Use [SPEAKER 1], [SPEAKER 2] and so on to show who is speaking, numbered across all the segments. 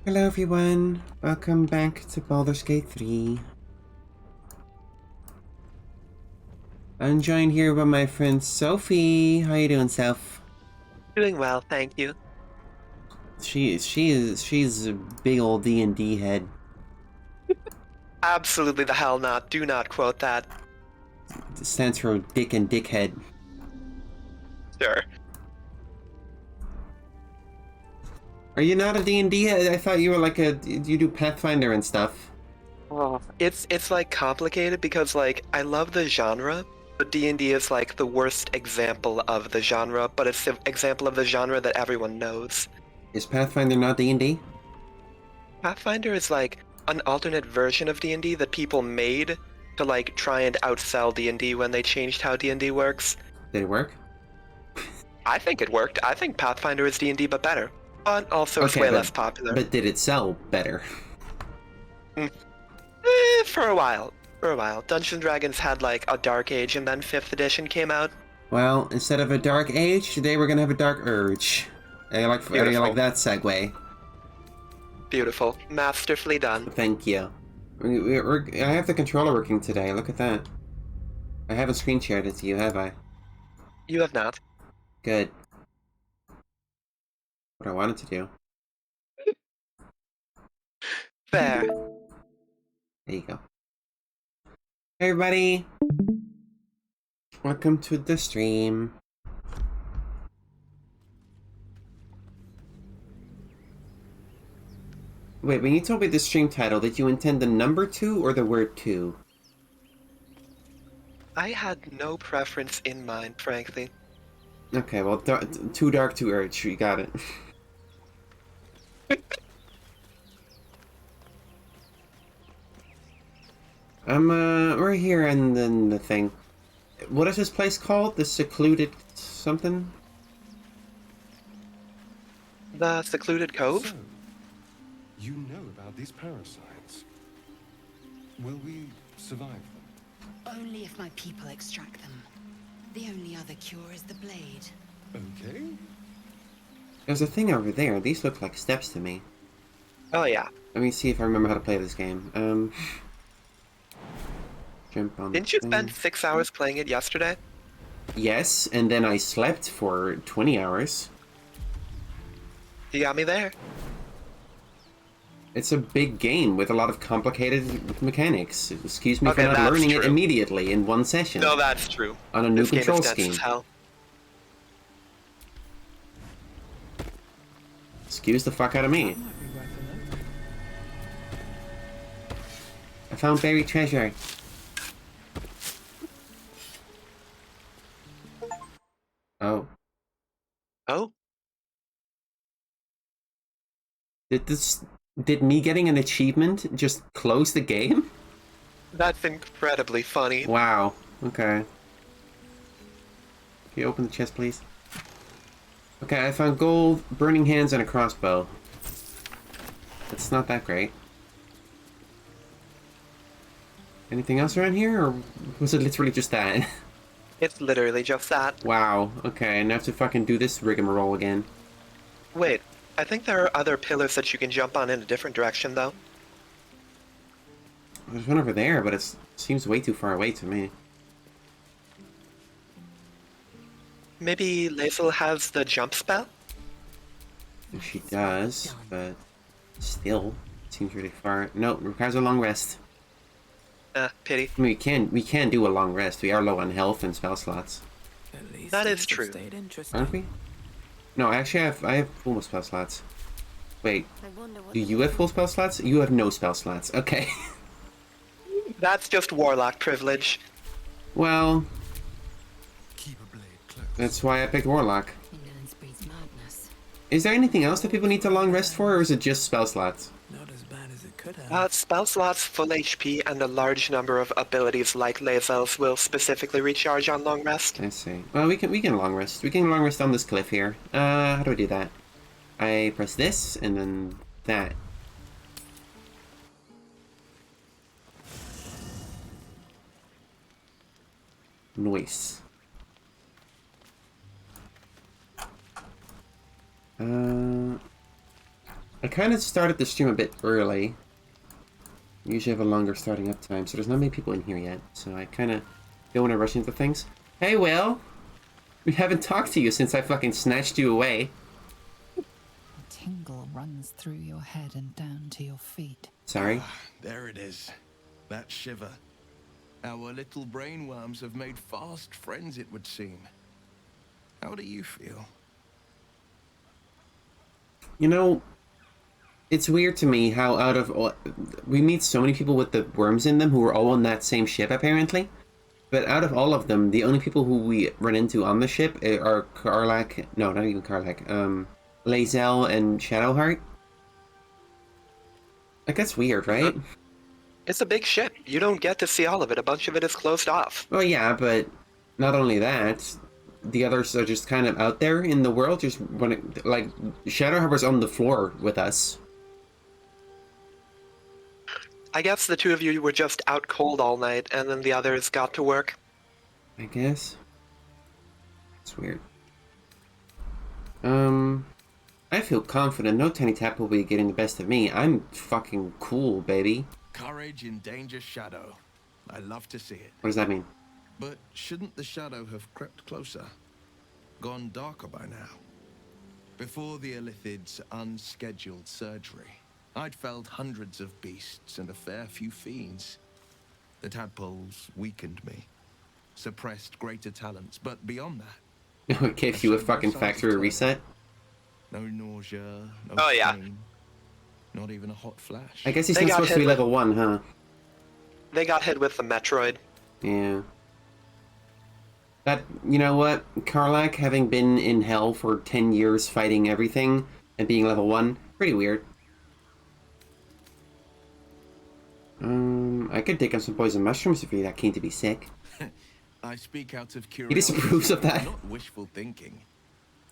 [SPEAKER 1] Hello everyone, welcome back to Baldur's Gate 3. I'm joined here by my friend Sophie. How you doing, Soph?
[SPEAKER 2] Doing well, thank you.
[SPEAKER 1] She's a big old D&D head.
[SPEAKER 2] Absolutely the hell not. Do not quote that.
[SPEAKER 1] It stands for Dick and Dickhead.
[SPEAKER 2] Sure.
[SPEAKER 1] Are you not a D&D head? I thought you were like you do Pathfinder and stuff.
[SPEAKER 2] Oh. It's like complicated because like I love the genre, but D&D is like the worst example of the genre, but it's the example of the genre that everyone knows.
[SPEAKER 1] Is Pathfinder not D&D?
[SPEAKER 2] Pathfinder is like an alternate version of D&D that people made to like try and outsell D&D when they changed how D&D works.
[SPEAKER 1] Did it work?
[SPEAKER 2] I think it worked. I think Pathfinder is D&D but better. But also it's
[SPEAKER 1] Okay,
[SPEAKER 2] way less popular.
[SPEAKER 1] but did it sell better?
[SPEAKER 2] For a while. For a while. Dungeons and Dragons had like a Dark Age and then 5th edition came out.
[SPEAKER 1] Well, instead of a Dark Age, today we're gonna have a Dark Urge. I like
[SPEAKER 2] Beautiful.
[SPEAKER 1] that segue.
[SPEAKER 2] Beautiful. Masterfully done.
[SPEAKER 1] Thank you. I have the controller working today. Look at that. I haven't screen shared it to you, have I?
[SPEAKER 2] You have not.
[SPEAKER 1] Good. What I wanted to do.
[SPEAKER 2] Fair.
[SPEAKER 1] There you go. Hey everybody! Welcome to the stream. Wait, when you told me the stream title, did you intend the number 2 or the word 2?
[SPEAKER 2] I had no preference in mind, frankly.
[SPEAKER 1] Okay, well, too dark, too urge. You got it. We're here and then the thing. What is this place called? The secluded something?
[SPEAKER 2] The Secluded Cove?
[SPEAKER 3] So, you know about these parasites. Will we survive them?
[SPEAKER 4] Only if my people extract them. The only other cure is the blade.
[SPEAKER 3] Okay.
[SPEAKER 1] There's a thing over there. These look like steps to me.
[SPEAKER 2] Oh yeah.
[SPEAKER 1] Let me see if I remember how to play this game. Jump on.
[SPEAKER 2] Didn't you
[SPEAKER 1] the
[SPEAKER 2] spend
[SPEAKER 1] thing.
[SPEAKER 2] 6 hours playing it yesterday?
[SPEAKER 1] Yes, and then I slept for 20 hours.
[SPEAKER 2] You got me there.
[SPEAKER 1] It's a big game with a lot of complicated mechanics. Excuse me
[SPEAKER 2] Okay,
[SPEAKER 1] for not
[SPEAKER 2] that's
[SPEAKER 1] learning it
[SPEAKER 2] true.
[SPEAKER 1] immediately in one session.
[SPEAKER 2] No, that's true.
[SPEAKER 1] On a new
[SPEAKER 2] This game
[SPEAKER 1] control
[SPEAKER 2] is dense
[SPEAKER 1] scheme.
[SPEAKER 2] as hell.
[SPEAKER 1] Excuse the fuck out of me. I found buried treasure. Oh.
[SPEAKER 2] Oh?
[SPEAKER 1] Did me getting an achievement just close the game?
[SPEAKER 2] That's incredibly funny.
[SPEAKER 1] Wow. Okay. Can you open the chest, please? Okay, I found gold, burning hands, and a crossbow. It's not that great. Anything else around here, or was it literally just that?
[SPEAKER 2] It's literally just that.
[SPEAKER 1] Wow. Okay, and I have to fucking do this rigmarole again.
[SPEAKER 2] Wait, I think there are other pillars that you can jump on in a different direction, though.
[SPEAKER 1] There's one over there, but it seems way too far away to me.
[SPEAKER 2] Maybe Lae'zel has the jump spell?
[SPEAKER 1] She does, but still, it seems really far. No, it requires a long rest.
[SPEAKER 2] Pity.
[SPEAKER 1] I mean, we can do a long rest. We are low on health and spell slots,
[SPEAKER 5] At least
[SPEAKER 2] That is
[SPEAKER 5] things
[SPEAKER 2] true.
[SPEAKER 5] have stayed interesting.
[SPEAKER 1] aren't we? No, actually, I have full spell slots. Wait, do you have full spell slots? You have no spell slots. Okay.
[SPEAKER 2] That's just warlock privilege.
[SPEAKER 1] Well,
[SPEAKER 3] Keep a blade close.
[SPEAKER 1] that's why I picked warlock.
[SPEAKER 4] Indolence breeds madness.
[SPEAKER 1] Is there anything else that people need to long rest for, or is it just spell slots?
[SPEAKER 5] Not as bad as it could have.
[SPEAKER 2] Spell slots, full HP, and a large number of abilities like Lae'zel's will specifically recharge on long rest.
[SPEAKER 1] I see. Well, we can long rest. We can long rest on this cliff here. How do I do that? I press this and then that. Noise. I kind of started the stream a bit early. Usually have a longer starting up time, so there's not many people in here yet. So I kind of don't want to rush into things. Hey, Will! We haven't talked to you since I fucking snatched you away.
[SPEAKER 6] A tingle runs through your head and down to your feet.
[SPEAKER 1] Sorry.
[SPEAKER 7] There it is. That shiver. Our little brainworms have made fast friends, it would seem. How do you feel?
[SPEAKER 1] You know, it's weird to me how out of all... We meet so many people with the worms in them who are all on that same ship, apparently. But out of all of them, the only people who we run into on the ship are Karlach... No, not even Karlach. Lae'zel and Shadowheart. Like, that's weird, right?
[SPEAKER 2] It's a big ship. You don't get to see all of it. A bunch of it is closed off.
[SPEAKER 1] Well, yeah, but not only that, the others are just kind of out there in the world, just running... Like, Shadowheart was on the floor with us.
[SPEAKER 2] I guess the two of you were just out cold all night, and then the others got to work.
[SPEAKER 1] I guess. It's weird. I feel confident no tiny tap will be getting the best of me. I'm fucking cool, baby.
[SPEAKER 7] Courage in danger's shadow. I love to see it.
[SPEAKER 1] What does that mean?
[SPEAKER 7] But shouldn't the shadow have crept closer? Gone darker by now? Before the Illithid's unscheduled surgery, I'd felled hundreds of beasts and a fair few fiends. The tadpoles weakened me, suppressed greater talents, but beyond that...
[SPEAKER 1] It gave you a fucking factory reset?
[SPEAKER 7] No nausea, no
[SPEAKER 2] Oh, yeah.
[SPEAKER 7] pain, not even a hot flash.
[SPEAKER 1] I guess he's
[SPEAKER 2] They
[SPEAKER 1] not
[SPEAKER 2] got
[SPEAKER 1] supposed to be
[SPEAKER 2] hit
[SPEAKER 1] level 1, huh?
[SPEAKER 2] They got hit with the Metroid.
[SPEAKER 1] Yeah. That, you know what? Karlach, having been in hell for 10 years fighting everything and being level 1, pretty weird. I could take on some poison mushrooms if you're that keen to be sick.
[SPEAKER 7] I speak out of
[SPEAKER 1] He
[SPEAKER 7] curiosity.
[SPEAKER 1] disapproves of that.
[SPEAKER 7] Not wishful thinking.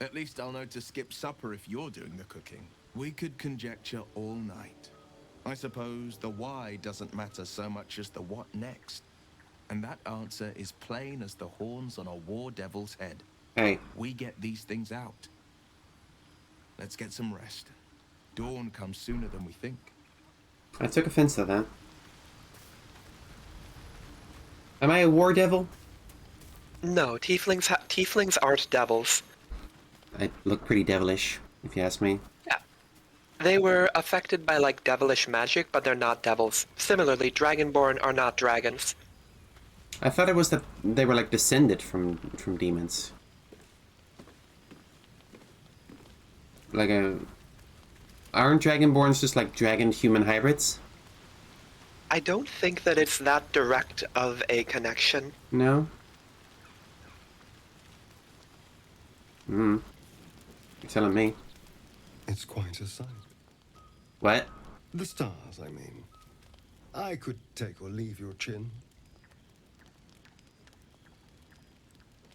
[SPEAKER 7] At least I'll know to skip supper if you're doing the cooking. We could conjecture all night. I suppose the why doesn't matter so much as the what next. And that answer is plain as the horns on a war devil's head.
[SPEAKER 1] Hey,
[SPEAKER 7] We get these things out. Let's get some rest. Dawn comes sooner than we think.
[SPEAKER 1] I took offense to that. Am I a war devil?
[SPEAKER 2] No, tieflings aren't devils.
[SPEAKER 1] I look pretty devilish, if you ask me.
[SPEAKER 2] Yeah. They were affected by, like, devilish magic, but they're not devils. Similarly, Dragonborn are not dragons.
[SPEAKER 1] I thought it was that they were like descended from demons. Like aren't Dragonborns just like dragon-human hybrids?
[SPEAKER 2] I don't think that it's that direct of a connection.
[SPEAKER 1] No? You're telling me.
[SPEAKER 3] It's quite a sight.
[SPEAKER 1] What?
[SPEAKER 3] The stars, I mean. I could take or leave your chin.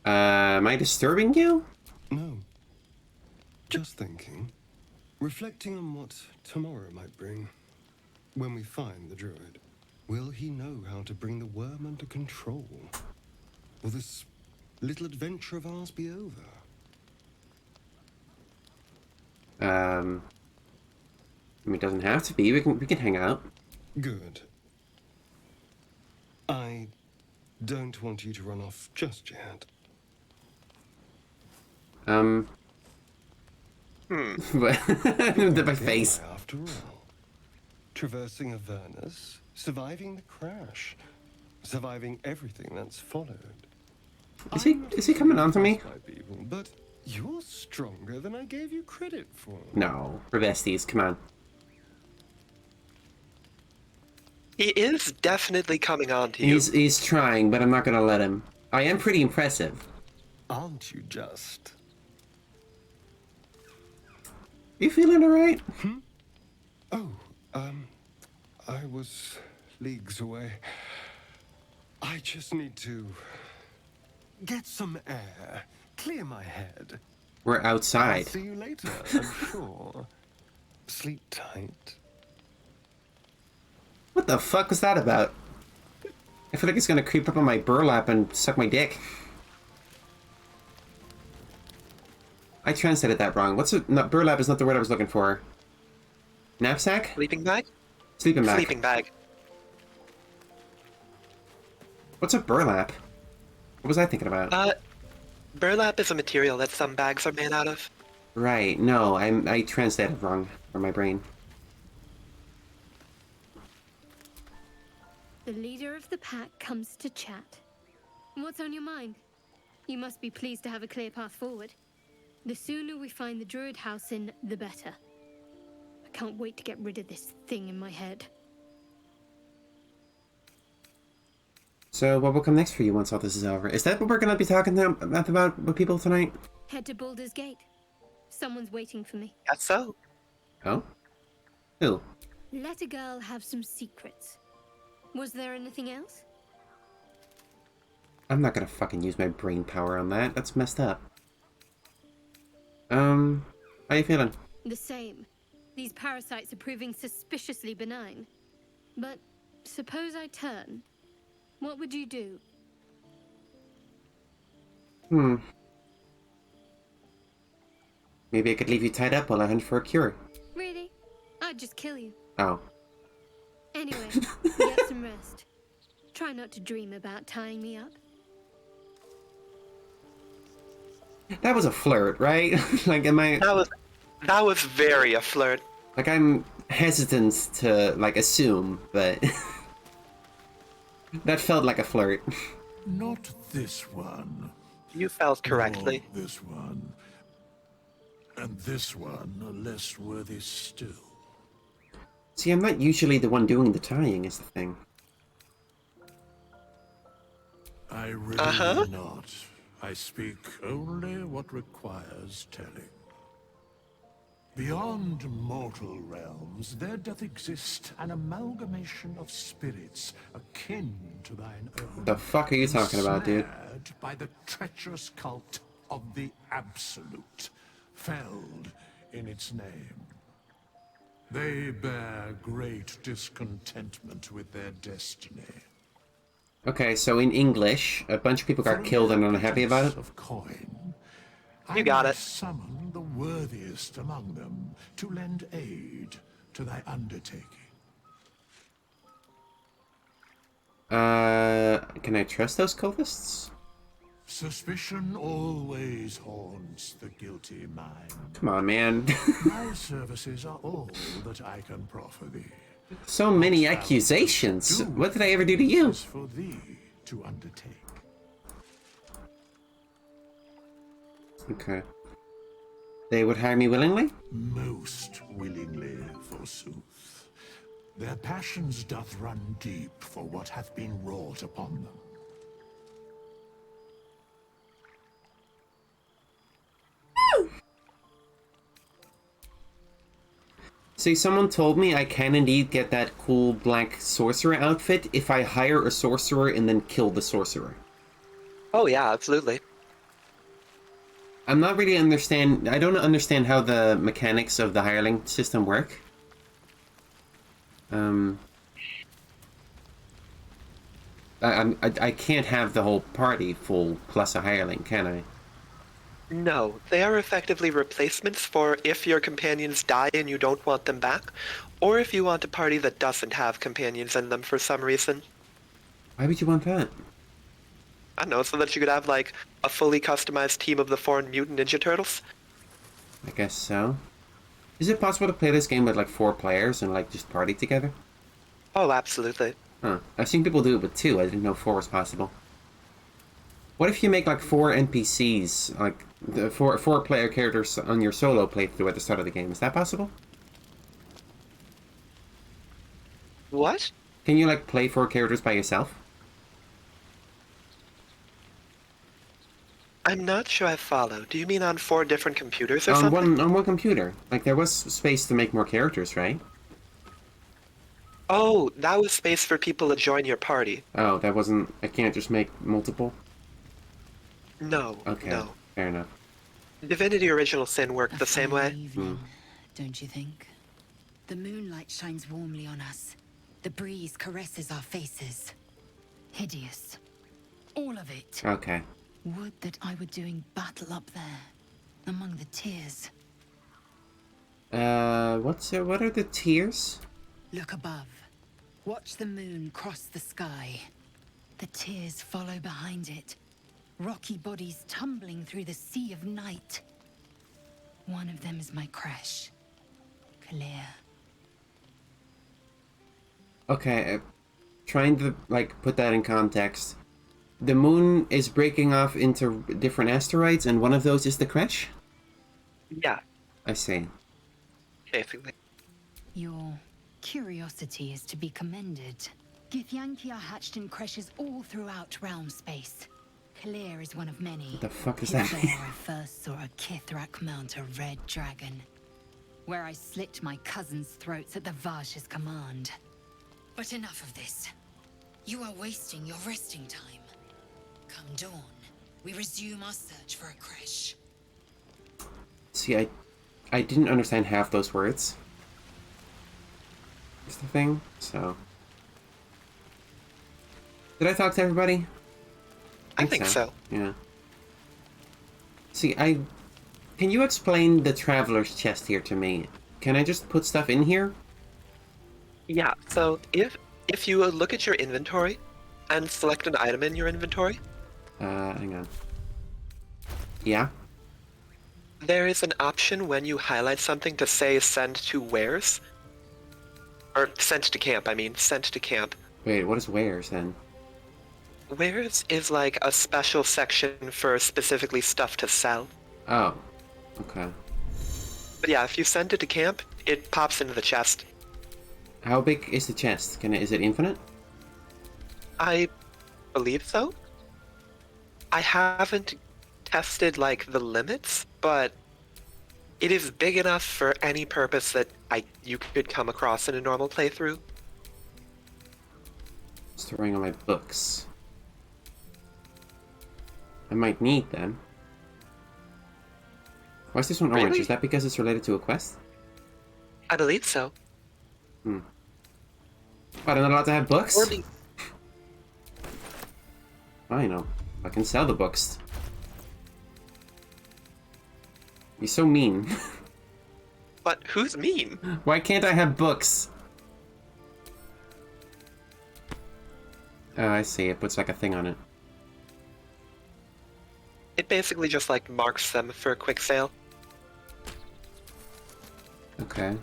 [SPEAKER 1] Am I disturbing you?
[SPEAKER 3] No. Just thinking. Reflecting on what tomorrow might bring. When we find the druid, will he know how to bring the worm under control? Will this little adventure of ours be over?
[SPEAKER 1] I mean, it doesn't have to be. We can hang out.
[SPEAKER 3] Good. I don't want you to run off just yet.
[SPEAKER 1] What? My face.
[SPEAKER 3] Why, after all, traversing Avernus, surviving the crash, surviving everything that's followed.
[SPEAKER 1] Is he coming on to me?
[SPEAKER 3] By people, but you're stronger than I gave you credit for.
[SPEAKER 1] No, we're besties. Come on.
[SPEAKER 2] He is definitely coming on to you.
[SPEAKER 1] He's trying, but I'm not gonna let him. I am pretty impressive.
[SPEAKER 3] Aren't you just?
[SPEAKER 1] You feeling alright?
[SPEAKER 3] Oh, I was leagues away. I just need to get some air, clear my head.
[SPEAKER 1] We're
[SPEAKER 3] I'll
[SPEAKER 1] outside.
[SPEAKER 3] see you later, I'm sure. Sleep tight.
[SPEAKER 1] What the fuck was that about? I feel like it's gonna creep up on my burlap and suck my dick. I translated that wrong. Burlap is not the word I was looking for. Knapsack?
[SPEAKER 2] Sleeping bag?
[SPEAKER 1] Sleeping bag.
[SPEAKER 2] Sleeping bag.
[SPEAKER 1] What's a burlap? What was I thinking about?
[SPEAKER 2] Burlap is a material that some bags are made out of.
[SPEAKER 1] Right, no, I translated wrong for my brain.
[SPEAKER 8] The leader of the pack comes to chat. What's on your mind? You must be pleased to have a clear path forward. The sooner we find the druid house in, the better. I can't wait to get rid of this thing in my head.
[SPEAKER 1] So what will come next for you once all this is over? Is that what we're going to be talking about with people tonight?
[SPEAKER 8] Head to Baldur's Gate. Someone's waiting for me.
[SPEAKER 2] Guess so.
[SPEAKER 1] Oh? Who?
[SPEAKER 8] Let a girl have some secrets. Was there anything else?
[SPEAKER 1] I'm not gonna fucking use my brain power on that. That's messed up. How you feeling?
[SPEAKER 8] The same. These parasites are proving suspiciously benign. But suppose I turn. What would you do?
[SPEAKER 1] Maybe I could leave you tied up while I hunt for a cure.
[SPEAKER 8] Really? I'd just kill you.
[SPEAKER 1] Oh.
[SPEAKER 8] Anyway, get some rest. Try not to dream about tying me up.
[SPEAKER 1] That was a flirt, right? Like, am I...
[SPEAKER 2] That was very a flirt.
[SPEAKER 1] Like, I'm hesitant to, like, assume, but... that felt like a flirt.
[SPEAKER 9] Not this one.
[SPEAKER 2] You felt correctly.
[SPEAKER 9] Nor this one. And this one are less worthy still.
[SPEAKER 1] See, I'm not usually the one doing the tying, is the thing.
[SPEAKER 9] I really not. I speak only what requires telling. Beyond mortal realms, there doth exist an amalgamation of spirits akin to thine own.
[SPEAKER 1] The fuck are you talking about, dude?
[SPEAKER 9] Ensnared by the treacherous cult of the Absolute, felled in its name. They bear great discontentment with their destiny.
[SPEAKER 1] Okay, so in English, a bunch of people got killed and are unhappy about it?
[SPEAKER 9] Of coin,
[SPEAKER 2] You got
[SPEAKER 9] I
[SPEAKER 2] it.
[SPEAKER 9] summon the worthiest among them to lend aid to thy undertaking.
[SPEAKER 1] Can I trust those cultists?
[SPEAKER 9] Suspicion always haunts the guilty mind.
[SPEAKER 1] Come on, man.
[SPEAKER 9] My services are all that I can proffer thee.
[SPEAKER 1] So many accusations. What did I ever do to you?
[SPEAKER 9] Is for thee to undertake.
[SPEAKER 1] Okay. They would hire me willingly?
[SPEAKER 9] Most willingly, forsooth. Their passions doth run deep for what hath been wrought upon them.
[SPEAKER 1] See, someone told me I can indeed get that cool black sorcerer outfit if I hire a sorcerer and then kill the sorcerer.
[SPEAKER 2] Oh yeah, absolutely.
[SPEAKER 1] I'm not really I don't understand how the mechanics of the hireling system work. I can't have the whole party full plus a hireling, can I?
[SPEAKER 2] No, they are effectively replacements for if your companions die and you don't want them back, or if you want a party that doesn't have companions in them for some reason.
[SPEAKER 1] Why would you want that?
[SPEAKER 2] I don't know, so that you could have, like, a fully customized team of the 4 Mutant Ninja Turtles.
[SPEAKER 1] I guess so. Is it possible to play this game with like 4 players and like just party together?
[SPEAKER 2] Oh, absolutely.
[SPEAKER 1] Huh. I've seen people do it with 2. I didn't know 4 was possible. What if you make like 4 NPCs, like the 4 player characters on your solo playthrough at the start of the game? Is that possible?
[SPEAKER 2] What?
[SPEAKER 1] Can you like play 4 characters by yourself?
[SPEAKER 2] I'm not sure I follow. Do you mean on 4 different computers or something?
[SPEAKER 1] On one computer. Like there was space to make more characters, right?
[SPEAKER 2] Oh, that was space for people to join your party.
[SPEAKER 1] Oh, that wasn't... I can't just make multiple?
[SPEAKER 2] No,
[SPEAKER 1] Okay,
[SPEAKER 2] no.
[SPEAKER 1] fair enough.
[SPEAKER 2] Divinity Original Sin worked the same way.
[SPEAKER 4] Evening, don't you think? The moonlight shines warmly on us. The breeze caresses our faces. Hideous. All of it.
[SPEAKER 1] Okay.
[SPEAKER 4] Would that I were doing battle up there, among the tears.
[SPEAKER 1] what are the tears?
[SPEAKER 4] Look above. Watch the moon cross the sky. The tears follow behind it. Rocky bodies tumbling through the sea of night. One of them is my crush. Clear.
[SPEAKER 1] Okay, trying to, like, put that in context. The moon is breaking off into different asteroids, and one of those is the crash?
[SPEAKER 2] Yeah,
[SPEAKER 1] I see.
[SPEAKER 2] basically.
[SPEAKER 4] Your curiosity is to be commended. Githyanki are hatched in creches all throughout realm space. Clear is one of many.
[SPEAKER 1] What the fuck is
[SPEAKER 4] It's
[SPEAKER 1] that?
[SPEAKER 4] where I first saw a Kithrak mount a red dragon. Where I slit my cousins' throats at the Vaj's command. But enough of this. You are wasting your resting time. Come dawn, we resume our search for a creche.
[SPEAKER 1] See, I didn't understand half those words. That's the thing, so... Did I talk to everybody?
[SPEAKER 2] I think so.
[SPEAKER 1] Yeah. See, can you explain the traveler's chest here to me? Can I just put stuff in here?
[SPEAKER 2] Yeah, so if you look at your inventory and select an item in your inventory,
[SPEAKER 1] Hang on. Yeah?
[SPEAKER 2] there is an option when you highlight something to say send to wares. Or sent to camp, I mean, sent to camp.
[SPEAKER 1] Wait, what is wares then?
[SPEAKER 2] Wares is like a special section for specifically stuff to sell.
[SPEAKER 1] Oh. Okay.
[SPEAKER 2] But yeah, if you send it to camp, it pops into the chest.
[SPEAKER 1] How big is the chest? Is it infinite?
[SPEAKER 2] I believe so. I haven't tested like the limits, but it is big enough for any purpose that you could come across in a normal playthrough.
[SPEAKER 1] Storing all my books. I might need them. Why is this one orange?
[SPEAKER 2] Really?
[SPEAKER 1] Is that because it's related to a quest?
[SPEAKER 2] I believe so.
[SPEAKER 1] Hmm. What, I'm not allowed to have books?
[SPEAKER 2] Or the-
[SPEAKER 1] I know. I can sell the books. You're so mean.
[SPEAKER 2] But who's mean?
[SPEAKER 1] Why can't I have books? Oh, I see. It puts like a thing on it.
[SPEAKER 2] It basically just like marks them for a quick sale.
[SPEAKER 1] Okay.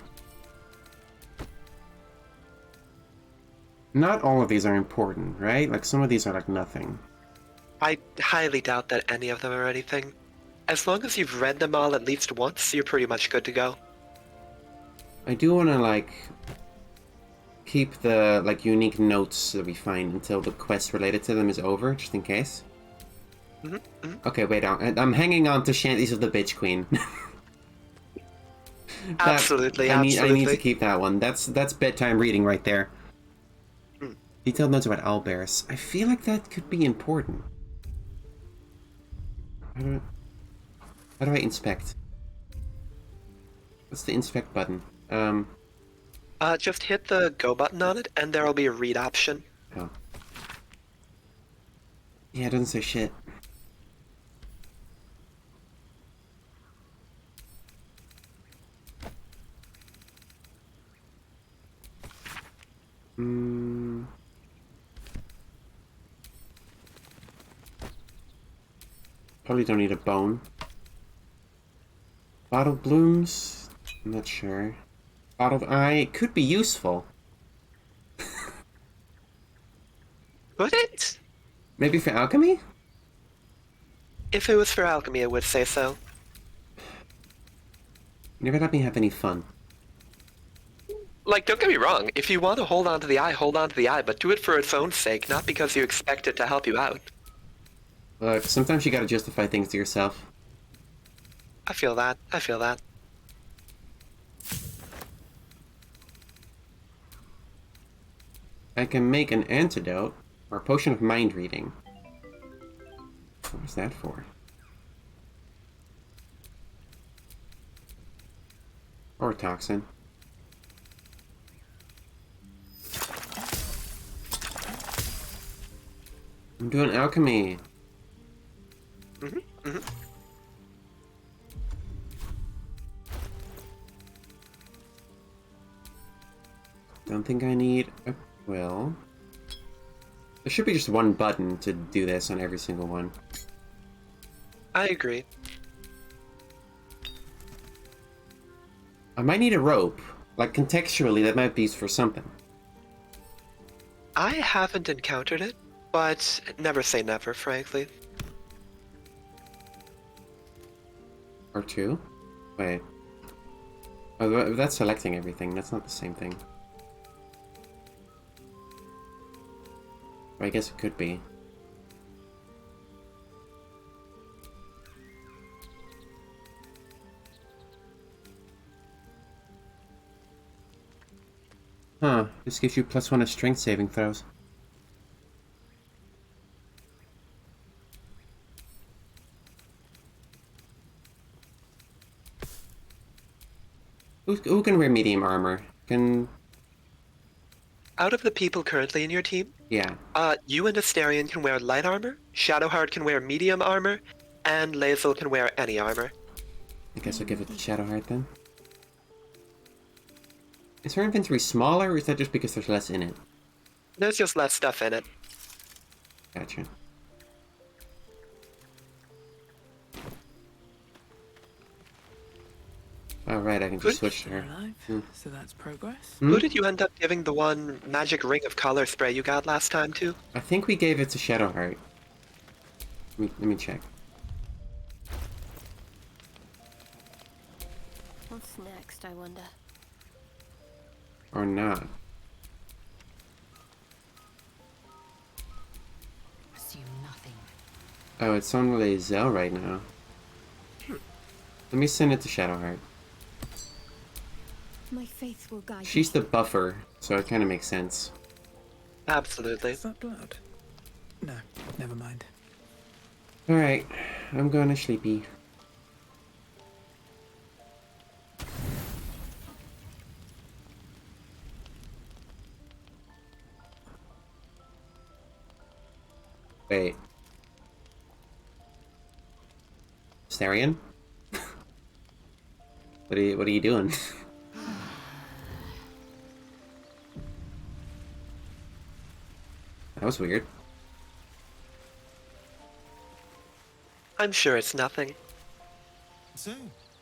[SPEAKER 1] Not all of these are important, right? Like, some of these are like nothing.
[SPEAKER 2] I highly doubt that any of them are anything. As long as you've read them all at least once, you're pretty much good to go.
[SPEAKER 1] I do want to, like, keep the, like, unique notes that we find until the quest related to them is over, just in case. Okay, wait, I'm hanging on to Shanties of the Bitch Queen.
[SPEAKER 2] Absolutely,
[SPEAKER 1] I need
[SPEAKER 2] absolutely.
[SPEAKER 1] to keep that one. That's bedtime reading right there. Detailed notes about owlbears. I feel like that could be important. How do I inspect? What's the inspect button?
[SPEAKER 2] Just hit the go button on it, and there'll be a read option.
[SPEAKER 1] Oh. Yeah, it doesn't say shit. Probably don't need a bone. Bottled blooms? I'm not sure. Bottled eye could be useful.
[SPEAKER 2] Would it?
[SPEAKER 1] Maybe for alchemy?
[SPEAKER 2] If it was for alchemy, I would say so.
[SPEAKER 1] You never let me have any fun.
[SPEAKER 2] Like, don't get me wrong, if you want to hold on to the eye, hold on to the eye, but do it for its own sake, not because you expect it to help you out.
[SPEAKER 1] Look, sometimes you gotta justify things to yourself.
[SPEAKER 2] I feel that. I feel that.
[SPEAKER 1] I can make an antidote or a potion of mind reading. What was that for? Or a toxin. I'm doing alchemy. Don't think I need a quill. There should be just one button to do this on every single one.
[SPEAKER 2] I agree.
[SPEAKER 1] I might need a rope. Like, contextually, that might be used for something.
[SPEAKER 2] I haven't encountered it, but never say never, frankly.
[SPEAKER 1] Or two? Wait. Oh, that's selecting everything. That's not the same thing. Or I guess it could be. Huh. This gives you +1 to strength saving throws. Who can wear medium armor? Can...
[SPEAKER 2] Out of the people currently in your team,
[SPEAKER 1] Yeah.
[SPEAKER 2] you and Asterion can wear light armor, Shadowheart can wear medium armor, and Lae'zel can wear any armor.
[SPEAKER 1] I guess I'll give it to Shadowheart then. Is her inventory smaller, or is that just because there's less in it?
[SPEAKER 2] There's just less stuff in it.
[SPEAKER 1] Gotcha. Alright, I can just switch to
[SPEAKER 5] Still
[SPEAKER 1] her.
[SPEAKER 5] alive, so that's progress.
[SPEAKER 2] Who did you end up giving the one magic ring of color spray you got last time to?
[SPEAKER 1] I think we gave it to Shadowheart. Let me check.
[SPEAKER 8] What's next, I wonder?
[SPEAKER 1] Or not.
[SPEAKER 4] Assume nothing.
[SPEAKER 1] Oh, it's on Lae'zel right now. Let me send it to Shadowheart.
[SPEAKER 8] My faith will guide
[SPEAKER 1] She's
[SPEAKER 8] me.
[SPEAKER 1] the buffer, so it kind of makes sense.
[SPEAKER 2] Absolutely.
[SPEAKER 5] Is that blood? No, never mind.
[SPEAKER 1] Alright, I'm going to sleepy. Wait. Asterion? What are you doing? That was weird.
[SPEAKER 2] I'm sure it's nothing.
[SPEAKER 3] So,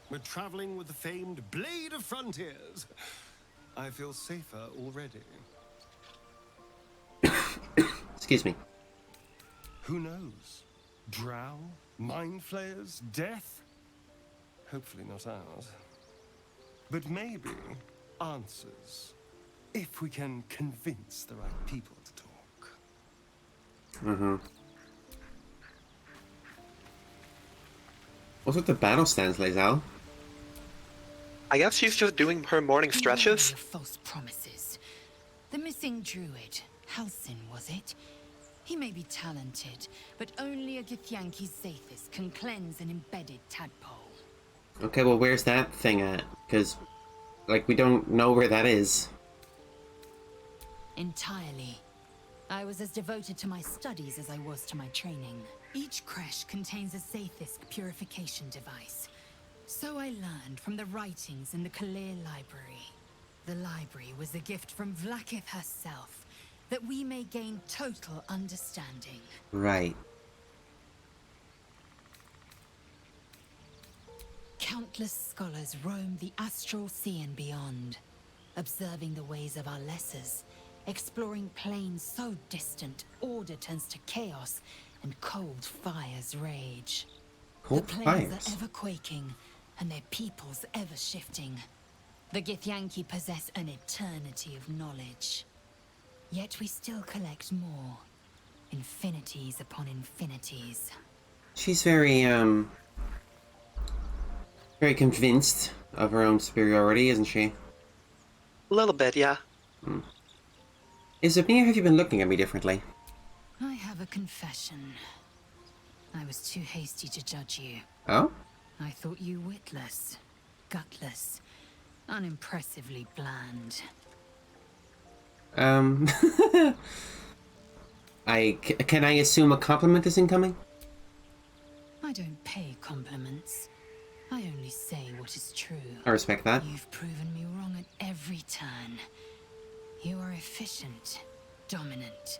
[SPEAKER 3] we're traveling with the famed Blade of Frontiers. I feel safer already.
[SPEAKER 1] Excuse me.
[SPEAKER 3] Who knows? Drow? Mind flayers? Death? Hopefully not ours. But maybe answers. If we can convince the right people to talk.
[SPEAKER 1] Mm-hmm. What's with the battle stance, Lae'zel?
[SPEAKER 2] I guess she's just doing her morning stretches.
[SPEAKER 4] Beware of false promises. The missing druid, Halsin, was it? He may be talented, but only a Githyanki Zathis can cleanse an embedded tadpole.
[SPEAKER 1] Okay, well, where's that thing at? Because, like, we don't know where that is.
[SPEAKER 4] Entirely. I was as devoted to my studies as I was to my training. Each creche contains a Zathis purification device. So I learned from the writings in the Kalir Library. The library was a gift from Vlaakith herself, that we may gain total understanding.
[SPEAKER 1] Right.
[SPEAKER 4] Countless scholars roam the astral sea and beyond, observing the ways of our lessers, exploring planes so distant, order turns to chaos, and cold fires rage.
[SPEAKER 1] Cold
[SPEAKER 4] The planes
[SPEAKER 1] fires?
[SPEAKER 4] are ever quaking, and their peoples ever shifting. The Githyanki possess an eternity of knowledge. Yet we still collect more. Infinities upon infinities.
[SPEAKER 1] She's very convinced of her own superiority, isn't she?
[SPEAKER 2] A little bit, yeah.
[SPEAKER 1] Is it me, or have you been looking at me differently?
[SPEAKER 4] I have a confession. I was too hasty to judge you.
[SPEAKER 1] Oh?
[SPEAKER 4] I thought you witless, gutless, unimpressively bland.
[SPEAKER 1] Can I assume a compliment is incoming?
[SPEAKER 4] I don't pay compliments. I only say what is true.
[SPEAKER 1] I respect that.
[SPEAKER 4] You've proven me wrong at every turn. You are efficient, dominant,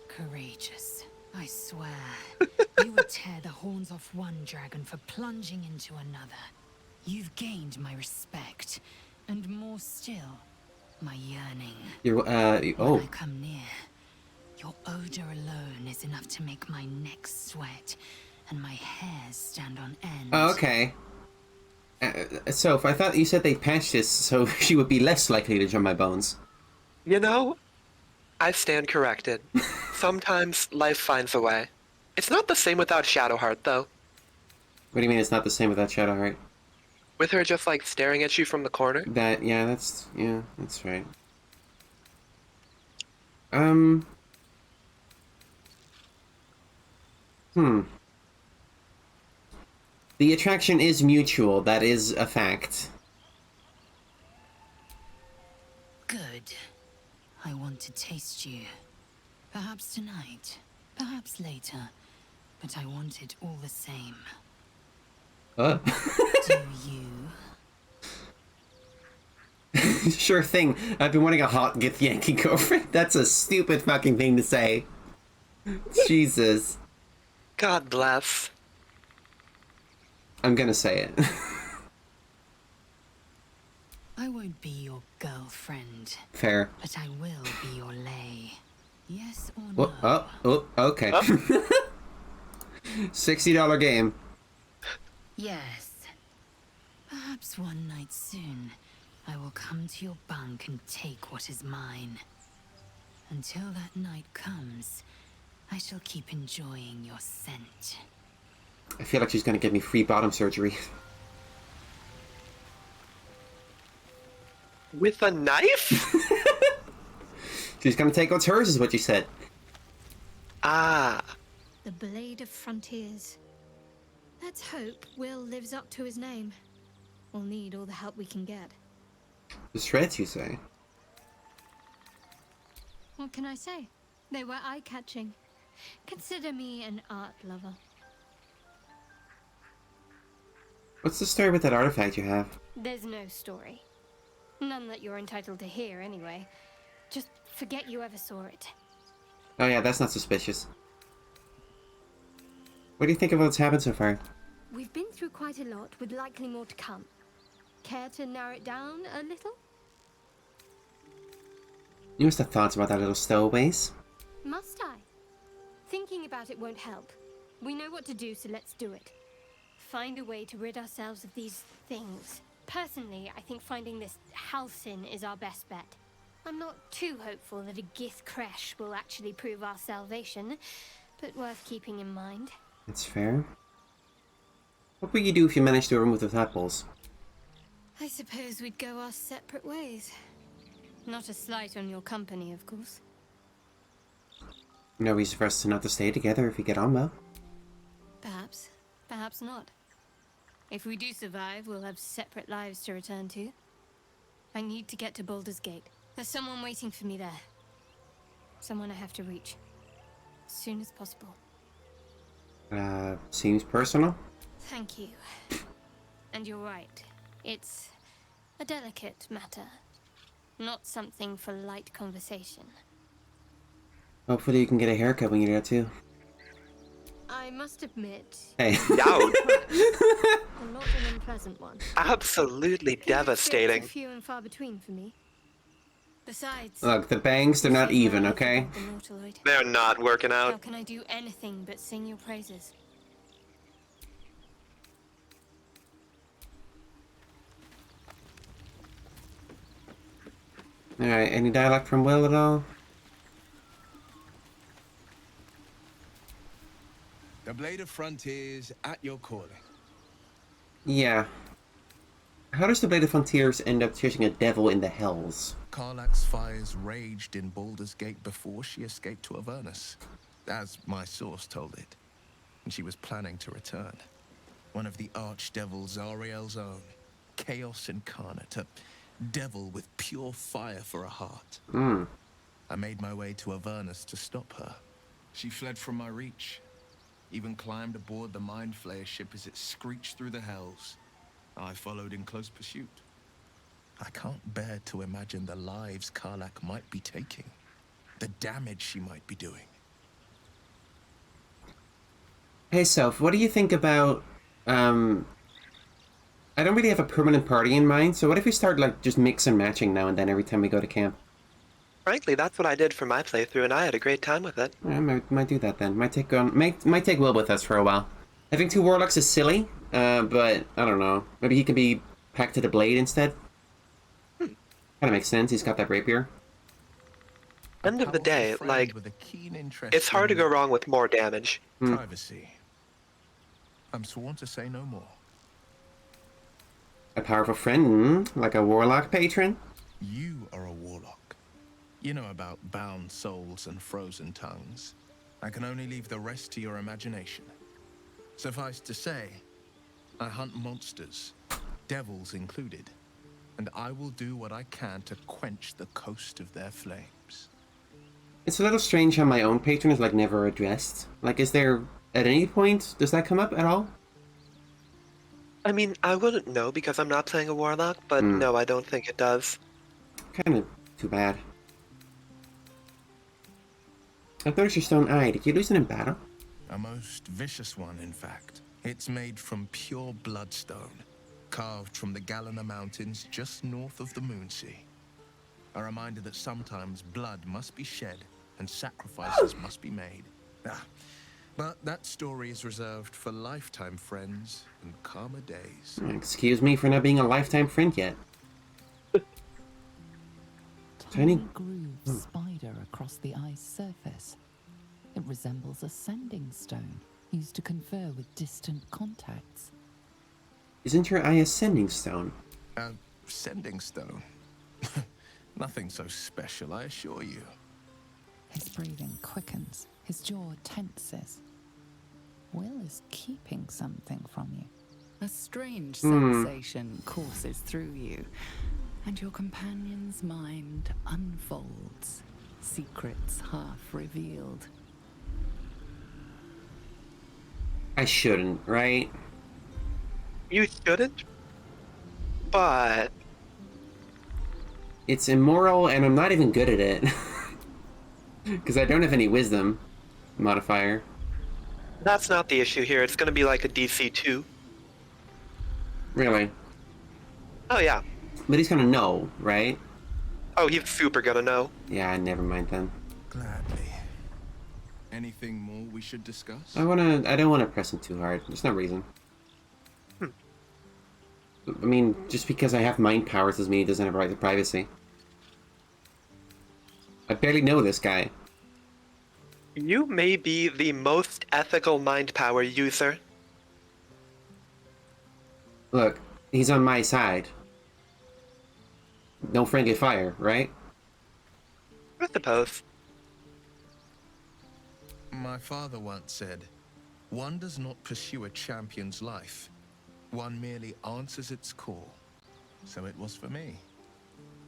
[SPEAKER 4] courageous. I swear, you would tear the horns off one dragon for plunging into another. You've gained my respect, and more still, my yearning.
[SPEAKER 1] You're,
[SPEAKER 4] When I come near, your odor alone is enough to make my neck sweat and my hairs stand on end.
[SPEAKER 1] Oh, okay. So, if I thought you said they patched this so she would be less likely to jump my bones.
[SPEAKER 2] You know, I stand corrected. Sometimes life finds a way. It's not the same without Shadowheart, though.
[SPEAKER 1] What do you mean it's not the same without Shadowheart?
[SPEAKER 2] With her just like staring at you from the corner.
[SPEAKER 1] Yeah, that's right. The attraction is mutual, that is a fact.
[SPEAKER 4] Good. I want to taste you. Perhaps tonight, perhaps later, but I want it all the same. Do you?
[SPEAKER 1] Sure thing. I've been wanting a hot Yankee girlfriend. That's a stupid fucking thing to say. Jesus.
[SPEAKER 2] God bless.
[SPEAKER 1] I'm gonna say it.
[SPEAKER 4] I won't be your girlfriend.
[SPEAKER 1] Fair.
[SPEAKER 4] But I will be your lay. Yes or
[SPEAKER 1] Oh,
[SPEAKER 4] no?
[SPEAKER 1] okay. $60 game.
[SPEAKER 4] Yes. Perhaps one night soon, I will come to your bunk and take what is mine. Until that night comes, I shall keep enjoying your scent.
[SPEAKER 1] I feel like she's gonna give me free bottom surgery.
[SPEAKER 2] With a knife?
[SPEAKER 1] She's gonna take what's hers, is what you said.
[SPEAKER 2] Ah.
[SPEAKER 8] The Blade of Frontiers. Let's hope Will lives up to his name. We'll need all the help we can get.
[SPEAKER 1] The shreds, you say?
[SPEAKER 8] What can I say? They were eye-catching. Consider me an art lover.
[SPEAKER 1] What's the story with that artifact you have?
[SPEAKER 8] There's no story. None that you're entitled to hear, anyway. Just forget you ever saw it.
[SPEAKER 1] Oh yeah, that's not suspicious. What do you think of what's happened so far?
[SPEAKER 8] We've been through quite a lot, with likely more to come. Care to narrow it down a little?
[SPEAKER 1] You must have thoughts about that little stowaways.
[SPEAKER 8] Must I? Thinking about it won't help. We know what to do, so let's do it. Find a way to rid ourselves of these things. Personally, I think finding this Halcyon is our best bet. I'm not too hopeful that a Gith crash will actually prove our salvation, but worth keeping in mind.
[SPEAKER 1] That's fair. What would you do if you managed to remove the tadpoles?
[SPEAKER 8] I suppose we'd go our separate ways. Not a slight on your company, of course.
[SPEAKER 1] No reason for us to not to stay together if we get on well.
[SPEAKER 8] Perhaps. Perhaps not. If we do survive, we'll have separate lives to return to. I need to get to Baldur's Gate. There's someone waiting for me there. Someone I have to reach. As soon as possible.
[SPEAKER 1] Seems personal.
[SPEAKER 8] Thank you. And you're right. It's a delicate matter. Not something for light conversation.
[SPEAKER 1] Hopefully you can get a haircut when you're there too.
[SPEAKER 8] I must admit...
[SPEAKER 1] Hey.
[SPEAKER 2] Yow.
[SPEAKER 8] And not an unpleasant one.
[SPEAKER 2] Absolutely devastating.
[SPEAKER 8] Few and far between for me. Besides...
[SPEAKER 1] Look, the bangs, they're not even, okay?
[SPEAKER 2] They're not working
[SPEAKER 8] How
[SPEAKER 2] out.
[SPEAKER 8] can I do anything but sing your praises?
[SPEAKER 1] Alright, any dialect from Will at all?
[SPEAKER 7] The Blade of Frontiers at your calling.
[SPEAKER 1] Yeah. How does the Blade of Frontiers end up chasing a devil in the hells?
[SPEAKER 7] Karlach's fires raged in Baldur's Gate before she escaped to Avernus, as my source told it. And she was planning to return. One of the archdevils Ariel's own. Chaos incarnate, a devil with pure fire for a heart. I made my way to Avernus to stop her. She fled from my reach. Even climbed aboard the Mind Flayer ship as it screeched through the hells. I followed in close pursuit. I can't bear to imagine the lives Karlach might be taking. The damage she might be doing.
[SPEAKER 1] Hey, Soph, what do you think about, I don't really have a permanent party in mind, so what if we start, like, just mix and matching now and then every time we go to camp?
[SPEAKER 2] Frankly, that's what I did for my playthrough, and I had a great time with it.
[SPEAKER 1] I might do that then. Might take Will with us for a while. Having 2 warlocks is silly, but I don't know. Maybe he can be packed to the blade instead. Kind of makes sense. He's got that rapier.
[SPEAKER 2] End of the day,
[SPEAKER 7] Powerful friend
[SPEAKER 2] like,
[SPEAKER 7] with a keen interest
[SPEAKER 2] it's hard to
[SPEAKER 7] in
[SPEAKER 2] go wrong with more damage.
[SPEAKER 7] privacy. I'm sworn to say no more.
[SPEAKER 1] A powerful friend, like a warlock patron.
[SPEAKER 7] You are a warlock. You know about bound souls and frozen tongues. I can only leave the rest to your imagination. Suffice to say, I hunt monsters, devils included, and I will do what I can to quench the coast of their flames.
[SPEAKER 1] It's a little strange how my own patron is, like, never addressed. Like, is there, at any point, does that come up at all?
[SPEAKER 2] I mean, I wouldn't know because I'm not playing a warlock, but no, I don't think it does.
[SPEAKER 1] Kind of too bad. I noticed your stone eye. Did you lose it in battle?
[SPEAKER 7] A most vicious one, in fact. It's made from pure bloodstone, carved from the Galena Mountains just north of the Moonsea. A reminder that sometimes blood must be shed and sacrifices must be made. But that story is reserved for lifetime friends and calmer days.
[SPEAKER 1] Excuse me for not being a lifetime friend yet.
[SPEAKER 6] Tiny groove spider across the eye's surface. It resembles a sending stone used to confer with distant contacts.
[SPEAKER 1] Isn't your eye a sending stone?
[SPEAKER 7] A sending stone? Nothing so special, I assure you.
[SPEAKER 6] His breathing quickens, his jaw tenses. Will is keeping something from you. A strange sensation courses through you, and your companion's mind unfolds, secrets half revealed.
[SPEAKER 1] I shouldn't, right?
[SPEAKER 2] You shouldn't, but
[SPEAKER 1] It's immoral, and I'm not even good at it. Because I don't have any wisdom modifier.
[SPEAKER 2] that's not the issue here. It's going to be like a DC 2.
[SPEAKER 1] Really?
[SPEAKER 2] Oh, yeah.
[SPEAKER 1] But he's gonna know, right?
[SPEAKER 2] Oh, he's super gonna know.
[SPEAKER 1] Yeah, never mind then.
[SPEAKER 7] Gladly. Anything more we should discuss?
[SPEAKER 1] I don't wanna press him too hard. There's no reason. I mean, just because I have mind powers doesn't mean he doesn't have a right to privacy. I barely know this guy.
[SPEAKER 2] You may be the most ethical mind power user.
[SPEAKER 1] Look, he's on my side. No friendly fire, right?
[SPEAKER 2] I suppose.
[SPEAKER 7] My father once said, one does not pursue a champion's life. One merely answers its call. So it was for me.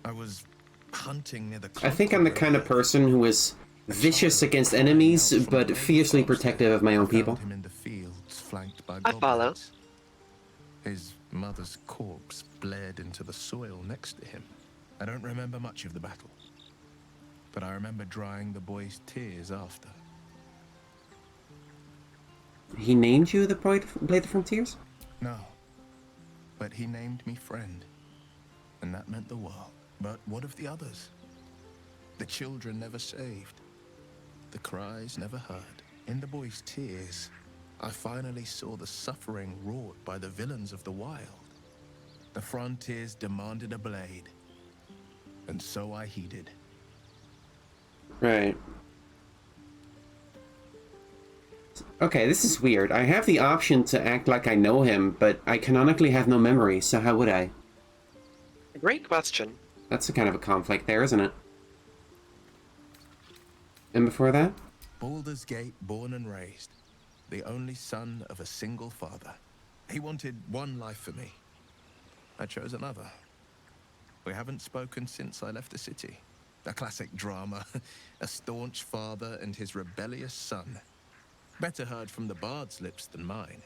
[SPEAKER 7] I was hunting near the
[SPEAKER 1] I think I'm the kind of person who is vicious against enemies, but fiercely protective of my own people.
[SPEAKER 7] Found him in the fields, flanked by
[SPEAKER 2] I follow.
[SPEAKER 7] goblins. His mother's corpse bled into the soil next to him. I don't remember much of the battle, but I remember drying the boy's tears after.
[SPEAKER 1] He named you the Blade of Frontiers?
[SPEAKER 7] No, but he named me friend, and that meant the world. But what of the others? The children never saved, the cries never heard. In the boy's tears, I finally saw the suffering wrought by the villains of the wild. The frontiers demanded a blade, and so I heeded.
[SPEAKER 1] Right. Okay, this is weird. I have the option to act like I know him, but I canonically have no memory, so how would I?
[SPEAKER 2] Great question.
[SPEAKER 1] That's a kind of a conflict there, isn't it? And before that?
[SPEAKER 7] Baldur's Gate, born and raised, the only son of a single father. He wanted one life for me. I chose another. We haven't spoken since I left the city. A classic drama. A staunch father and his rebellious son. Better heard from the bard's lips than mine.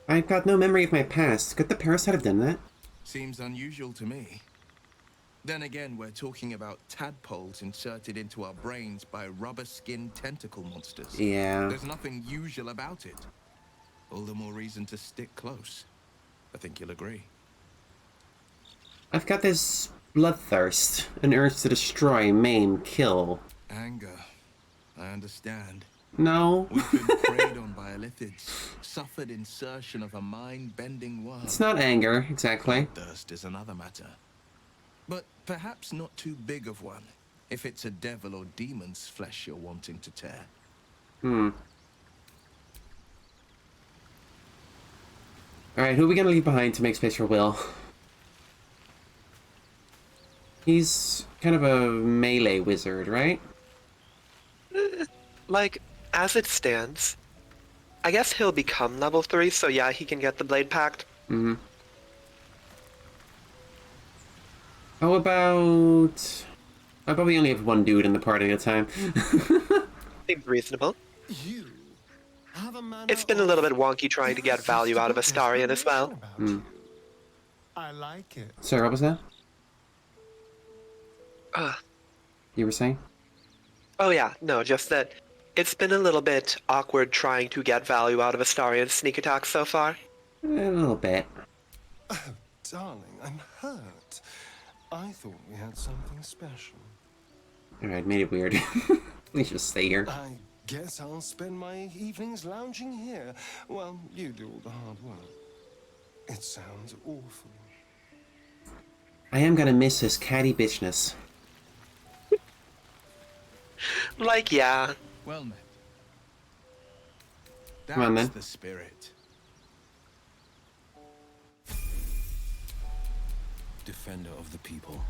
[SPEAKER 1] I've got no memory of my past. Could the parasite have done that?
[SPEAKER 7] Seems unusual to me. Then again, we're talking about tadpoles inserted into our brains by rubber-skinned tentacle monsters.
[SPEAKER 1] Yeah.
[SPEAKER 7] There's nothing usual about it. All the more reason to stick close. I think you'll agree.
[SPEAKER 1] I've got this bloodthirst, an urge to destroy, maim, kill.
[SPEAKER 7] Anger. I understand.
[SPEAKER 1] No.
[SPEAKER 7] We've been preyed on by Illithids, suffered insertion of a mind-bending worm.
[SPEAKER 1] It's not anger, exactly.
[SPEAKER 7] Thirst is another matter. But perhaps not too big of one, if it's a devil or demon's flesh you're wanting to tear.
[SPEAKER 1] Alright, who are we gonna leave behind to make space for Will? He's kind of a melee wizard, right?
[SPEAKER 2] Like, as it stands, I guess he'll become level 3, so yeah, he can get the Blade Pact.
[SPEAKER 1] Mm-hmm. How about... I probably only have one dude in the party at a time.
[SPEAKER 2] Seems reasonable.
[SPEAKER 3] You have a manner
[SPEAKER 2] It's been a little bit wonky trying to get value out of Astarion as well.
[SPEAKER 3] I like it.
[SPEAKER 1] Sorry, what was that?
[SPEAKER 2] Ugh.
[SPEAKER 1] You were saying?
[SPEAKER 2] Oh yeah, no, just that it's been a little bit awkward trying to get value out of Astarion's sneak attack so far.
[SPEAKER 1] A little bit.
[SPEAKER 3] Oh, darling, I'm hurt. I thought we had something special.
[SPEAKER 1] Alright, made it weird. Let's just stay here.
[SPEAKER 3] I guess I'll spend my evenings lounging here while you do all the hard work. It sounds awful.
[SPEAKER 1] I am gonna miss his catty bitchness.
[SPEAKER 2] Like, yeah.
[SPEAKER 7] Well met.
[SPEAKER 1] Come on,
[SPEAKER 7] That's
[SPEAKER 1] then.
[SPEAKER 7] the spirit.
[SPEAKER 10] Defender of the people.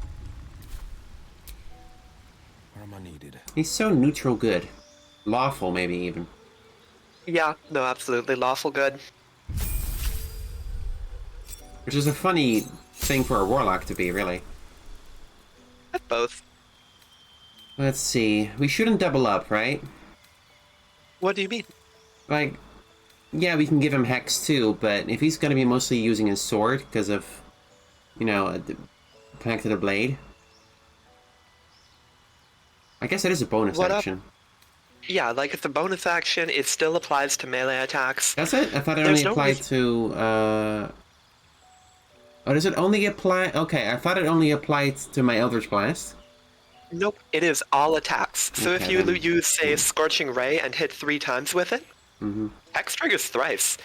[SPEAKER 10] Where am I needed?
[SPEAKER 1] He's so neutral good. Lawful, maybe, even.
[SPEAKER 2] Yeah, no, absolutely lawful good.
[SPEAKER 1] Which is a funny thing for a warlock to be, really.
[SPEAKER 2] Both.
[SPEAKER 1] Let's see. We shouldn't double up, right?
[SPEAKER 2] What do you mean?
[SPEAKER 1] Like, yeah, we can give him Hex too, but if he's gonna be mostly using his sword because of, you know, connect to the blade. I guess it is a bonus
[SPEAKER 2] What up?
[SPEAKER 1] action.
[SPEAKER 2] Yeah, like it's a bonus action, it still applies to melee attacks.
[SPEAKER 1] That's it? I thought it
[SPEAKER 2] There's
[SPEAKER 1] only
[SPEAKER 2] no
[SPEAKER 1] applied to, Oh, does it only apply... Okay, I thought it only applied to my Eldritch Blast.
[SPEAKER 2] Nope, it is all attacks. So
[SPEAKER 1] Okay,
[SPEAKER 2] if you
[SPEAKER 1] then.
[SPEAKER 2] use, say, Scorching Ray and hit 3 times with it,
[SPEAKER 1] Mm-hmm.
[SPEAKER 2] Hex triggers thrice.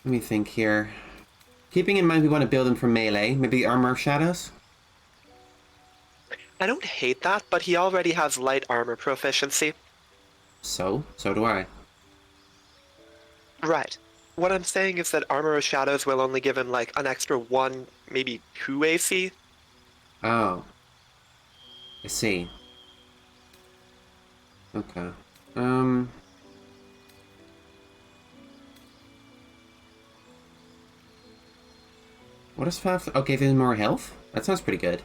[SPEAKER 1] Let me think here. Keeping in mind we want to build him for melee, maybe Armor of Shadows?
[SPEAKER 2] I don't hate that, but he already has light armor proficiency.
[SPEAKER 1] So do I.
[SPEAKER 2] Right. What I'm saying is that Armor of Shadows will only give him, like, an extra 1, maybe 2 AC.
[SPEAKER 1] Oh. I see. Okay. What is 5? Okay, there's more health? That sounds pretty good.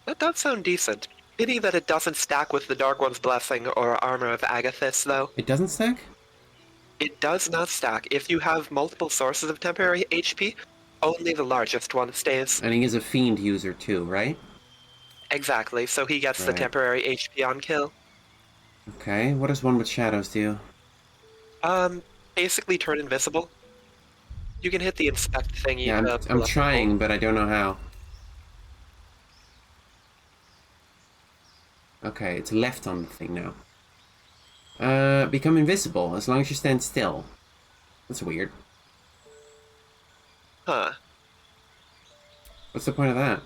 [SPEAKER 2] That does sound decent. Pity that it doesn't stack with the Dark One's Blessing or Armor of Agathis, though.
[SPEAKER 1] It doesn't stack?
[SPEAKER 2] It does not stack. If you have multiple sources of temporary HP, only the largest one stays.
[SPEAKER 1] And he is a fiend user too, right?
[SPEAKER 2] Exactly, so he gets the
[SPEAKER 1] Right.
[SPEAKER 2] temporary HP on kill.
[SPEAKER 1] Okay, what does one with shadows do?
[SPEAKER 2] Basically turn invisible. You can hit the inspect thingy.
[SPEAKER 1] Yeah,
[SPEAKER 2] to
[SPEAKER 1] I'm
[SPEAKER 2] pull up the
[SPEAKER 1] trying,
[SPEAKER 2] bolt.
[SPEAKER 1] but I don't know how. Okay, it's left on the thing now. Become invisible as long as you stand still. That's weird.
[SPEAKER 2] Huh.
[SPEAKER 1] What's the point of that?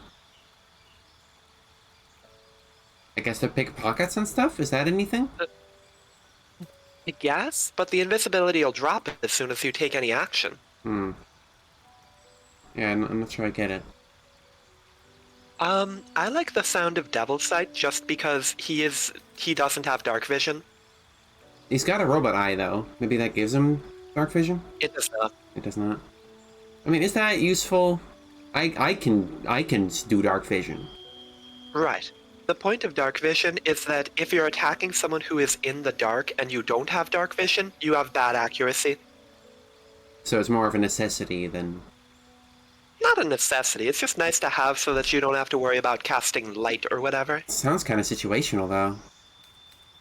[SPEAKER 1] I guess to pick pockets and stuff? Is that anything?
[SPEAKER 2] I guess, but the invisibility will drop as soon as you take any action.
[SPEAKER 1] Yeah, I'm not sure I get it.
[SPEAKER 2] I like the sound of Devil's Sight just because he doesn't have dark vision.
[SPEAKER 1] He's got a robot eye, though. Maybe that gives him dark vision?
[SPEAKER 2] It does not.
[SPEAKER 1] It does not. I mean, is that useful? I can do dark vision.
[SPEAKER 2] Right. The point of dark vision is that if you're attacking someone who is in the dark and you don't have dark vision, you have bad accuracy.
[SPEAKER 1] So it's more of a necessity than...
[SPEAKER 2] not a necessity. It's just nice to have so that you don't have to worry about casting light or whatever.
[SPEAKER 1] Sounds kind of situational, though.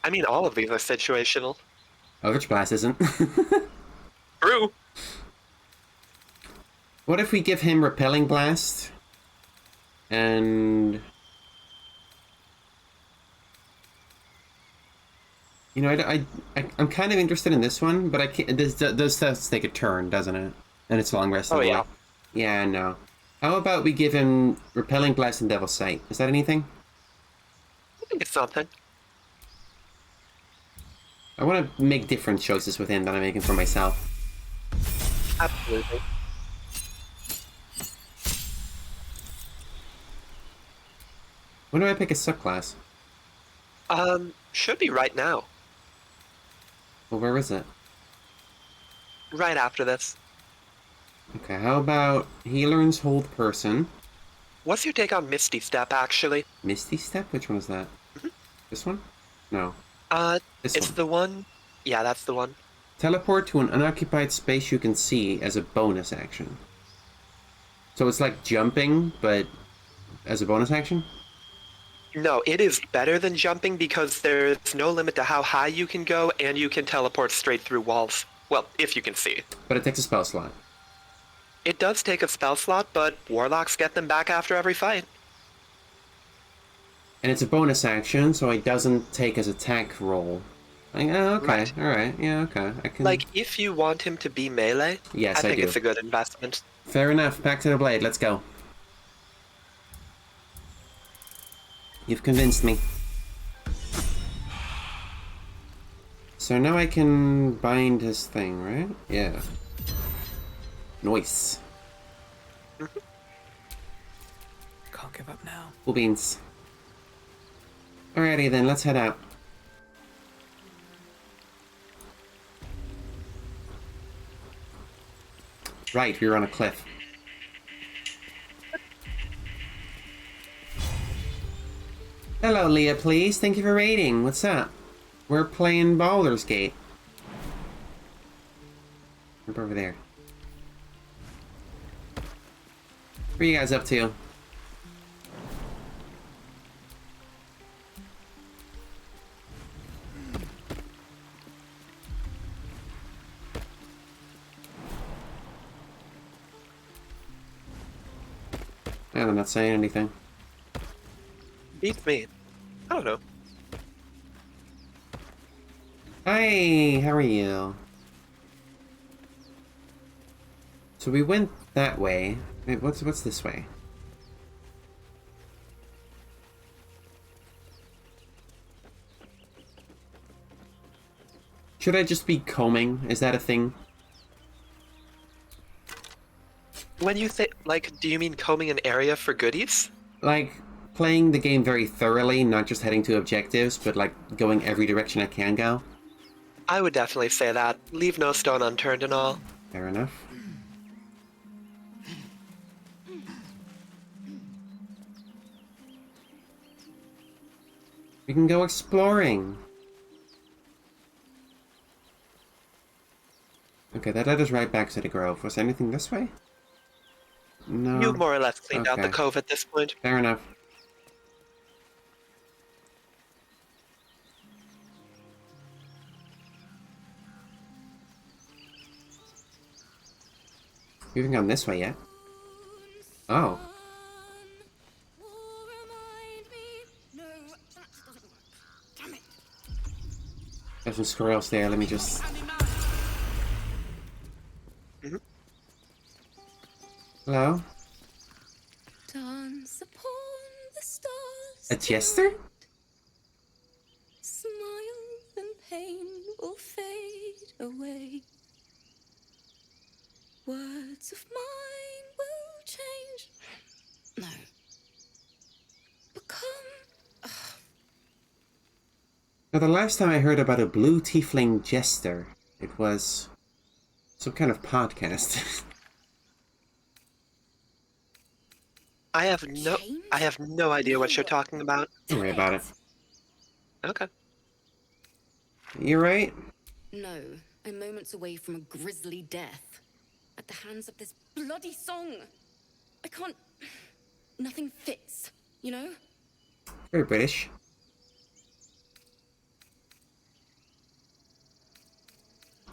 [SPEAKER 2] I mean, all of these are situational.
[SPEAKER 1] Eldritch Blast isn't.
[SPEAKER 2] True.
[SPEAKER 1] What if we give him Repelling Blast? And... You know, I'm kind of interested in this one, but I can't... This does take a turn, doesn't it? And it's long rest.
[SPEAKER 2] Oh, yeah.
[SPEAKER 1] Yeah, no. How about we give him Repelling Blast and Devil's Sight? Is that anything?
[SPEAKER 2] I think it's something.
[SPEAKER 1] I want to make different choices with him than I'm making for myself.
[SPEAKER 2] Absolutely.
[SPEAKER 1] When do I pick a subclass?
[SPEAKER 2] Should be right now.
[SPEAKER 1] Well, where is it?
[SPEAKER 2] Right after this.
[SPEAKER 1] Okay, how about he learns Hold Person.
[SPEAKER 2] What's your take on Misty Step, actually?
[SPEAKER 1] Misty Step? Which one is that? This one? No.
[SPEAKER 2] It's the one... Yeah, that's the one.
[SPEAKER 1] Teleport to an unoccupied space you can see as a bonus action. So it's like jumping, but as a bonus action?
[SPEAKER 2] No, it is better than jumping because there's no limit to how high you can go, and you can teleport straight through walls. Well, if you can see.
[SPEAKER 1] But it takes a spell slot.
[SPEAKER 2] It does take a spell slot, but warlocks get them back after every fight.
[SPEAKER 1] And it's a bonus action, so it doesn't take as attack roll. Like, oh, okay,
[SPEAKER 2] Right.
[SPEAKER 1] alright, yeah, okay. I can...
[SPEAKER 2] Like, if you want him to be melee,
[SPEAKER 1] Yes, I
[SPEAKER 2] think
[SPEAKER 1] do.
[SPEAKER 2] it's a good investment.
[SPEAKER 1] Fair enough, back to the blade, let's go. You've convinced me. So now I can bind his thing, right? Yeah. Nice.
[SPEAKER 5] Can't give up now.
[SPEAKER 1] Cool beans. Alrighty then, let's head out. Right, we were on a cliff. Hello, Leah, please. Thank you for raiding. What's up? We're playing Baldur's Gate. Up over there. What are you guys up to? I'm not saying anything.
[SPEAKER 2] Beats me. I don't know.
[SPEAKER 1] Hi, how are you? So we went that way. Wait, what's this way? Should I just be combing? Is that a thing?
[SPEAKER 2] When you say, like, do you mean combing an area for goodies?
[SPEAKER 1] Like, playing the game very thoroughly, not just heading to objectives, but like going every direction I can go?
[SPEAKER 2] I would definitely say that. Leave no stone unturned and all.
[SPEAKER 1] Fair enough. We can go exploring. Okay, that led us right back to the grove. Was there anything this way? No.
[SPEAKER 2] You more or less cleaned out the
[SPEAKER 1] Okay.
[SPEAKER 2] cove at this point.
[SPEAKER 1] Fair enough. We haven't gone this way yet. Oh. There's some squirrels there, let me just... Hello?
[SPEAKER 8] Dance upon the stars.
[SPEAKER 1] A jester?
[SPEAKER 8] Smile and pain will fade away. Words of mine will change. No. Become.
[SPEAKER 1] Now, the last time I heard about a blue tiefling jester, it was some kind of podcast.
[SPEAKER 2] I have no idea what you're talking about.
[SPEAKER 1] Don't worry about it.
[SPEAKER 2] Okay.
[SPEAKER 1] You right?
[SPEAKER 11] No, I'm moments away from a grisly death. At the hands of this bloody song. I can't... Nothing fits, you know?
[SPEAKER 1] Very British.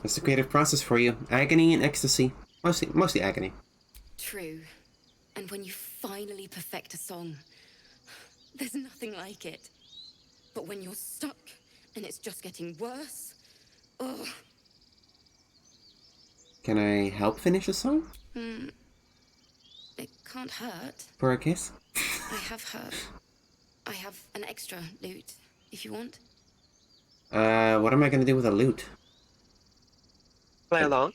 [SPEAKER 1] That's the creative process for you. Agony and ecstasy. Mostly agony.
[SPEAKER 11] True. And when you finally perfect a song, there's nothing like it. But when you're stuck and it's just getting worse, ugh.
[SPEAKER 1] Can I help finish a song?
[SPEAKER 11] It can't hurt.
[SPEAKER 1] For a kiss?
[SPEAKER 11] I have an extra loot, if you want.
[SPEAKER 1] What am I gonna do with a lute?
[SPEAKER 2] Play along.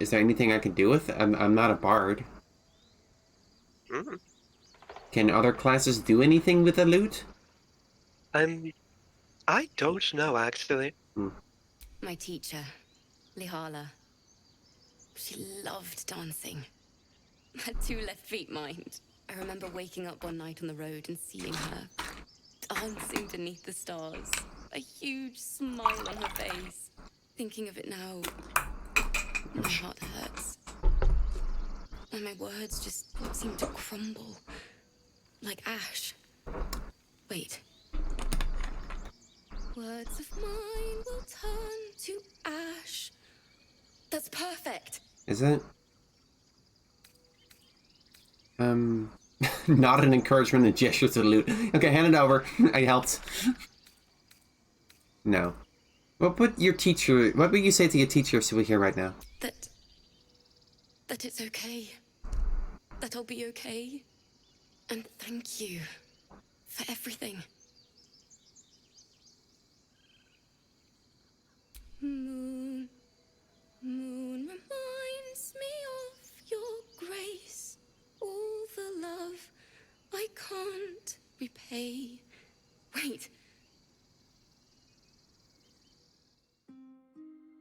[SPEAKER 1] Is there anything I can do with it? I'm not a bard.
[SPEAKER 2] Mm.
[SPEAKER 1] Can other classes do anything with a lute?
[SPEAKER 2] I don't know, actually.
[SPEAKER 11] My teacher, Lihala. She loved dancing. Had 2 left feet, mind. I remember waking up one night on the road and seeing her dancing beneath the stars. A huge smile on her face. Thinking of it now, my heart hurts. And my words just seem to crumble. Like ash. Wait. Words of mine will turn to ash. That's perfect.
[SPEAKER 1] Is it? Not an encouragement and gesture to the lute. Okay, hand it over. I helped. No. What would you say to your teacher so we hear right now?
[SPEAKER 11] That it's okay. That I'll be okay. And thank you for everything. Moon, moon reminds me of your grace. All the love I can't repay. Wait.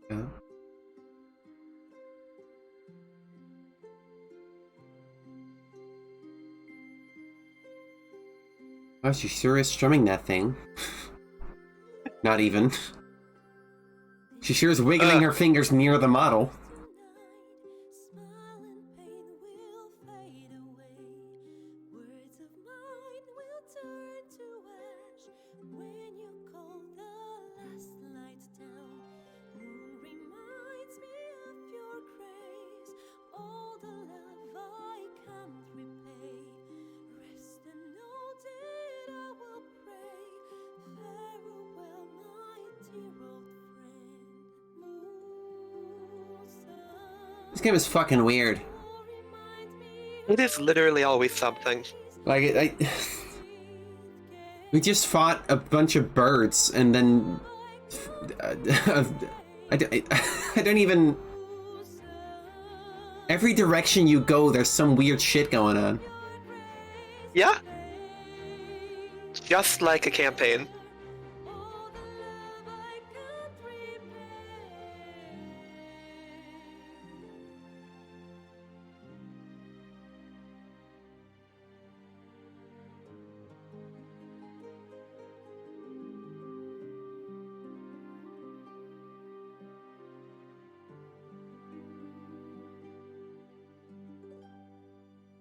[SPEAKER 1] Yeah. Oh, she sure is strumming that thing. Not even. She sure is wiggling her fingers near the model. This game is fucking weird.
[SPEAKER 2] It is literally always something.
[SPEAKER 1] Like, we just fought a bunch of birds, and then... I don't even... Every direction you go, there's some weird shit going on.
[SPEAKER 2] Yeah. Just like a campaign.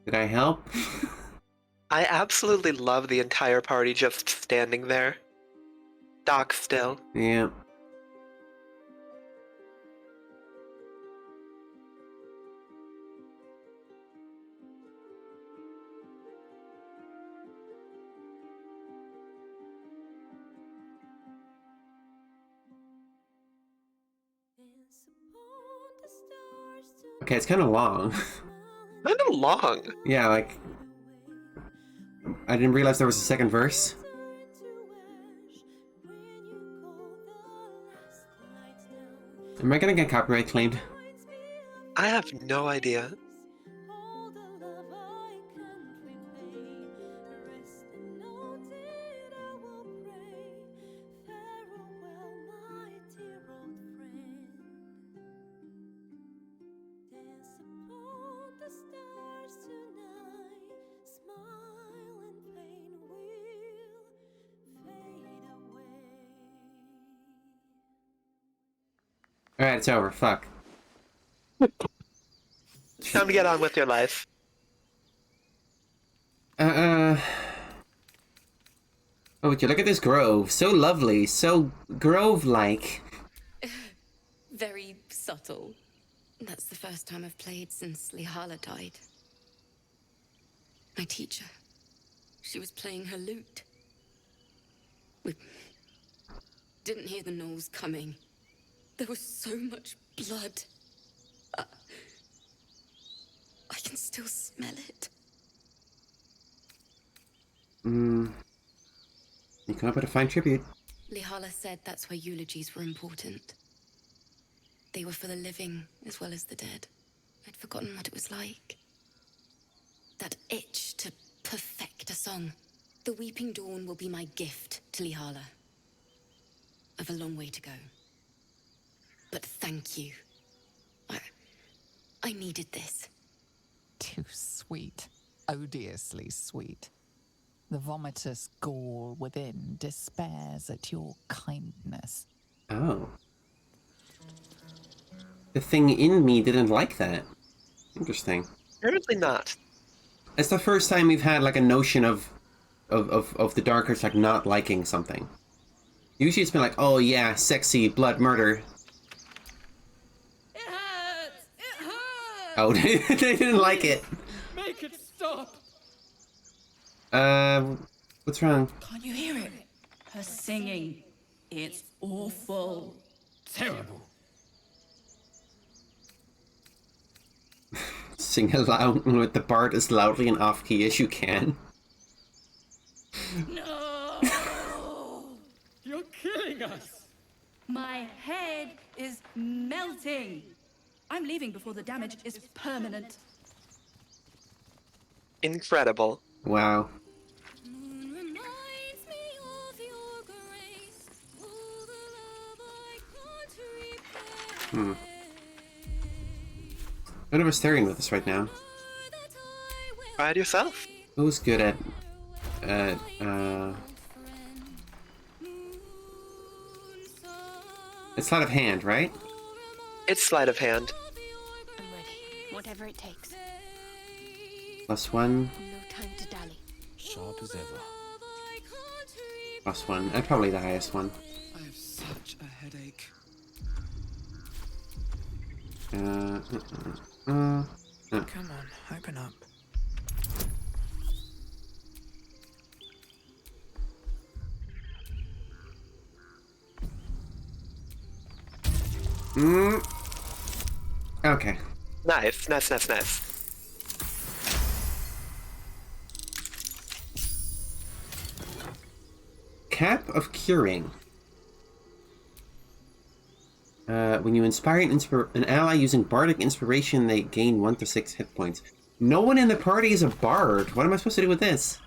[SPEAKER 1] Did I help?
[SPEAKER 2] I absolutely love the entire party just standing there. Doc still.
[SPEAKER 1] Yeah. Okay, it's kind of long.
[SPEAKER 2] Kind of long.
[SPEAKER 1] Yeah, like... I didn't realize there was a second verse. Am I gonna get copyright claimed?
[SPEAKER 2] I have no idea.
[SPEAKER 1] Alright, it's over. Fuck.
[SPEAKER 2] Time to get on with your life.
[SPEAKER 1] Oh, would you look at this grove? So lovely, so grove-like.
[SPEAKER 11] Very subtle. That's the first time I've played since Lihala died. My teacher. She was playing her lute. We didn't hear the gnolls coming. There was so much blood. I can still smell it.
[SPEAKER 1] You come up with a fine tribute.
[SPEAKER 11] Lihala said that's why eulogies were important. They were for the living as well as the dead. I'd forgotten what it was like. That itch to perfect a song. The Weeping Dawn will be my gift to Lihala. I've a long way to go. But thank you. I needed this.
[SPEAKER 6] Too sweet. Odiously sweet. The vomitous gall within despairs at your kindness.
[SPEAKER 1] Oh. The thing in me didn't like that. Interesting.
[SPEAKER 2] Apparently not.
[SPEAKER 1] It's the first time we've had like a notion of the Darkers like not liking something. Usually it's been like, oh yeah, sexy, blood, murder.
[SPEAKER 12] It hurts! It hurts!
[SPEAKER 1] Oh, they didn't like it.
[SPEAKER 12] Make it stop!
[SPEAKER 1] What's wrong?
[SPEAKER 12] Can't you hear it? Her singing. It's awful. Terrible.
[SPEAKER 1] Sing aloud with the bard as loudly and off-key as you can.
[SPEAKER 12] No! You're killing us! My head is melting. I'm leaving before the damage is permanent.
[SPEAKER 2] Incredible.
[SPEAKER 1] Wow.
[SPEAKER 11] Moon reminds me of your grace. All the love I can't repay.
[SPEAKER 1] None of us staring with us right now.
[SPEAKER 2] Try it yourself.
[SPEAKER 1] Who's good at it's sleight of hand, right?
[SPEAKER 2] It's sleight of hand.
[SPEAKER 13] I'm ready. Whatever it takes.
[SPEAKER 1] +1.
[SPEAKER 13] No time to dally.
[SPEAKER 10] Sharp as ever.
[SPEAKER 1] +1. And probably the highest one.
[SPEAKER 14] I have such a headache.
[SPEAKER 5] Come on, open up.
[SPEAKER 1] Okay.
[SPEAKER 2] Nice, nice, nice, nice.
[SPEAKER 1] Cap of Curing. When you inspire an ally using bardic inspiration, they gain 1 to 6 hit points. No one in the party is a bard. What am I supposed to do with this?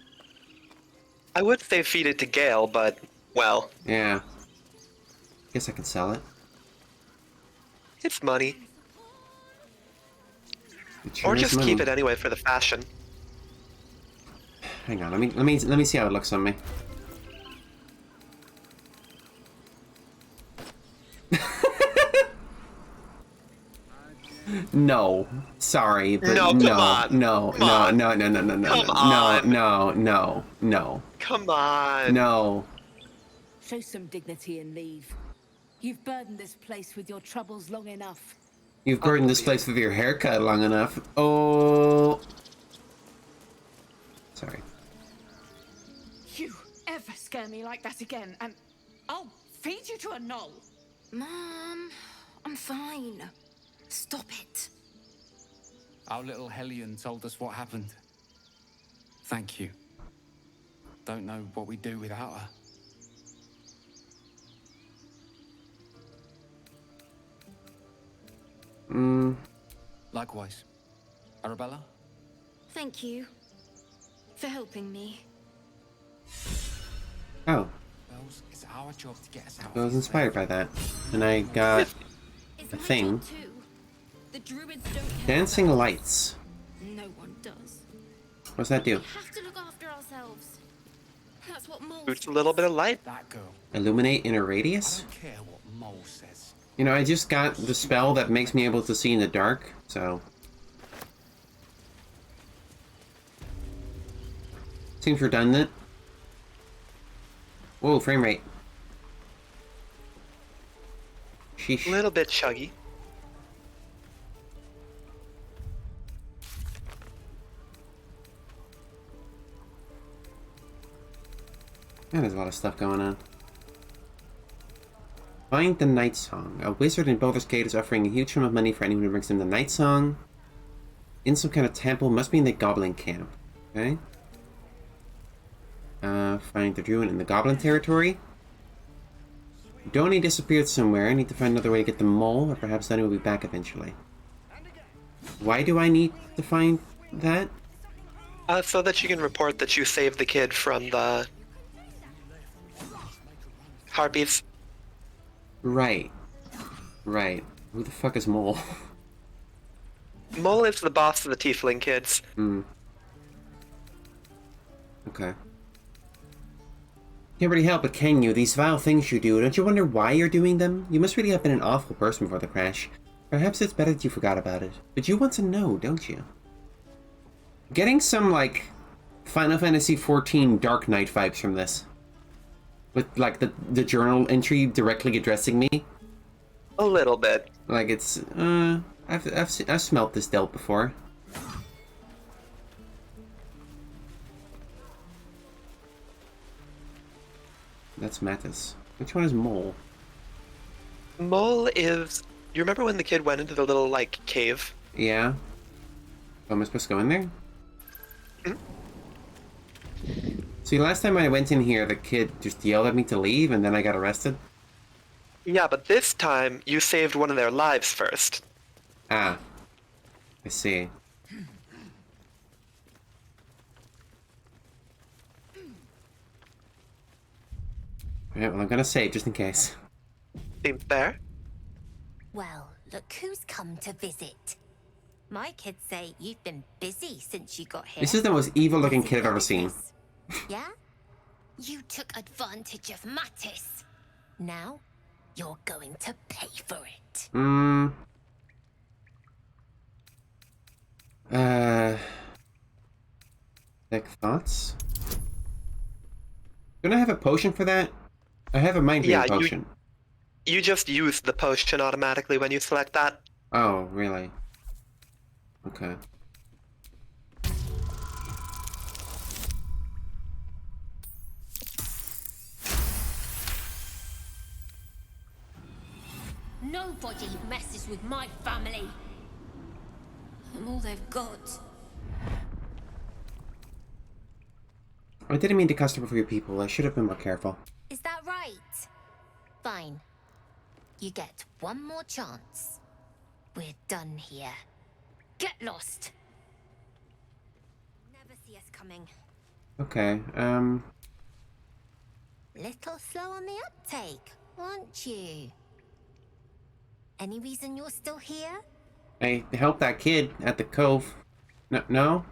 [SPEAKER 2] I would say feed it to Gale, but, well.
[SPEAKER 1] Yeah. Guess I can sell it.
[SPEAKER 2] It's money.
[SPEAKER 1] It sure
[SPEAKER 2] Or
[SPEAKER 1] is
[SPEAKER 2] just
[SPEAKER 1] money.
[SPEAKER 2] keep it anyway for the fashion.
[SPEAKER 1] Hang on, let me see how it looks on me. No, sorry, but
[SPEAKER 2] No, come on.
[SPEAKER 1] no.
[SPEAKER 2] Come on.
[SPEAKER 1] No.
[SPEAKER 2] Come on.
[SPEAKER 1] No.
[SPEAKER 2] Come on.
[SPEAKER 1] No.
[SPEAKER 15] Show some dignity and leave. You've burdened this place with your troubles long enough.
[SPEAKER 1] You've burdened this place with your haircut long enough. Oh. Sorry.
[SPEAKER 12] You ever scare me like that again, and I'll feed you to a gnoll.
[SPEAKER 11] Mom, I'm fine. Stop it.
[SPEAKER 14] Our little Hellion told us what happened. Thank you. Don't know what we'd do without her. Likewise. Arabella?
[SPEAKER 11] Thank you for helping me.
[SPEAKER 1] Oh.
[SPEAKER 14] Bells, it's our job to get us out.
[SPEAKER 1] I was inspired by that. And I got a thing.
[SPEAKER 11] The druids don't care.
[SPEAKER 1] Dancing lights.
[SPEAKER 11] No one does.
[SPEAKER 1] What's that do?
[SPEAKER 11] We have to look after ourselves. That's what moles.
[SPEAKER 2] Boots a little bit of light.
[SPEAKER 14] That girl.
[SPEAKER 1] Illuminate in a radius?
[SPEAKER 14] I don't care what Mole says.
[SPEAKER 1] You know, I just got the spell that makes me able to see in the dark, so... Seems redundant. Whoa, frame rate. Sheesh.
[SPEAKER 2] A little bit chuggy.
[SPEAKER 1] Man, there's a lot of stuff going on. Find the Night Song. A wizard in Baldur's Gate is offering a huge sum of money for anyone who brings him the Night Song. In some kind of temple. Must be in the Goblin camp. Okay. Find the druid in the Goblin territory. Donnie disappeared somewhere. I need to find another way to get the mole, or perhaps Donnie will be back eventually. Why do I need to find that?
[SPEAKER 2] So that you can report that you saved the kid from the harpies.
[SPEAKER 1] Right. Right. Who the fuck is Mole?
[SPEAKER 2] Mole is the boss of the tiefling kids.
[SPEAKER 1] Hmm. Okay. Can't really help it, can you? These vile things you do, don't you wonder why you're doing them? You must really have been an awful person before the crash. Perhaps it's better that you forgot about it. But you want to know, don't you? Getting some, like, Final Fantasy XIV Dark Knight vibes from this. With, like, the journal entry directly addressing me.
[SPEAKER 2] A little bit.
[SPEAKER 1] Like, it's, I've smelt this dealt before. That's Mattis. Which one is Mole?
[SPEAKER 2] Mole is... You remember when the kid went into the little, like, cave?
[SPEAKER 1] Yeah. Oh, am I supposed to go in there? See, last time I went in here, the kid just yelled at me to leave, and then I got arrested.
[SPEAKER 2] Yeah, but this time, you saved one of their lives first.
[SPEAKER 1] Ah. I see. Alright, well, I'm gonna save, just in case.
[SPEAKER 2] Seems fair.
[SPEAKER 16] Well, look who's come to visit. My kids say you've been busy since you got here.
[SPEAKER 1] This is the most evil-looking kid I've ever seen.
[SPEAKER 16] Yeah? You took advantage of Mattis. Now, you're going to pay for it.
[SPEAKER 1] Like thoughts? Don't I have a potion for that? I have a mind reading potion.
[SPEAKER 2] You just use the potion automatically when you select that.
[SPEAKER 1] Oh, really? Okay.
[SPEAKER 16] Nobody messes with my family. I'm all they've got.
[SPEAKER 1] I didn't mean to customer for your people. I should have been more careful.
[SPEAKER 16] Is that right? Fine. You get one more chance. We're done here. Get lost. Never see us coming.
[SPEAKER 1] Okay,
[SPEAKER 16] Little slow on the uptake, aren't you? Any reason you're still here?
[SPEAKER 1] I helped that kid at the cove. No?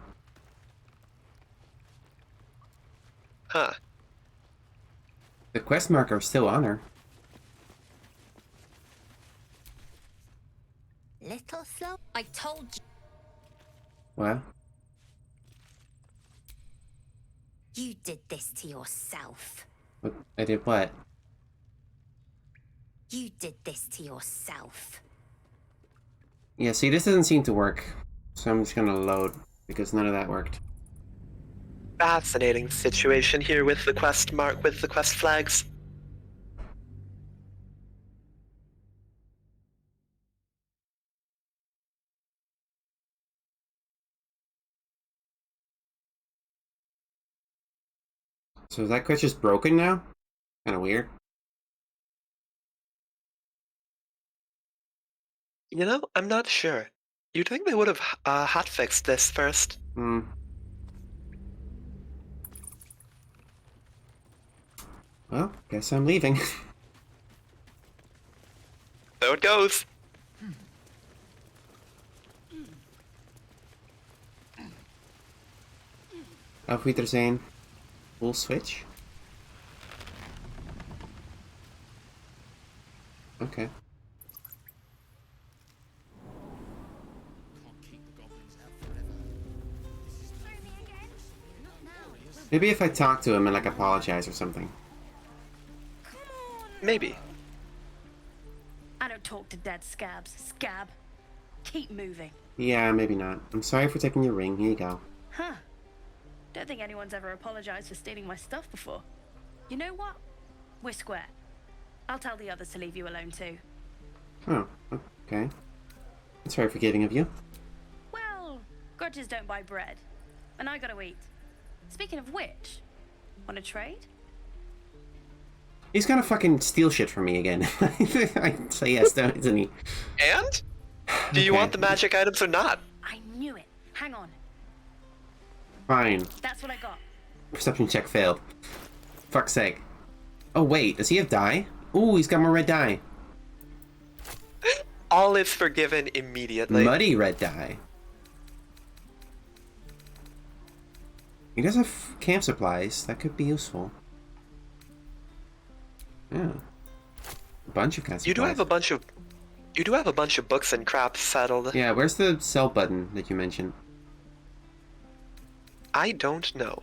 [SPEAKER 2] Huh.
[SPEAKER 1] The quest marker is still on her.
[SPEAKER 16] Little slow? I told you.
[SPEAKER 1] What?
[SPEAKER 16] You did this to yourself.
[SPEAKER 1] What? I did what?
[SPEAKER 16] You did this to yourself.
[SPEAKER 1] Yeah, see, this doesn't seem to work. So I'm just gonna load, because none of that worked.
[SPEAKER 2] Fascinating situation here with the quest flags.
[SPEAKER 1] So is that quest just broken now? Kinda weird.
[SPEAKER 2] You know, I'm not sure. You'd think they would have hotfixed this first.
[SPEAKER 1] Well, guess I'm leaving.
[SPEAKER 2] So it goes.
[SPEAKER 1] Auf Wiedersehen. Full switch? Okay. Maybe if I talk to him and like apologize or something.
[SPEAKER 2] Maybe.
[SPEAKER 12] I don't talk to dead scabs. Scab. Keep moving.
[SPEAKER 1] Yeah, maybe not. I'm sorry for taking your ring. Here you go.
[SPEAKER 12] Huh. Don't think anyone's ever apologized for stealing my stuff before. You know what? We're square. I'll tell the others to leave you alone too.
[SPEAKER 1] Oh, okay. That's very forgiving of you.
[SPEAKER 12] Well, grudges don't buy bread. And I gotta eat. Speaking of which, wanna trade?
[SPEAKER 1] He's gonna fucking steal shit from me again. I say yes, isn't he?
[SPEAKER 2] And? Do you want the magic items or not?
[SPEAKER 12] I knew it. Hang on.
[SPEAKER 1] Fine.
[SPEAKER 12] That's what I got.
[SPEAKER 1] Perception check failed. Fuck's sake. Oh wait, does he have dye? Ooh, he's got more red dye.
[SPEAKER 2] All is forgiven immediately.
[SPEAKER 1] Muddy red dye. He does have camp supplies. That could be useful. Yeah. A bunch of camp supplies.
[SPEAKER 2] You do have a bunch of books and crap settled.
[SPEAKER 1] Yeah, where's the sell button that you mentioned?
[SPEAKER 2] I don't know.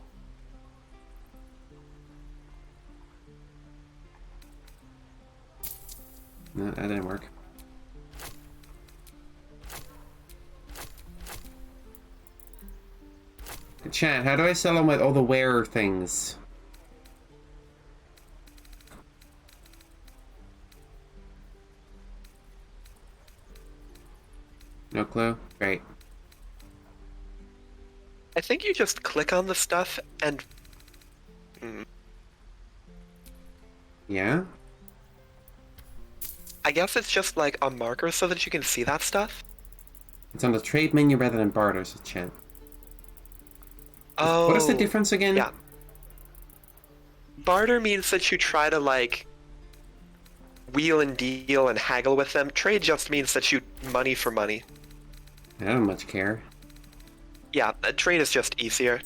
[SPEAKER 1] No, that didn't work. Chat, how do I sell all the wearer things? No clue? Great.
[SPEAKER 2] I think you just click on the stuff and...
[SPEAKER 1] Yeah?
[SPEAKER 2] I guess it's just like a marker so that you can see that stuff.
[SPEAKER 1] It's on the trade menu rather than barter, says chat.
[SPEAKER 2] Oh.
[SPEAKER 1] What is the difference again?
[SPEAKER 2] Yeah. Barter means that you try to, like, wheel and deal and haggle with them. Trade just means that you money for money.
[SPEAKER 1] I don't much care.
[SPEAKER 2] Yeah, trade is just easier.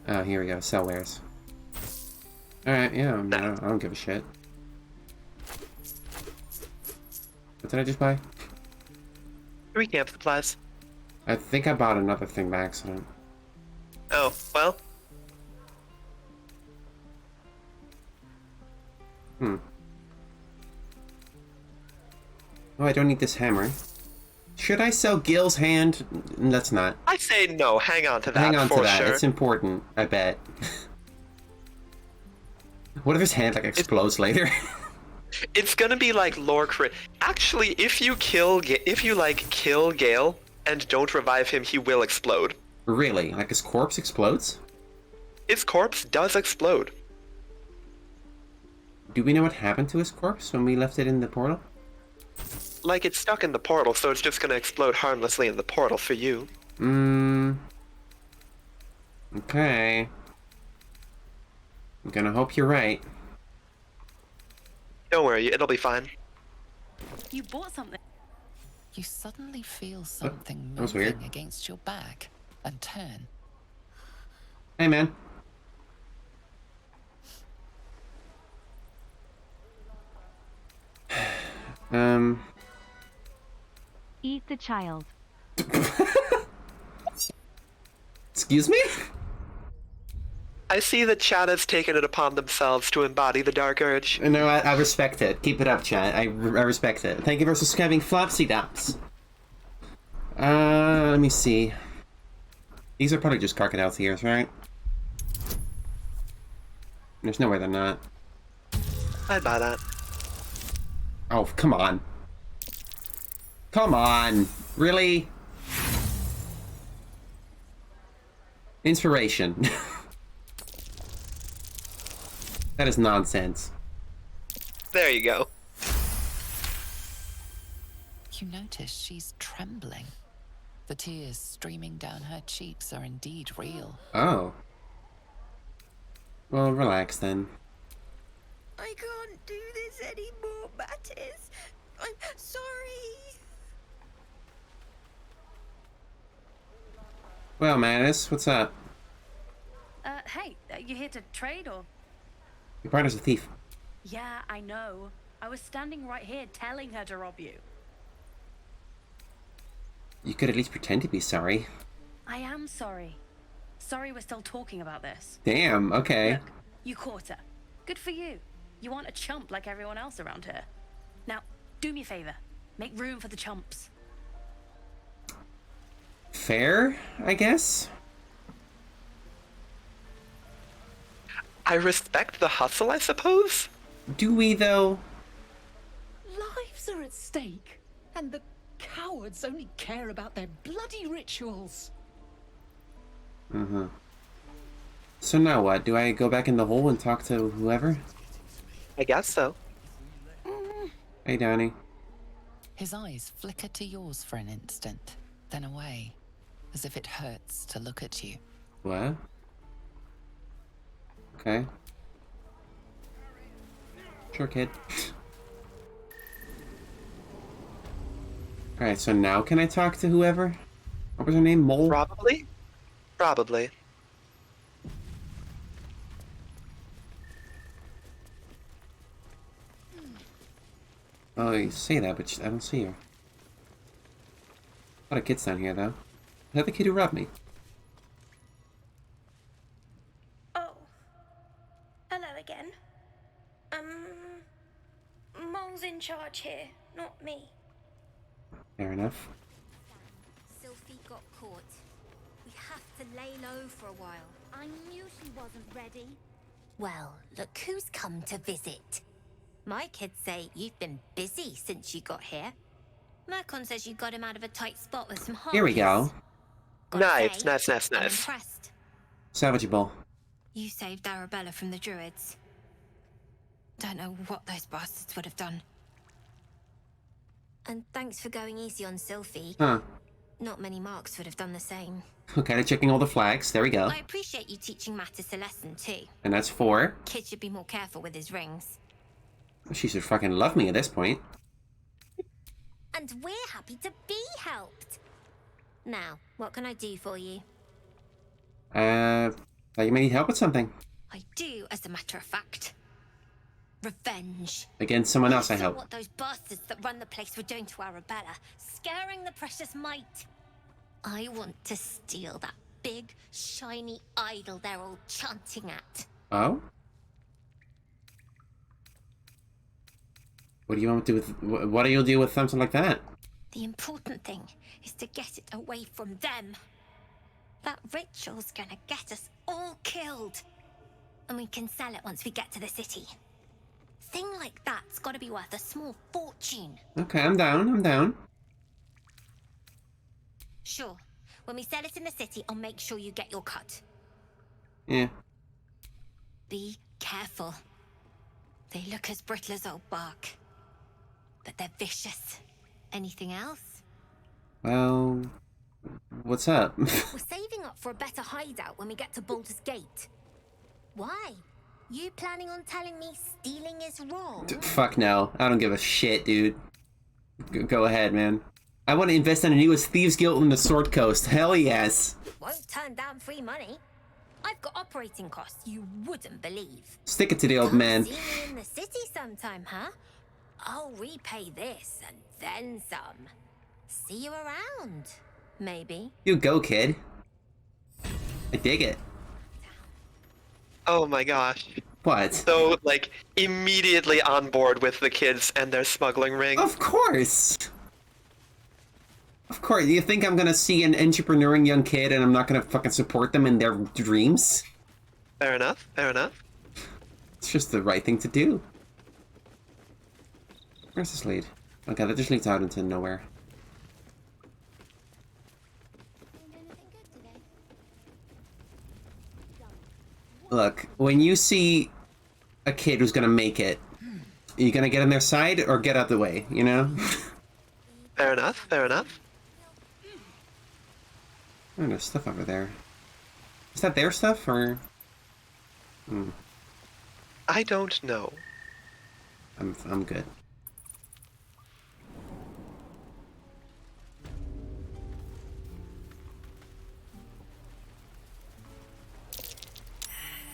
[SPEAKER 1] Oh, here we go. Sell wares. Alright, yeah, I don't give a shit. What did I just buy?
[SPEAKER 2] 3 camp supplies.
[SPEAKER 1] I think I bought another thing by accident.
[SPEAKER 2] Oh, well.
[SPEAKER 1] Oh, I don't need this hammer. Should I sell Gil's hand? Let's not.
[SPEAKER 2] I say no, hang on to that.
[SPEAKER 1] Hang on to that.
[SPEAKER 2] Sure.
[SPEAKER 1] It's important, I bet. What if his hand like explodes later?
[SPEAKER 2] It's gonna be like lore crit. Actually, if you kill Gale and don't revive him, he will explode.
[SPEAKER 1] Really? Like his corpse explodes?
[SPEAKER 2] His corpse does explode.
[SPEAKER 1] Do we know what happened to his corpse when we left it in the portal?
[SPEAKER 2] Like, it's stuck in the portal, so it's just gonna explode harmlessly in the portal for you.
[SPEAKER 1] Okay. I'm gonna hope you're right.
[SPEAKER 2] Don't worry, it'll be fine.
[SPEAKER 12] You bought something.
[SPEAKER 6] You suddenly feel something
[SPEAKER 1] that was
[SPEAKER 6] moving
[SPEAKER 1] weird.
[SPEAKER 6] against your back and turn.
[SPEAKER 1] Hey, man.
[SPEAKER 17] Eat the child.
[SPEAKER 1] Excuse me?
[SPEAKER 2] I see that chat has taken it upon themselves to embody the dark urge.
[SPEAKER 1] No, I respect it. Keep it up, chat. I respect it. Thank you for subscribing, Flopsy Dops. Let me see. These are probably just crocodile tears, right? There's no way they're not.
[SPEAKER 2] I'd buy that.
[SPEAKER 1] Oh, come on. Come on. Really? Inspiration. That is nonsense.
[SPEAKER 2] There you go.
[SPEAKER 6] You notice she's trembling. The tears streaming down her cheeks are indeed real.
[SPEAKER 1] Oh. Well, relax then.
[SPEAKER 18] I can't do this anymore, Mattis. I'm sorry.
[SPEAKER 1] Well, Mattis, what's up?
[SPEAKER 12] Hey, you here to trade or?
[SPEAKER 1] Your partner's a thief.
[SPEAKER 12] Yeah, I know. I was standing right here telling her to rob you.
[SPEAKER 1] You could at least pretend to be sorry.
[SPEAKER 12] I am sorry. Sorry we're still talking about this.
[SPEAKER 1] Damn, okay.
[SPEAKER 12] Look, you caught her. Good for you.
[SPEAKER 13] You aren't a chump like everyone else around here. Now, do me a favor. Make room for the chumps.
[SPEAKER 1] Fair, I guess?
[SPEAKER 2] I respect the hustle, I suppose?
[SPEAKER 1] Do we, though?
[SPEAKER 12] Lives are at stake, and the cowards only care about their bloody rituals.
[SPEAKER 1] Uh-huh. So now what? Do I go back in the hole and talk to whoever?
[SPEAKER 2] I guess so.
[SPEAKER 1] Hey, Danny.
[SPEAKER 6] His eyes flicker to yours for an instant, then away, as if it hurts to look at you.
[SPEAKER 1] What? Okay. Sure, kid. Alright, so now can I talk to whoever? What was her name? Mole?
[SPEAKER 2] Probably. Probably.
[SPEAKER 1] Oh, you say that, but I don't see her. A lot of kids down here, though. Is that the kid who robbed me?
[SPEAKER 18] Oh. Hello again. Mole's in charge here, not me.
[SPEAKER 1] Fair enough.
[SPEAKER 16] Sylphie got caught. We have to lay low for a while.
[SPEAKER 13] I knew she wasn't ready.
[SPEAKER 16] Well, look who's come to visit. My kids say you've been busy since you got here. Mercon says you got him out of a tight spot with some harpies.
[SPEAKER 1] Here we go.
[SPEAKER 2] Nice.
[SPEAKER 16] I'm
[SPEAKER 2] Nice.
[SPEAKER 16] impressed.
[SPEAKER 1] Salvageable.
[SPEAKER 16] You saved Arabella from the druids. Don't know what those bastards would have done. And thanks for going easy on Sylphie.
[SPEAKER 1] Huh.
[SPEAKER 16] Not many marks would have done the same.
[SPEAKER 1] Okay, checking all the flags. There we go.
[SPEAKER 16] I appreciate you teaching Mattis a lesson too.
[SPEAKER 1] And that's 4.
[SPEAKER 16] Kid should be more careful with his rings.
[SPEAKER 1] She should fucking love me at this point.
[SPEAKER 16] And we're happy to be helped. Now, what can I do for you?
[SPEAKER 1] Thought you may need help with something.
[SPEAKER 16] I do, as a matter of fact. Revenge.
[SPEAKER 1] Against someone else, I
[SPEAKER 16] saw
[SPEAKER 1] hope.
[SPEAKER 16] what those bastards that run the place were doing to Arabella, scaring the precious mite. I want to steal that big, shiny idol they're all chanting at.
[SPEAKER 1] Oh? What do you want to do with... What do you do with something like that?
[SPEAKER 16] The important thing is to get it away from them. That ritual's gonna get us all killed. And we can sell it once we get to the city. Thing like that's gotta be worth a small fortune.
[SPEAKER 1] Okay, I'm down.
[SPEAKER 16] Sure. When we sell it in the city, I'll make sure you get your cut.
[SPEAKER 1] Yeah.
[SPEAKER 16] Be careful. They look as brittle as old bark. But they're vicious. Anything else?
[SPEAKER 1] Well... What's up?
[SPEAKER 16] We're saving up for a better hideout when we get to Baldur's Gate. Why? You planning on telling me stealing is wrong?
[SPEAKER 1] Fuck no. I don't give a shit, dude. Go ahead, man. I want to invest in the newest Thieves Guild in the Sword Coast. Hell yes.
[SPEAKER 16] Won't turn down free money. I've got operating costs you wouldn't believe.
[SPEAKER 1] Stick it to the old man.
[SPEAKER 16] See me in the city sometime, huh? I'll repay this and then some. See you around, maybe.
[SPEAKER 1] You go, kid. I dig it.
[SPEAKER 2] Oh my gosh.
[SPEAKER 1] What?
[SPEAKER 2] So, like, immediately on board with the kids and their smuggling ring.
[SPEAKER 1] Of course! Of course. You think I'm gonna see an entrepreneuring young kid and I'm not gonna fucking support them in their dreams?
[SPEAKER 2] Fair enough.
[SPEAKER 1] It's just the right thing to do. Where's this lead? Okay, that just leads out into nowhere. Look, when you see a kid who's gonna make it, are you gonna get on their side or get out the way, you know?
[SPEAKER 2] Fair enough.
[SPEAKER 1] Oh, there's stuff over there. Is that their stuff, or...?
[SPEAKER 2] I don't know.
[SPEAKER 1] I'm good.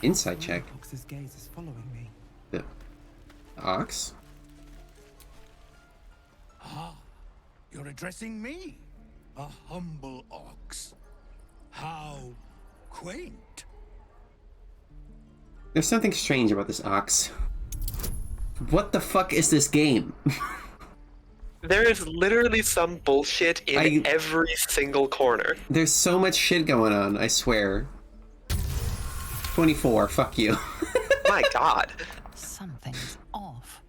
[SPEAKER 1] Inside check.
[SPEAKER 5] Ox's gaze is following me.
[SPEAKER 1] The ox?
[SPEAKER 9] Ah, you're addressing me, a humble ox. How quaint.
[SPEAKER 1] There's something strange about this ox. What the fuck is this game?
[SPEAKER 2] There is literally some bullshit in every single corner.
[SPEAKER 1] There's so much shit going on, I swear. 24, fuck you.
[SPEAKER 2] My god.
[SPEAKER 6] Something's off.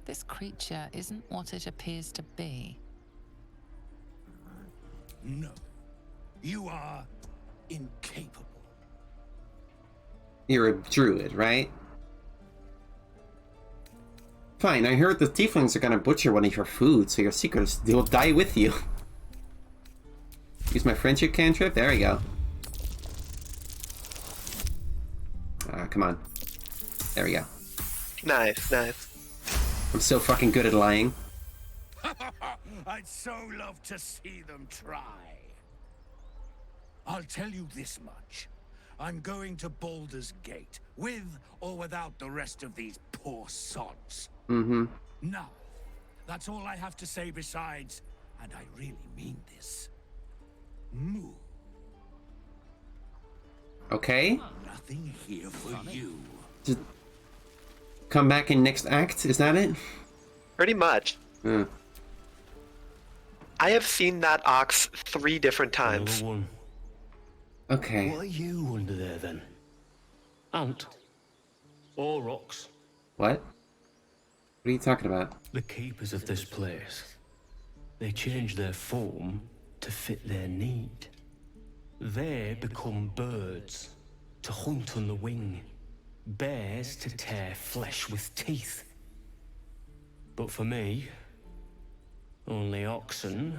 [SPEAKER 6] This creature isn't what it appears to be.
[SPEAKER 19] No. You are incapable.
[SPEAKER 1] You're a druid, right? Fine, I heard the tieflings are gonna butcher one of your food, so your secrets will die with you. Use my friendship cantrip? There we go. Ah, come on. There we go.
[SPEAKER 2] Nice, nice.
[SPEAKER 1] I'm so fucking good at lying.
[SPEAKER 19] I'd so love to see them try. I'll tell you this much. I'm going to Baldur's Gate, with or without the rest of these poor sods.
[SPEAKER 1] Mm-hmm.
[SPEAKER 19] Now, that's all I have to say besides, and I really mean this. Move.
[SPEAKER 1] Okay.
[SPEAKER 19] Nothing here for you.
[SPEAKER 1] Just come back in next act, is that it?
[SPEAKER 2] Pretty much. I have seen that ox 3 different times.
[SPEAKER 1] Okay.
[SPEAKER 20] What are you under there then? Ant? Or rocks?
[SPEAKER 1] What? What are you talking about?
[SPEAKER 20] The keepers of this place. They change their form to fit their need. They become birds, to hunt on the wing. Bears to tear flesh with teeth. But for me, only oxen,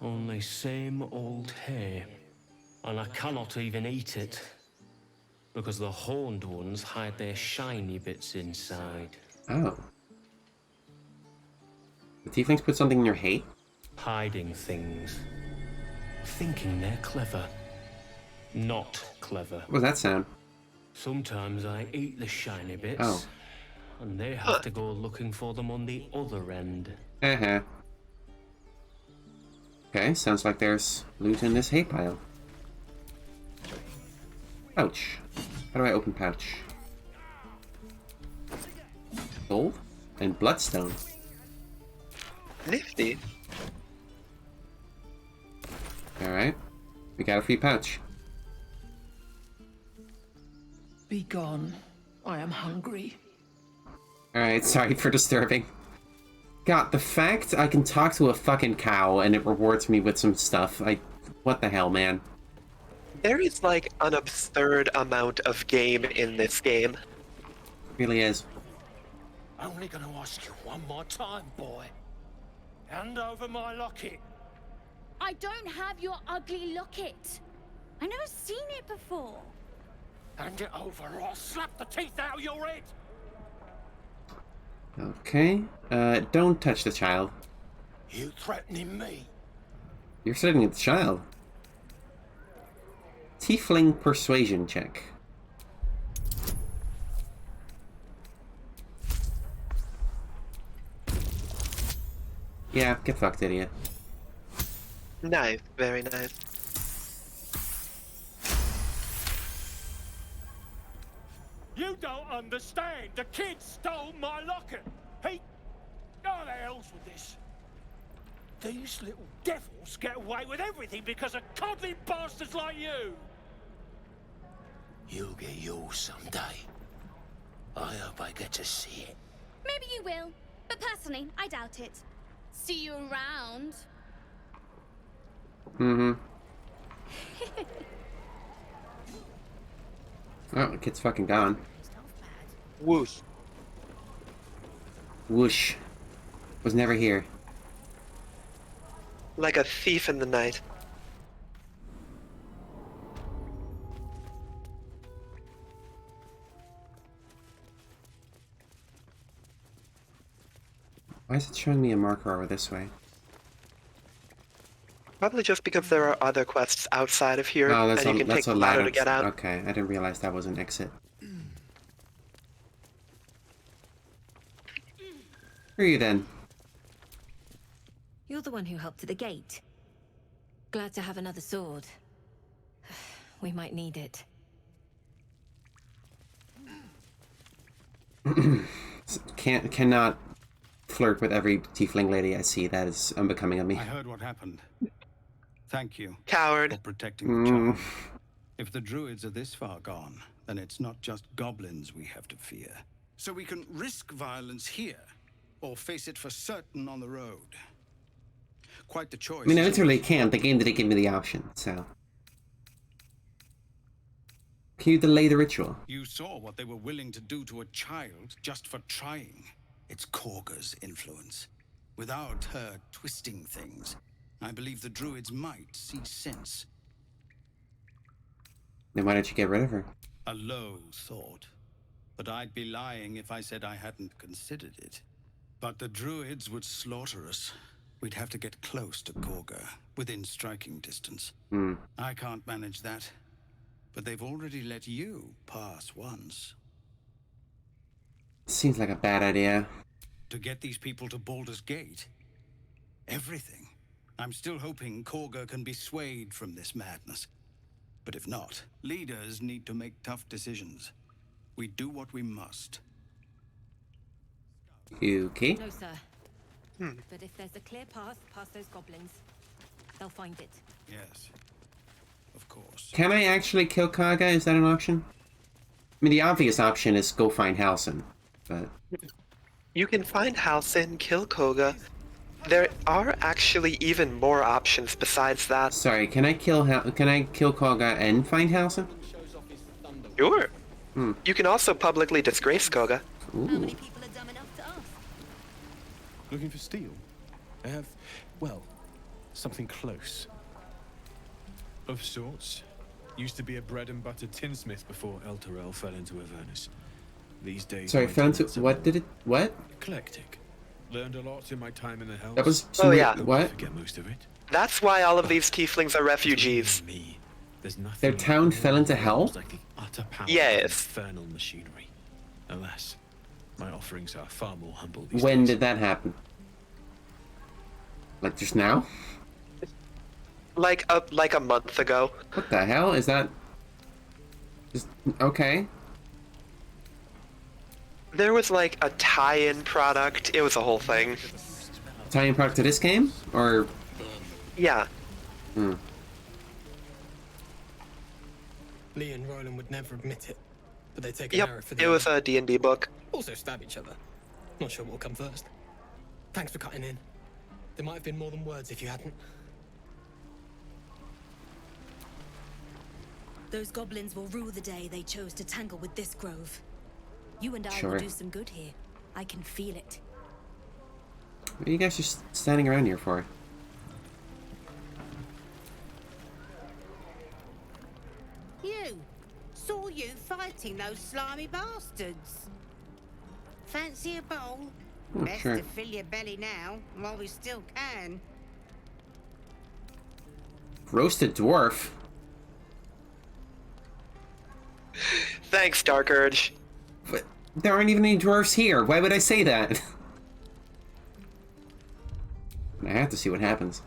[SPEAKER 20] only same old hay. And I cannot even eat it, because the horned ones hide their shiny bits inside.
[SPEAKER 1] Oh. The tieflings put something in your hay?
[SPEAKER 20] Hiding things. Thinking they're clever. Not clever.
[SPEAKER 1] What does that sound?
[SPEAKER 20] Sometimes I eat the shiny bits.
[SPEAKER 1] Oh.
[SPEAKER 20] And they have to go looking for them on the other end.
[SPEAKER 1] Uh-huh. Okay, sounds like there's loot in this hay pile. Pouch. How do I open pouch? Gold? And bloodstone.
[SPEAKER 2] Nifty.
[SPEAKER 1] Alright. We got a free pouch.
[SPEAKER 21] Be gone. I am hungry.
[SPEAKER 1] Alright, sorry for disturbing. God, the fact I can talk to a fucking cow and it rewards me with some stuff, what the hell, man?
[SPEAKER 2] There is like an absurd amount of game in this game.
[SPEAKER 1] Really is.
[SPEAKER 19] Only gonna ask you one more time, boy. Hand over my locket.
[SPEAKER 22] I don't have your ugly locket. I've never seen it before.
[SPEAKER 19] Hand it over or I'll slap the teeth out of your head.
[SPEAKER 1] Okay. Don't touch the child.
[SPEAKER 19] You threatening me?
[SPEAKER 1] You're threatening the child. Tiefling persuasion check. Yeah, get fucked, idiot.
[SPEAKER 2] Nice, very nice.
[SPEAKER 19] You don't understand. The kid stole my locket. He... Oh, the hell's with this? These little devils get away with everything because of coddling bastards like you. You'll get yours someday. I hope I get to see it.
[SPEAKER 22] Maybe you will, but personally, I doubt it. See you around.
[SPEAKER 1] Mm-hmm. Oh, the kid's fucking gone.
[SPEAKER 2] Whoosh.
[SPEAKER 1] Whoosh. Was never here.
[SPEAKER 2] Like a thief in the night.
[SPEAKER 1] Why is it showing me a marker over this way?
[SPEAKER 2] Probably just because there are other quests outside of here,
[SPEAKER 1] Oh,
[SPEAKER 2] and you can take the ladder to get out.
[SPEAKER 1] Okay, I didn't realize that was an exit. Who are you then?
[SPEAKER 11] You're the one who helped at the gate. Glad to have another sword. We might need it.
[SPEAKER 1] Cannot flirt with every tiefling lady I see. That is unbecoming of me.
[SPEAKER 3] I heard what happened. Thank you.
[SPEAKER 2] Coward.
[SPEAKER 3] For protecting the child. If the druids are this far gone, then it's not just goblins we have to fear. So we can risk violence here, or face it for certain on the road. Quite the choice.
[SPEAKER 1] I mean, I literally can't. The game didn't give me the option, so. Can you delay the ritual?
[SPEAKER 3] You saw what they were willing to do to a child just for trying. It's Korga's influence. Without her twisting things, I believe the druids might see sense.
[SPEAKER 1] Then why don't you get rid of her?
[SPEAKER 3] A low thought. But I'd be lying if I said I hadn't considered it. But the druids would slaughter us. We'd have to get close to Korga, within striking distance. I can't manage that. But they've already let you pass once.
[SPEAKER 1] Seems like a bad idea.
[SPEAKER 3] To get these people to Baldur's Gate? Everything. I'm still hoping Korga can be swayed from this madness. But if not, leaders need to make tough decisions. We do what we must.
[SPEAKER 1] Okay.
[SPEAKER 15] No, sir. But if there's a clear path past those goblins, they'll find it.
[SPEAKER 3] Yes. Of course.
[SPEAKER 1] Can I actually kill Kaga? Is that an option? I mean, the obvious option is go find Halsin, but...
[SPEAKER 2] You can find Halsin, kill Koga. There are actually even more options besides that.
[SPEAKER 1] Sorry, can I kill Kaga and find Halsin?
[SPEAKER 2] Sure. You can also publicly disgrace Koga.
[SPEAKER 1] Ooh.
[SPEAKER 16] How many people are dumb enough to ask?
[SPEAKER 10] Looking for steel? I have, well, something close.
[SPEAKER 4] Of sorts. Used to be a bread and butter tinsmith before El Terrell fell into Avernus. These days...
[SPEAKER 1] Sorry, fell into... What did it... What?
[SPEAKER 4] Eclectic. Learned a lot in my time in the Hells.
[SPEAKER 1] That was...
[SPEAKER 2] Oh, yeah.
[SPEAKER 1] What?
[SPEAKER 4] Forget most of it.
[SPEAKER 2] That's why all of these tieflings are refugees.
[SPEAKER 1] Their town fell into hell?
[SPEAKER 4] Like the utter power
[SPEAKER 2] Yes.
[SPEAKER 4] of infernal machinery. Alas, my offerings are far more humble these
[SPEAKER 1] When
[SPEAKER 4] days.
[SPEAKER 1] did that happen? Like just now?
[SPEAKER 2] Like a month ago.
[SPEAKER 1] What the hell? Is that... Just... Okay.
[SPEAKER 2] There was like a tie-in product. It was a whole thing.
[SPEAKER 1] Tie-in product to this game? Or...
[SPEAKER 2] Yeah.
[SPEAKER 23] Lee and Roland would never admit it, but they take an
[SPEAKER 2] Yep,
[SPEAKER 23] arrow for the
[SPEAKER 2] it was
[SPEAKER 23] other.
[SPEAKER 2] a D&D book.
[SPEAKER 23] Also stab each other. Not sure what will come first. Thanks for cutting in. There might have been more than words if you hadn't.
[SPEAKER 24] Those goblins will rue the day they chose to tangle with this grove. You and I
[SPEAKER 1] Sure.
[SPEAKER 24] will do some good here. I can feel it.
[SPEAKER 1] What are you guys just standing around here for?
[SPEAKER 25] You! Saw you fighting those slimy bastards. Fancy a bowl? Best
[SPEAKER 1] sure.
[SPEAKER 25] to fill your belly now, while we still can.
[SPEAKER 1] Roasted dwarf?
[SPEAKER 2] Thanks, Dark Urge.
[SPEAKER 1] But there aren't even any dwarves here. Why would I say that? I have to see what happens.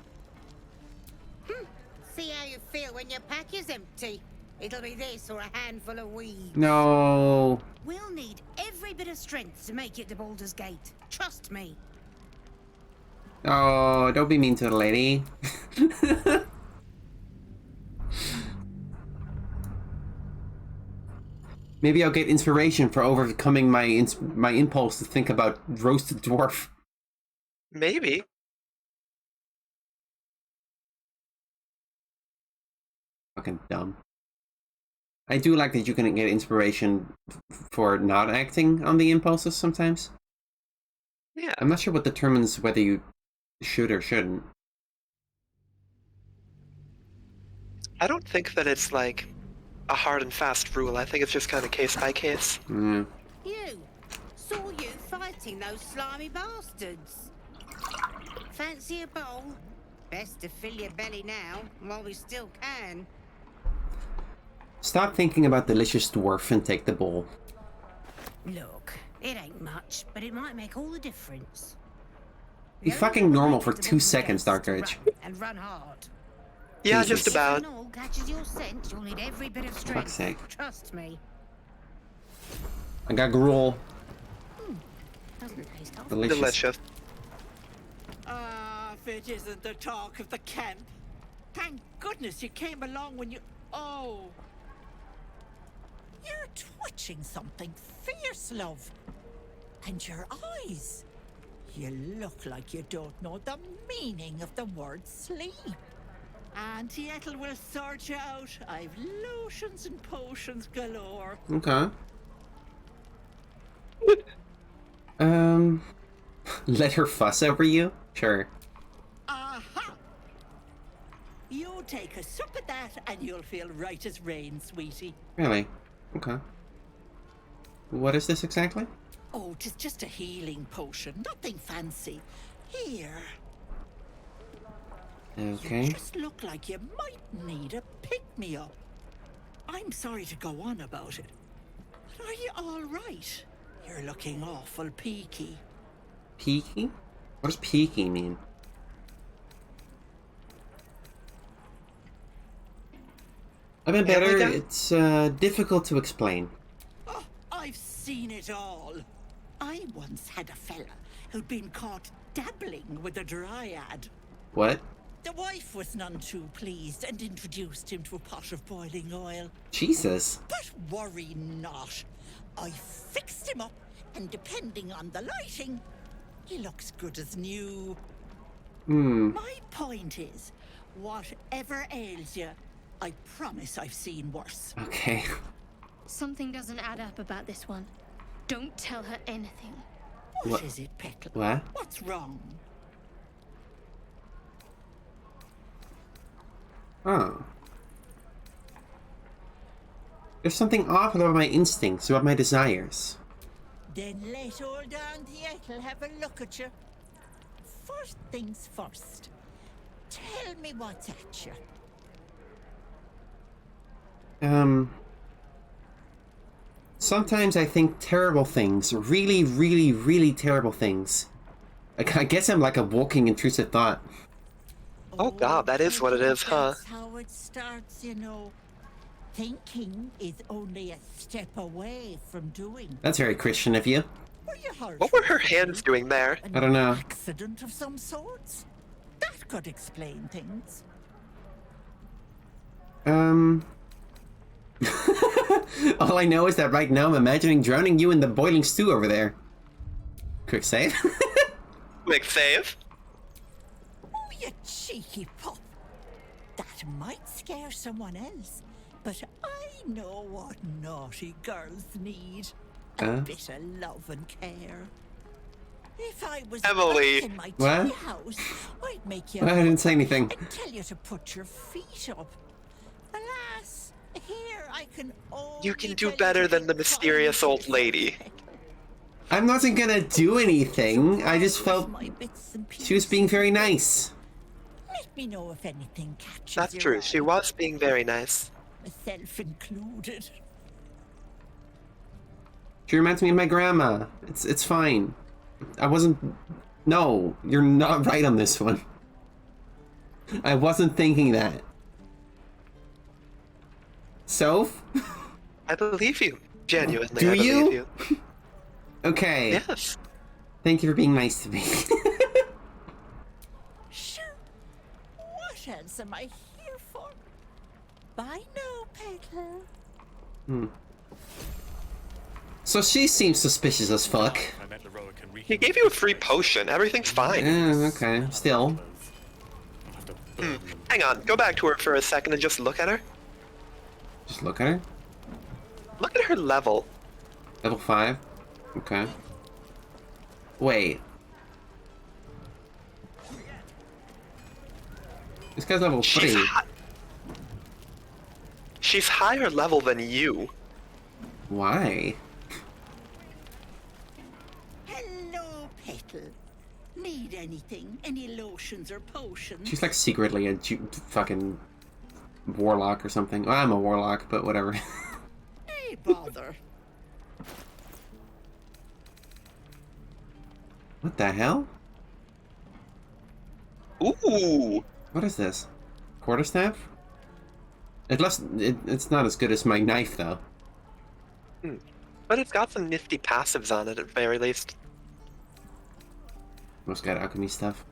[SPEAKER 25] See how you feel when your pack is empty. It'll be this or a handful of weeds.
[SPEAKER 1] No.
[SPEAKER 25] We'll need every bit of strength to make it to Baldur's Gate. Trust me.
[SPEAKER 1] Oh, don't be mean to the lady. Maybe I'll get inspiration for overcoming my impulse to think about roasted dwarf.
[SPEAKER 2] Maybe.
[SPEAKER 1] Fucking dumb. I do like that you can get inspiration for not acting on the impulses sometimes.
[SPEAKER 2] Yeah.
[SPEAKER 1] I'm not sure what determines whether you should or shouldn't.
[SPEAKER 2] I don't think that it's like a hard and fast rule. I think it's just kind of case by case.
[SPEAKER 25] You! Saw you fighting those slimy bastards. Fancy a bowl? Best to fill your belly now, while we still can.
[SPEAKER 1] Stop thinking about delicious dwarf and take the bowl.
[SPEAKER 25] Look, it ain't much, but it might make all the difference.
[SPEAKER 1] Be fucking normal for 2 seconds, Dark Urge.
[SPEAKER 25] And run hard.
[SPEAKER 2] Yeah,
[SPEAKER 1] Jesus.
[SPEAKER 2] just about.
[SPEAKER 25] If an all catches your scent, you'll need every bit of
[SPEAKER 1] Fuck's
[SPEAKER 25] strength.
[SPEAKER 1] sake.
[SPEAKER 25] Trust me.
[SPEAKER 1] I got gruel.
[SPEAKER 18] Doesn't taste awful.
[SPEAKER 1] Delicious.
[SPEAKER 2] Delicious.
[SPEAKER 21] Ah, if it isn't the talk of the camp. Thank goodness you came along when you... Oh. You're twitching something fierce, love. And your eyes. You look like you don't know the meaning of the word sleep. Auntie Ethel will sort you out. I've lotions and potions galore.
[SPEAKER 1] Okay. Let her fuss over you? Sure.
[SPEAKER 21] Aha! You take a sup at that and you'll feel right as rain, sweetie.
[SPEAKER 1] Really? Okay. What is this exactly?
[SPEAKER 21] Oh, 'tis just a healing potion. Nothing fancy. Here.
[SPEAKER 1] Okay.
[SPEAKER 21] You just look like you might need a pick-me-up. I'm sorry to go on about it. But are you all right? You're looking awful peaky.
[SPEAKER 1] Peaky? What does peaky mean? A bit better. It's difficult to explain.
[SPEAKER 21] Oh, I've seen it all. I once had a fella who'd been caught dabbling with a dryad.
[SPEAKER 1] What?
[SPEAKER 21] The wife was none too pleased and introduced him to a pot of boiling oil.
[SPEAKER 1] Jesus.
[SPEAKER 21] But worry not. I fixed him up, and depending on the lighting, he looks good as new. My point is, whatever ails you, I promise I've seen worse.
[SPEAKER 1] Okay.
[SPEAKER 18] Something doesn't add up about this one. Don't tell her anything.
[SPEAKER 21] What is it, Petal?
[SPEAKER 1] What?
[SPEAKER 21] What's wrong?
[SPEAKER 1] Oh. There's something off about my instincts, about my desires.
[SPEAKER 21] Then let old Auntie Ethel have a look at you. First things first. Tell me what's at you.
[SPEAKER 1] Sometimes I think terrible things. Really, really, really terrible things. I guess I'm like a walking intrusive thought.
[SPEAKER 2] Oh god, that is what it is, huh?
[SPEAKER 21] That's how it starts, you know. Thinking is only a step away from doing.
[SPEAKER 1] That's very Christian of you.
[SPEAKER 21] Were you hurt?
[SPEAKER 2] What were her hands doing there?
[SPEAKER 1] I don't know.
[SPEAKER 21] Accident of some sorts? That could explain things.
[SPEAKER 1] All I know is that right now I'm imagining drowning you in the boiling stew over there. Quick save.
[SPEAKER 2] Quick save.
[SPEAKER 21] Oh, you cheeky pup. That might scare someone else, but I know what naughty girls need. A bit of love and care. If I was
[SPEAKER 2] Emily.
[SPEAKER 21] in my
[SPEAKER 1] What?
[SPEAKER 21] tea house, I'd make you
[SPEAKER 1] I didn't say anything.
[SPEAKER 21] and tell you to put your feet up. Alas, here I can only
[SPEAKER 2] You can do better than the mysterious old lady.
[SPEAKER 1] I wasn't gonna do anything. I just felt she was being very nice.
[SPEAKER 21] Let me know if anything catches
[SPEAKER 2] That's
[SPEAKER 21] your
[SPEAKER 2] true,
[SPEAKER 21] eye,
[SPEAKER 2] she was being very nice.
[SPEAKER 21] myself included.
[SPEAKER 1] She reminds me of my grandma. It's fine. I wasn't... No, you're not right on this one. I wasn't thinking that. Soph?
[SPEAKER 2] I believe you. Genuinely,
[SPEAKER 1] Do
[SPEAKER 2] I believe you.
[SPEAKER 1] Okay.
[SPEAKER 2] Yes.
[SPEAKER 1] Thank you for being nice to me.
[SPEAKER 21] Sure. What else am I here for? Bye now, Petal.
[SPEAKER 1] So she seems suspicious as fuck.
[SPEAKER 2] He gave you a free potion. Everything's fine.
[SPEAKER 1] Okay. Still.
[SPEAKER 2] Hang on. Go back to her for a second and just look at her.
[SPEAKER 1] Just look at her.
[SPEAKER 2] Look at her level.
[SPEAKER 1] Level 5. Okay. Wait. This guy's level 3.
[SPEAKER 2] She's higher level than you.
[SPEAKER 1] Why?
[SPEAKER 21] Hello, Petal. Need anything? Any lotions or potions?
[SPEAKER 1] She's like secretly a fucking warlock or something. Well, I'm a warlock, but whatever.
[SPEAKER 21] Hey, bother.
[SPEAKER 1] What the hell?
[SPEAKER 2] Ooh.
[SPEAKER 1] What is this? Quarterstaff? It's not as good as my knife, though.
[SPEAKER 2] But it's got some nifty passives on it, at very least.
[SPEAKER 1] Most got alchemy stuff.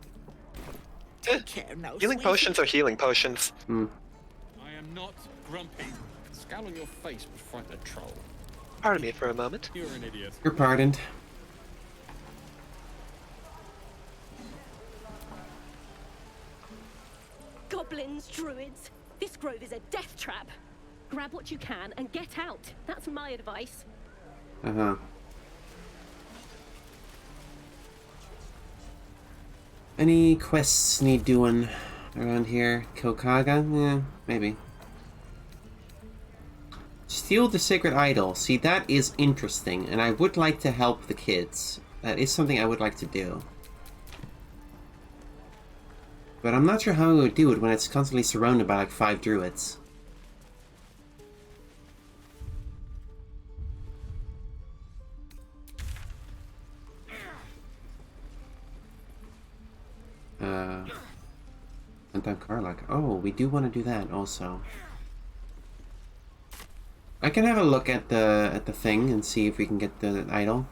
[SPEAKER 2] Healing potions are healing potions.
[SPEAKER 1] Hmm.
[SPEAKER 10] I am not grumpy. The scowl on your face would frighten a troll.
[SPEAKER 2] Pardon me for a moment.
[SPEAKER 10] You're an idiot.
[SPEAKER 1] You're pardoned.
[SPEAKER 7] Goblins, druids. This grove is a death trap. Grab what you can and get out. That's my advice.
[SPEAKER 1] Uh-huh. Any quests need doing around here? Kokaga? Yeah, maybe. Steal the sacred idol. See, that is interesting, and I would like to help the kids. That is something I would like to do. But I'm not sure how I would do it when it's constantly surrounded by like 5 druids. Anton Karlak. Oh, we do want to do that also. I can have a look at the thing and see if we can get the idol.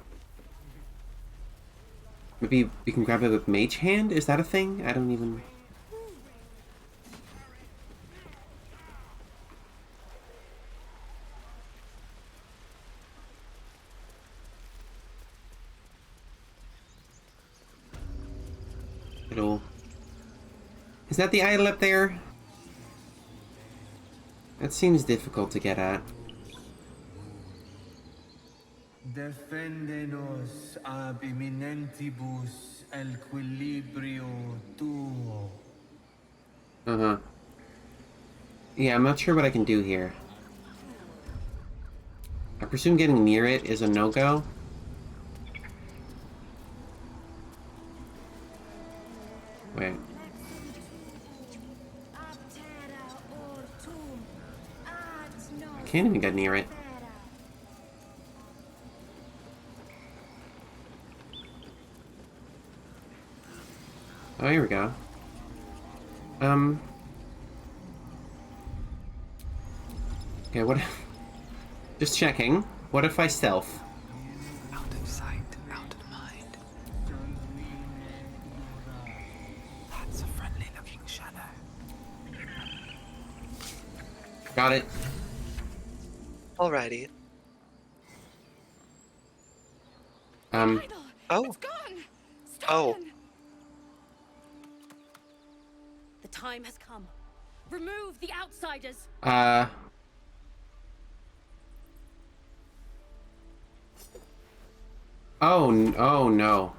[SPEAKER 1] Maybe we can grab it with Mage Hand? Is that a thing? I don't even... Hello. Is that the idol up there? That seems difficult to get at.
[SPEAKER 8] Defendenos ab imminentibus equilibrio tuo.
[SPEAKER 1] Uh-huh. Yeah, I'm not sure what I can do here. I presume getting near it is a no-go. Wait. I can't even get near it. Oh, here we go. Okay, what... Just checking. What if I stealth?
[SPEAKER 6] Out of sight, out of mind. That's a friendly looking shadow.
[SPEAKER 1] Got it.
[SPEAKER 2] Alrighty. Oh. Oh.
[SPEAKER 7] The time has come. Remove the outsiders.
[SPEAKER 1] Oh no.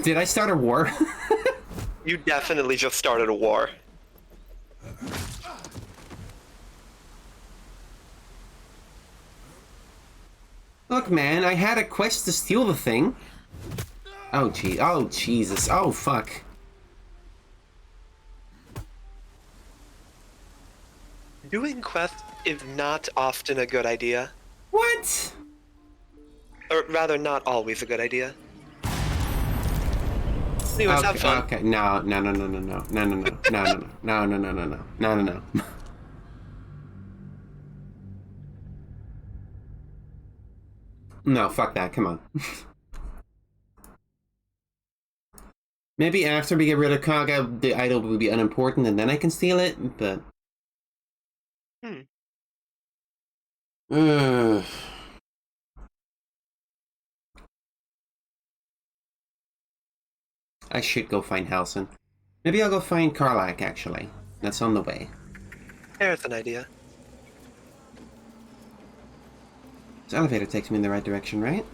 [SPEAKER 1] Did I start a war?
[SPEAKER 2] You definitely just started a war.
[SPEAKER 1] Look, man, I had a quest to steal the thing. Oh, gee. Oh, Jesus. Oh, fuck.
[SPEAKER 2] Doing quests is not often a good idea.
[SPEAKER 1] What?
[SPEAKER 2] Or rather, not always a good idea. Anyways, have fun.
[SPEAKER 1] Okay, no. No, fuck that, come on. Maybe after we get rid of Kaga, the idol will be unimportant and then I can steal it, but... I should go find Halsin. Maybe I'll go find Karlak, actually. That's on the way.
[SPEAKER 2] There's an idea.
[SPEAKER 1] This elevator takes me in the right direction, right?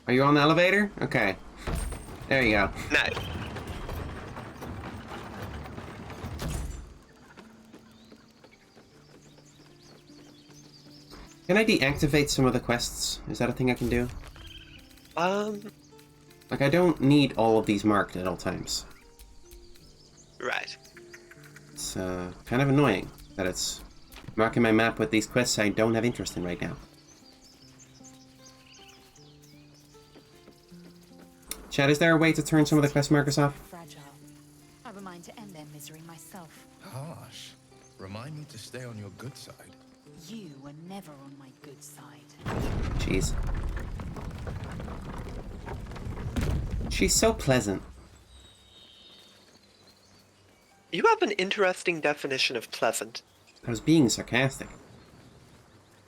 [SPEAKER 1] Are you on the elevator? Okay. There you go.
[SPEAKER 2] Nice.
[SPEAKER 1] Can I deactivate some of the quests? Is that a thing I can do? Like, I don't need all of these marked at all times.
[SPEAKER 2] Right.
[SPEAKER 1] It's, kind of annoying that it's marking my map with these quests I don't have interest in right now. Chad, is there a way to turn some of the quest markers off?
[SPEAKER 6] Fragile. I remind to end their misery myself.
[SPEAKER 12] Harsh. Remind me to stay on your good side.
[SPEAKER 6] You were never on my good side.
[SPEAKER 1] Jeez. She's so pleasant.
[SPEAKER 2] You have an interesting definition of pleasant.
[SPEAKER 1] I was being sarcastic.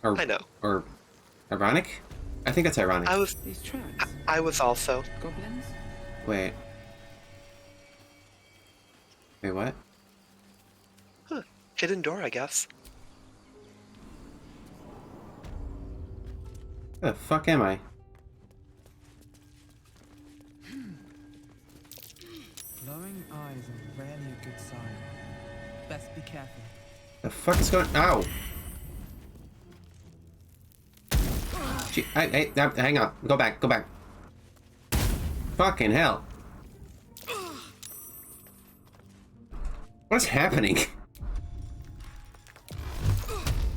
[SPEAKER 1] Or,
[SPEAKER 2] I know.
[SPEAKER 1] Or ironic? I think that's ironic.
[SPEAKER 2] I was also.
[SPEAKER 6] Goblins?
[SPEAKER 1] Wait. Wait, what?
[SPEAKER 2] Huh. Hidden door, I guess.
[SPEAKER 1] Where the fuck am I?
[SPEAKER 5] Glowing eyes are rarely a good sign. Best be careful.
[SPEAKER 1] The fuck's going? Ow! Gee, hang on. Go back. Go back. Fucking hell! What's happening?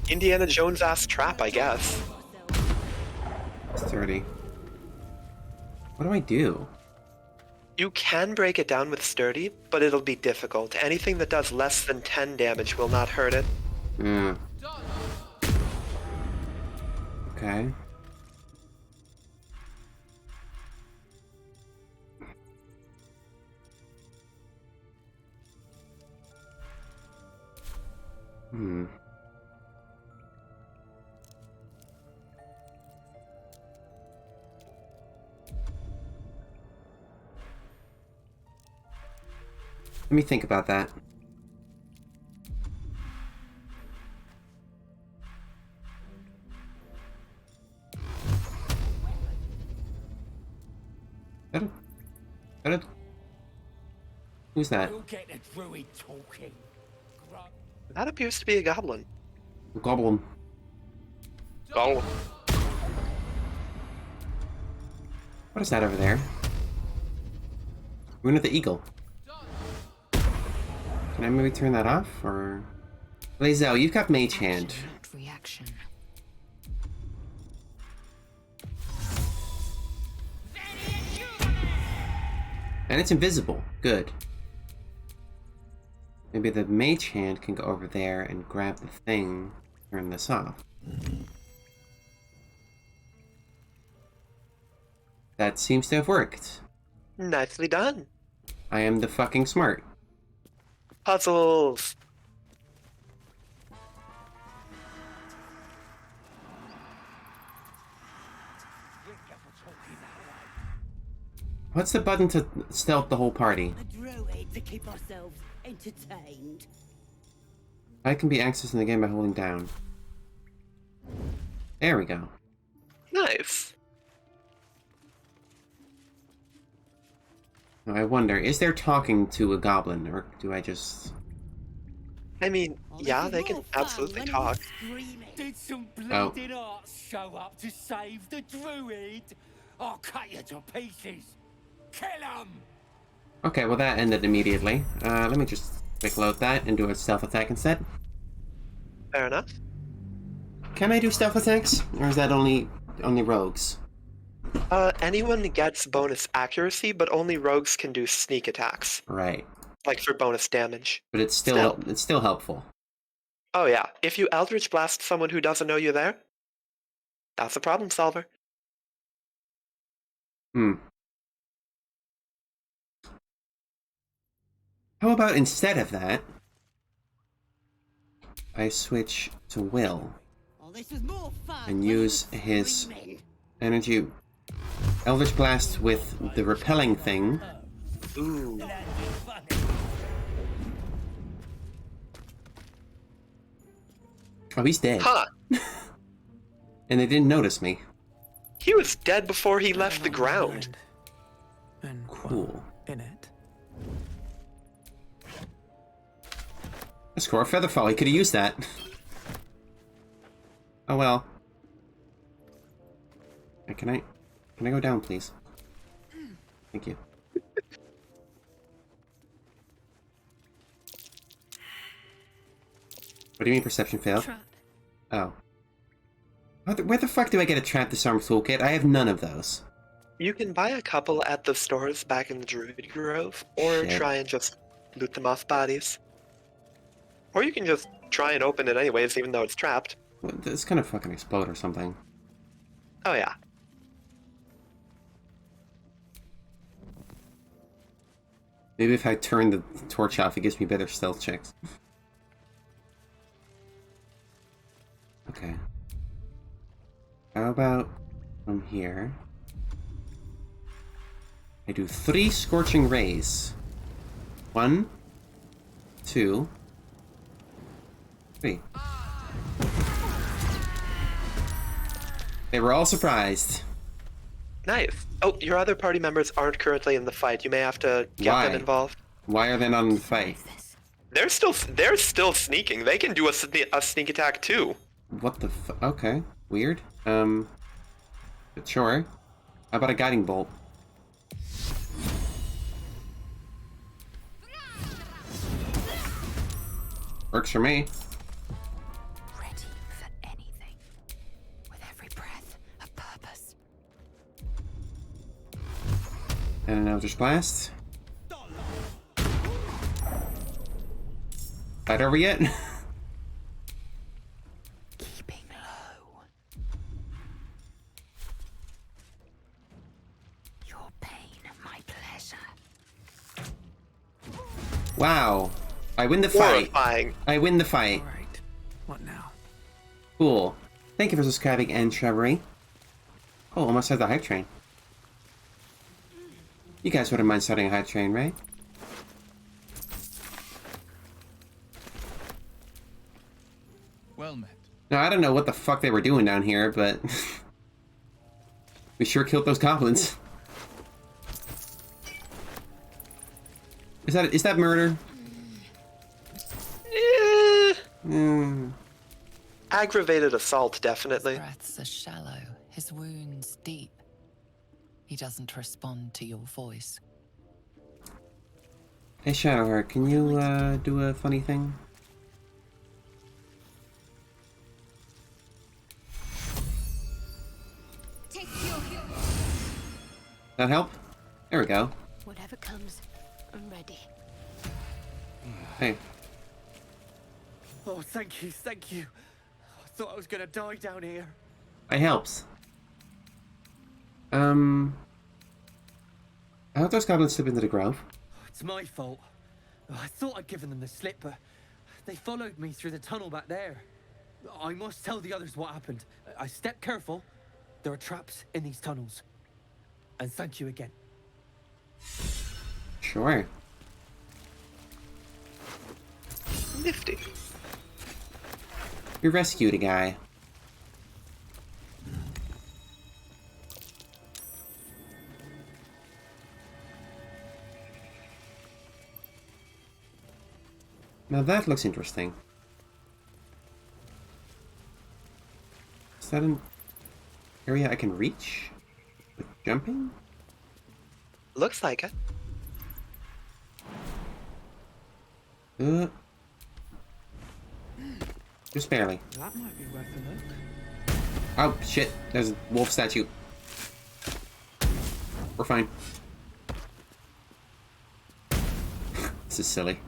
[SPEAKER 2] Indiana Jones ass trap, I guess.
[SPEAKER 1] It's 30. What do I do?
[SPEAKER 2] You can break it down with sturdy, but it'll be difficult. Anything that does less than 10 damage will not hurt it.
[SPEAKER 1] Hmm. Okay. Hmm. Let me think about that. Who's that?
[SPEAKER 19] We'll get the druid talking.
[SPEAKER 2] That appears to be a goblin.
[SPEAKER 1] Goblin.
[SPEAKER 2] Goblin.
[SPEAKER 1] What is that over there? Rune of the Eagle. Can I maybe turn that off, or... Lazel, you've got Mage Hand.
[SPEAKER 6] Reaction.
[SPEAKER 1] And it's invisible. Good. Maybe the Mage Hand can go over there and grab the thing, turn this off. That seems to have worked.
[SPEAKER 2] Nicely done.
[SPEAKER 1] I am the fucking smart.
[SPEAKER 2] Puzzles.
[SPEAKER 1] What's the button to stealth the whole party?
[SPEAKER 25] A druid to keep ourselves entertained.
[SPEAKER 1] I can be accessing the game by holding down. There we go.
[SPEAKER 2] Nice.
[SPEAKER 1] Now I wonder, is there talking to a goblin, or do I just...
[SPEAKER 2] I mean, yeah, they can absolutely talk.
[SPEAKER 19] Did some
[SPEAKER 1] Oh.
[SPEAKER 19] bleeding arts show up to save the druid? I'll cut you to pieces. Kill him!
[SPEAKER 1] Okay, well that ended immediately. Let me just quick load that and do a stealth attack instead.
[SPEAKER 2] Fair enough.
[SPEAKER 1] Can I do stealth attacks? Or is that only rogues?
[SPEAKER 2] Anyone gets bonus accuracy, but only rogues can do sneak attacks.
[SPEAKER 1] Right.
[SPEAKER 2] Like for bonus damage.
[SPEAKER 1] But it's still helpful.
[SPEAKER 2] Oh yeah, if you Eldritch Blast someone who doesn't know you're there, that's a problem solver.
[SPEAKER 1] Hmm. How about instead of that, I switch to Will and use his energy Eldritch Blast with the repelling thing.
[SPEAKER 2] Ooh.
[SPEAKER 1] Oh, he's dead.
[SPEAKER 2] Huh.
[SPEAKER 1] And they didn't notice me.
[SPEAKER 2] He was dead before he left the ground.
[SPEAKER 1] Cool.
[SPEAKER 5] In it.
[SPEAKER 1] Let's score a Featherfall. He could have used that. Oh well. Can I go down, please? Thank you. What do you mean perception failed?
[SPEAKER 7] Trap.
[SPEAKER 1] Oh. Where the fuck do I get a trap disarm toolkit? I have none of those.
[SPEAKER 2] You can buy a couple at the stores back in the Druid Grove, or
[SPEAKER 1] Shit.
[SPEAKER 2] try and just loot them off bodies. Or you can just try and open it anyways, even though it's trapped.
[SPEAKER 1] It's gonna fucking explode or something.
[SPEAKER 2] Oh yeah.
[SPEAKER 1] Maybe if I turn the torch off, it gives me better stealth checks. Okay. How about from here? I do 3 scorching rays. 1, 2, 3. They were all surprised.
[SPEAKER 2] Nice. Oh, your other party members aren't currently in the fight. You may have to get them involved.
[SPEAKER 1] Why are they not in the fight?
[SPEAKER 2] They're still sneaking. They can do a sneak attack too.
[SPEAKER 1] What the okay. Weird. But sure. How about a guiding bolt? Works for me.
[SPEAKER 6] Ready for anything. With every breath, a purpose.
[SPEAKER 1] And an Eldritch Blast. Fight over yet?
[SPEAKER 6] Keeping low. Your pain, my pleasure.
[SPEAKER 1] Wow. I win the fight.
[SPEAKER 2] Horrifying.
[SPEAKER 1] I win the fight.
[SPEAKER 5] Alright. What now?
[SPEAKER 1] Cool. Thank you for subscribing and Shrubbery. Oh, almost had the hype train. You guys wouldn't mind starting a hype train, right?
[SPEAKER 5] Well met.
[SPEAKER 1] Now, I don't know what the fuck they were doing down here, but... we sure killed those goblins. Is that murder?
[SPEAKER 2] Aggravated assault, definitely.
[SPEAKER 6] His breaths are shallow, his wounds deep. He doesn't respond to your voice.
[SPEAKER 1] Hey, Shadowheart, can you, do a funny thing? That help? There we go.
[SPEAKER 7] Whatever comes, I'm ready.
[SPEAKER 1] Hey.
[SPEAKER 5] Oh, thank you, thank you. I thought I was gonna die down here.
[SPEAKER 1] I helps. How'd those goblins slip into the grove?
[SPEAKER 5] It's my fault. I thought I'd given them the slip, but they followed me through the tunnel back there. I must tell the others what happened. I stepped careful. There are traps in these tunnels. And thank you again.
[SPEAKER 1] Sure.
[SPEAKER 2] Nifty.
[SPEAKER 1] We rescued a guy. Now that looks interesting. Is that an area I can reach with jumping?
[SPEAKER 2] Looks like it.
[SPEAKER 1] Just barely.
[SPEAKER 5] That might be worth a look.
[SPEAKER 1] Oh, shit. There's a wolf statue. We're fine. This is silly.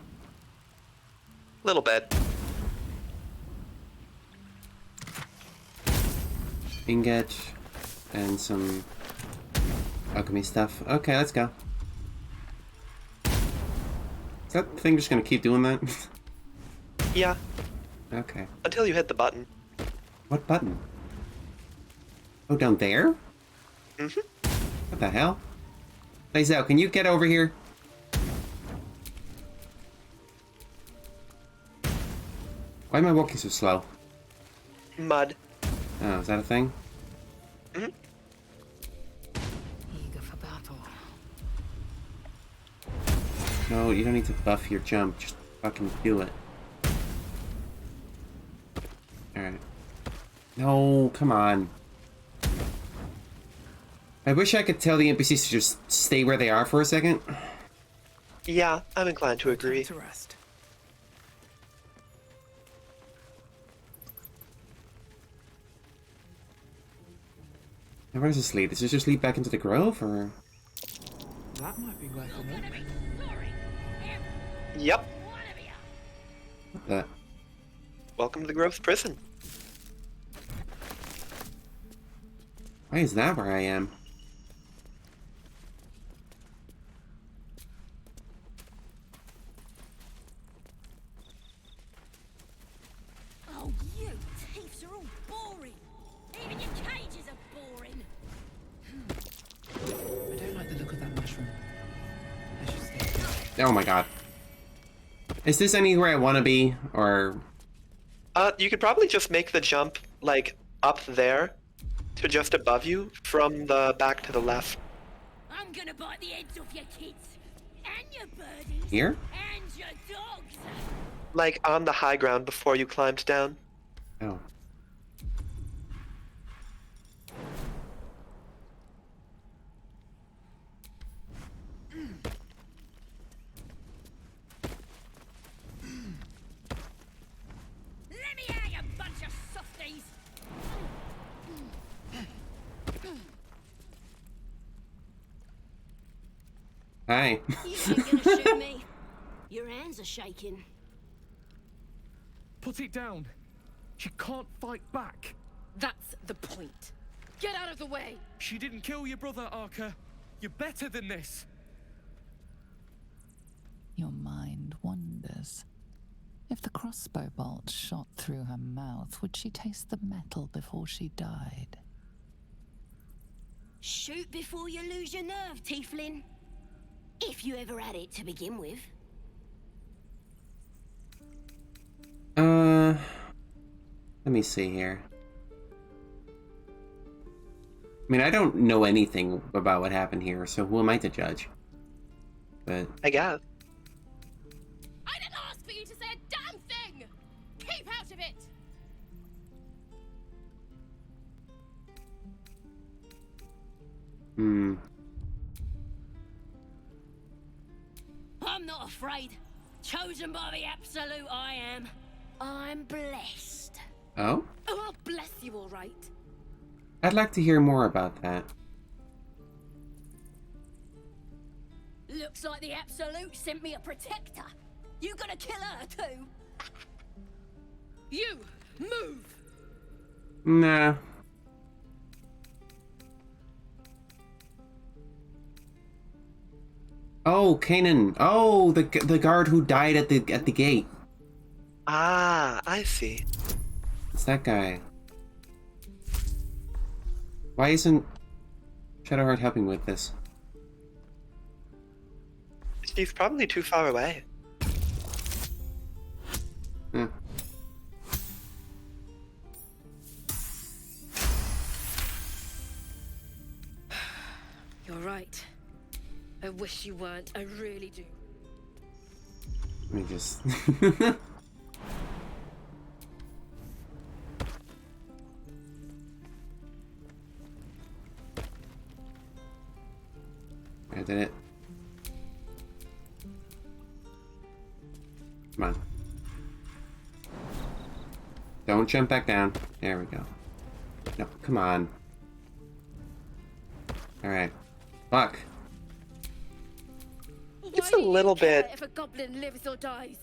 [SPEAKER 2] Little bit.
[SPEAKER 1] Ingot and some alchemy stuff. Okay, let's go. Is that thing just gonna keep doing that?
[SPEAKER 2] Yeah.
[SPEAKER 1] Okay.
[SPEAKER 2] Until you hit the button.
[SPEAKER 1] What button? Oh, down there?
[SPEAKER 2] Mm-hmm.
[SPEAKER 1] What the hell? Lazel, can you get over here? Why am I walking so slow?
[SPEAKER 2] Mud.
[SPEAKER 1] Oh, is that a thing?
[SPEAKER 2] Mm-hmm.
[SPEAKER 6] Eager for battle.
[SPEAKER 1] No, you don't need to buff your jump. Just fucking do it. Alright. No, come on. I wish I could tell the NPCs to just stay where they are for a second.
[SPEAKER 2] Yeah, I'm inclined to agree.
[SPEAKER 5] To rest.
[SPEAKER 1] Now where does this lead? Does this just lead back into the grove, or...?
[SPEAKER 5] That might be worth a look.
[SPEAKER 2] Yep.
[SPEAKER 1] What the...
[SPEAKER 2] Welcome to the Grove's prison.
[SPEAKER 1] Why is that where I am?
[SPEAKER 25] Oh, you thieves are all boring. Even your cages are boring.
[SPEAKER 6] I don't like the look of that mushroom. I should stay.
[SPEAKER 1] Oh my god. Is this anywhere I want to be, or?
[SPEAKER 2] You could probably just make the jump, like, up there to just above you from the back to the left.
[SPEAKER 25] I'm gonna bite the heads off your kids and your birdies
[SPEAKER 1] Here?
[SPEAKER 25] and your dogs.
[SPEAKER 2] Like, on the high ground before you climbed down.
[SPEAKER 1] Oh.
[SPEAKER 25] Let me out, you bunch of softies.
[SPEAKER 1] Hi.
[SPEAKER 25] You ain't gonna shoot me. Your hands are shaking.
[SPEAKER 4] Put it down. She can't fight back.
[SPEAKER 22] That's the point. Get out of the way.
[SPEAKER 4] She didn't kill your brother, Arca. You're better than this.
[SPEAKER 6] Your mind wanders. If the crossbow bolt shot through her mouth, would she taste the metal before she died?
[SPEAKER 25] Shoot before you lose your nerve, Tiefling. If you ever had it to begin with.
[SPEAKER 1] Let me see here. I mean, I don't know anything about what happened here, so who am I to judge? But
[SPEAKER 2] I guess.
[SPEAKER 22] I didn't ask for you to say a damn thing! Keep out of it!
[SPEAKER 25] I'm not afraid. Chosen by the Absolute, I am. I'm blessed.
[SPEAKER 1] oh,
[SPEAKER 22] Oh, I'll bless you, all right.
[SPEAKER 1] I'd like to hear more about that.
[SPEAKER 25] Looks like the Absolute sent me a protector. You gonna kill her too?
[SPEAKER 22] You move.
[SPEAKER 1] Nah. Oh, Kanan. Oh, the guard who died at the gate.
[SPEAKER 2] Ah, I see.
[SPEAKER 1] It's that guy. Why isn't Shadowheart helping with this?
[SPEAKER 2] She's probably too far away.
[SPEAKER 1] Hmm.
[SPEAKER 22] You're right. I wish you weren't. I really do.
[SPEAKER 1] Let me just... I did it. Come on. Don't jump back down. There we go. No, come on. Alright. Fuck.
[SPEAKER 2] It's a little bit.
[SPEAKER 22] If a goblin lives or dies.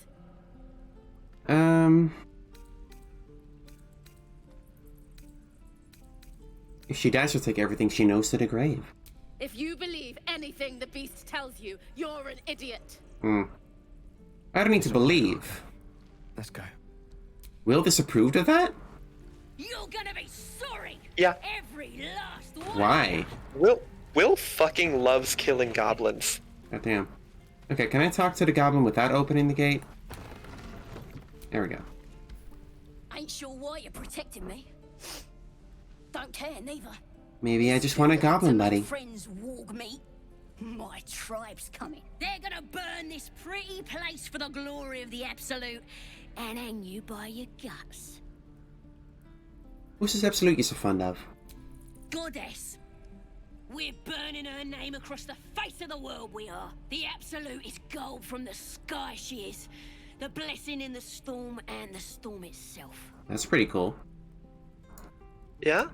[SPEAKER 1] If she dies, she'll take everything she knows to the grave.
[SPEAKER 22] If you believe anything the beast tells you, you're an idiot.
[SPEAKER 1] I don't need to believe.
[SPEAKER 4] Let's go.
[SPEAKER 1] Will disapproved of that?
[SPEAKER 25] You're gonna be sorry.
[SPEAKER 2] Yeah.
[SPEAKER 25] Every last one.
[SPEAKER 1] Why?
[SPEAKER 2] Will fucking loves killing goblins.
[SPEAKER 1] God damn. Okay, can I talk to the goblin without opening the gate? There we go.
[SPEAKER 25] Ain't sure why you're protecting me. Don't care neither.
[SPEAKER 1] Maybe I just want a goblin buddy.
[SPEAKER 25] Friends warg me. My tribe's coming. They're gonna burn this pretty place for the glory of the Absolute and hang you by your guts.
[SPEAKER 1] Who's this Absolute you're so fond of?
[SPEAKER 25] Goddess. We're burning her name across the face of the world, we are. The Absolute is gold from the sky, she is. The blessing in the storm and the storm itself.
[SPEAKER 1] That's pretty cool.
[SPEAKER 2] Yeah?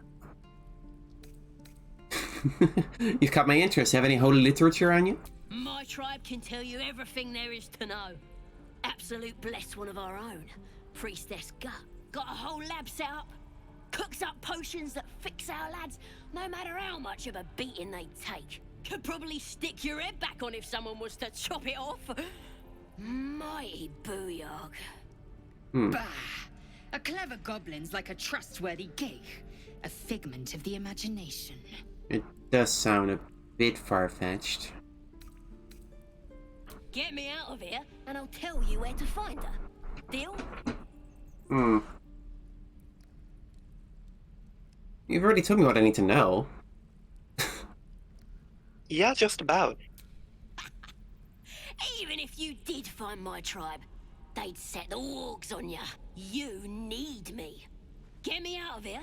[SPEAKER 1] You've caught my interest. Have any holy literature on you?
[SPEAKER 25] My tribe can tell you everything there is to know. Absolute bless one of our own. Priestess Gut. Got a whole lab set up. Cooks up potions that fix our lads, no matter how much of a beating they take. Could probably stick your head back on if someone was to chop it off. Mighty booyog.
[SPEAKER 9] Bah! A clever goblin's like a trustworthy gig. A figment of the imagination.
[SPEAKER 1] It does sound a bit far-fetched.
[SPEAKER 25] Get me out of here, and I'll tell you where to find her. Deal?
[SPEAKER 1] You've already told me what I need to know.
[SPEAKER 2] Yeah, just about.
[SPEAKER 25] Even if you did find my tribe, they'd set the wargs on you. You need me. Get me out of here,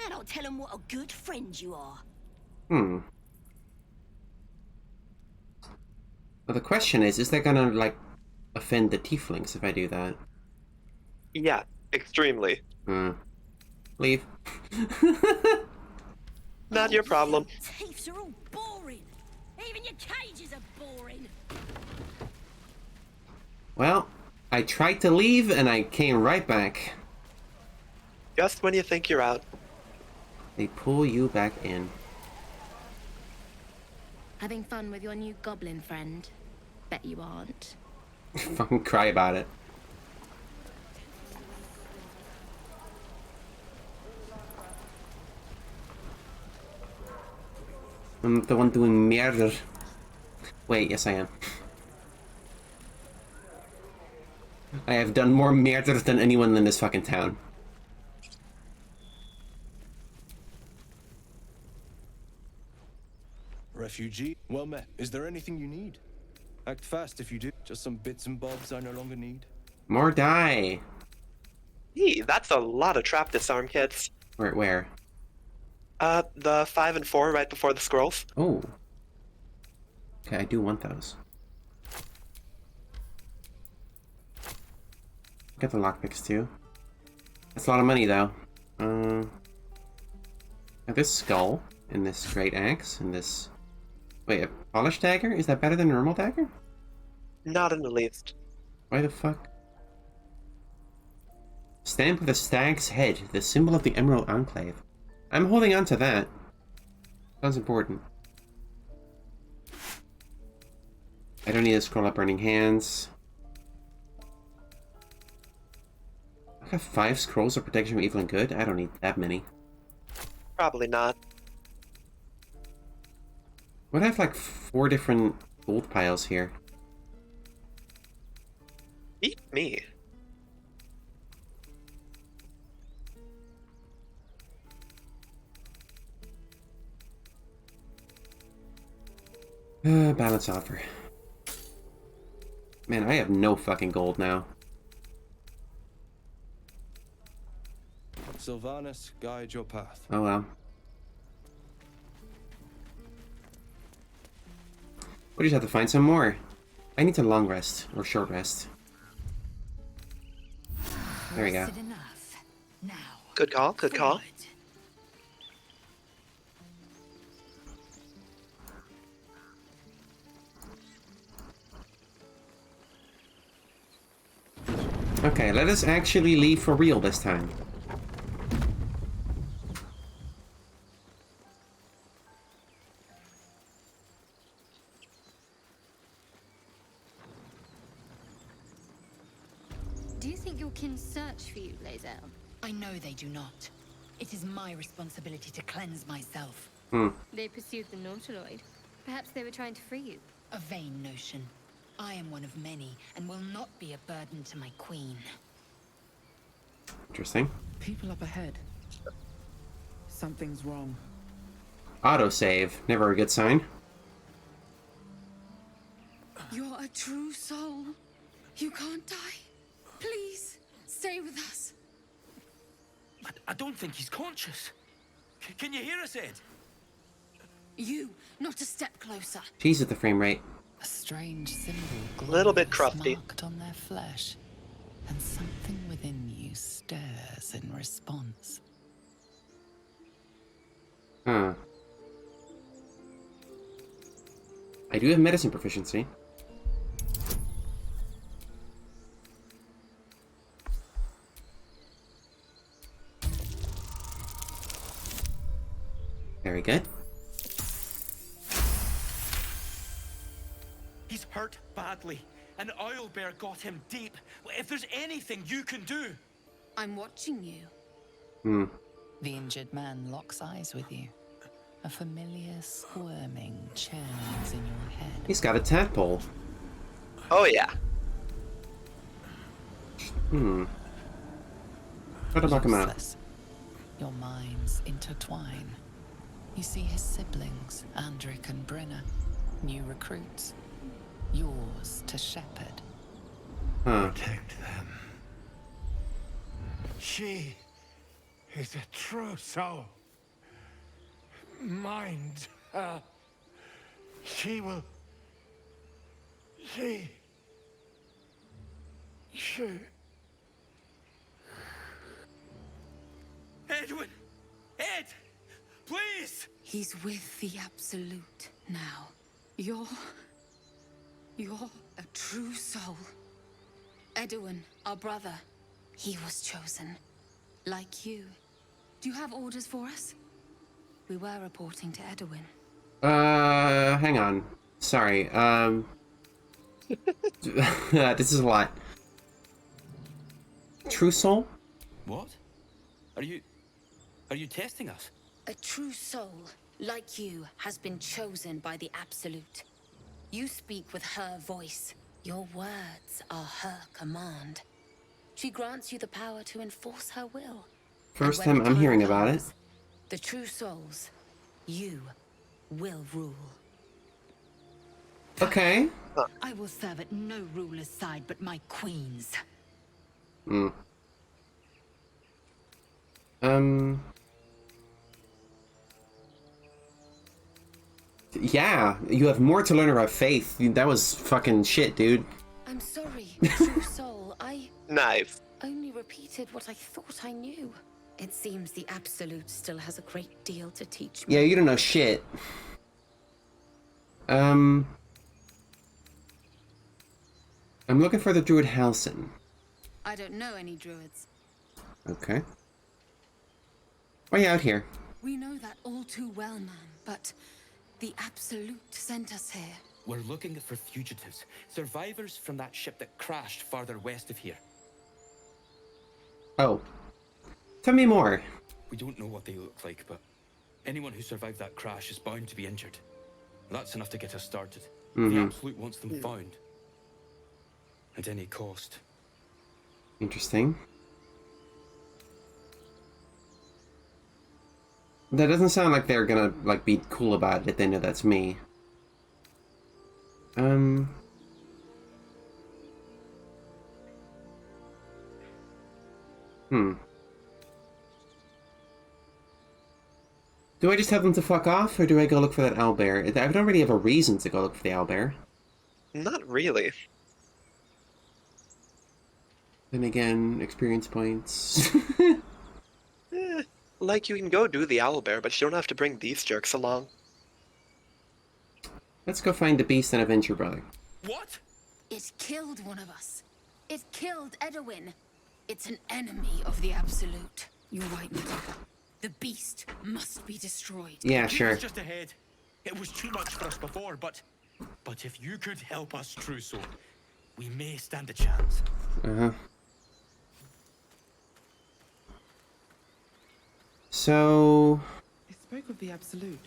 [SPEAKER 25] and I'll tell them what a good friend you are.
[SPEAKER 1] Well, the question is that gonna, like, offend the tieflings if I do that?
[SPEAKER 2] Yeah, extremely.
[SPEAKER 1] Leave.
[SPEAKER 2] Not your problem.
[SPEAKER 25] Thieves are all boring. Even your cages are boring.
[SPEAKER 1] Well, I tried to leave and I came right back.
[SPEAKER 2] Just when you think you're out.
[SPEAKER 1] They pull you back in.
[SPEAKER 11] Having fun with your new goblin friend? Bet you aren't.
[SPEAKER 1] Fucking cry about it. I'm the one doing murder. Wait, yes I am. I have done more murder than anyone in this fucking town.
[SPEAKER 12] Refugee? Well met. Is there anything you need? Act fast if you do. Just some bits and bobs I no longer need.
[SPEAKER 1] More die.
[SPEAKER 2] Hey, that's a lot of trap disarm kits.
[SPEAKER 1] Where?
[SPEAKER 2] The 5 and 4 right before the scrolls.
[SPEAKER 1] Oh. Okay, I do want those. Get the lockpicks too. That's a lot of money though. This skull, and this great axe, and this... Wait, a polished dagger? Is that better than a normal dagger?
[SPEAKER 2] Not in the least.
[SPEAKER 1] Why the fuck? Stamp with a stag's head, the symbol of the Emerald Enclave. I'm holding on to that. Sounds important. I don't need to scroll up Burning Hands. I have 5 scrolls of protection from evil and good? I don't need that many.
[SPEAKER 2] Probably not.
[SPEAKER 1] What, I have like 4 different gold piles here.
[SPEAKER 2] Beat me.
[SPEAKER 1] Balance offer. Man, I have no fucking gold now.
[SPEAKER 12] Sylvanas, guide your path.
[SPEAKER 1] Oh well. We just have to find some more. I need to long rest, or short rest. There we go.
[SPEAKER 2] Good call, good call.
[SPEAKER 1] Okay, let us actually leave for real this time.
[SPEAKER 11] Do you think your kin search for you, Lae'zel?
[SPEAKER 9] I know they do not. It is my responsibility to cleanse myself.
[SPEAKER 11] They pursued the Nautiloid. Perhaps they were trying to free you.
[SPEAKER 9] A vain notion. I am one of many, and will not be a burden to my queen.
[SPEAKER 1] Interesting.
[SPEAKER 13] People up ahead. Something's wrong.
[SPEAKER 1] Autosave. Never a good sign.
[SPEAKER 9] You're a true soul. You can't die. Please, stay with us.
[SPEAKER 13] I don't think he's conscious. Can you hear us, Ed?
[SPEAKER 9] You, not a step closer.
[SPEAKER 1] Jesus, the frame rate.
[SPEAKER 6] A strange symbol
[SPEAKER 2] Little bit crusty.
[SPEAKER 6] marked on their flesh, and something within you stirs in response.
[SPEAKER 1] Huh. I do have medicine proficiency. Very good.
[SPEAKER 13] He's hurt badly. An owlbear got him deep. If there's anything you can do...
[SPEAKER 9] I'm watching you.
[SPEAKER 1] Hmm.
[SPEAKER 6] The injured man locks eyes with you. A familiar squirming churns in your head.
[SPEAKER 1] He's got a tadpole.
[SPEAKER 2] Oh, yeah.
[SPEAKER 1] Hmm. Try to knock him out.
[SPEAKER 6] Useless. Your minds intertwine. You see his siblings, Andric and Brenna, new recruits. Yours to shepherd.
[SPEAKER 1] Huh.
[SPEAKER 19] Protect them. She is a true soul. Mind her. She will... She...
[SPEAKER 13] Edwin! Ed! Please!
[SPEAKER 9] He's with the Absolute now. You're a true soul. Edwin, our brother, he was chosen. Like you. Do you have orders for us? We were reporting to Edwin.
[SPEAKER 1] Hang on. Sorry, this is a lot. True soul?
[SPEAKER 13] What? Are you testing us?
[SPEAKER 9] A true soul, like you, has been chosen by the Absolute. You speak with her voice. Your words are her command. She grants you the power to enforce her will.
[SPEAKER 1] First time I'm hearing about it.
[SPEAKER 9] The true souls, you will rule.
[SPEAKER 1] Okay.
[SPEAKER 24] I will serve at no ruler's side but my queen's.
[SPEAKER 1] Hmm. Yeah, you have more to learn about faith. That was fucking shit, dude.
[SPEAKER 9] I'm sorry, true soul. I
[SPEAKER 2] Nice.
[SPEAKER 9] only repeated what I thought I knew. It seems the Absolute still has a great deal to teach me.
[SPEAKER 1] Yeah, you don't know shit. I'm looking for the druid Halsin.
[SPEAKER 9] I don't know any druids.
[SPEAKER 1] Okay. Why are you out here?
[SPEAKER 9] We know that all too well, ma'am, but the Absolute sent us here.
[SPEAKER 13] We're looking for fugitives. Survivors from that ship that crashed farther west of here.
[SPEAKER 1] Oh. Tell me more.
[SPEAKER 13] We don't know what they look like, but anyone who survived that crash is bound to be injured. That's enough to get us started. The Absolute wants them found. At any cost.
[SPEAKER 1] Interesting. That doesn't sound like they're gonna, like, be cool about it if they know that's me. Do I just have them to fuck off, or do I go look for that owlbear? I don't really have a reason to go look for the owlbear.
[SPEAKER 2] Not really.
[SPEAKER 1] Then again, experience points.
[SPEAKER 2] Like, you can go do the owlbear, but you don't have to bring these jerks along.
[SPEAKER 1] Let's go find the beast and avenge your brother.
[SPEAKER 13] What?
[SPEAKER 9] It killed one of us. It killed Edwin. It's an enemy of the Absolute. You're right, madam. The beast must be destroyed.
[SPEAKER 1] Yeah, sure.
[SPEAKER 13] It was just ahead. It was too much for us before, but if you could help us, true soul, we may stand a chance.
[SPEAKER 1] So...
[SPEAKER 3] It spoke of the Absolute.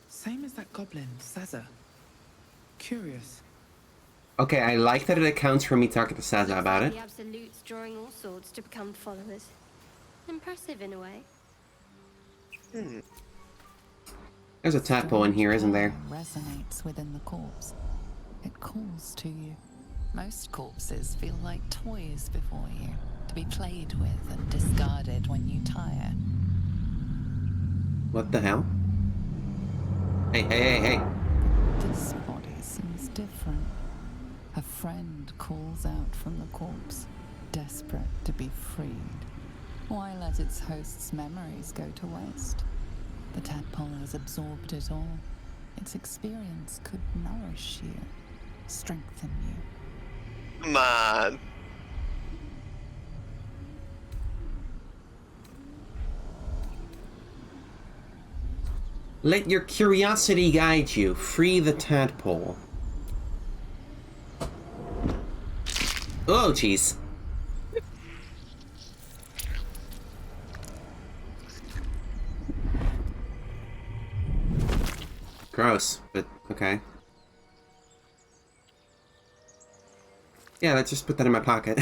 [SPEAKER 3] Same as that goblin, Saza. Curious.
[SPEAKER 1] Okay, I like that it accounts for me talking to Saza about it.
[SPEAKER 7] The Absolute's drawing all sorts to become followers. Impressive in a way.
[SPEAKER 1] There's a tadpole in here, isn't there?
[SPEAKER 6] Resonates within the corpse. It calls to you. Most corpses feel like toys before you, to be played with and discarded when you tire.
[SPEAKER 1] What the hell? Hey.
[SPEAKER 6] This body seems different. A friend calls out from the corpse, desperate to be freed. Why let its host's memories go to waste? The tadpole has absorbed it all. Its experience could nourish you, strengthen you.
[SPEAKER 2] Come on.
[SPEAKER 1] Let your curiosity guide you. Free the tadpole. Oh, jeez. Gross, but okay. Yeah, let's just put that in my pocket.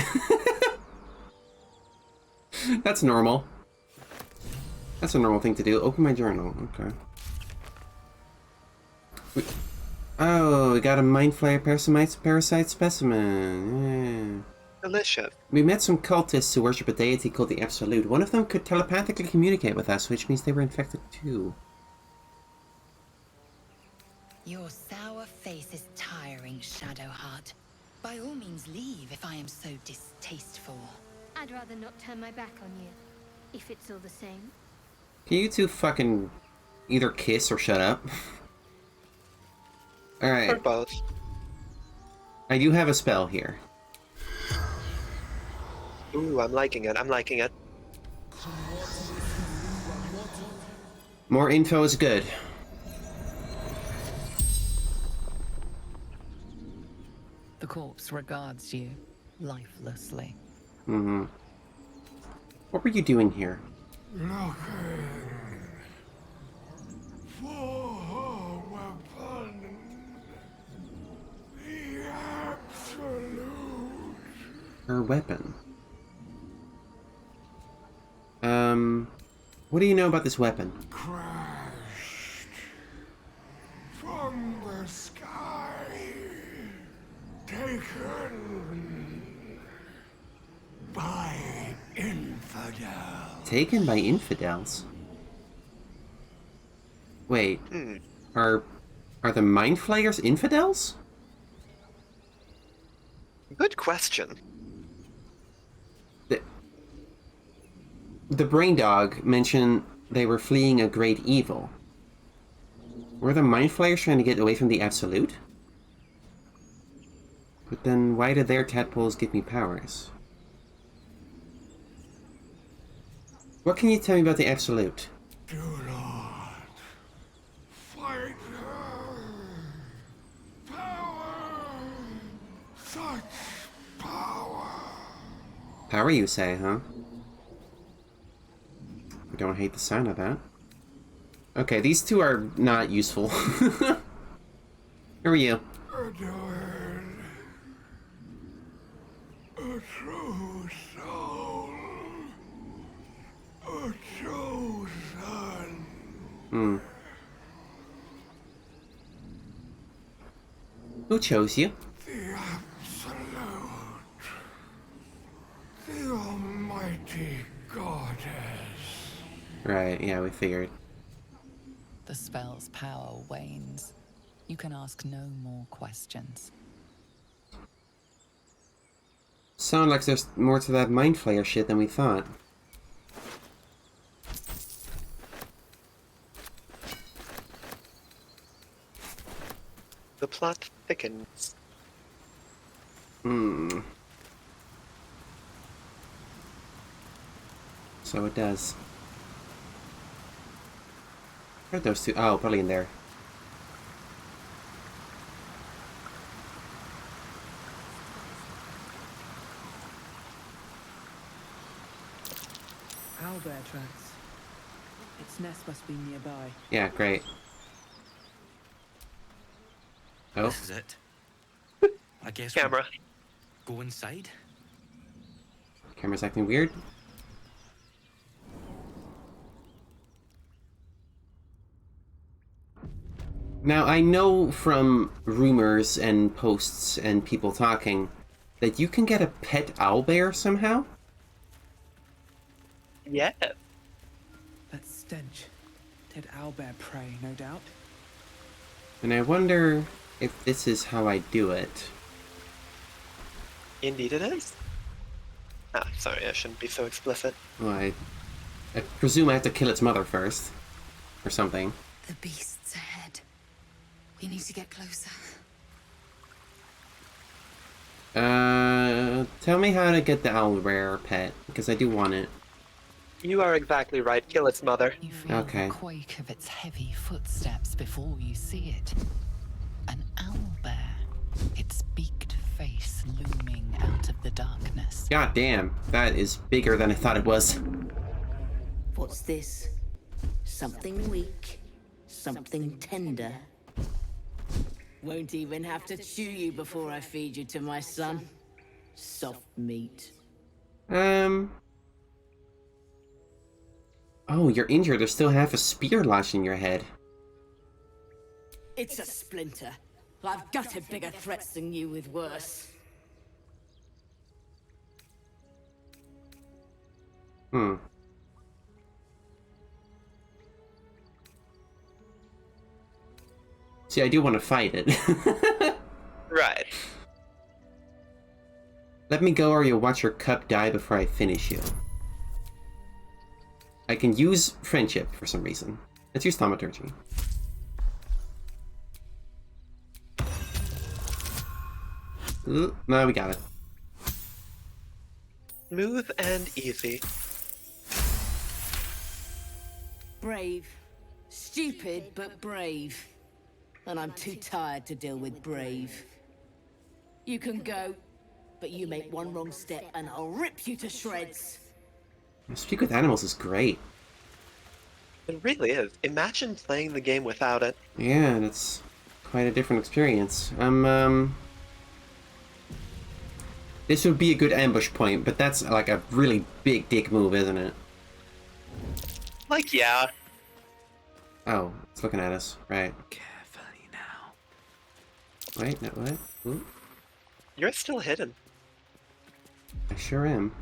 [SPEAKER 1] That's normal. That's a normal thing to do. Open my journal. Okay. Oh, we got a mind flayer parasite specimen. Yeah.
[SPEAKER 2] Delicious.
[SPEAKER 1] We met some cultists who worship a deity called the Absolute. One of them could telepathically communicate with us, which means they were infected too.
[SPEAKER 6] Your sour face is tiring, Shadowheart. By all means leave if I am so distasteful.
[SPEAKER 22] I'd rather not turn my back on you, if it's all the same.
[SPEAKER 1] Can you two fucking either kiss or shut up? Alright.
[SPEAKER 2] Or both.
[SPEAKER 1] I do have a spell here.
[SPEAKER 2] Ooh, I'm liking it. I'm liking it.
[SPEAKER 1] More info is good.
[SPEAKER 6] The corpse regards you lifelessly.
[SPEAKER 1] Mm-hmm. What were you doing here?
[SPEAKER 19] Looking for weapon. The absolute.
[SPEAKER 1] Her weapon. What do you know about this weapon?
[SPEAKER 19] Crashed from the sky. Taken by infidels.
[SPEAKER 1] Taken by infidels? Wait, are the mind flayers infidels?
[SPEAKER 2] Good question.
[SPEAKER 1] The brain dog mentioned they were fleeing a great evil. Were the mind flayers trying to get away from the Absolute? But then why did their tadpoles give me powers? What can you tell me about the Absolute?
[SPEAKER 19] Do not fight her. Power. Such power.
[SPEAKER 1] Power, you say, huh? I don't hate the sound of that. Okay, these two are not useful. Who are you?
[SPEAKER 19] Adored. A true soul. A chosen.
[SPEAKER 1] Hmm. Who chose you?
[SPEAKER 19] The absolute. The almighty goddess.
[SPEAKER 1] Right, yeah, we figured.
[SPEAKER 6] The spell's power wanes. You can ask no more questions.
[SPEAKER 1] Sound like there's more to that mind flayer shit than we thought.
[SPEAKER 2] The plot thickens.
[SPEAKER 1] Hmm. So it does. Where'd those two? Oh, probably in there.
[SPEAKER 3] Owlbear tracks. Its nest must be nearby.
[SPEAKER 1] Yeah, great. Oh.
[SPEAKER 13] This is it. I guess
[SPEAKER 2] Camera.
[SPEAKER 13] Go inside.
[SPEAKER 1] Camera's acting weird. Now, I know from rumors and posts and people talking that you can get a pet owlbear somehow?
[SPEAKER 2] Yeah.
[SPEAKER 3] That stench. Dead owlbear prey, no doubt.
[SPEAKER 1] And I wonder if this is how I do it.
[SPEAKER 2] Indeed it is. Ah, sorry, I shouldn't be so explicit.
[SPEAKER 1] Well, I presume I have to kill its mother first. Or something.
[SPEAKER 9] The beast's ahead. We need to get closer.
[SPEAKER 1] Tell me how to get the owlbear pet, because I do want it.
[SPEAKER 2] You are exactly right. Kill its mother.
[SPEAKER 6] You feel
[SPEAKER 1] Okay.
[SPEAKER 6] the quake of its heavy footsteps before you see it. An owlbear, its beaked face looming out of the darkness.
[SPEAKER 1] God damn, that is bigger than I thought it was.
[SPEAKER 14] What's this? Something weak, something tender. Won't even have to chew you before I feed you to my son. Soft meat.
[SPEAKER 1] Oh, you're injured. There's still half a spear lodged in your head.
[SPEAKER 14] It's a splinter. I've gutted bigger threats than you with worse.
[SPEAKER 1] Hmm. See, I do want to fight it.
[SPEAKER 2] Right.
[SPEAKER 1] Let me go or you'll watch your cup die before I finish you. I can use friendship for some reason. Let's use thaumaturgy. Ooh, no, we got it.
[SPEAKER 2] Smooth and easy.
[SPEAKER 14] Brave. Stupid, but brave. And I'm too tired to deal with brave. You can go, but you make one wrong step and I'll rip you to shreds.
[SPEAKER 1] Speak with animals is great.
[SPEAKER 2] It really is. Imagine playing the game without it.
[SPEAKER 1] Yeah, and it's quite a different experience. This would be a good ambush point, but that's like a really big dick move, isn't it?
[SPEAKER 2] Like, yeah.
[SPEAKER 1] Oh, it's looking at us. Right.
[SPEAKER 3] Carefully now.
[SPEAKER 1] Wait, no, what? Ooh,
[SPEAKER 2] You're still hidden.
[SPEAKER 1] I sure am.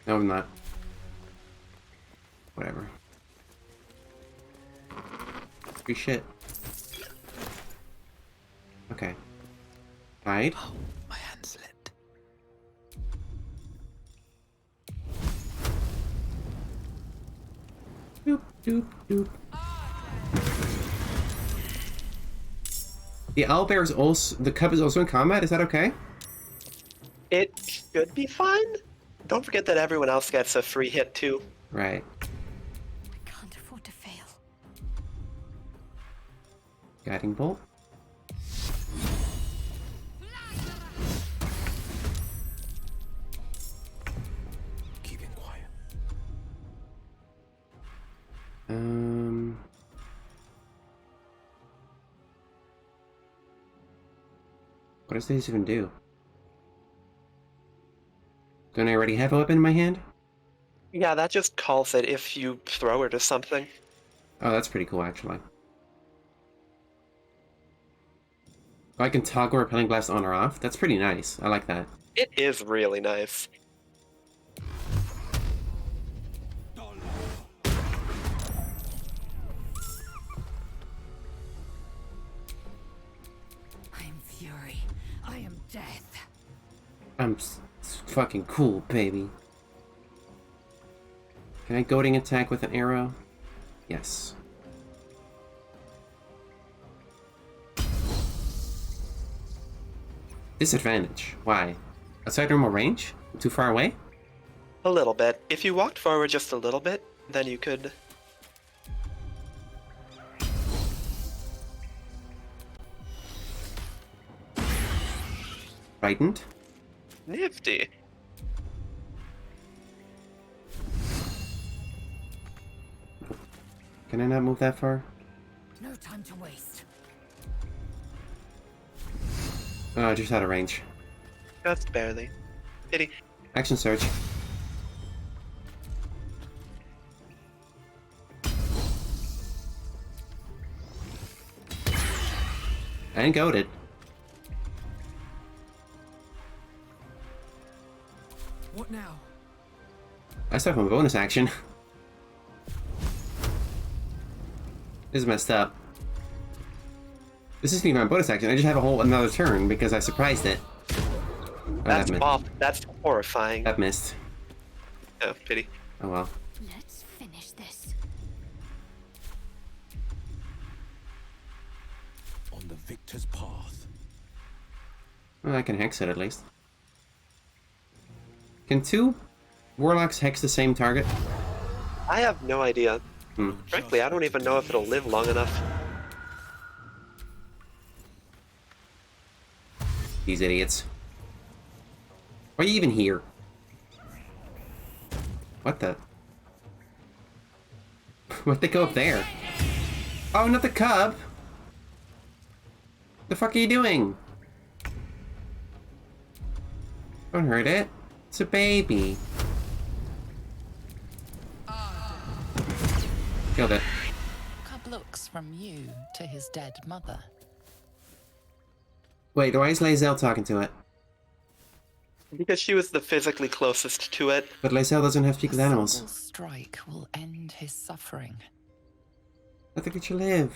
[SPEAKER 1] No, I'm not. Whatever. Free shit. Okay. Hide.
[SPEAKER 3] Oh, my hand slipped.
[SPEAKER 1] Doop, doop, doop. The owlbear is also... The cub is also in combat? Is that okay?
[SPEAKER 2] It should be fine. Don't forget that everyone else gets a free hit, too.
[SPEAKER 1] Right.
[SPEAKER 24] I can't afford to fail.
[SPEAKER 1] Guiding bolt.
[SPEAKER 12] Keeping quiet.
[SPEAKER 1] What does this even do? Don't I already have a weapon in my hand?
[SPEAKER 2] Yeah, that just calls it if you throw it or something.
[SPEAKER 1] Oh, that's pretty cool, actually. Oh, I can toggle repelling blast on or off. That's pretty nice. I like that.
[SPEAKER 2] It is really nice.
[SPEAKER 24] I am fury. I am death.
[SPEAKER 1] I'm fucking cool, baby. Can I goading attack with an arrow? Yes. Disadvantage. Why? Outside normal range? Too far away?
[SPEAKER 2] A little bit. If you walked forward just a little bit, then you could...
[SPEAKER 1] Frightened?
[SPEAKER 2] Nifty.
[SPEAKER 1] Can I not move that far?
[SPEAKER 24] No time to waste.
[SPEAKER 1] Oh, just out of range.
[SPEAKER 2] Just barely. Pity.
[SPEAKER 1] Action surge. And goaded.
[SPEAKER 3] What now?
[SPEAKER 1] I still have my bonus action. This is messed up. This isn't even my bonus action. I just have a whole another turn because I surprised it. Oh,
[SPEAKER 2] That's
[SPEAKER 1] that
[SPEAKER 2] awful. That's horrifying.
[SPEAKER 1] That missed.
[SPEAKER 2] Oh, pity.
[SPEAKER 1] Oh well.
[SPEAKER 24] Let's finish this.
[SPEAKER 12] On the victor's path.
[SPEAKER 1] Well, I can hex it at least. Can two Warlocks hex the same target?
[SPEAKER 2] I have no idea. Frankly, I don't even know if it'll live long enough.
[SPEAKER 1] These idiots. Why are you even here? What the? Why'd they go up there? Oh, not the cub! The fuck are you doing? Don't hurt it. It's a baby. Killed it.
[SPEAKER 6] Cub looks from you to his dead mother.
[SPEAKER 1] Wait, why is Lae'zel talking to it?
[SPEAKER 2] Because she was the physically closest to it.
[SPEAKER 1] But Lae'zel doesn't have to speak with animals.
[SPEAKER 6] A single strike will end his suffering.
[SPEAKER 1] Let the creature live.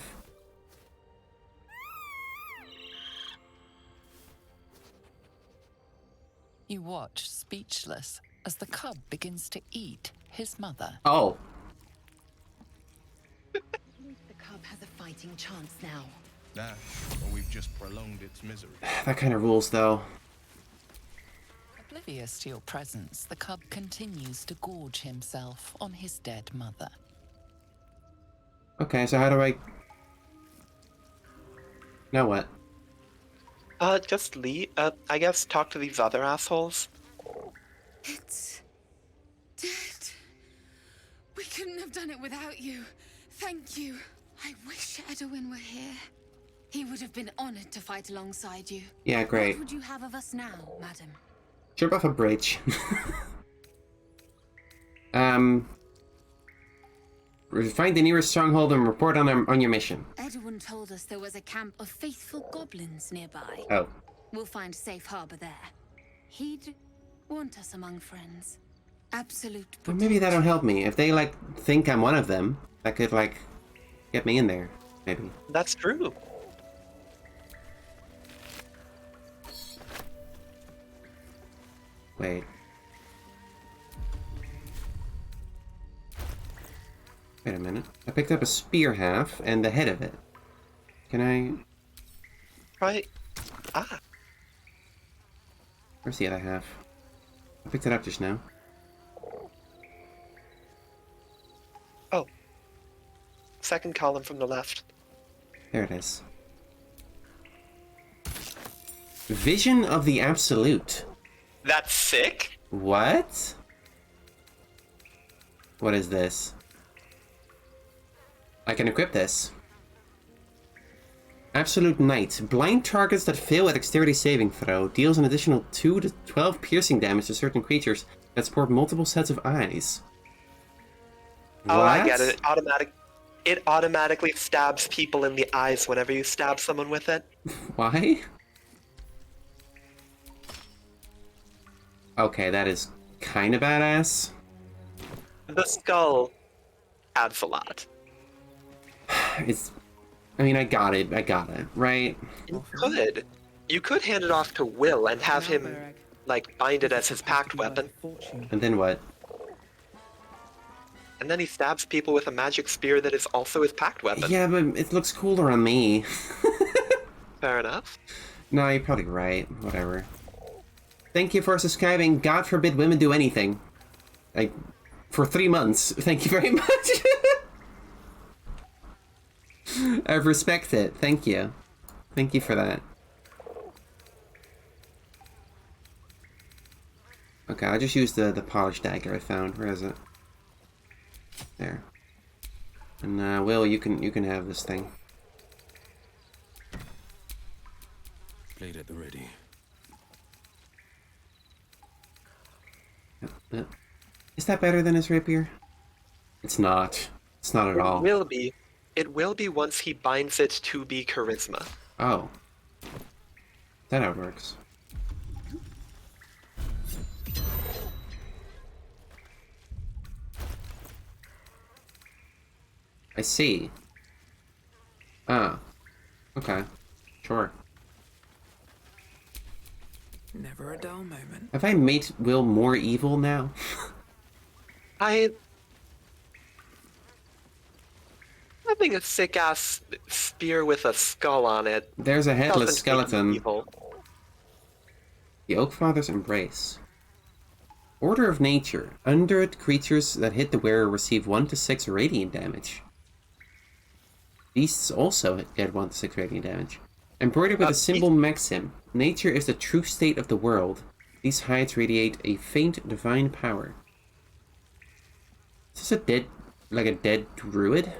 [SPEAKER 6] You watch, speechless, as the cub begins to eat his mother.
[SPEAKER 1] Oh.
[SPEAKER 9] The cub has a fighting chance now.
[SPEAKER 12] Nah, or we've just prolonged its misery.
[SPEAKER 1] That kind of rules, though.
[SPEAKER 6] Oblivious to your presence, the cub continues to gorge himself on his dead mother.
[SPEAKER 1] Okay, so how do I... Now what?
[SPEAKER 2] Just leave. I guess talk to these other assholes.
[SPEAKER 11] It's dead. We couldn't have done it without you. Thank you. I wish Edwin were here. He would have been honored to fight alongside you.
[SPEAKER 1] Yeah, great.
[SPEAKER 11] What would you have of us now, madam?
[SPEAKER 1] Jump off a bridge. Find the nearest stronghold and report on your mission.
[SPEAKER 11] Edwin told us there was a camp of faithful goblins nearby.
[SPEAKER 1] Oh.
[SPEAKER 11] We'll find safe harbor there. He'd want us among friends. Absolute.
[SPEAKER 1] Well, maybe that'll help me. If they, like, think I'm one of them, that could, like, get me in there. Maybe.
[SPEAKER 2] That's true.
[SPEAKER 1] Wait. Wait a minute. I picked up a spear half and the head of it. Can I...
[SPEAKER 2] Try... Ah.
[SPEAKER 1] Where's the other half? I picked it up just now.
[SPEAKER 2] Oh. Second column from the left.
[SPEAKER 1] There it is. Vision of the Absolute.
[SPEAKER 2] That's sick?
[SPEAKER 1] What? What is this? I can equip this. Absolute Knight. Blind targets that fail at dexterity saving throw deals an additional 2 to 12 piercing damage to certain creatures that sport multiple sets of eyes.
[SPEAKER 2] Oh, I get it. It automatically stabs people in the eyes whenever you stab someone with it.
[SPEAKER 1] Why? Okay, that is kind of badass.
[SPEAKER 2] The skull adds a lot.
[SPEAKER 1] It's... I mean, I got it, right?
[SPEAKER 2] You could hand it off to Will and have him, like, bind it as his pact weapon.
[SPEAKER 1] And then what?
[SPEAKER 2] And then he stabs people with a magic spear that is also his pact weapon.
[SPEAKER 1] Yeah, but it looks cooler on me.
[SPEAKER 2] Fair enough.
[SPEAKER 1] No, you're probably right. Whatever. Thank you for subscribing. God forbid women do anything. Like, for 3 months. Thank you very much. I respect it. Thank you. Thank you for that. Okay, I'll just use the polished dagger I found. Where is it? There. And Will, you can have this thing.
[SPEAKER 12] Blade at the ready.
[SPEAKER 1] Is that better than his rapier? It's not. It's not at all.
[SPEAKER 2] It will be. It will be once he binds it to be charisma.
[SPEAKER 1] Oh. That how it works. I see. Ah. Okay. Sure.
[SPEAKER 3] Never a dull moment.
[SPEAKER 1] Have I made Will more evil now?
[SPEAKER 2] Having a sick-ass spear with a skull on it.
[SPEAKER 1] There's a headless
[SPEAKER 2] doesn't make him
[SPEAKER 1] skeleton.
[SPEAKER 2] evil.
[SPEAKER 1] The Oak Father's Embrace. Order of Nature. Undead creatures that hit the wearer receive 1 to 6 radiant damage. Beasts also get 1 to 6 radiant damage. Embroidered with a symbol maxim. Nature is the true state of the world. These hides radiate a faint divine power. Is this a dead druid?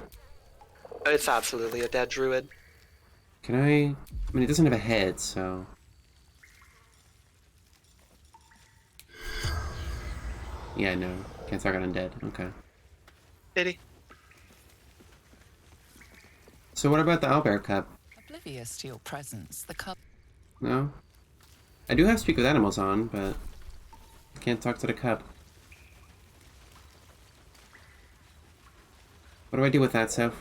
[SPEAKER 2] It's absolutely a dead druid.
[SPEAKER 1] Can I mean, it doesn't have a head, so... Yeah, no. Can't target undead. Okay.
[SPEAKER 2] Pity.
[SPEAKER 1] So what about the owlbear cub?
[SPEAKER 6] Oblivious to your presence, the cub...
[SPEAKER 1] No? I do have Speak with Animals on, but... can't talk to the cub. What do I do with that, Soph?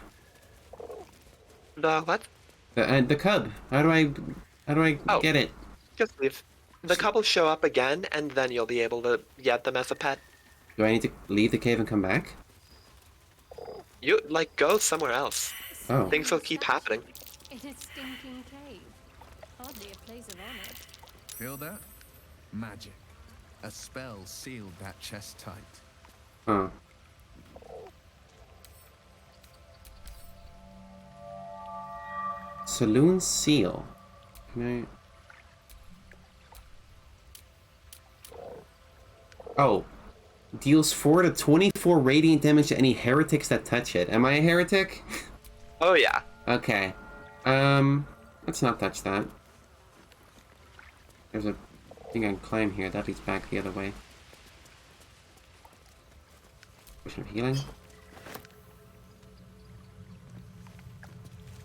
[SPEAKER 2] The what?
[SPEAKER 1] The cub. How do I get it?
[SPEAKER 2] Just leave. The cub will show up again, and then you'll be able to get them as a pet.
[SPEAKER 1] Do I need to leave the cave and come back?
[SPEAKER 2] You, like, go somewhere else.
[SPEAKER 1] Oh.
[SPEAKER 2] Things will keep happening.
[SPEAKER 7] In a stinking cave. Hardly a place of honor.
[SPEAKER 15] Feel that? Magic. A spell sealed that chest tight.
[SPEAKER 1] Huh. Saloon seal. Can I... Oh. Deals 4 to 24 radiant damage to any heretics that touch it. Am I a heretic?
[SPEAKER 2] Oh yeah.
[SPEAKER 1] Okay. Let's not touch that. There's a thing I can climb here. That leads back the other way. Potion of healing.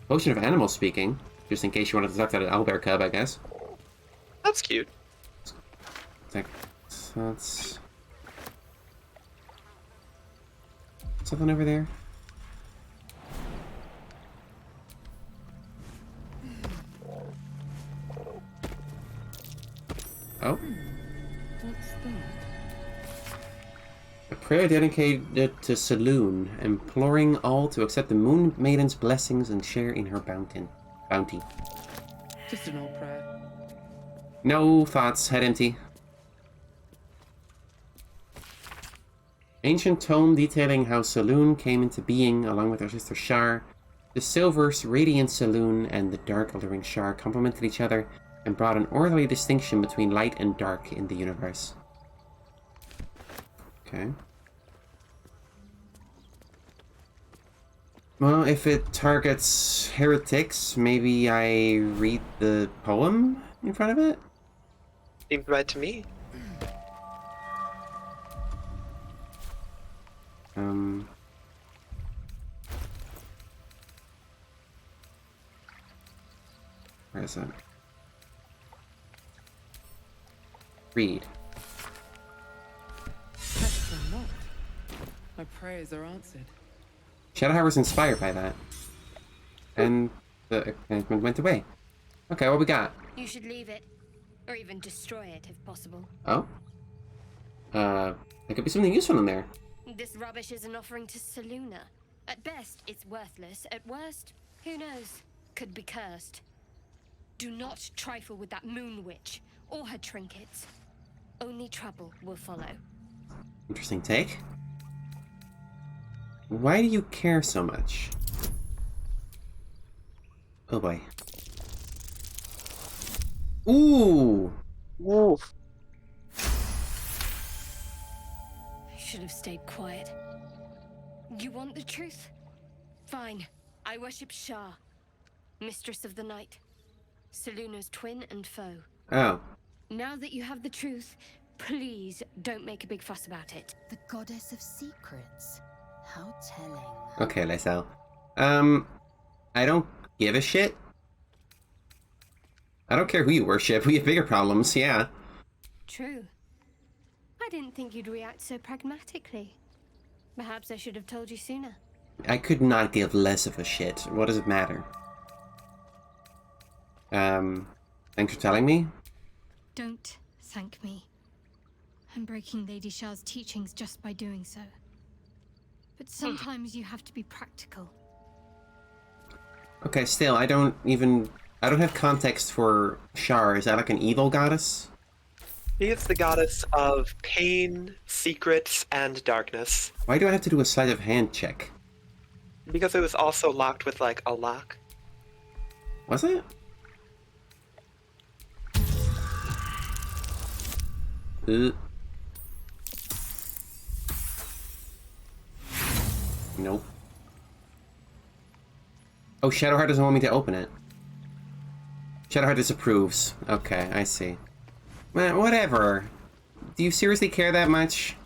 [SPEAKER 1] Potion of animal speaking. Just in case you wanted to talk to an owlbear cub, I guess.
[SPEAKER 2] That's cute.
[SPEAKER 1] That's... Something over there? Oh.
[SPEAKER 6] What's that?
[SPEAKER 1] A prayer dedicated to Saloon, imploring all to accept the Moon Maiden's blessings and share in her bounty.
[SPEAKER 3] Just an old prayer.
[SPEAKER 1] No thoughts, head empty. Ancient tome detailing how Saloon came into being along with her sister Shar. The Silver's radiant Saloon and the dark alluring Shar complemented each other and brought an orderly distinction between light and dark in the universe. Okay. Well, if it targets heretics, maybe I read the poem in front of it?
[SPEAKER 2] Seems right to me.
[SPEAKER 1] Where is it? Read.
[SPEAKER 3] Tests are locked. My prayers are answered.
[SPEAKER 1] Shadowheart was inspired by that. And the enchantment went away. Okay, what we got?
[SPEAKER 25] You should leave it. Or even destroy it, if possible.
[SPEAKER 1] Oh? There could be something useful in there.
[SPEAKER 25] This rubbish is an offering to Saluna. At best, it's worthless. At worst, who knows? Could be cursed. Do not trifle with that moon witch, or her trinkets. Only trouble will follow.
[SPEAKER 1] Interesting take. Why do you care so much? Oh boy. Ooh!
[SPEAKER 2] Ooh.
[SPEAKER 25] I should have stayed quiet. You want the truth? Fine. I worship Shar, mistress of the night. Saluna's twin and foe.
[SPEAKER 1] Oh.
[SPEAKER 25] Now that you have the truth, please don't make a big fuss about it.
[SPEAKER 6] The goddess of secrets. How telling.
[SPEAKER 1] Okay, Lysel. I don't give a shit. I don't care who you worship. We have bigger problems, yeah.
[SPEAKER 25] True. I didn't think you'd react so pragmatically. Perhaps I should have told you sooner.
[SPEAKER 1] I could not give less of a shit. What does it matter? Thanks for telling me.
[SPEAKER 22] Don't thank me. I'm breaking Lady Shar's teachings just by doing so. But sometimes you have to be practical.
[SPEAKER 1] Okay, still, I don't have context for Shar. Is that like an evil goddess?
[SPEAKER 2] She is the goddess of pain, secrets, and darkness.
[SPEAKER 1] Why do I have to do a sleight of hand check?
[SPEAKER 2] Because it was also locked with, like, a lock.
[SPEAKER 1] Was it? Nope. Oh, Shadowheart doesn't want me to open it. Shadowheart disapproves. Okay, I see. Man, whatever. Do you seriously care that much?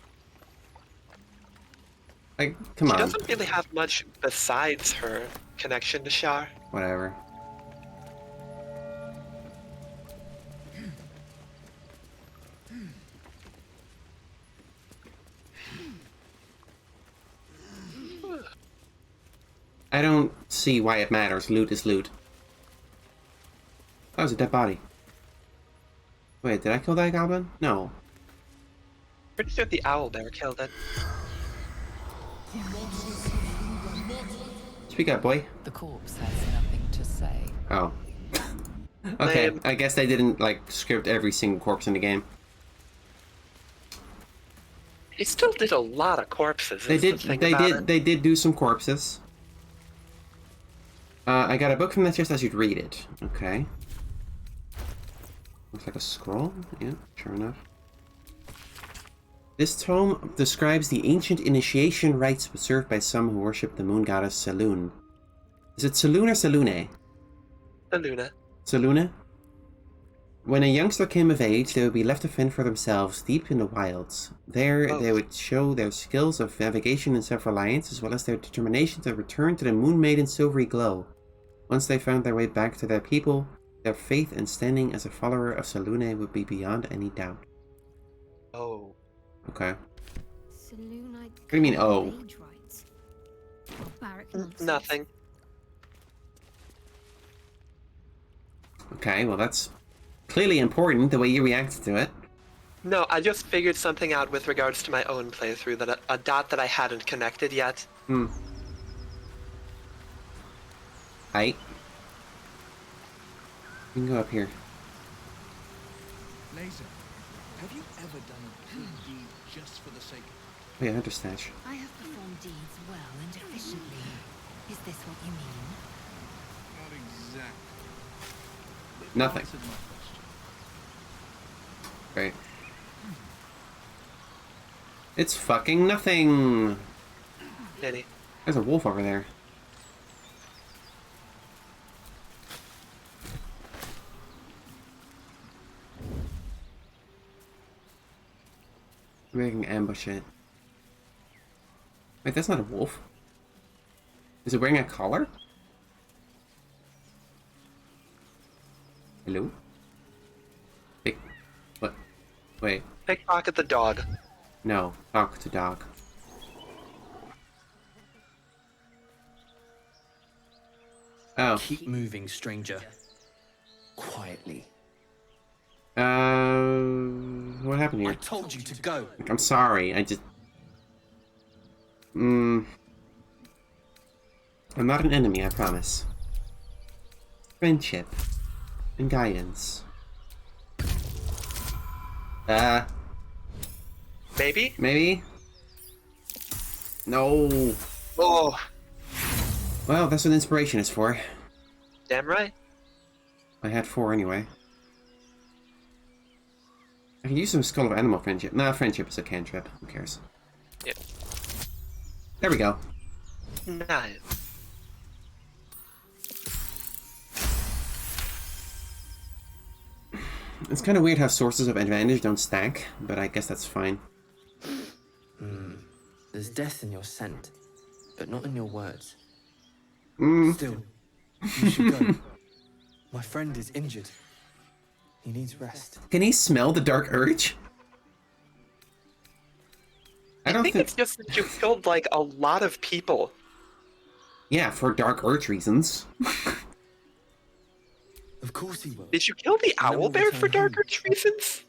[SPEAKER 1] Like, come on.
[SPEAKER 2] She doesn't really have much besides her connection to Shar.
[SPEAKER 1] Whatever. I don't see why it matters. Loot is loot. That was a dead body. Wait, did I kill that goblin? No.
[SPEAKER 2] Pretty sure the owlbear killed it.
[SPEAKER 1] Speak up, boy.
[SPEAKER 6] The corpse has nothing to say.
[SPEAKER 1] Oh. Okay, I guess they didn't, like, script every single corpse in the game.
[SPEAKER 2] He still did a lot of corpses.
[SPEAKER 1] They did do some corpses. I got a book from that chest. I should read it. Okay. Looks like a scroll. Yeah, sure enough. This tome describes the ancient initiation rites observed by some who worship the moon goddess Selûne. Is it Selûne or Selûne?
[SPEAKER 2] Selûne.
[SPEAKER 1] Selûne? When a youngster came of age, they would be left to fend for themselves deep in the wilds. There, they would show their skills of navigation and self-reliance, as well as their determination to return to the Moon Maiden's silvery glow. Once they found their way back to their people, their faith and standing as a follower of Selûne would be beyond any doubt.
[SPEAKER 2] Oh.
[SPEAKER 1] Okay.
[SPEAKER 22] Selûnite.
[SPEAKER 1] What do you mean, oh?
[SPEAKER 2] Nothing.
[SPEAKER 1] Okay, well that's clearly important, the way you reacted to it.
[SPEAKER 2] No, I just figured something out with regards to my own playthrough, that a dot that I hadn't connected yet.
[SPEAKER 1] Aight. You can go up here.
[SPEAKER 15] Laser, have you ever done a good deed just for the sake of...
[SPEAKER 1] Oh yeah, Hunter Stash.
[SPEAKER 9] I have performed deeds well and efficiently. Is this what you mean?
[SPEAKER 15] Not exactly.
[SPEAKER 1] Nothing.
[SPEAKER 15] Answered my question.
[SPEAKER 1] Great. It's fucking nothing!
[SPEAKER 2] Nitty.
[SPEAKER 1] There's a wolf over there. Maybe I can ambush it. Wait, that's not a wolf. Is it wearing a collar? Hello? What? Wait.
[SPEAKER 2] Pickpocket the dog.
[SPEAKER 1] No. Talk to dog. Oh.
[SPEAKER 5] Keep moving, stranger. Quietly.
[SPEAKER 1] What happened here?
[SPEAKER 5] I told you to go.
[SPEAKER 1] I'm sorry, I just... I'm not an enemy, I promise. Friendship. And guidance.
[SPEAKER 2] Maybe?
[SPEAKER 1] Maybe? No.
[SPEAKER 2] Oh.
[SPEAKER 1] Well, that's what inspiration is for.
[SPEAKER 2] Damn right.
[SPEAKER 1] I had 4 anyway. I can use some Skull of Animal Friendship. Nah, Friendship is a cantrip. Who cares?
[SPEAKER 2] Yeah.
[SPEAKER 1] There we go.
[SPEAKER 2] Nice.
[SPEAKER 1] It's kind of weird how sources of advantage don't stack, but I guess that's fine.
[SPEAKER 5] There's death in your scent, but not in your words. Still, you should go. My friend is injured. He needs rest.
[SPEAKER 1] Can he smell the dark urge? I don't
[SPEAKER 2] think it's just that you killed, like, a lot of people.
[SPEAKER 1] Yeah, for dark urge reasons.
[SPEAKER 5] Of course he will.
[SPEAKER 2] Did you kill the owlbear for dark urge reasons?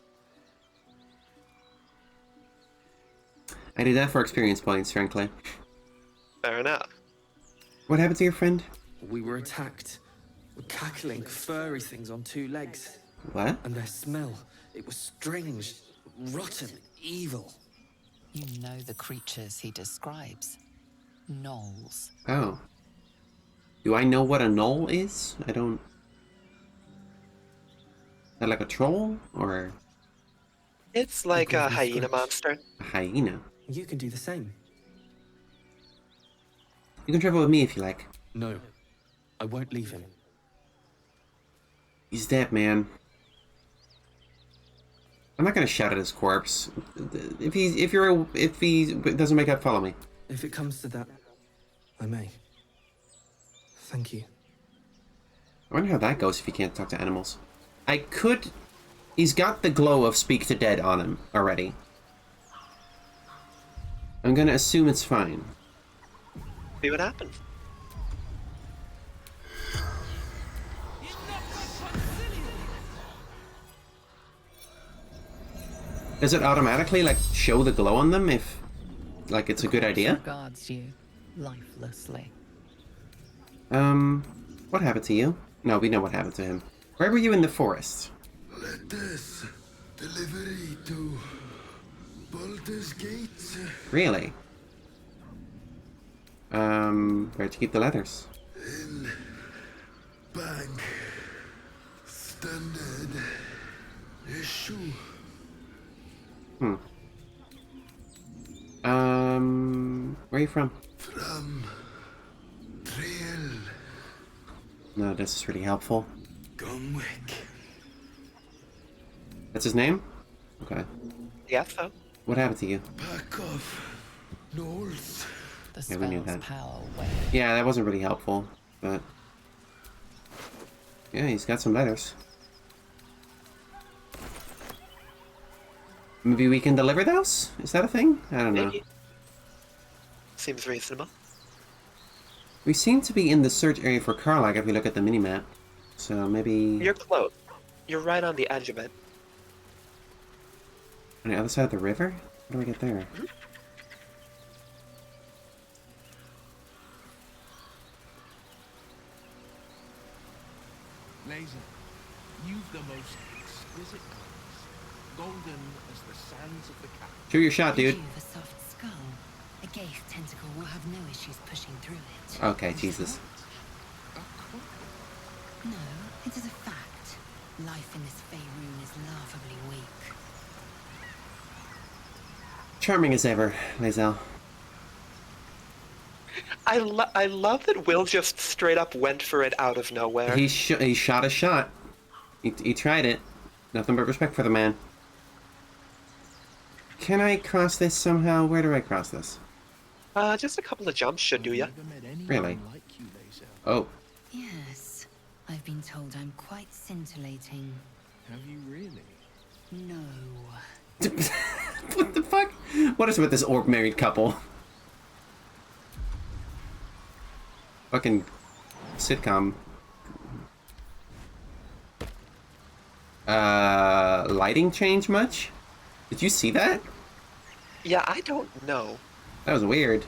[SPEAKER 1] I did that for experience points, frankly.
[SPEAKER 2] Fair enough.
[SPEAKER 1] What happened to your friend?
[SPEAKER 5] We were attacked. Cackling, furry things on 2 legs.
[SPEAKER 1] What?
[SPEAKER 5] And their smell, it was strange, rotten, evil.
[SPEAKER 6] You know the creatures he describes. Gnolls.
[SPEAKER 1] Oh. Do I know what a gnoll is? I don't... Is that like a troll? Or...
[SPEAKER 2] It's like a hyena monster.
[SPEAKER 1] A hyena?
[SPEAKER 5] You can do the same.
[SPEAKER 1] You can travel with me if you like.
[SPEAKER 5] No, I won't leave him.
[SPEAKER 1] He's dead, man. I'm not gonna shout at his corpse. If he doesn't make up, follow me.
[SPEAKER 5] If it comes to that, I may. Thank you.
[SPEAKER 1] I wonder how that goes if you can't talk to animals. I could... He's got the glow of Speak to Dead on him already. I'm gonna assume it's fine.
[SPEAKER 2] See what happens.
[SPEAKER 1] Does it automatically, like, show the glow on them if, like, it's a good idea?
[SPEAKER 6] Regards you lifelessly.
[SPEAKER 1] What happened to you? No, we know what happened to him. Where were you in the forest?
[SPEAKER 16] Letters. Delivery to Baldur's Gate.
[SPEAKER 1] Really? Where'd you keep the letters?
[SPEAKER 16] In bank. Standard issue.
[SPEAKER 1] Where are you from?
[SPEAKER 16] From Trail.
[SPEAKER 1] No, this is really helpful.
[SPEAKER 16] Gunwick.
[SPEAKER 1] That's his name? Okay.
[SPEAKER 2] Yeah, so.
[SPEAKER 1] What happened to you?
[SPEAKER 16] Pack of gnolls.
[SPEAKER 6] The
[SPEAKER 1] Yeah, we knew
[SPEAKER 6] spell's
[SPEAKER 1] that.
[SPEAKER 6] power way.
[SPEAKER 1] Yeah, that wasn't really helpful, but... Yeah, he's got some letters. Maybe we can deliver those? Is that a thing? I don't know.
[SPEAKER 2] Maybe. Seems reasonable.
[SPEAKER 1] We seem to be in the search area for Karlach if we look at the minimap. So maybe...
[SPEAKER 2] You're close. You're right on the edge of it.
[SPEAKER 1] On the other side of the river? How do we get there?
[SPEAKER 15] Laser, you've the most exquisite eyes, golden as the sands of the cap.
[SPEAKER 1] Shoot your shot, dude.
[SPEAKER 24] You've a soft skull. A Gaith tentacle will have no issues pushing through it.
[SPEAKER 1] Okay, Jesus.
[SPEAKER 24] No, it is a fact. Life in this Faerun is laughably weak.
[SPEAKER 1] Charming as ever, Lae'zel.
[SPEAKER 2] I love that Will just straight up went for it out of nowhere.
[SPEAKER 1] He shot a shot. He tried it. Nothing but respect for the man. Can I cross this somehow? Where do I cross this?
[SPEAKER 2] Just a couple of jumps should do ya.
[SPEAKER 1] Really? Oh.
[SPEAKER 24] Yes, I've been told I'm quite scintillating.
[SPEAKER 15] Have you really?
[SPEAKER 24] No.
[SPEAKER 1] What the fuck? What is with this orc married couple? Fucking sitcom. Lighting change much? Did you see that?
[SPEAKER 2] Yeah, I don't know.
[SPEAKER 1] That was weird.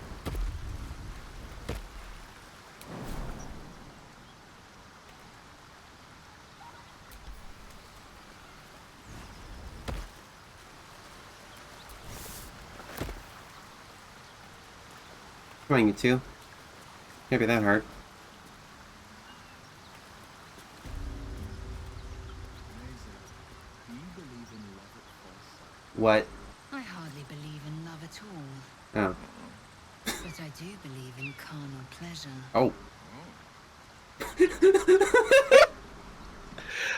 [SPEAKER 1] Come on, you two. Can't be that hard. What?
[SPEAKER 24] I hardly believe in love at all.
[SPEAKER 1] Oh.
[SPEAKER 24] But I do believe in carnal pleasure.
[SPEAKER 1] Oh.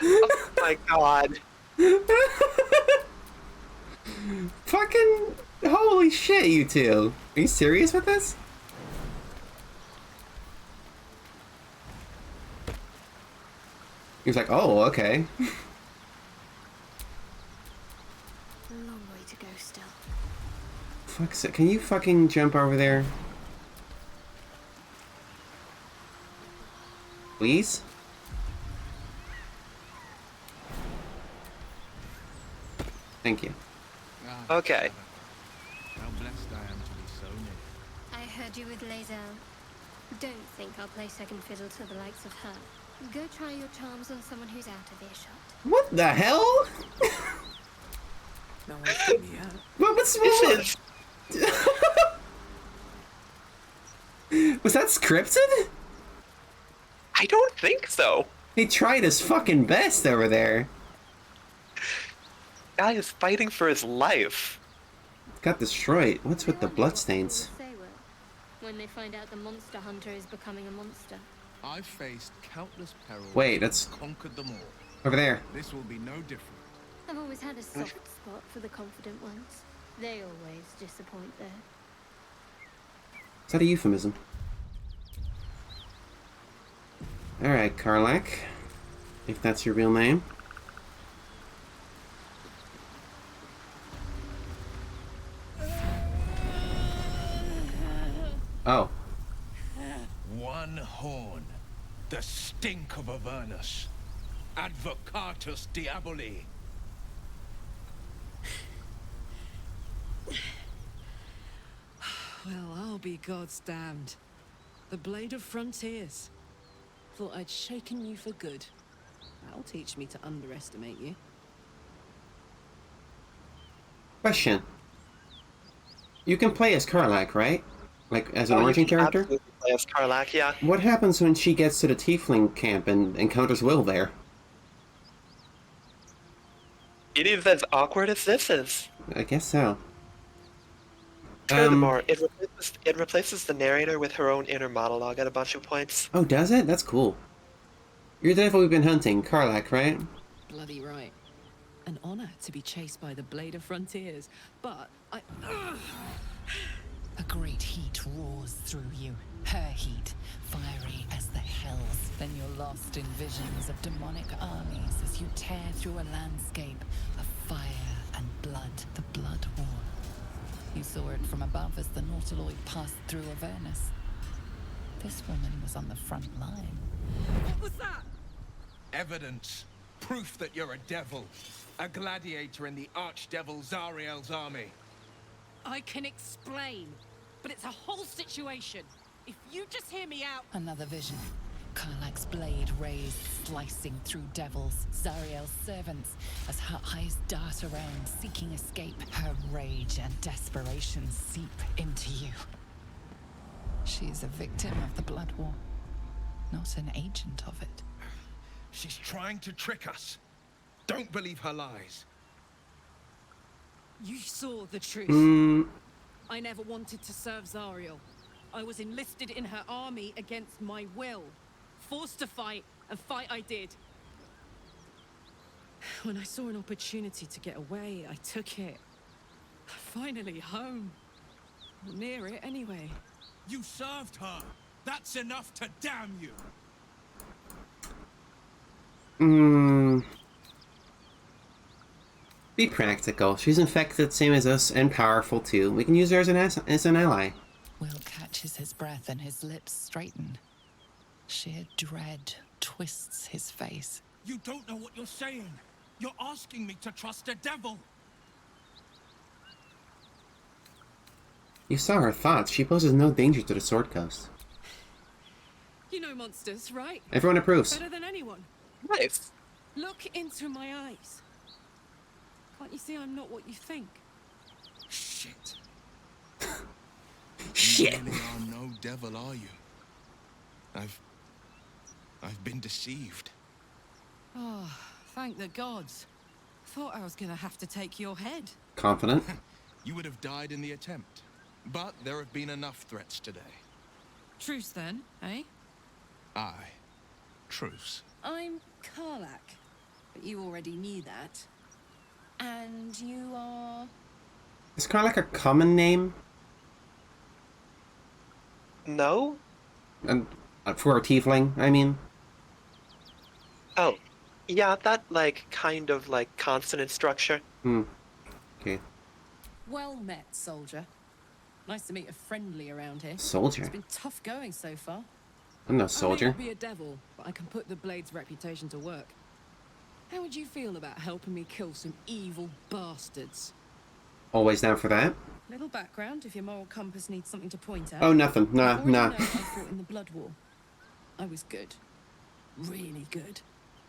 [SPEAKER 2] Oh my god.
[SPEAKER 1] Fucking holy shit, you two. Are you serious with this? He was like, oh, okay.
[SPEAKER 22] A long way to go still.
[SPEAKER 1] Fuck's sake, can you fucking jump over there? Please? Thank you.
[SPEAKER 2] Okay.
[SPEAKER 15] How blessed I am to be so near.
[SPEAKER 22] I heard you with Lae'zel. Don't think I'll play second fiddle to the likes of her. Go try your charms on someone who's out of earshot.
[SPEAKER 1] What the hell?
[SPEAKER 3] No one's hit me yet.
[SPEAKER 1] What's
[SPEAKER 2] This
[SPEAKER 1] Was that scripted?
[SPEAKER 2] I don't think so.
[SPEAKER 1] He tried his fucking best over there.
[SPEAKER 2] Guy is fighting for his life.
[SPEAKER 1] Got destroyed. What's with the bloodstains?
[SPEAKER 22] When they find out the monster hunter is becoming a monster.
[SPEAKER 15] I've faced countless perils.
[SPEAKER 1] Wait, that's
[SPEAKER 15] conquered them all.
[SPEAKER 1] over there.
[SPEAKER 15] This will be no different.
[SPEAKER 22] I've always had a soft spot for the confident ones. They always disappoint there.
[SPEAKER 1] Is that a euphemism? Alright, Karlach. If that's your real name. Oh.
[SPEAKER 15] One horn. The stink of Avernus. Advocatus Diaboli.
[SPEAKER 17] Well, I'll be God's damned. The Blade of Frontiers. Thought I'd shaken you for good. That'll teach me to underestimate you.
[SPEAKER 1] Question. You can play as Karlach, right? Like, as an origin character?
[SPEAKER 2] Absolutely play as Karlach, yeah.
[SPEAKER 1] What happens when she gets to the Tiefling camp and encounters Will there?
[SPEAKER 2] It is as awkward as this is.
[SPEAKER 1] I guess so.
[SPEAKER 2] Furthermore, it replaces the narrator with her own inner monologue at a bunch of points.
[SPEAKER 1] Oh, does it? That's cool. You're the devil we've been hunting, Karlach, right?
[SPEAKER 17] Bloody right. An honor to be chased by the Blade of Frontiers, but I...
[SPEAKER 6] A great heat roars through you. Her heat, fiery as the hells. Then you're lost in visions of demonic armies as you tear through a landscape of fire and blood. The Blood War. You saw it from above as the Nautiloid passed through Avernus. This woman was on the front line.
[SPEAKER 17] What was that?
[SPEAKER 15] Evidence. Proof that you're a devil. A gladiator in the archdevil Zariel's army.
[SPEAKER 17] I can explain, but it's a whole situation. If you just hear me out...
[SPEAKER 6] Another vision. Karlach's blade raised, slicing through devils, Zariel's servants, as her eyes dart around, seeking escape. Her rage and desperation seep into you. She is a victim of the Blood War, not an agent of it.
[SPEAKER 15] She's trying to trick us. Don't believe her lies.
[SPEAKER 17] You saw the truth. I never wanted to serve Zariel. I was enlisted in her army against my will. Forced to fight, and fight I did. When I saw an opportunity to get away, I took it. Finally home. Near it, anyway.
[SPEAKER 15] You served her. That's enough to damn you.
[SPEAKER 1] Be practical. She's infected, same as us, and powerful too. We can use her as an ally.
[SPEAKER 6] Will catches his breath and his lips straighten. Sheer dread twists his face.
[SPEAKER 15] You don't know what you're saying. You're asking me to trust a devil.
[SPEAKER 1] You saw her thoughts. She poses no danger to the Sword Coast.
[SPEAKER 17] You know monsters, right?
[SPEAKER 1] Everyone approves.
[SPEAKER 17] Better than anyone.
[SPEAKER 2] Nice.
[SPEAKER 17] Look into my eyes. Can't you see I'm not what you think?
[SPEAKER 15] Shit.
[SPEAKER 1] Shit.
[SPEAKER 15] You really are no devil, are you? I've been deceived.
[SPEAKER 17] Oh, thank the gods. Thought I was gonna have to take your head.
[SPEAKER 1] Confident.
[SPEAKER 15] You would have died in the attempt. But there have been enough threats today.
[SPEAKER 17] Truce then, eh?
[SPEAKER 15] Aye. Truce.
[SPEAKER 17] I'm Karlach, but you already knew that. And you are...
[SPEAKER 1] Is Karlach a common name?
[SPEAKER 2] No?
[SPEAKER 1] And for a tiefling, I mean.
[SPEAKER 2] Oh, yeah, that, like, kind of, like, consonant structure.
[SPEAKER 1] Okay.
[SPEAKER 17] Well met, soldier. Nice to meet a friendly around here.
[SPEAKER 1] Soldier?
[SPEAKER 17] It's been tough going so far.
[SPEAKER 1] I'm no
[SPEAKER 17] I may
[SPEAKER 1] soldier.
[SPEAKER 17] not be a devil, but I can put the Blade's reputation to work. How would you feel about helping me kill some evil bastards?
[SPEAKER 1] Always down for that.
[SPEAKER 17] Little background if your moral compass needs something to point at.
[SPEAKER 1] Oh, nothing.
[SPEAKER 17] You
[SPEAKER 1] Nah,
[SPEAKER 17] already
[SPEAKER 1] nah.
[SPEAKER 17] know I fought in the Blood War. I was good. Really good.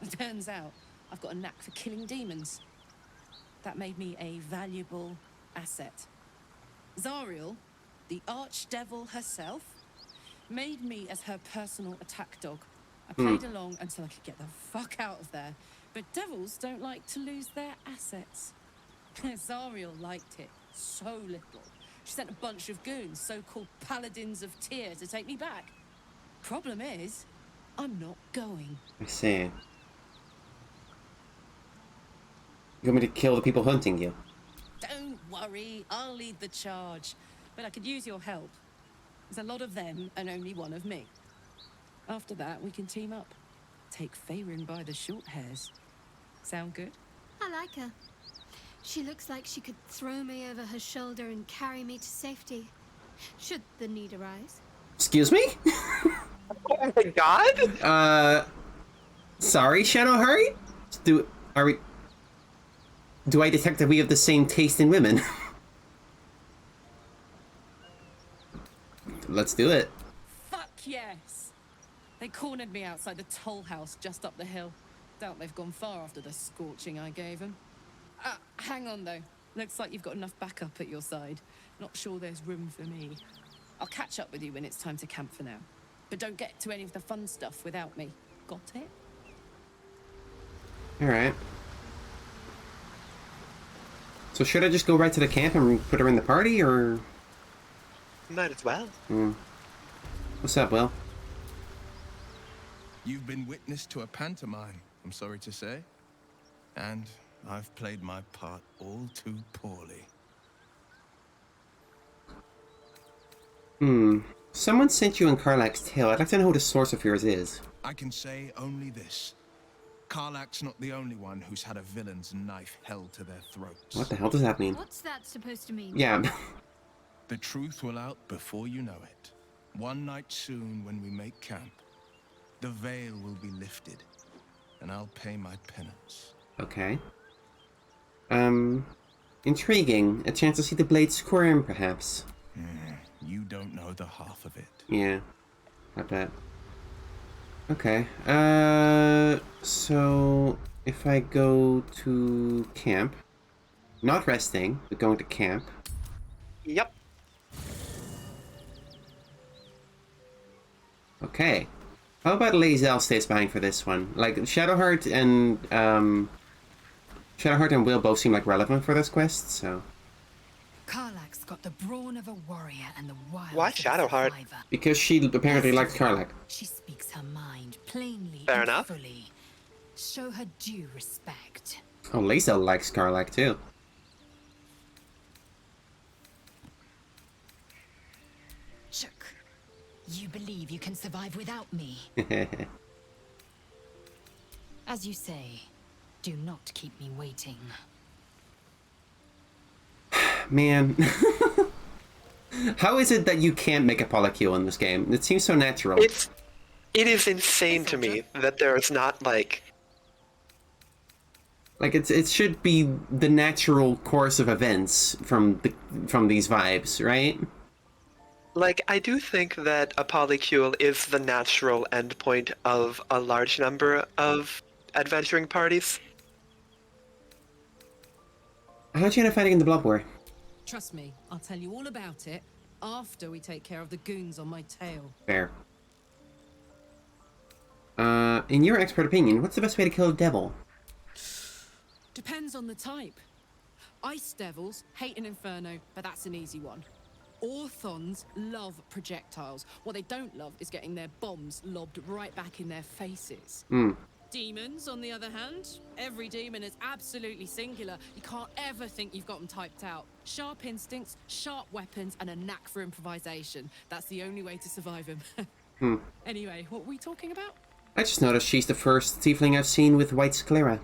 [SPEAKER 17] It turns out,
[SPEAKER 10] I've got a knack for killing demons. That made me a valuable asset. Zariel, the archdevil herself, made me as her personal attack dog. I played along until I could get the fuck out of there. But devils don't like to lose their assets. Zariel liked it so little. She sent a bunch of goons, so-called paladins of Tyr, to take me back. Problem is, I'm not going.
[SPEAKER 1] I see. You want me to kill the people hunting you?
[SPEAKER 10] Don't worry, I'll lead the charge. But I could use your help. There's a lot of them and only one of me. After that, we can team up. Take Faerun by the short hairs. Sound good?
[SPEAKER 22] I like her. She looks like she could throw me over her shoulder and carry me to safety, should the need arise.
[SPEAKER 1] Excuse me?
[SPEAKER 2] Oh my god!
[SPEAKER 1] Sorry, Shadowheart? Do I detect that we have the same taste in women? Let's do it.
[SPEAKER 10] Fuck yes! They cornered me outside the toll house just up the hill. Doubt they've gone far after the scorching I gave them. Hang on though. Looks like you've got enough backup at your side. Not sure there's room for me. I'll catch up with you when it's time to camp for now. But don't get to any of the fun stuff without me. Got it?
[SPEAKER 1] Alright. So should I just go right to the camp and put her in the party, or...?
[SPEAKER 2] Might as well.
[SPEAKER 1] What's up, Will?
[SPEAKER 12] You've been witness to a pantomime, I'm sorry to say. And I've played my part all too poorly.
[SPEAKER 1] Someone sent you in Karlach's tale. I'd like to know who the source of yours is.
[SPEAKER 12] I can say only this. Karlach's not the only one who's had a villain's knife held to their throats.
[SPEAKER 1] What the hell does that mean?
[SPEAKER 22] What's that supposed to mean?
[SPEAKER 1] Yeah.
[SPEAKER 12] The truth will out before you know it. One night soon when we make camp, the veil will be lifted, and I'll pay my penance.
[SPEAKER 1] Okay. Intriguing. A chance to see the blade squirm, perhaps.
[SPEAKER 12] You don't know the half of it.
[SPEAKER 1] Yeah. I bet. Okay. So if I go to camp, not resting, but going to camp.
[SPEAKER 2] Yep.
[SPEAKER 1] Okay. How about Lae'zel stays behind for this one? Like Shadowheart and Will both seem like relevant for this quest, so.
[SPEAKER 6] Karlach's got the brawn of a warrior and the wild.
[SPEAKER 2] Why Shadowheart?
[SPEAKER 1] Because she apparently likes Karlach.
[SPEAKER 6] She speaks her mind plainly
[SPEAKER 2] Fair
[SPEAKER 6] and
[SPEAKER 2] enough.
[SPEAKER 6] fully. Show her due respect.
[SPEAKER 1] Oh, Lae'zel likes Karlach too.
[SPEAKER 6] Shook. You believe you can survive without me. As you say, do not keep me waiting.
[SPEAKER 1] Man. How is it that you can't make a polycule in this game? It seems so natural.
[SPEAKER 2] It is insane to me that there's not like
[SPEAKER 1] it should be the natural course of events from these vibes, right?
[SPEAKER 2] Like, I do think that a polycule is the natural endpoint of a large number of adventuring parties.
[SPEAKER 1] How'd you end up fighting in the Blood War?
[SPEAKER 10] Trust me, I'll tell you all about it after we take care of the goons on my tail.
[SPEAKER 1] Fair. In your expert opinion, what's the best way to kill a devil?
[SPEAKER 10] Depends on the type. Ice devils hate an inferno, but that's an easy one. Orthons love projectiles. What they don't love is getting their bombs lobbed right back in their faces. Demons, on the other hand, every demon is absolutely singular. You can't ever think you've got them typed out. Sharp instincts, sharp weapons, and a knack for improvisation. That's the only way to survive them. Anyway, what were we talking about?
[SPEAKER 1] I just noticed she's the first tiefling I've seen with white sclera.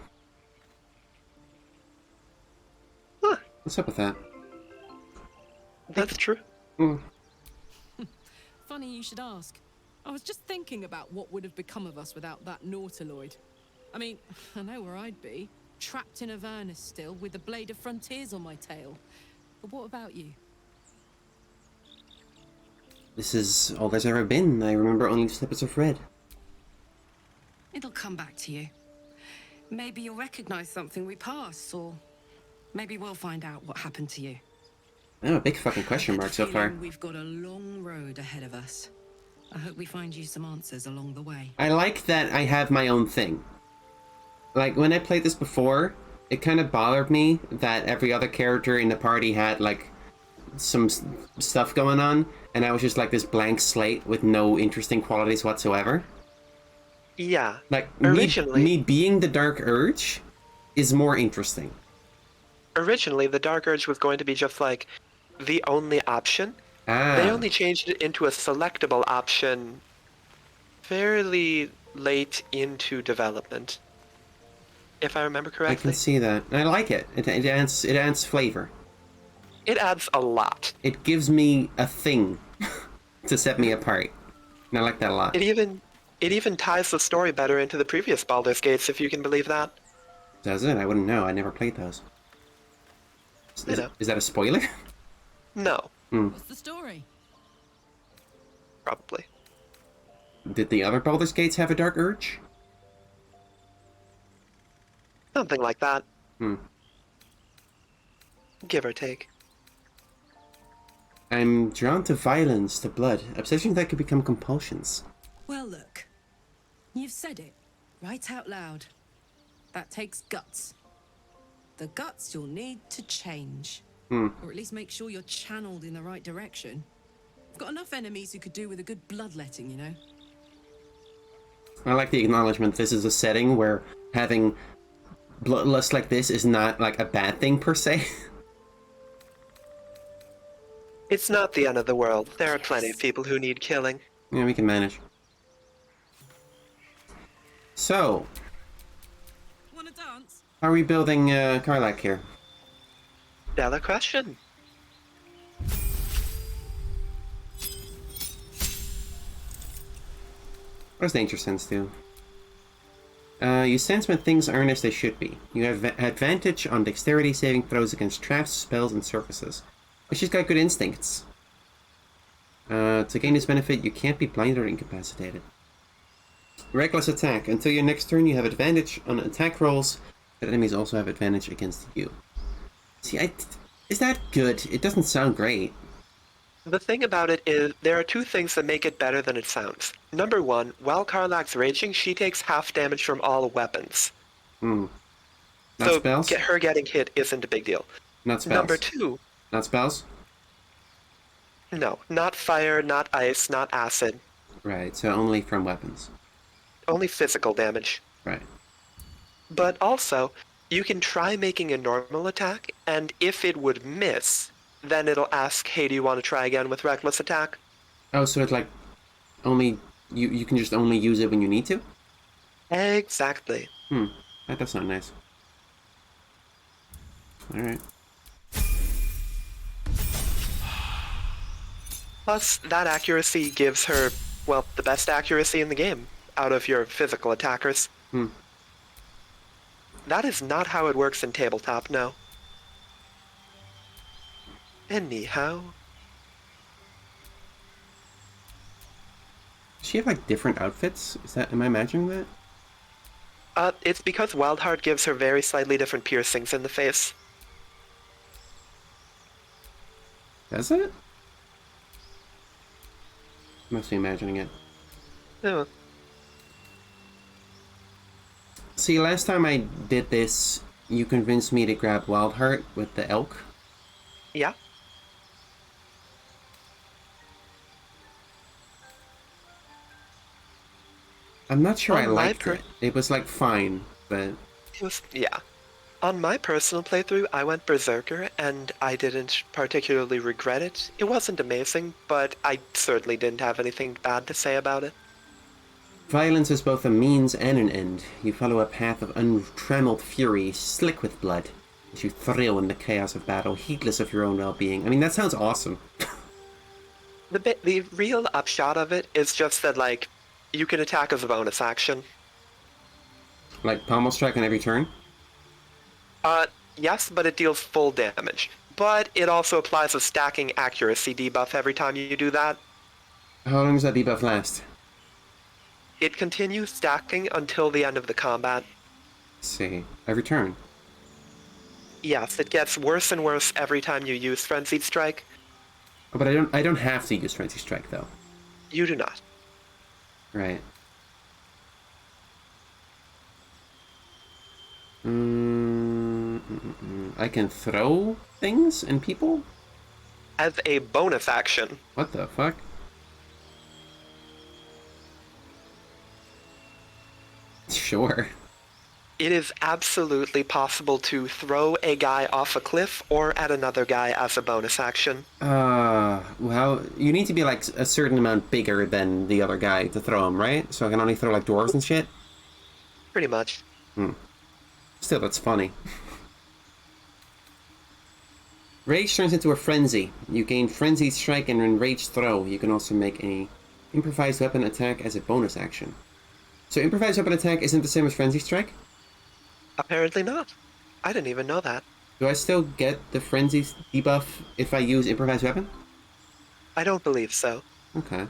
[SPEAKER 2] Huh.
[SPEAKER 1] What's up with that?
[SPEAKER 2] That's true.
[SPEAKER 10] Funny you should ask. I was just thinking about what would have become of us without that Nautiloid. I mean, I know where I'd be. Trapped in Avernus still, with the Blade of Frontiers on my tail. But what about you?
[SPEAKER 1] This is all there's ever been. I remember only snippets of red.
[SPEAKER 10] It'll come back to you.
[SPEAKER 8] Maybe you'll recognize something we passed, or maybe we'll find out what happened to you.
[SPEAKER 1] Oh, a big fucking question mark so far.
[SPEAKER 8] We've got a long road ahead of us. I hope we find you some answers along the way.
[SPEAKER 1] I like that I have my own thing. Like, when I played this before, it kind of bothered me that every other character in the party had, like, some stuff going on, and I was just like this blank slate with no interesting qualities whatsoever.
[SPEAKER 2] Yeah.
[SPEAKER 1] Like,
[SPEAKER 2] originally,
[SPEAKER 1] me being the Dark Urge is more interesting.
[SPEAKER 2] Originally, the Dark Urge was going to be just like the only option.
[SPEAKER 1] Ah.
[SPEAKER 2] They only changed it into a selectable option fairly late into development, if I remember correctly.
[SPEAKER 1] I can see that. I like it. It adds flavor.
[SPEAKER 2] It adds a lot.
[SPEAKER 1] It gives me a thing to set me apart. And I like that a lot.
[SPEAKER 2] It even ties the story better into the previous Baldur's Gates, if you can believe that.
[SPEAKER 1] Does it? I wouldn't know. I never played those. Is that a spoiler?
[SPEAKER 2] No.
[SPEAKER 10] What's the story?
[SPEAKER 2] Probably.
[SPEAKER 1] Did the other Baldur's Gates have a Dark Urge?
[SPEAKER 2] Something like that.
[SPEAKER 1] Hmm.
[SPEAKER 2] Give or take.
[SPEAKER 1] I'm drawn to violence, to blood. Obsessions that could become compulsions.
[SPEAKER 8] Well, look. You've said it. Right out loud. That takes guts. The guts you'll need to change. Or at least make sure you're channeled in the right direction. I've got enough enemies who could do with a good bloodletting, you know?
[SPEAKER 1] I like the acknowledgement this is a setting where having bloodlust like this is not like a bad thing per se.
[SPEAKER 2] It's not the end of the world. There are plenty of people who need killing.
[SPEAKER 1] Yeah, we can manage. So,
[SPEAKER 10] Wanna dance?
[SPEAKER 1] how are we building Karlak here?
[SPEAKER 2] Stellar question.
[SPEAKER 1] What does Nature Sense do? You sense when things aren't as they should be. You have advantage on dexterity saving throws against traps, spells, and surfaces. But she's got good instincts. To gain this benefit, you can't be blinded or incapacitated. Reckless attack. Until your next turn, you have advantage on attack rolls, but enemies also have advantage against you. See, is that good? It doesn't sound great.
[SPEAKER 2] The thing about it is, there are two things that make it better than it sounds. Number one, while Karlak's raging, she takes half damage from all weapons.
[SPEAKER 1] Not
[SPEAKER 2] So
[SPEAKER 1] spells?
[SPEAKER 2] her getting hit isn't a big deal.
[SPEAKER 1] Not spells.
[SPEAKER 2] Number two,
[SPEAKER 1] Not spells?
[SPEAKER 2] no, not fire, not ice, not acid.
[SPEAKER 1] Right, so only from weapons.
[SPEAKER 2] Only physical damage.
[SPEAKER 1] Right.
[SPEAKER 2] But also, you can try making a normal attack, and if it would miss, then it'll ask, hey, do you want to try again with reckless attack?
[SPEAKER 1] Oh, so it's like only you can just only use it when you need to?
[SPEAKER 2] Exactly.
[SPEAKER 1] That does sound nice. Alright.
[SPEAKER 2] Plus, that accuracy gives her, well, the best accuracy in the game, out of your physical attackers. That is not how it works in tabletop, no. Anyhow.
[SPEAKER 1] Does she have like different outfits? Am I imagining that?
[SPEAKER 2] It's because Wildheart gives her very slightly different piercings in the face.
[SPEAKER 1] Does it? Must be imagining it.
[SPEAKER 2] Yeah.
[SPEAKER 1] See, last time I did this, you convinced me to grab Wildheart with the elk.
[SPEAKER 2] Yeah.
[SPEAKER 1] I'm not sure I
[SPEAKER 2] On my
[SPEAKER 1] liked it. It was like fine, but
[SPEAKER 2] It was, yeah. On my personal playthrough, I went Berserker, and I didn't particularly regret it. It wasn't amazing, but I certainly didn't have anything bad to say about it.
[SPEAKER 1] violence is both a means and an end. You follow a path of untrammeled fury, slick with blood, as you thrill in the chaos of battle, heedless of your own well-being. I mean, that sounds awesome.
[SPEAKER 2] The real upshot of it is just that, like, you can attack as a bonus action.
[SPEAKER 1] Like pommel strike on every turn?
[SPEAKER 2] Yes, but it deals full damage. But it also applies a stacking accuracy debuff every time you do that.
[SPEAKER 1] How long does that debuff last?
[SPEAKER 2] It continues stacking until the end of the combat.
[SPEAKER 1] Let's see. Every turn.
[SPEAKER 2] Yes, it gets worse and worse every time you use Frenzied Strike.
[SPEAKER 1] Oh, but I don't have to use Frenzy Strike though.
[SPEAKER 2] You do not.
[SPEAKER 1] Right. I can throw things and people?
[SPEAKER 2] As a bonus action.
[SPEAKER 1] What the fuck? Sure.
[SPEAKER 2] It is absolutely possible to throw a guy off a cliff or at another guy as a bonus action.
[SPEAKER 1] Well, you need to be like a certain amount bigger than the other guy to throw him, right? So I can only throw like dwarves and shit?
[SPEAKER 2] Pretty much.
[SPEAKER 1] Still, that's funny. Rage turns into a frenzy. You gain Frenzied Strike and Enraged Throw. You can also make a improvised weapon attack as a bonus action. So improvised weapon attack isn't the same as Frenzy Strike?
[SPEAKER 2] Apparently not. I didn't even know that.
[SPEAKER 1] Do I still get the Frenzy debuff if I use improvised weapon?
[SPEAKER 2] I don't believe so.
[SPEAKER 1] Okay.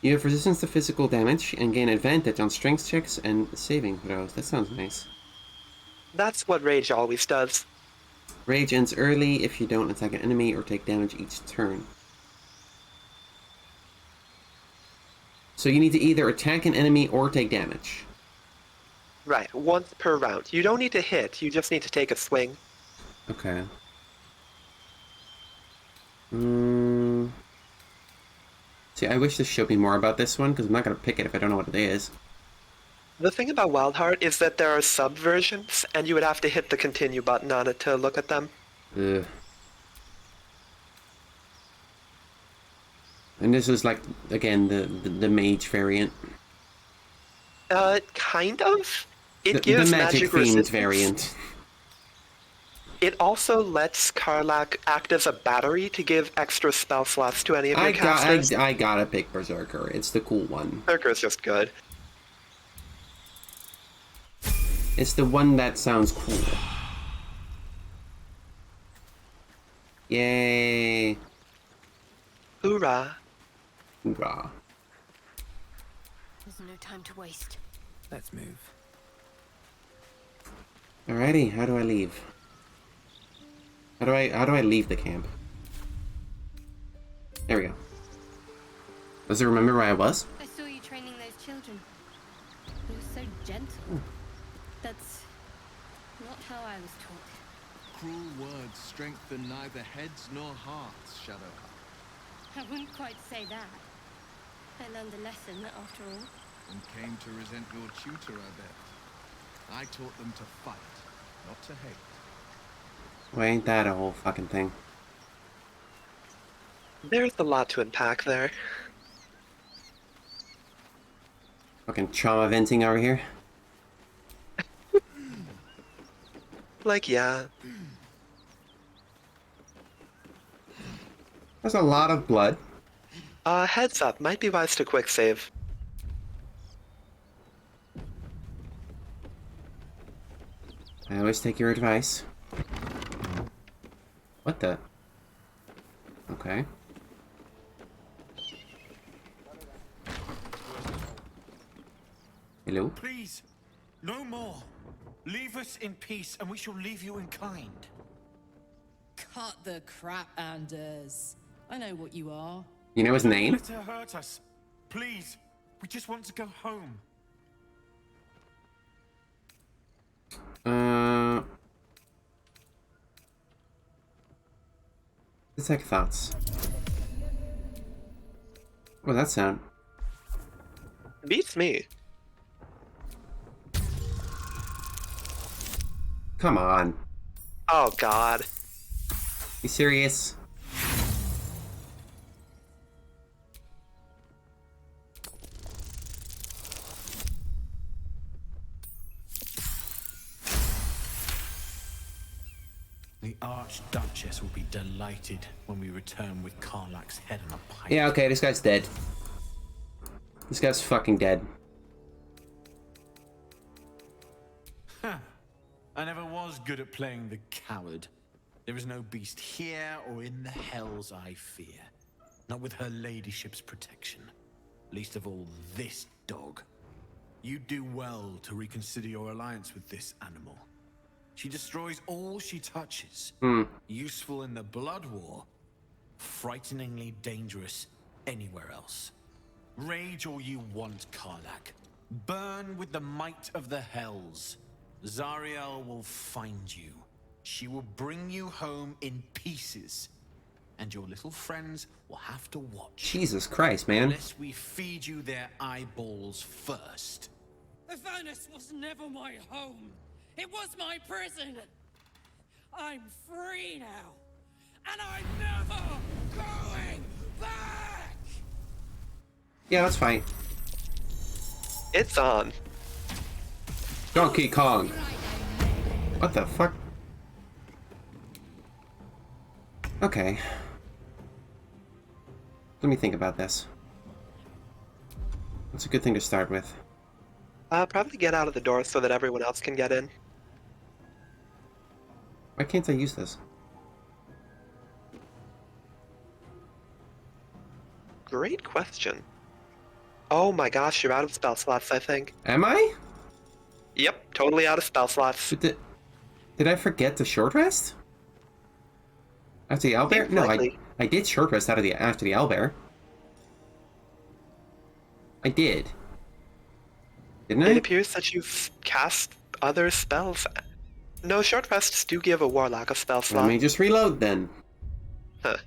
[SPEAKER 1] You have resistance to physical damage and gain advantage on strength checks and saving throws. That sounds nice.
[SPEAKER 2] That's what Rage always does.
[SPEAKER 1] Rage ends early if you don't attack an enemy or take damage each turn. So you need to either attack an enemy or take damage.
[SPEAKER 2] Right, once per round. You don't need to hit, you just need to take a swing.
[SPEAKER 1] Okay. See, I wish this showed me more about this one, because I'm not going to pick it if I don't know what it is.
[SPEAKER 2] The thing about Wildheart is that there are sub-versions, and you would have to hit the continue button on it to look at them.
[SPEAKER 1] Ugh. And this is like, again, the mage variant.
[SPEAKER 2] Kind of. It gives
[SPEAKER 1] the magic themed
[SPEAKER 2] resistance.
[SPEAKER 1] variant.
[SPEAKER 2] It also lets Karlach act as a battery to give extra spell slots to any of your casters.
[SPEAKER 1] I gotta pick Berserker. It's the cool one.
[SPEAKER 2] Berserker is just good.
[SPEAKER 1] It's the one that sounds cool. Yay.
[SPEAKER 2] Hoorah.
[SPEAKER 1] Hoorah.
[SPEAKER 22] There's no time to waste.
[SPEAKER 3] Let's move.
[SPEAKER 1] Alrighty, how do I leave? How do I leave the camp? There we go. Does it remember where I was?
[SPEAKER 22] I saw you training those children. You were so gentle. That's not how I was taught.
[SPEAKER 12] Cruel words strengthen neither heads nor hearts, Shadowheart.
[SPEAKER 22] I wouldn't quite say that. I learned a lesson after all.
[SPEAKER 12] And came to resent your tutor, I bet. I taught them to fight, not to hate.
[SPEAKER 1] Well, ain't that a whole fucking thing?
[SPEAKER 2] There's a lot to unpack there.
[SPEAKER 1] Fucking trauma venting over here.
[SPEAKER 2] Like, yeah.
[SPEAKER 1] There's a lot of blood.
[SPEAKER 2] Heads up, might be wise to quick save.
[SPEAKER 1] I always take your advice. What the? Okay. Hello?
[SPEAKER 19] Please, no more. Leave us in peace and we shall leave you in kind.
[SPEAKER 10] Cut the crap, Anders. I know what you are.
[SPEAKER 1] You know his name?
[SPEAKER 19] Let her hurt us. Please, we just want to go home.
[SPEAKER 1] Detect thoughts. What that sound?
[SPEAKER 2] Beats me.
[SPEAKER 1] Come on.
[SPEAKER 2] Oh god.
[SPEAKER 1] You serious?
[SPEAKER 15] The Archduchess will be delighted when we return with Karlach's head on a pike.
[SPEAKER 1] Yeah, okay, this guy's dead. This guy's fucking dead.
[SPEAKER 15] Ha! I never was good at playing the coward. There is no beast here or in the hells I fear. Not with her ladyship's protection. Least of all this dog. you'd do well to reconsider your alliance with this animal. She destroys all she touches. Useful in the blood war, frighteningly dangerous anywhere else. Rage all you want, Karlak. Burn with the might of the hells. Zariel will find you. She will bring you home in pieces. And your little friends will have to watch.
[SPEAKER 1] Jesus Christ, man.
[SPEAKER 15] Unless we feed you their eyeballs first.
[SPEAKER 17] Avernus was never my home. It was my prison. I'm free now. And I'm never going back!
[SPEAKER 1] Yeah, let's fight.
[SPEAKER 2] It's on.
[SPEAKER 1] Donkey Kong. What the fuck? Okay. Let me think about this. What's a good thing to start with?
[SPEAKER 2] Probably get out of the door so that everyone else can get in.
[SPEAKER 1] Why can't I use this?
[SPEAKER 2] Great question. Oh my gosh, you're out of spell slots, I think.
[SPEAKER 1] Am I?
[SPEAKER 2] Yep, totally out of spell slots.
[SPEAKER 1] Did I forget the short rest? After the owlbear? No, I did short rest after the owlbear. I did. Didn't I?
[SPEAKER 2] It appears that you've cast other spells. No, short rests do give a warlock a spell slot.
[SPEAKER 1] Let me just reload then.
[SPEAKER 2] Huh.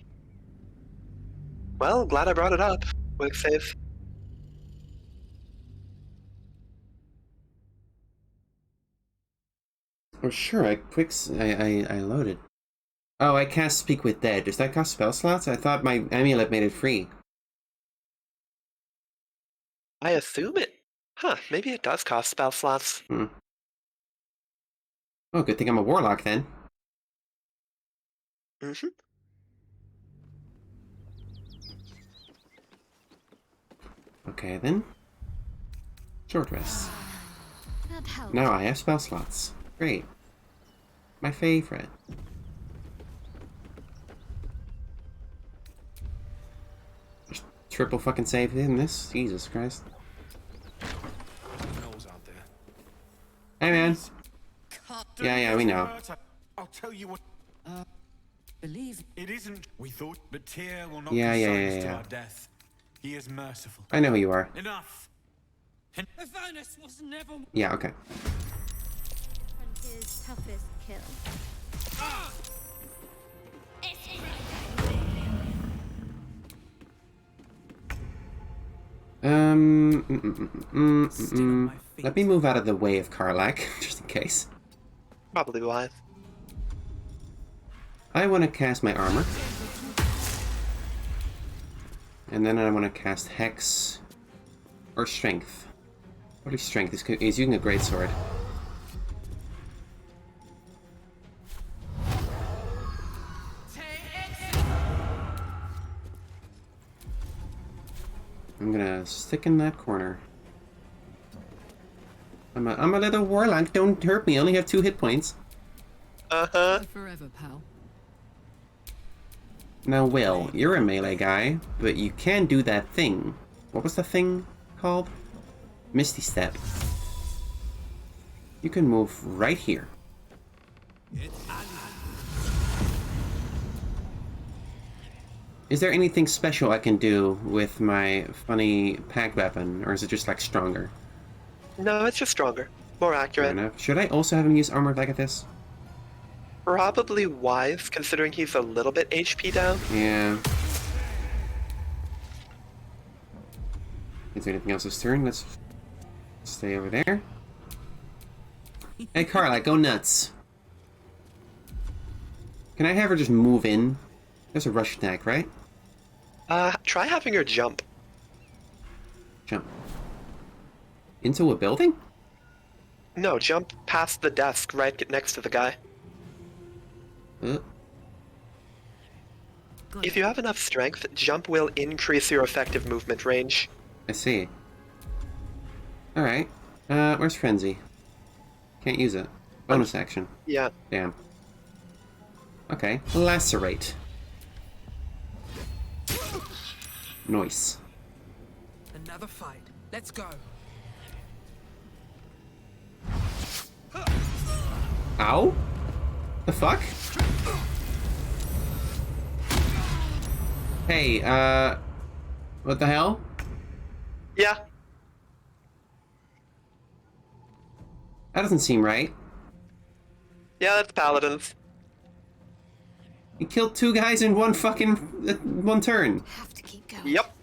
[SPEAKER 2] Well, glad I brought it up. Quick save.
[SPEAKER 1] Oh sure, I loaded. Oh, I cast Speak with Dead. Does that cost spell slots? I thought my amulet made it free.
[SPEAKER 2] I assume it. Huh, maybe it does cost spell slots.
[SPEAKER 1] Oh, good thing I'm a warlock then.
[SPEAKER 2] Mm-hmm.
[SPEAKER 1] Okay then. Short rest.
[SPEAKER 22] That helped.
[SPEAKER 1] Now I have spell slots. Great. My favorite. Just triple fucking save in this? Jesus Christ. Hey man. Yeah, we know.
[SPEAKER 15] I'll tell you what.
[SPEAKER 10] Believe
[SPEAKER 15] it isn't. We thought, but Tyr will not
[SPEAKER 1] Yeah.
[SPEAKER 15] to our death. He is merciful.
[SPEAKER 1] I know who you are.
[SPEAKER 15] Enough.
[SPEAKER 17] Avernus was never.
[SPEAKER 1] Yeah, okay.
[SPEAKER 22] Frontier's toughest kill.
[SPEAKER 1] Let me move out of the way of Karlak, just in case.
[SPEAKER 2] Probably wise.
[SPEAKER 1] I want to cast my armor. And then I want to cast Hex or Strength. Probably Strength. He's using a greatsword. I'm gonna stick in that corner. I'm a little warlock. Don't hurt me. I only have 2 hit points.
[SPEAKER 2] Uh-huh.
[SPEAKER 10] Forever, pal.
[SPEAKER 1] Now, Will, you're a melee guy, but you can do that thing. What was the thing called? Misty Step. You can move right here. Is there anything special I can do with my funny pack weapon, or is it just like stronger?
[SPEAKER 2] No, it's just stronger. More accurate.
[SPEAKER 1] Fair enough. Should I also have him use armor like this?
[SPEAKER 2] Probably wise, considering he's a little bit HP down.
[SPEAKER 1] Yeah. Is there anything else this turn? Let's stay over there. Hey, Karlak, go nuts. Can I have her just move in? There's a rush attack, right?
[SPEAKER 2] Try having her jump.
[SPEAKER 1] Jump. Into a building?
[SPEAKER 2] No, jump past the desk right next to the guy. If you have enough strength, jump will increase your effective movement range.
[SPEAKER 1] I see. Alright. Where's Frenzy? Can't use it. Bonus action.
[SPEAKER 2] Yeah.
[SPEAKER 1] Damn. Okay. Lacerate. Nice.
[SPEAKER 3] Another fight. Let's go.
[SPEAKER 1] Ow? The fuck? Hey, what the hell?
[SPEAKER 2] Yeah.
[SPEAKER 1] That doesn't seem right.
[SPEAKER 2] Yeah, that's paladins.
[SPEAKER 1] He killed 2 guys in one fucking... one turn.
[SPEAKER 2] Yep.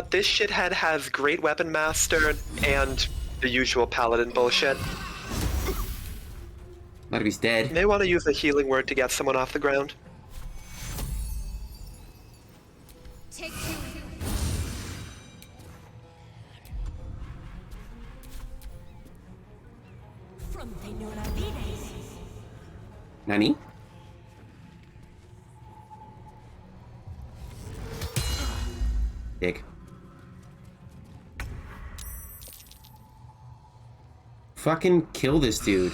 [SPEAKER 2] This shithead has great weapon master and the usual paladin bullshit.
[SPEAKER 1] Not if he's dead.
[SPEAKER 2] May want to use a healing word to get someone off the ground.
[SPEAKER 4] Take 2.
[SPEAKER 7] From the Noravides.
[SPEAKER 1] Nani? Dick. Fucking kill this dude.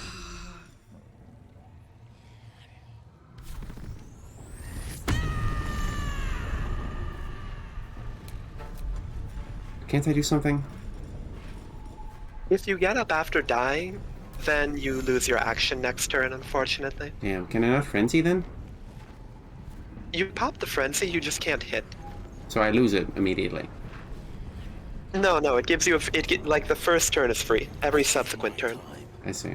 [SPEAKER 1] Can't I do something?
[SPEAKER 2] If you get up after dying, then you lose your action next turn, unfortunately.
[SPEAKER 1] Damn, can I not frenzy then?
[SPEAKER 2] You pop the frenzy, you just can't hit.
[SPEAKER 1] So I lose it immediately.
[SPEAKER 2] No, it gives you like the first turn is free. Every subsequent turn.
[SPEAKER 1] I see.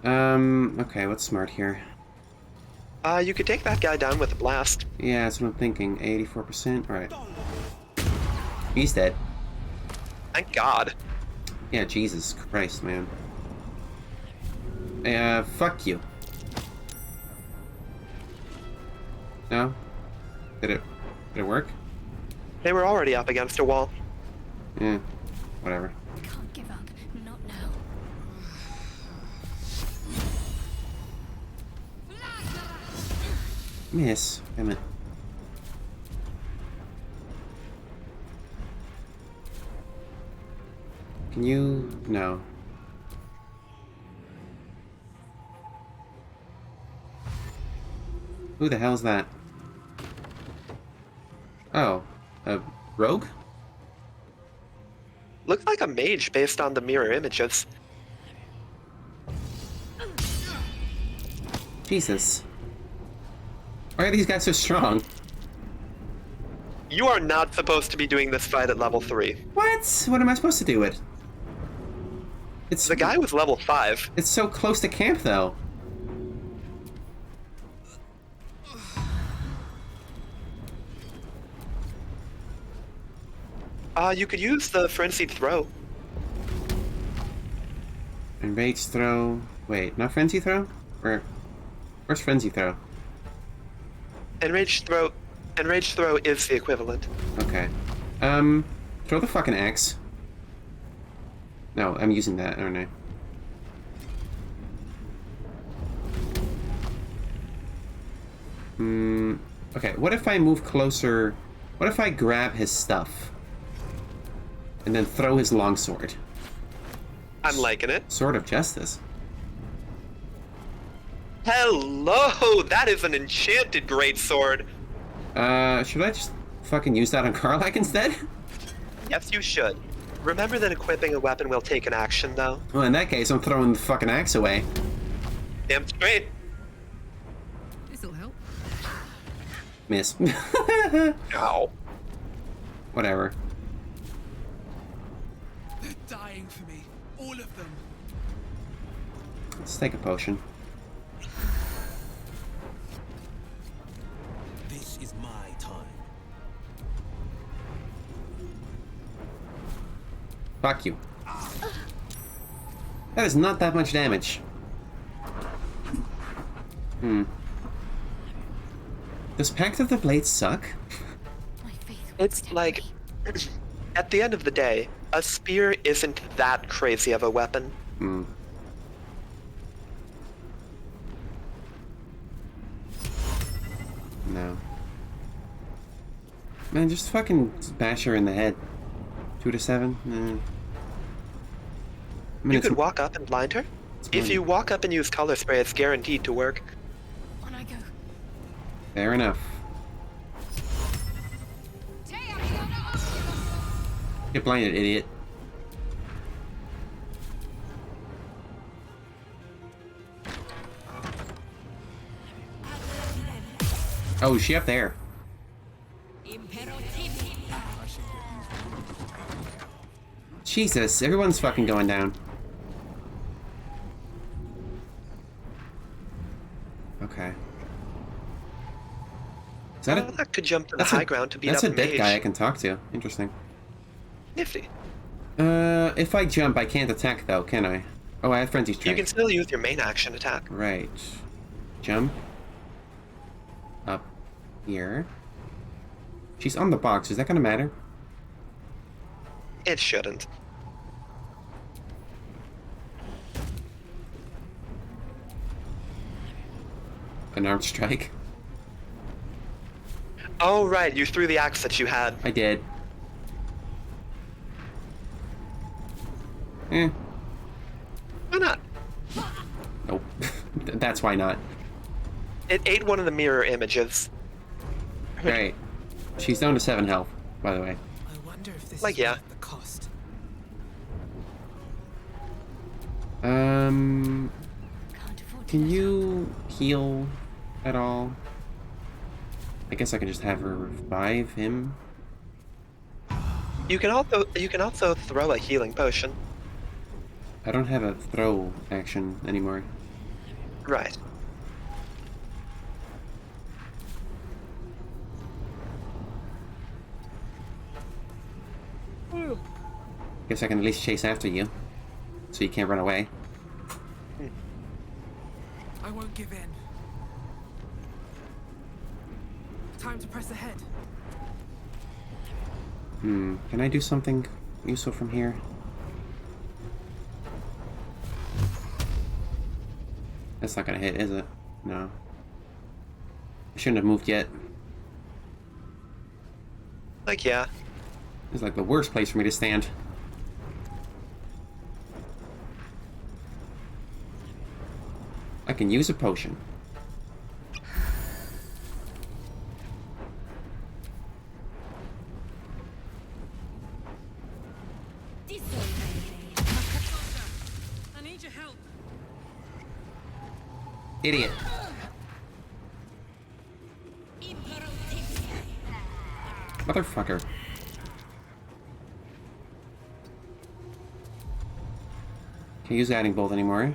[SPEAKER 1] Okay, what's smart here?
[SPEAKER 2] You could take that guy down with a blast.
[SPEAKER 1] Yeah, that's what I'm thinking. 84%. Alright. He's dead.
[SPEAKER 2] Thank God.
[SPEAKER 1] Yeah, Jesus Christ, man. Fuck you. No? Did it work?
[SPEAKER 2] They were already up against a wall.
[SPEAKER 1] Yeah, whatever.
[SPEAKER 22] Can't give up. Not now.
[SPEAKER 1] Miss. Damn it. Can you... No. Who the hell's that? Oh. A rogue?
[SPEAKER 2] Looks like a mage based on the mirror images.
[SPEAKER 1] Jesus. Why are these guys so strong?
[SPEAKER 2] You are not supposed to be doing this fight at level 3.
[SPEAKER 1] What? What am I supposed to do it? It's
[SPEAKER 2] the guy was level 5.
[SPEAKER 1] It's so close to camp, though.
[SPEAKER 2] You could use the frenzied throw.
[SPEAKER 1] Enraged throw. Wait, not frenzy throw? Where's frenzy throw?
[SPEAKER 2] Enraged throw is the equivalent.
[SPEAKER 1] Okay. Throw the fucking axe. No, I'm using that, aren't I? Okay, what if I move closer? What if I grab his stuff? And then throw his longsword?
[SPEAKER 2] I'm liking it.
[SPEAKER 1] Sword of Justice.
[SPEAKER 2] Hello! That is an enchanted greatsword.
[SPEAKER 1] Should I just fucking use that on Karlach instead?
[SPEAKER 2] Yes, you should. Remember that equipping a weapon will take an action, though.
[SPEAKER 1] Well, in that case, I'm throwing the fucking axe away.
[SPEAKER 2] Damn straight.
[SPEAKER 8] This'll help.
[SPEAKER 1] Miss.
[SPEAKER 2] Ow.
[SPEAKER 1] Whatever.
[SPEAKER 15] They're dying for me. All of them.
[SPEAKER 1] Let's take a potion.
[SPEAKER 15] This is my time.
[SPEAKER 1] Fuck you. That is not that much damage. Does Pact of the Blade suck?
[SPEAKER 2] It's like, at the end of the day, a spear isn't that crazy of a weapon.
[SPEAKER 1] No. Man, just fucking bash her in the head. 2 to 7? Nah.
[SPEAKER 2] You could walk up and blind her. If you walk up and use color spray, it's guaranteed to work.
[SPEAKER 22] On I go.
[SPEAKER 1] Fair enough. Get blinded, idiot. Oh, is she up there? Jesus, everyone's fucking going down. Okay. Is that a,
[SPEAKER 2] that could jump to the high ground to beat up
[SPEAKER 1] That's a
[SPEAKER 2] the
[SPEAKER 1] dead
[SPEAKER 2] mage.
[SPEAKER 1] guy I can talk to. Interesting.
[SPEAKER 2] Nifty.
[SPEAKER 1] If I jump, I can't attack though, can I? Oh, I have frenzy strike.
[SPEAKER 2] You can still use your main action attack.
[SPEAKER 1] Right. Jump. Up here. She's on the box. Is that gonna matter?
[SPEAKER 2] It shouldn't.
[SPEAKER 1] An arm strike.
[SPEAKER 2] Oh, right. You threw the axe that you had.
[SPEAKER 1] I did. Eh.
[SPEAKER 2] Why not?
[SPEAKER 1] Nope. That's why not.
[SPEAKER 2] It ate one of the mirror images.
[SPEAKER 1] Right. She's down to 7 health, by the way.
[SPEAKER 3] I wonder if this
[SPEAKER 2] like,
[SPEAKER 3] is
[SPEAKER 2] yeah.
[SPEAKER 3] worth the cost.
[SPEAKER 1] Can you heal at all? I guess I can just have her revive him.
[SPEAKER 2] You can also throw a healing potion.
[SPEAKER 1] I don't have a throw action anymore.
[SPEAKER 2] Right.
[SPEAKER 1] Guess I can at least chase after you, so you can't run away.
[SPEAKER 3] I won't give in. Time to press ahead.
[SPEAKER 1] Can I do something useful from here? That's not gonna hit, is it? No. I shouldn't have moved yet.
[SPEAKER 2] Like, yeah.
[SPEAKER 1] This is like the worst place for me to stand. I can use a potion.
[SPEAKER 10] I need your help.
[SPEAKER 1] Idiot. Motherfucker. Can't use guiding bolt anymore.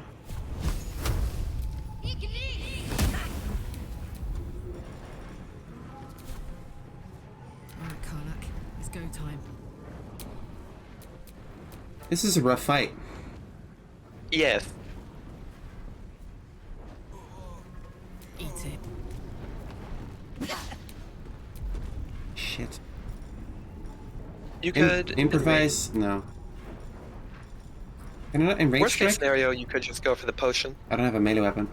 [SPEAKER 10] Alright, Karlak. It's go time.
[SPEAKER 1] This is a rough fight.
[SPEAKER 2] Yes.
[SPEAKER 10] Eat it.
[SPEAKER 1] Shit.
[SPEAKER 2] You could
[SPEAKER 1] improvise. No. Can I not enrage
[SPEAKER 2] Worst
[SPEAKER 1] strike?
[SPEAKER 2] case scenario, you could just go for the potion.
[SPEAKER 1] I don't have a melee weapon.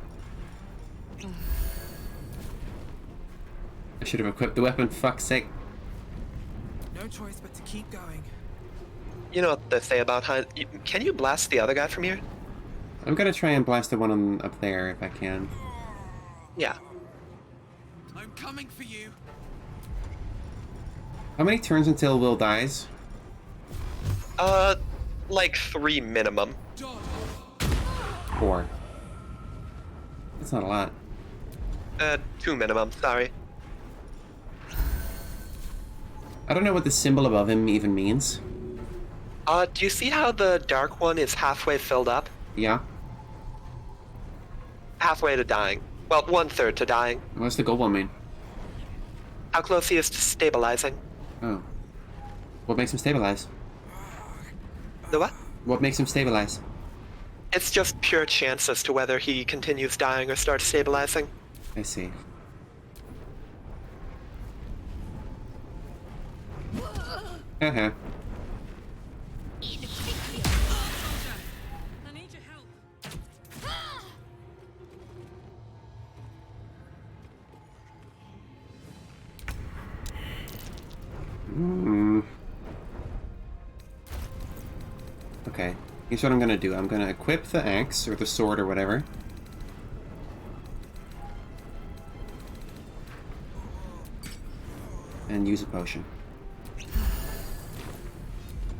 [SPEAKER 1] I should have equipped the weapon. Fuck's sake.
[SPEAKER 3] No choice but to keep going.
[SPEAKER 2] You know what they say about how... Can you blast the other guy from here?
[SPEAKER 1] I'm gonna try and blast the one on, up there if I can.
[SPEAKER 2] Yeah.
[SPEAKER 3] I'm coming for you.
[SPEAKER 1] How many turns until Will dies?
[SPEAKER 2] Like 3 minimum.
[SPEAKER 1] 4. That's not a lot.
[SPEAKER 2] 2 minimum, sorry.
[SPEAKER 1] I don't know what the symbol above him even means.
[SPEAKER 2] Do you see how the dark one is halfway filled up?
[SPEAKER 1] Yeah.
[SPEAKER 2] Halfway to dying. Well, 1/3 to dying.
[SPEAKER 1] What's the gold one mean?
[SPEAKER 2] How close he is to stabilizing.
[SPEAKER 1] Oh. What makes him stabilize?
[SPEAKER 2] The what?
[SPEAKER 1] What makes him stabilize?
[SPEAKER 2] It's just pure chance as to whether he continues dying or starts stabilizing.
[SPEAKER 1] I see. Uh-huh.
[SPEAKER 10] I need your help.
[SPEAKER 1] Okay. Here's what I'm gonna do. I'm gonna equip the axe, or the sword, or whatever. And use a potion.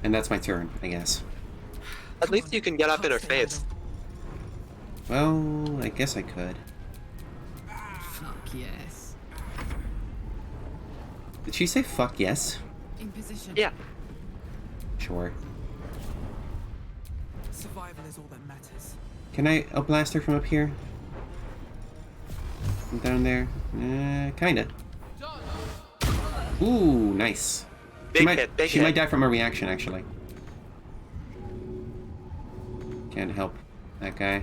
[SPEAKER 1] And that's my turn, I guess.
[SPEAKER 2] At least you can get up in her face.
[SPEAKER 1] Well, I guess I could.
[SPEAKER 10] Fuck yes.
[SPEAKER 1] Did she say fuck yes?
[SPEAKER 3] In position.
[SPEAKER 2] Yeah.
[SPEAKER 1] Sure.
[SPEAKER 3] Survival is all that matters.
[SPEAKER 1] Can I blast her from up here? From down there? Kinda. Ooh, nice.
[SPEAKER 2] Big hit, big
[SPEAKER 1] she
[SPEAKER 2] hit.
[SPEAKER 1] might die from a reaction, actually. Can't help that guy.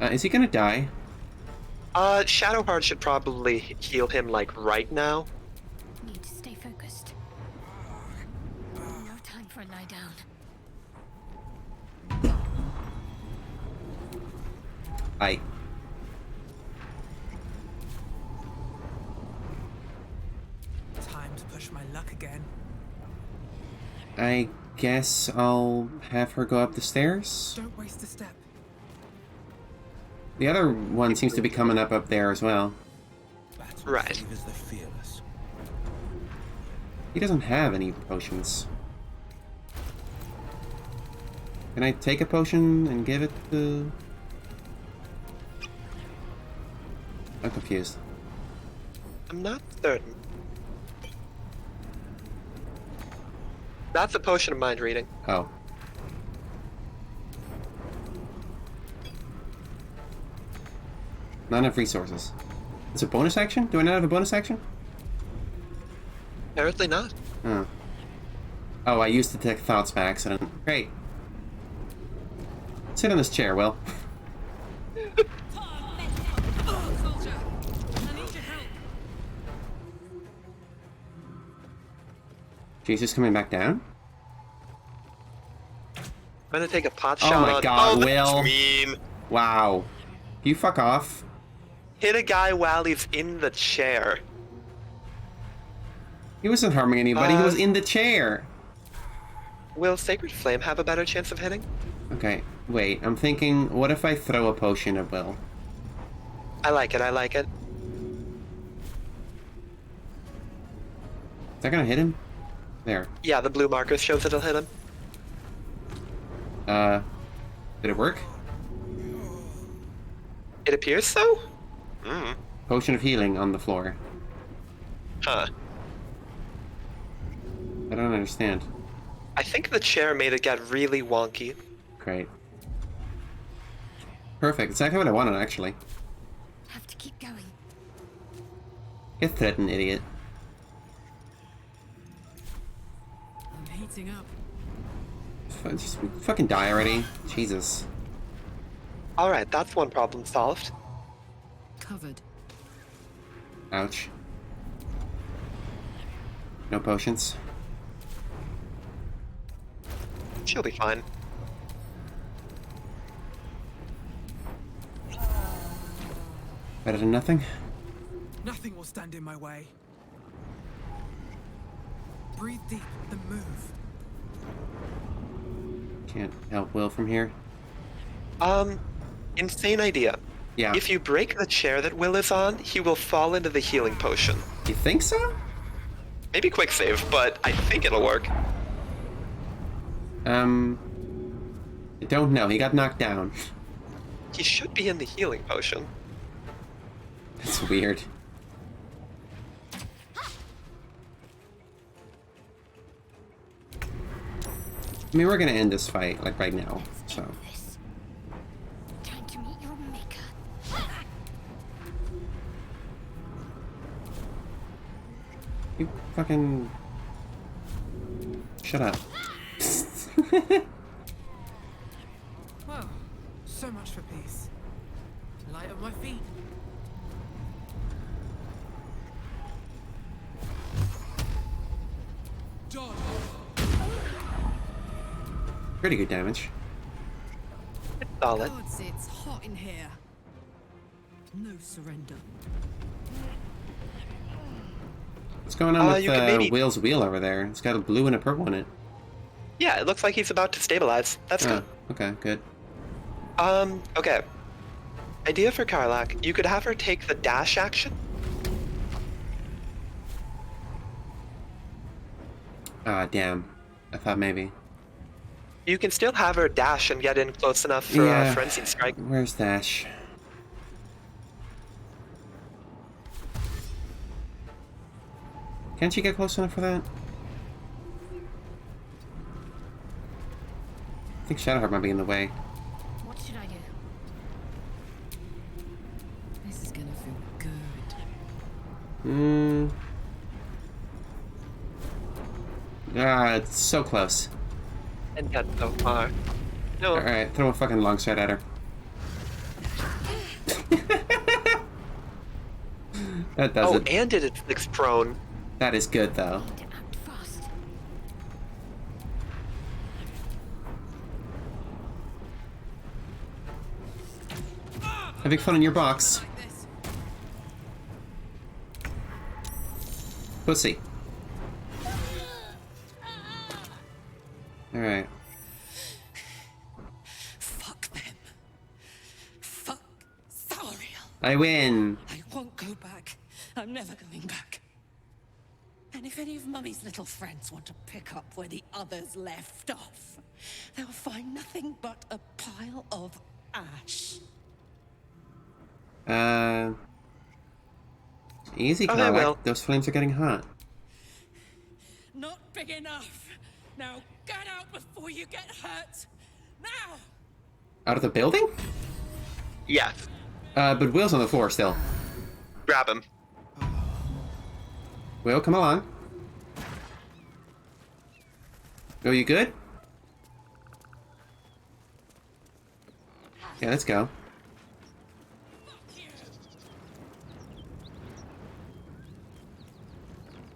[SPEAKER 1] Is he gonna die?
[SPEAKER 2] Shadowheart should probably heal him, like, right now.
[SPEAKER 22] Need to stay focused. No time for a lie down.
[SPEAKER 3] Time to push my luck again.
[SPEAKER 1] I guess I'll have her go up the stairs.
[SPEAKER 3] Don't waste a step.
[SPEAKER 1] The other one seems to be coming up there as well.
[SPEAKER 2] Right.
[SPEAKER 1] He doesn't have any potions. Can I take a potion and give it to... I'm confused.
[SPEAKER 2] I'm not certain. That's a potion of mind reading.
[SPEAKER 1] Oh. Not enough resources. It's a bonus action? Do I not have a bonus action?
[SPEAKER 2] Apparently not.
[SPEAKER 1] Oh. Oh, I used Detect Thoughts by accident. Great. Sit on this chair, Will. Jesus coming back down?
[SPEAKER 2] I'm gonna take a pot
[SPEAKER 1] Oh
[SPEAKER 2] shot
[SPEAKER 1] my
[SPEAKER 2] on...
[SPEAKER 1] god,
[SPEAKER 2] oh, that's
[SPEAKER 1] Will.
[SPEAKER 2] mean.
[SPEAKER 1] Wow. You fuck off.
[SPEAKER 2] Hit a guy while he's in the chair.
[SPEAKER 1] He wasn't harming anybody, he was in the chair.
[SPEAKER 2] Will Sacred Flame have a better chance of hitting?
[SPEAKER 1] Okay, wait, I'm thinking, what if I throw a potion at Will?
[SPEAKER 2] I like it, I like it.
[SPEAKER 1] Is that gonna hit him? There.
[SPEAKER 2] Yeah, the blue marker shows it'll hit him.
[SPEAKER 1] Did it work?
[SPEAKER 2] It appears so? Mm.
[SPEAKER 1] Potion of healing on the floor.
[SPEAKER 2] Huh.
[SPEAKER 1] I don't understand.
[SPEAKER 2] I think the chair made it get really wonky.
[SPEAKER 1] Great. Perfect, exactly what I wanted, actually.
[SPEAKER 22] Have to keep going.
[SPEAKER 1] Get threatened, idiot.
[SPEAKER 3] I'm heating up.
[SPEAKER 1] Just fucking die already. Jesus.
[SPEAKER 2] Alright, that's one problem solved.
[SPEAKER 3] Covered.
[SPEAKER 1] Ouch. No potions.
[SPEAKER 2] She'll be fine.
[SPEAKER 1] Better than nothing?
[SPEAKER 3] Nothing will stand in my way. Breathe deep, then move.
[SPEAKER 1] Can't help Will from here.
[SPEAKER 2] Insane idea.
[SPEAKER 1] Yeah.
[SPEAKER 2] If you break the chair that Will is on, he will fall into the healing potion.
[SPEAKER 1] You think so?
[SPEAKER 2] Maybe quick save, but I think it'll work.
[SPEAKER 1] I don't know. He got knocked down.
[SPEAKER 2] He should be in the healing potion.
[SPEAKER 1] That's weird. I mean, we're gonna end this fight, like, right now, so...
[SPEAKER 22] Time to meet your maker.
[SPEAKER 1] You fucking... Shut up.
[SPEAKER 3] Well, so much for peace. Light on my feet.
[SPEAKER 1] Pretty good damage.
[SPEAKER 2] Solid.
[SPEAKER 10] Gods, it's hot in here. No surrender.
[SPEAKER 1] What's going on
[SPEAKER 2] you can
[SPEAKER 1] with
[SPEAKER 2] maybe-
[SPEAKER 1] Will's wheel over there? It's got a blue and a purple in it.
[SPEAKER 2] Yeah, it looks like he's about to stabilize. That's good.
[SPEAKER 1] Okay, good.
[SPEAKER 2] Okay. Idea for Karlak. You could have her take the dash action.
[SPEAKER 1] Ah, damn. I thought maybe.
[SPEAKER 2] You can still have her dash and get in close enough for a frenzied strike.
[SPEAKER 1] Where's Dash? Can't you get close enough for that? I think Shadowheart might be in the way.
[SPEAKER 22] What should I do?
[SPEAKER 6] This is gonna feel good.
[SPEAKER 1] Ah, it's so close.
[SPEAKER 2] And yet so far. No.
[SPEAKER 1] Alright, throw a fucking longsword at her. That does
[SPEAKER 2] Oh,
[SPEAKER 1] it.
[SPEAKER 2] and it flicks prone.
[SPEAKER 1] That is good, though. Having fun in your box. Pussy. Alright.
[SPEAKER 10] Fuck them. Fuck Zariel.
[SPEAKER 1] I win.
[SPEAKER 10] I won't go back. I'm never going back. And if any of Mummy's little friends want to pick up where the others left off, they'll find nothing but a pile of ash.
[SPEAKER 1] Easy,
[SPEAKER 2] Oh, they
[SPEAKER 1] Carlac.
[SPEAKER 2] will.
[SPEAKER 1] Those flames are getting hot.
[SPEAKER 10] Not big enough. Now get out before you get hurt. Now!
[SPEAKER 1] Out of the building?
[SPEAKER 2] Yes.
[SPEAKER 1] But Will's on the floor still.
[SPEAKER 2] Grab him.
[SPEAKER 1] Will, come along. Oh, you good? Yeah, let's go.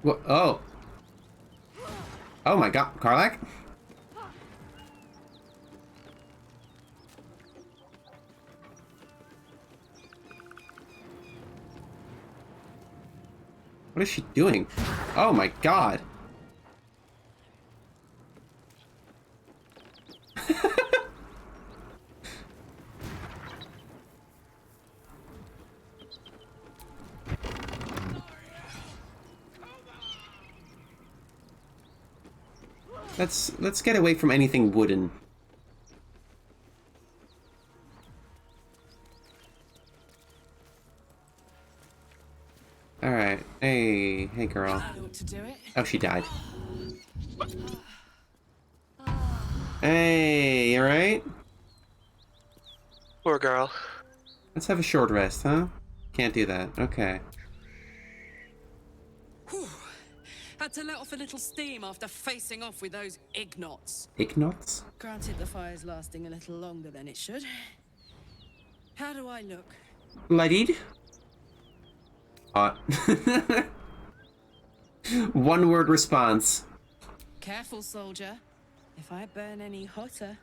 [SPEAKER 1] What? Oh. Oh my god, Carlac? What is she doing? Oh my god. Let's get away from anything wooden. Alright. Hey girl. Oh, she died. Hey, you alright?
[SPEAKER 2] Poor girl.
[SPEAKER 1] Let's have a short rest, huh? Can't do that. Okay.
[SPEAKER 10] Had to let off a little steam after facing off with those ignots.
[SPEAKER 1] Ignots?
[SPEAKER 10] Granted, the fire's lasting a little longer than it should. How do I look?
[SPEAKER 1] Bloodied? Hot. One word response.
[SPEAKER 10] Careful, soldier. If I burn any hotter,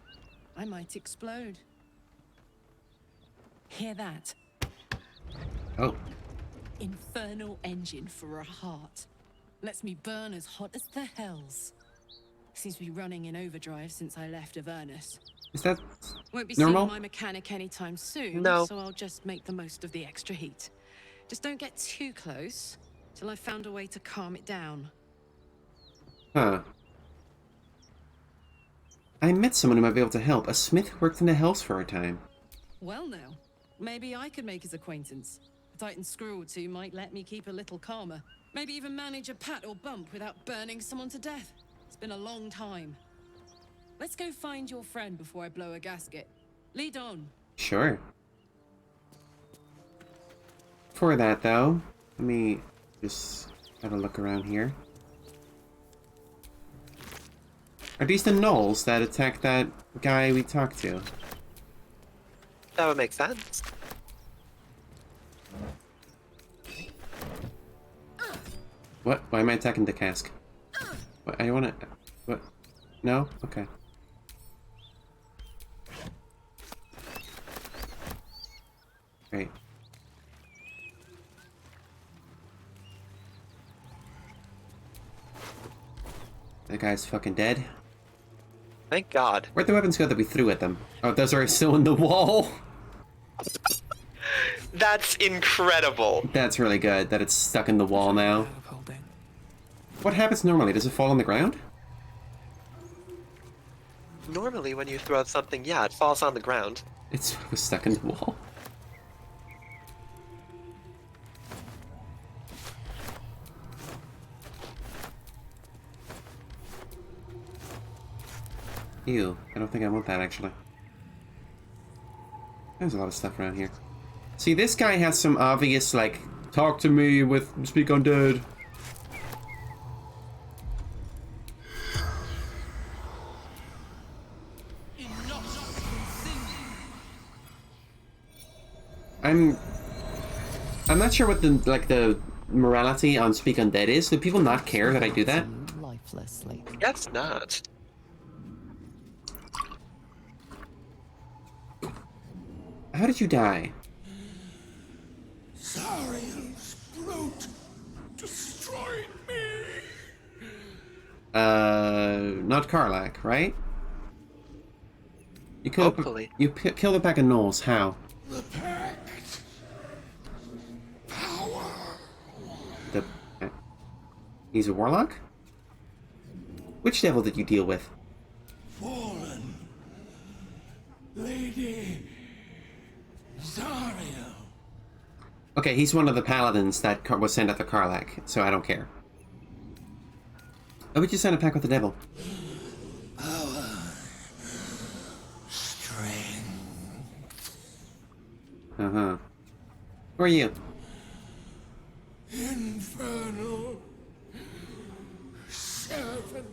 [SPEAKER 10] I might explode. Hear that?
[SPEAKER 1] Oh.
[SPEAKER 10] Infernal engine for a heart. Lets me burn as hot as the hells. Seems to be running in overdrive since I left Avernus.
[SPEAKER 1] Is that
[SPEAKER 10] Won't be
[SPEAKER 1] normal?
[SPEAKER 10] seeing my mechanic anytime soon,
[SPEAKER 2] No.
[SPEAKER 10] so I'll just make the most of the extra heat. Just don't get too close till I've found a way to calm it down.
[SPEAKER 1] Huh. I met someone who might be able to help. A smith who worked in the hells for a time.
[SPEAKER 10] Well now, maybe I could make his acquaintance. A Titan screw or two might let me keep a little calmer. Maybe even manage a pat or bump without burning someone to death. It's been a long time. Let's go find your friend before I blow a gasket. Lead on.
[SPEAKER 1] Sure. For that, though, let me just have a look around here. Are these the gnolls that attacked that guy we talked to?
[SPEAKER 2] That would make sense.
[SPEAKER 1] What? Why am I attacking the cask? What? I wanna... What? No? Okay. Great. That guy's fucking dead.
[SPEAKER 2] Thank God.
[SPEAKER 1] Where'd the weapons go that we threw at them? Oh, those are still in the wall?
[SPEAKER 2] That's incredible.
[SPEAKER 1] That's really good, that it's stuck in the wall now. What happens normally? Does it fall on the ground?
[SPEAKER 2] Normally when you throw something, yeah, it falls on the ground.
[SPEAKER 1] It was stuck in the wall. Ew, I don't think I want that, actually. There's a lot of stuff around here. See, this guy has some obvious, like, talk to me with Speak Undead. I'm not sure what the morality on Speak Undead is. Do people not care that I do that?
[SPEAKER 6] Lifelessly.
[SPEAKER 2] That's not.
[SPEAKER 1] How did you die?
[SPEAKER 16] Zariel's brute destroyed me.
[SPEAKER 1] Not Karlach, right? You killed.
[SPEAKER 2] Hopefully.
[SPEAKER 1] You killed a pack of gnolls. How?
[SPEAKER 16] The pact. Power.
[SPEAKER 1] The. He's a warlock. Which devil did you deal with?
[SPEAKER 16] Fallen. Lady Zariel.
[SPEAKER 1] Okay, he's one of the paladins that was sent after Karlach, so I don't care. Why would you send a pack with the devil?
[SPEAKER 16] Power. Strength.
[SPEAKER 1] Uh-huh. Who are you?
[SPEAKER 16] Infernal servant.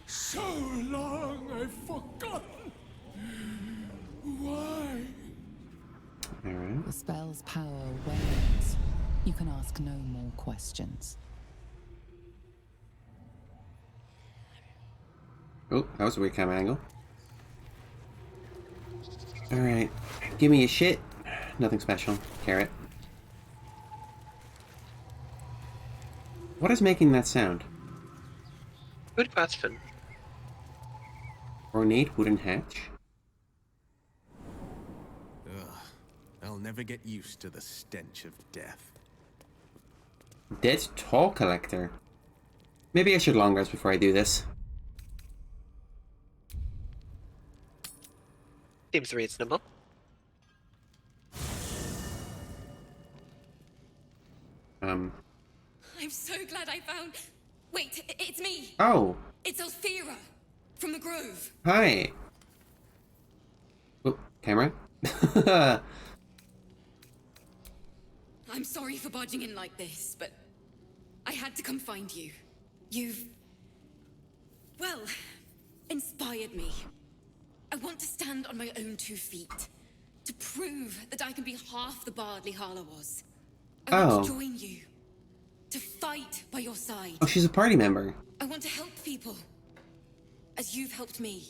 [SPEAKER 16] So long I've forgotten. Why?
[SPEAKER 1] Alright.
[SPEAKER 6] The spell's power wanes. You can ask no more questions.
[SPEAKER 1] Oh, that was a weird camera angle. Alright. Give me your shit. Nothing special. Carrot. What is making that sound?
[SPEAKER 2] Good question.
[SPEAKER 1] Ornate wooden hatch?
[SPEAKER 12] Ugh. I'll never get used to the stench of death.
[SPEAKER 1] Dead toll collector. Maybe I should long rest before I do this.
[SPEAKER 2] Seems reasonable.
[SPEAKER 11] I'm so glad I found... Wait, it's me!
[SPEAKER 1] Oh!
[SPEAKER 11] It's Elthira, from the Grove.
[SPEAKER 1] Hi! Oh, camera?
[SPEAKER 11] I'm sorry for barging in like this, but I had to come find you. You've... well, inspired me. I want to stand on my own 2 feet, to prove that I can be half the bard Lihala was. I want to join you, to fight by your side.
[SPEAKER 1] Oh, she's a party member.
[SPEAKER 11] I want to help people, as you've helped me.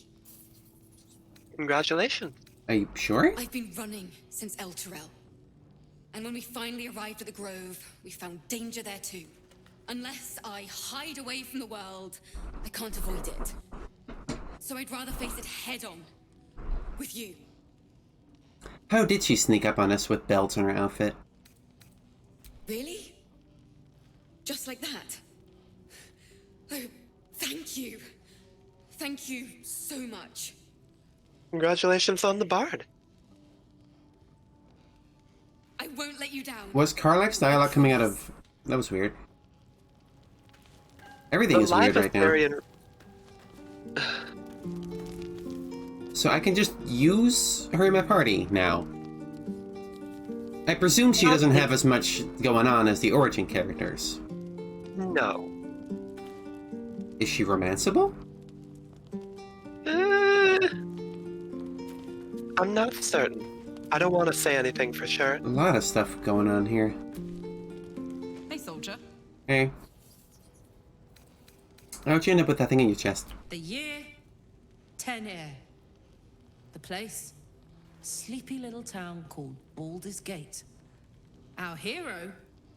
[SPEAKER 2] Congratulations.
[SPEAKER 1] Are you sure?
[SPEAKER 11] I've been running since El Turel. And when we finally arrived at the Grove, we found danger there too. Unless I hide away from the world, I can't avoid it. So I'd rather face it head on, with you.
[SPEAKER 1] How did she sneak up on us with belts on her outfit?
[SPEAKER 11] Really? Just like that? Oh, thank you. Thank you so much.
[SPEAKER 2] Congratulations on the bard.
[SPEAKER 11] I won't let you down.
[SPEAKER 1] Was Karlach's dialogue coming out of... That was weird. Everything is weird right now. So I can just use her in my party now. I presume she doesn't have as much going on as the origin characters.
[SPEAKER 2] No.
[SPEAKER 1] Is she romanceable?
[SPEAKER 2] I'm not certain. I don't want to say anything for sure.
[SPEAKER 1] A lot of stuff going on here.
[SPEAKER 10] Hey, soldier.
[SPEAKER 1] Hey. How'd you end up with that thing in your chest?
[SPEAKER 10] The year, 10 air. The place, sleepy little town called Baldur's Gate. Our hero,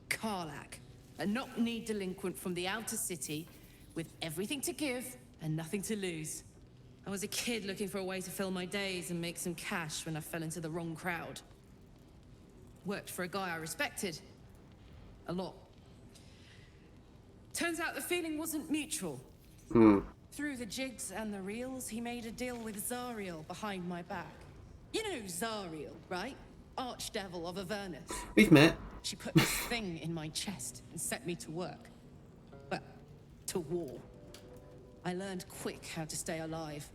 [SPEAKER 10] Karlach, a knock-kneed delinquent from the outer city, with everything to give and nothing to lose. I was a kid looking for a way to fill my days and make some cash when I fell into the wrong crowd. Worked for a guy I respected. A lot. Turns out the feeling wasn't mutual. Through the jigs and the reels, he made a deal with Zariel behind my back. You know Zariel, right? Archdevil of Avernus.
[SPEAKER 1] We've met.
[SPEAKER 10] She put this thing in my chest and set me to work. Well, to war.
[SPEAKER 8] I learned quick how to stay alive.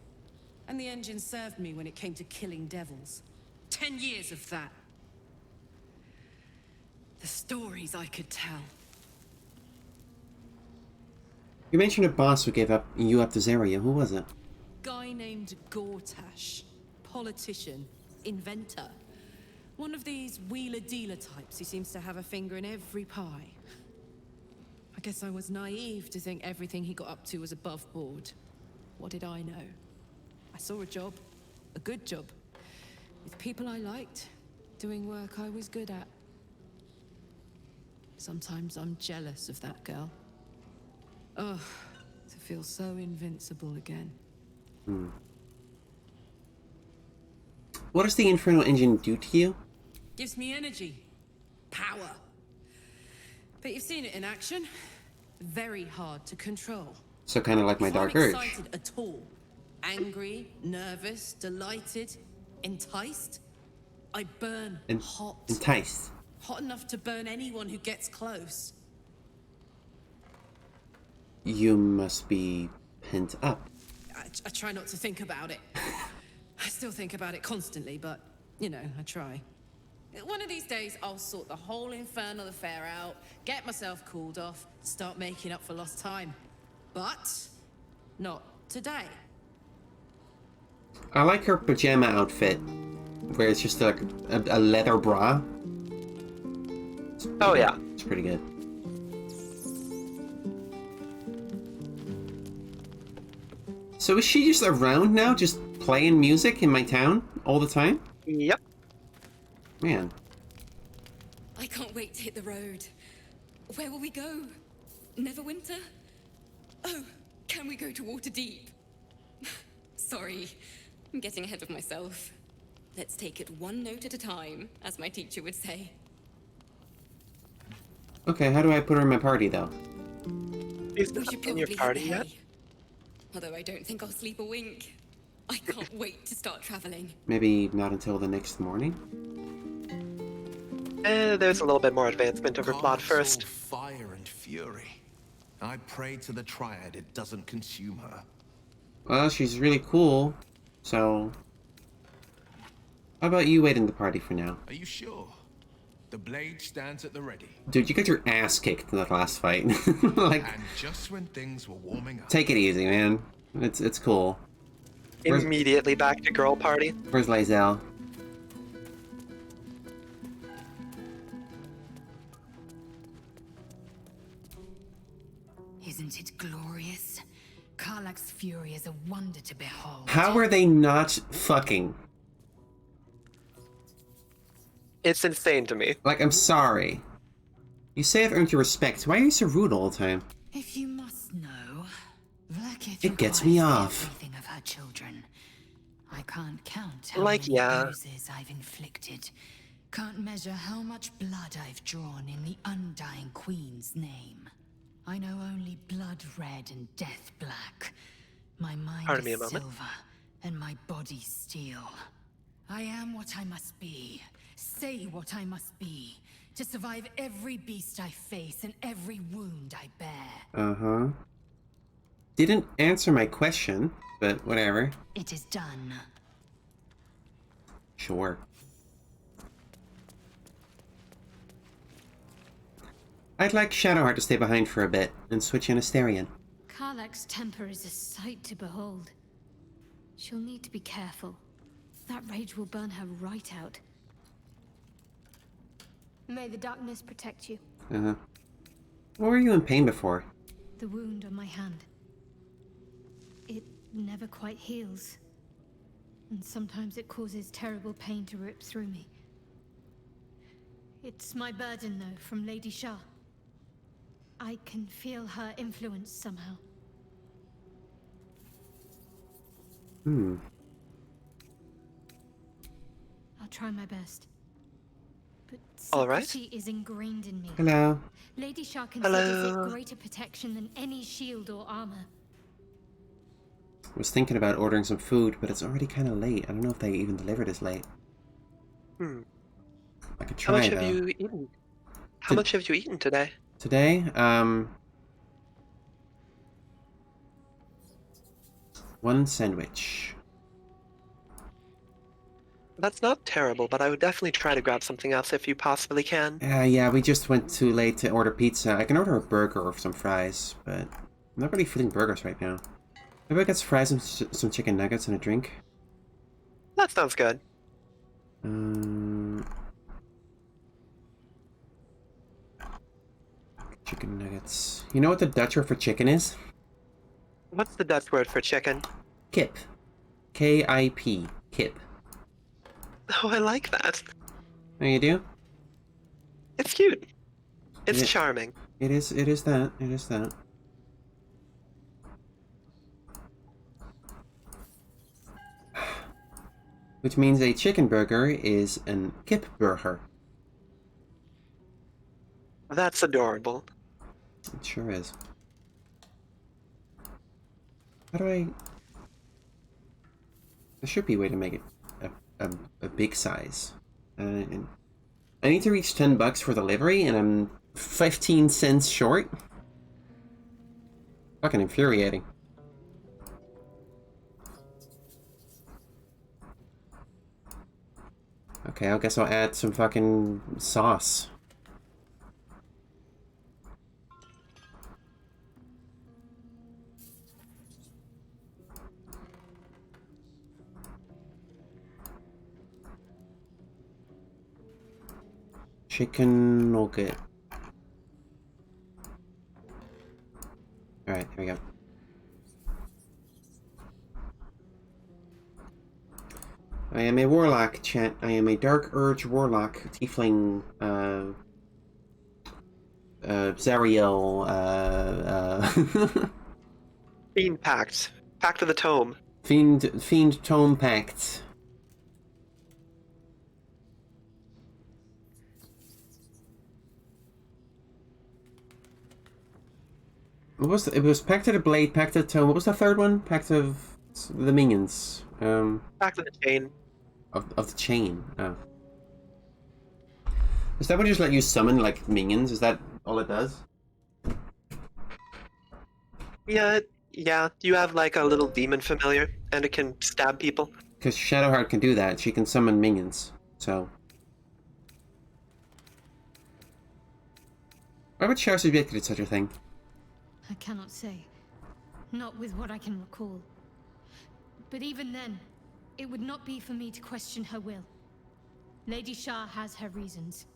[SPEAKER 8] And the engine served me when it came to killing devils. 10 years of that. The stories I could tell.
[SPEAKER 1] You mentioned a boss who gave you up to Zarya. Who was it?
[SPEAKER 8] Guy named Gortash. Politician. Inventor. One of these wheeler-dealer types who seems to have a finger in every pie. I guess I was naive to think everything he got up to was above board. What did I know? I saw a job. A good job. With people I liked. Doing work I was good at. Sometimes I'm jealous of that girl. Oh, to feel so invincible again.
[SPEAKER 1] Hmm. What does the Infernal Engine do to you?
[SPEAKER 8] Gives me energy. Power. But you've seen it in action. Very hard to control.
[SPEAKER 1] So kind of like my
[SPEAKER 8] If I'm
[SPEAKER 1] Dark Urge.
[SPEAKER 8] excited at all, angry, nervous, delighted, enticed, I burn hot.
[SPEAKER 1] Enticed.
[SPEAKER 8] Hot enough to burn anyone who gets close.
[SPEAKER 1] You must be pent up.
[SPEAKER 8] I try not to think about it. I still think about it constantly, but, you know, I try. One of these days, I'll sort the whole infernal affair out, get myself cooled off, start making up for lost time. But, not today.
[SPEAKER 1] I like her pajama outfit, where it's just like a leather bra.
[SPEAKER 2] Oh yeah.
[SPEAKER 1] It's pretty good. So is she just around now, just playing music in my town all the time?
[SPEAKER 2] Yep.
[SPEAKER 1] Man.
[SPEAKER 11] I can't wait to hit the road. Where will we go? Neverwinter? Oh, can we go to Waterdeep? Sorry, I'm getting ahead of myself. Let's take it one note at a time, as my teacher would say.
[SPEAKER 1] Okay, how do I put her in my party, though?
[SPEAKER 2] Is
[SPEAKER 11] We should
[SPEAKER 2] in your
[SPEAKER 11] probably
[SPEAKER 2] party
[SPEAKER 11] hit the
[SPEAKER 2] yet?
[SPEAKER 11] hay. Although I don't think I'll sleep a wink. I can't wait to start traveling.
[SPEAKER 1] Maybe not until the next morning?
[SPEAKER 2] There's a little bit more advancement of her plot first.
[SPEAKER 12] Fire and fury. I pray to the Triad it doesn't consume her.
[SPEAKER 1] Well, she's really cool, so... How about you wait in the party for now?
[SPEAKER 12] Are you sure? The blade stands at the ready.
[SPEAKER 1] Dude, you got your ass kicked in that last fight. Like,
[SPEAKER 12] And just when things were warming up.
[SPEAKER 1] take it easy, man. It's cool.
[SPEAKER 2] Immediately back to girl party.
[SPEAKER 1] Where's Lae'zel?
[SPEAKER 6] Isn't it glorious? Karlach's fury is a wonder to behold.
[SPEAKER 1] How are they not fucking?
[SPEAKER 2] It's insane to me.
[SPEAKER 1] Like, I'm sorry. You say I've earned your respect. Why are you so rude all the time?
[SPEAKER 6] If you must know, Vlaakith
[SPEAKER 1] It gets me
[SPEAKER 6] requires
[SPEAKER 1] off.
[SPEAKER 6] everything of her children. I can't count how
[SPEAKER 2] Like,
[SPEAKER 6] many
[SPEAKER 2] yeah.
[SPEAKER 6] bruises I've inflicted. Can't measure how much blood I've drawn in the undying queen's name. I know only blood red and death black. My mind
[SPEAKER 2] Pardon me a
[SPEAKER 6] is
[SPEAKER 2] moment.
[SPEAKER 6] silver, and my body steel. I am what I must be, say what I must be, to survive every beast I face and every wound I bear.
[SPEAKER 1] Uh-huh. Didn't answer my question, but whatever.
[SPEAKER 6] It is done.
[SPEAKER 1] Sure. I'd like Shadowheart to stay behind for a bit and switch in Asterion.
[SPEAKER 22] Karlach's temper is a sight to behold. She'll need to be careful. That rage will burn her right out. May the darkness protect you.
[SPEAKER 1] Uh-huh. What were you in pain before?
[SPEAKER 22] The wound on my hand. It never quite heals. And sometimes it causes terrible pain to rip through me. It's my burden, though, from Lady Shah. I can feel her influence somehow. I'll try my best. But
[SPEAKER 2] All right.
[SPEAKER 22] secrecy is ingrained in me.
[SPEAKER 1] Hello.
[SPEAKER 22] Lady Shah considers
[SPEAKER 2] Hello.
[SPEAKER 22] it greater protection than any shield or armor.
[SPEAKER 1] I was thinking about ordering some food, but it's already kind of late. I don't know if they even deliver this late. I could
[SPEAKER 2] How
[SPEAKER 1] try,
[SPEAKER 2] much
[SPEAKER 1] though.
[SPEAKER 2] have you eaten? How much have you eaten today?
[SPEAKER 1] Today, 1 sandwich.
[SPEAKER 2] That's not terrible, but I would definitely try to grab something else if you possibly can.
[SPEAKER 1] Yeah, we just went too late to order pizza. I can order a burger or some fries, but I'm not really feeling burgers right now. Maybe I get some fries and some chicken nuggets and a drink.
[SPEAKER 2] That sounds good.
[SPEAKER 1] Chicken nuggets. You know what the Dutch word for chicken is?
[SPEAKER 2] What's the Dutch word for chicken?
[SPEAKER 1] Kip. K-I-P. Kip.
[SPEAKER 2] Oh, I like that.
[SPEAKER 1] Oh, you do?
[SPEAKER 2] It's cute. It's charming.
[SPEAKER 1] It is that. It is that. Which means a chicken burger is an kip burger.
[SPEAKER 2] That's adorable.
[SPEAKER 1] It sure is. How do I... There should be a way to make it a big size. I need to reach $10 for delivery, and I'm 15 cents short. Fucking infuriating. Okay, I guess I'll add some fucking sauce. Chicken nugget. Alright, there we go. I am a warlock, chat. I am a dark urge warlock, tiefling, Zariel,
[SPEAKER 2] Fiend Pact. Pact of the Tome.
[SPEAKER 1] Fiend Tome Pact. What was it? Was Pact of the Blade, Pact of the Tome. What was the third one? Pact of the Minions.
[SPEAKER 2] Pact of the Chain.
[SPEAKER 1] Of the Chain. Oh. Is that what just let you summon like minions? Is that all it does?
[SPEAKER 2] Yeah, you have like a little demon familiar, and it can stab people.
[SPEAKER 1] Because Shadowheart can do that. She can summon minions. So. Why would Char subjected to such a thing?
[SPEAKER 22] I cannot say. Not with what I can recall. But even then, it would not be for me to question her will. Lady Shah has her reasons.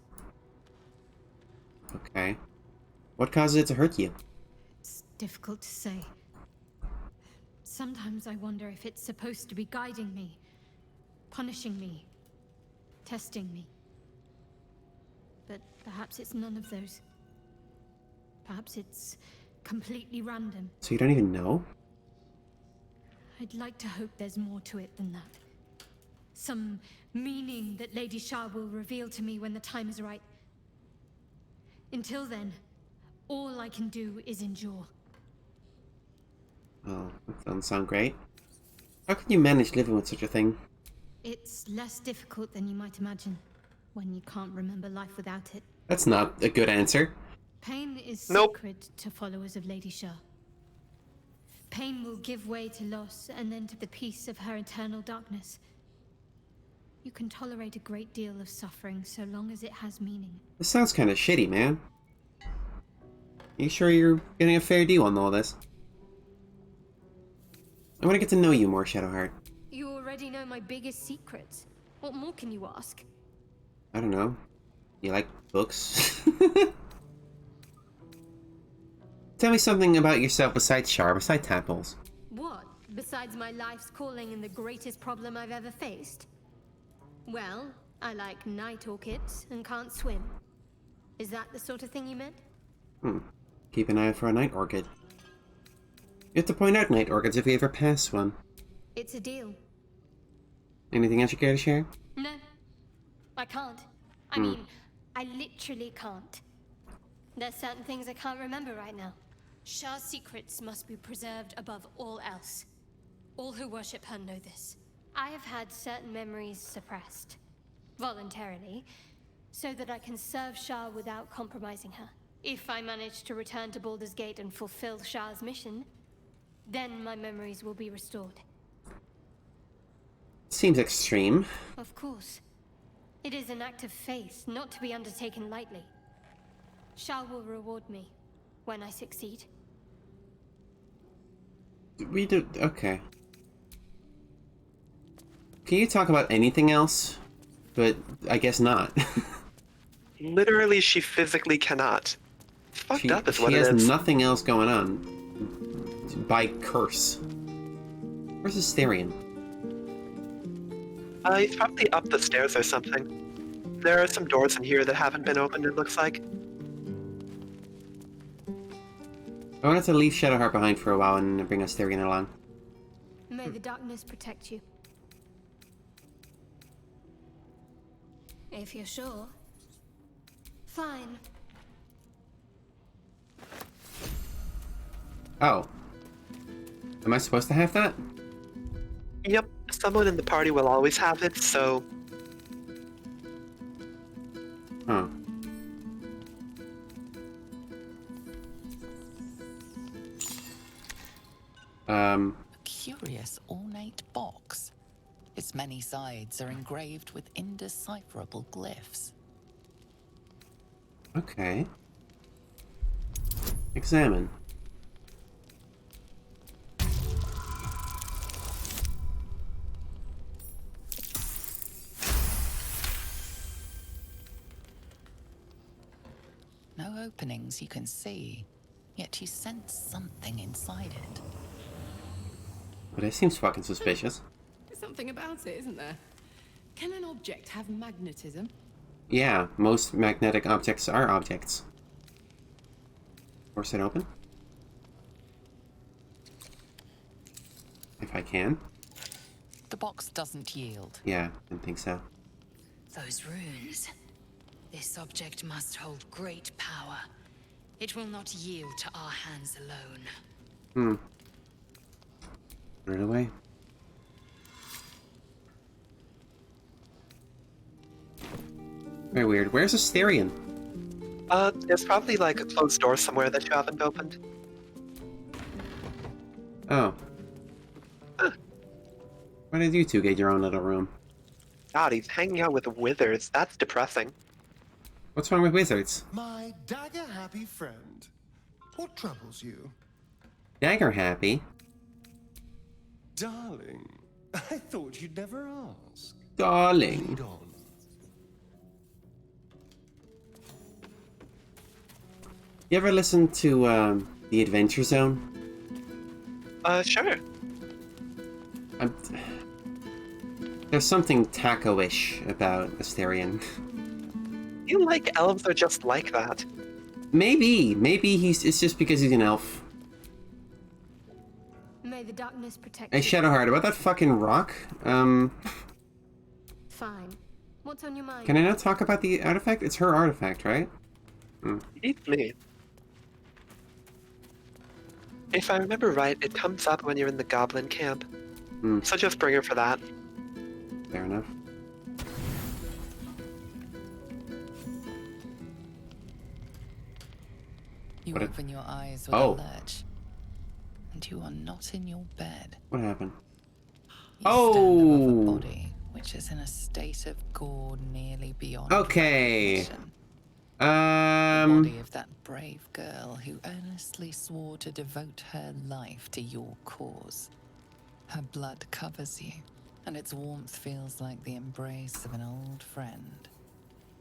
[SPEAKER 1] Okay. What causes it to hurt you?
[SPEAKER 22] It's difficult to say. Sometimes I wonder if it's supposed to be guiding me, punishing me, testing me. But perhaps it's none of those. Perhaps it's completely random.
[SPEAKER 1] So you don't even know?
[SPEAKER 22] I'd like to hope there's more to it than that. Some meaning that Lady Shah will reveal to me when the time is right. Until then, all I can do is endure.
[SPEAKER 1] Oh, that doesn't sound great. How can you manage living with such a thing?
[SPEAKER 22] It's less difficult than you might imagine, when you can't remember life without it.
[SPEAKER 1] That's not a good answer.
[SPEAKER 22] Pain is sacred to followers of Lady Shah. Pain will give way to loss, and then to the peace of her eternal darkness. You can tolerate a great deal of suffering so long as it has meaning.
[SPEAKER 1] This sounds kind of shitty, man. You sure you're getting a fair deal on all this? I want to get to know you more, Shadowheart.
[SPEAKER 22] You already know my biggest secrets. What more can you ask?
[SPEAKER 1] I don't know. You like books? Tell me something about yourself besides Shar, besides tadpoles.
[SPEAKER 22] What? Besides my life's calling and the greatest problem I've ever faced? Well, I like night orchids and can't swim. Is that the sort of thing you meant?
[SPEAKER 1] Keep an eye out for a night orchid. You have to point out night orchids if you ever pass one.
[SPEAKER 22] It's a deal.
[SPEAKER 1] Anything else you care to share?
[SPEAKER 22] No, I can't. I mean, I literally can't. There's certain things I can't remember right now. Shah's secrets must be preserved above all else. All who worship her know this. I have had certain memories suppressed, voluntarily, so that I can serve Shah without compromising her. If I manage to return to Baldur's Gate and fulfill Shah's mission, Then my memories will be restored.
[SPEAKER 1] Seems extreme.
[SPEAKER 22] Of course. It is an act of faith, not to be undertaken lightly. Shao will reward me when I succeed.
[SPEAKER 1] We do. Okay. Can you talk about anything else? But I guess not.
[SPEAKER 2] Literally, she physically cannot. It's fucked up is what
[SPEAKER 1] she
[SPEAKER 2] it
[SPEAKER 1] has
[SPEAKER 2] is.
[SPEAKER 1] nothing else going on. By curse. Where's Asterion?
[SPEAKER 2] He's probably up the stairs or something. There are some doors in here that haven't been opened, it looks like.
[SPEAKER 1] I wanted to leave Shadowheart behind for a while and bring Asterion along.
[SPEAKER 22] May the darkness protect you. If you're sure. Fine.
[SPEAKER 1] Oh. Am I supposed to have that?
[SPEAKER 2] Yep, someone in the party will always have it, so...
[SPEAKER 1] Huh.
[SPEAKER 6] A curious ornate box. Its many sides are engraved with indecipherable glyphs.
[SPEAKER 1] Okay. Examine.
[SPEAKER 6] No openings you can see, yet you sense something inside it.
[SPEAKER 1] But it seems fucking suspicious.
[SPEAKER 10] There's something about it, isn't there? Can an object have magnetism?
[SPEAKER 1] Yeah, most magnetic objects are objects. Force it open. If I can.
[SPEAKER 6] The box doesn't yield.
[SPEAKER 1] Yeah, didn't think so.
[SPEAKER 9] Those runes. This object must hold great power. It will not yield to our hands alone.
[SPEAKER 1] Put it away. Very weird. Where's Asterion?
[SPEAKER 2] There's probably like a closed door somewhere that you haven't opened.
[SPEAKER 1] Oh. Why did you two get your own little room?
[SPEAKER 2] God, he's hanging out with withers. That's depressing.
[SPEAKER 1] What's wrong with wizards?
[SPEAKER 13] My dagger-happy friend. What troubles you?
[SPEAKER 1] Dagger happy?
[SPEAKER 13] Darling, I thought you'd never ask.
[SPEAKER 1] Darling.
[SPEAKER 13] Lead on.
[SPEAKER 1] You ever listen to, The Adventure Zone?
[SPEAKER 2] Sure.
[SPEAKER 1] There's something taco-ish about Asterion.
[SPEAKER 2] You like elves are just like that.
[SPEAKER 1] Maybe it's just because he's an elf.
[SPEAKER 22] May the darkness protect
[SPEAKER 1] Hey,
[SPEAKER 22] you.
[SPEAKER 1] Shadowheart, about that fucking rock,
[SPEAKER 22] Fine. What's on your mind?
[SPEAKER 1] can I not talk about the artifact? It's her artifact, right?
[SPEAKER 2] Eat me. If I remember right, it comes up when you're in the goblin camp. So just bring her for that.
[SPEAKER 1] Fair enough.
[SPEAKER 6] You
[SPEAKER 1] What
[SPEAKER 6] open your eyes with
[SPEAKER 1] Oh.
[SPEAKER 6] a lurch, and you are not in your bed.
[SPEAKER 1] What happened?
[SPEAKER 6] You stand above a
[SPEAKER 1] Oh!
[SPEAKER 6] body, which is in a state of gore nearly beyond
[SPEAKER 1] Okay.
[SPEAKER 6] recognition. The
[SPEAKER 1] Um...
[SPEAKER 6] body of that brave girl who earnestly swore to devote her life to your cause. Her blood covers you, and its warmth feels like the embrace of an old friend.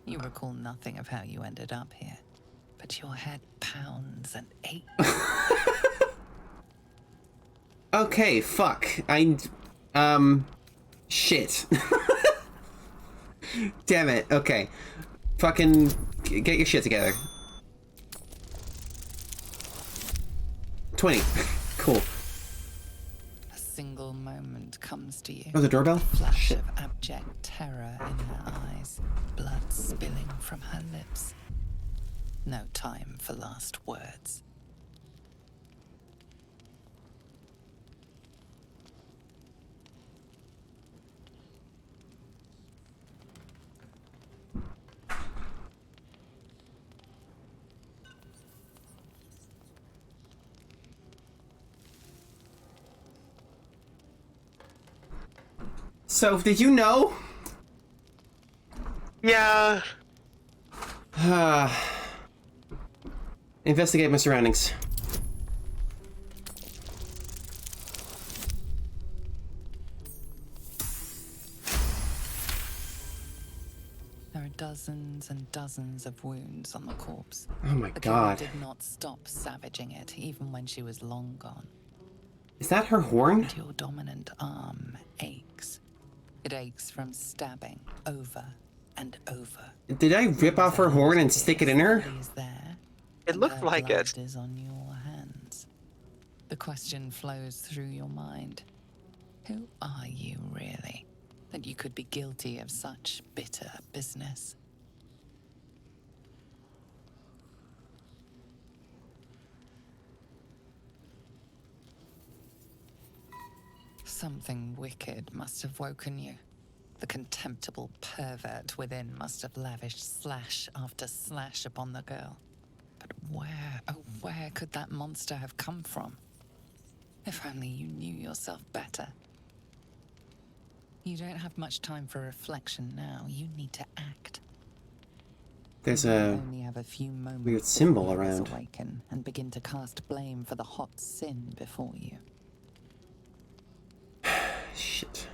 [SPEAKER 6] You recall nothing of how you ended up here, but your head pounds and aches.
[SPEAKER 1] Okay, fuck. Shit. Damn it. Okay. Fucking get your shit together. 20. Cool.
[SPEAKER 6] A single moment comes to you.
[SPEAKER 1] Oh, the doorbell?
[SPEAKER 6] Flash
[SPEAKER 1] Shit.
[SPEAKER 6] of abject terror in her eyes, blood spilling from her lips. No time for last words.
[SPEAKER 1] So, did you know?
[SPEAKER 2] Yeah.
[SPEAKER 1] Investigate my surroundings.
[SPEAKER 6] There are dozens and dozens of wounds on the corpse.
[SPEAKER 1] Oh my
[SPEAKER 6] the
[SPEAKER 1] god.
[SPEAKER 6] killer did not stop savaging it, even when she was long gone.
[SPEAKER 1] Is that her horn?
[SPEAKER 6] And your dominant arm aches. It aches from stabbing over and over.
[SPEAKER 1] Did I rip off her horn and stick it in her?
[SPEAKER 2] It looked like it.
[SPEAKER 6] Blood is on your hands. The question flows through your mind. Who are you really? That you could be guilty of such bitter business? Something wicked must have woken you. The contemptible pervert within must have lavished slash after slash upon the girl. But where, oh where could that monster have come from? If only you knew yourself better. You don't have much time for reflection now. You need to act.
[SPEAKER 1] There's
[SPEAKER 6] You
[SPEAKER 1] a
[SPEAKER 6] only have a few moments
[SPEAKER 1] weird symbol
[SPEAKER 6] before you
[SPEAKER 1] around.
[SPEAKER 6] awaken and begin to cast blame for the hot sin before you.
[SPEAKER 1] Shit.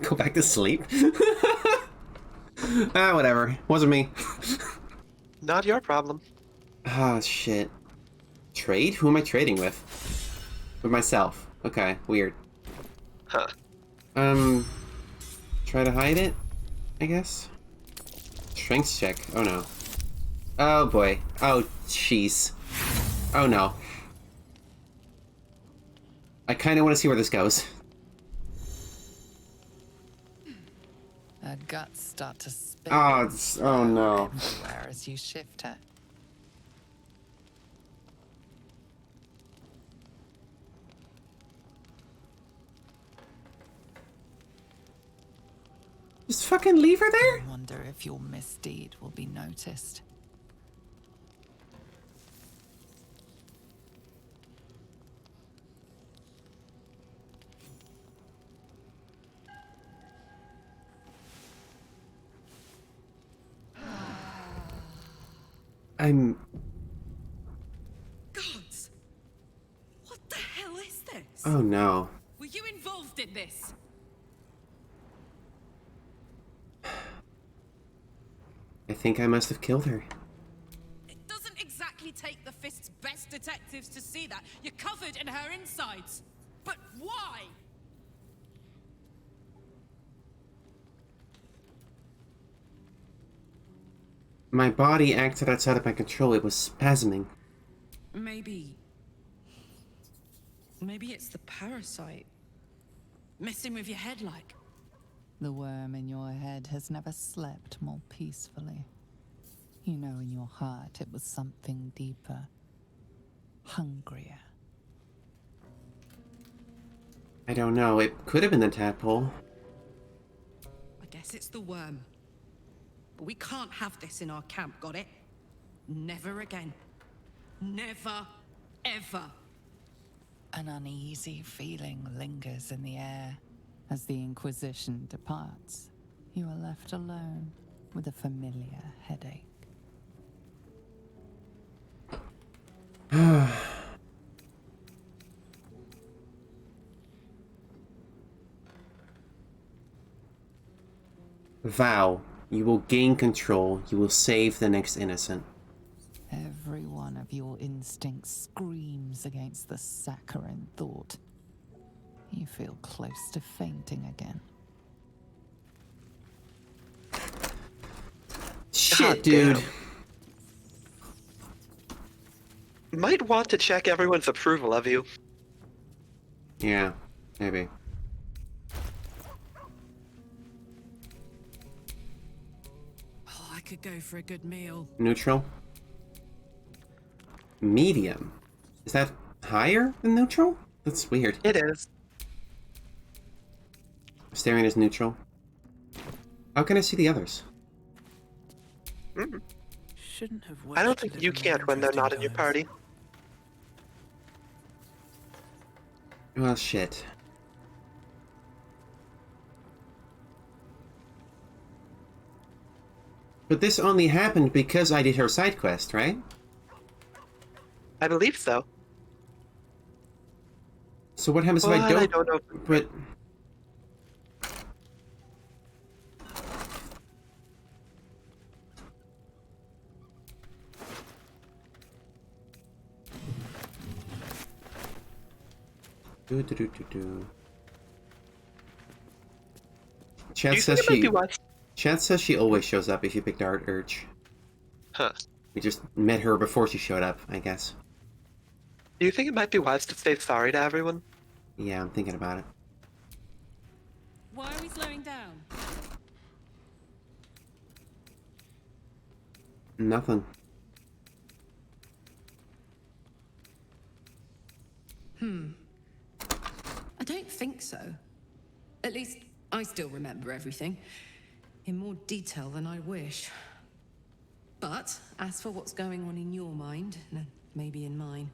[SPEAKER 1] Go back to sleep? Whatever. Wasn't me.
[SPEAKER 2] Not your problem.
[SPEAKER 1] Ah, shit. Trade? Who am I trading with? With myself. Okay, weird.
[SPEAKER 2] Huh.
[SPEAKER 1] Try to hide it, I guess? Strength check. Oh no. Oh boy. Oh, jeez. Oh no. I kind of want to see where this goes.
[SPEAKER 6] Her guts start to spill.
[SPEAKER 1] Oh no.
[SPEAKER 6] Everywhere as you shift her.
[SPEAKER 1] Just fucking leave her there?
[SPEAKER 6] I wonder if your misdeed will be noticed.
[SPEAKER 1] I'm...
[SPEAKER 10] Gods! What the hell is this?
[SPEAKER 1] Oh no.
[SPEAKER 10] Were you involved in this?
[SPEAKER 1] I think I must have killed her.
[SPEAKER 10] It doesn't exactly take the Fist's best detectives to see that. You're covered in her insides. But why?
[SPEAKER 1] My body acted outside of my control. It was spasming.
[SPEAKER 10] Maybe it's the parasite. Messing with your head like.
[SPEAKER 6] The worm in your head has never slept more peacefully. You know in your heart it was something deeper. Hungrier.
[SPEAKER 1] I don't know. It could have been the tadpole.
[SPEAKER 10] I guess it's the worm. But we can't have this in our camp, got it? Never again. Never, ever.
[SPEAKER 6] An uneasy feeling lingers in the air. As the Inquisition departs, you are left alone with a familiar headache.
[SPEAKER 1] Vow. You will gain control. You will save the next innocent.
[SPEAKER 6] Every one of your instincts screams against the saccharine thought. You feel close to fainting again.
[SPEAKER 1] Shit, dude.
[SPEAKER 2] Might want to check everyone's approval of you.
[SPEAKER 1] Yeah, maybe.
[SPEAKER 10] Oh, I could go for a good meal.
[SPEAKER 1] Neutral. Medium. Is that higher than neutral? That's weird.
[SPEAKER 2] It is.
[SPEAKER 1] Staring is neutral. How can I see the others?
[SPEAKER 3] Shouldn't have
[SPEAKER 2] I don't
[SPEAKER 3] watched
[SPEAKER 2] think
[SPEAKER 3] a
[SPEAKER 2] you
[SPEAKER 3] little
[SPEAKER 2] can't
[SPEAKER 3] more
[SPEAKER 2] when they're
[SPEAKER 3] interesting
[SPEAKER 2] not in your
[SPEAKER 3] times.
[SPEAKER 2] party.
[SPEAKER 1] Well, shit. But this only happened because I did her side quest, right?
[SPEAKER 2] I believe so.
[SPEAKER 1] So what happens
[SPEAKER 2] Well,
[SPEAKER 1] if I don't?
[SPEAKER 2] I don't know.
[SPEAKER 1] But do. Chat says Chat says she always shows up if you pick Dart Urge.
[SPEAKER 2] Huh.
[SPEAKER 1] We just met her before she showed up, I guess.
[SPEAKER 2] Do you think it might be wise to say sorry to everyone?
[SPEAKER 1] Yeah, I'm thinking about it.
[SPEAKER 10] Why are we slowing down?
[SPEAKER 1] Nothing.
[SPEAKER 10] I don't think so. At least, I still remember everything. In more detail than I wish. But, as for what's going on in your mind, and maybe in mine,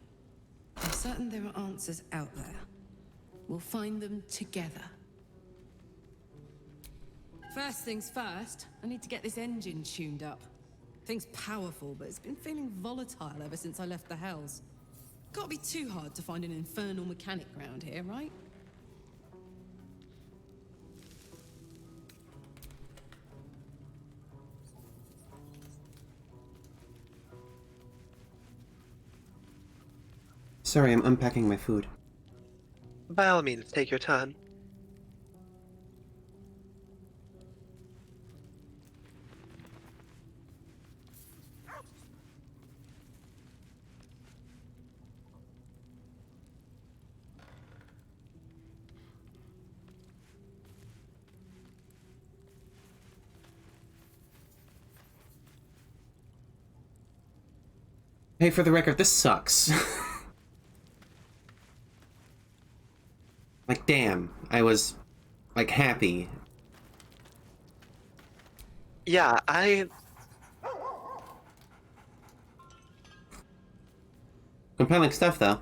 [SPEAKER 10] I'm certain there are answers out there. We'll find them together. First things first, I need to get this engine tuned up. Thing's powerful, but it's been feeling volatile ever since I left the Hells. Can't be too hard to find an infernal mechanic round here, right?
[SPEAKER 1] Sorry, I'm unpacking my food.
[SPEAKER 2] By all means, take your time.
[SPEAKER 1] Hey, for the record, this sucks. Like, damn, I was, like, happy.
[SPEAKER 2] Yeah,
[SPEAKER 1] Compelling stuff, though.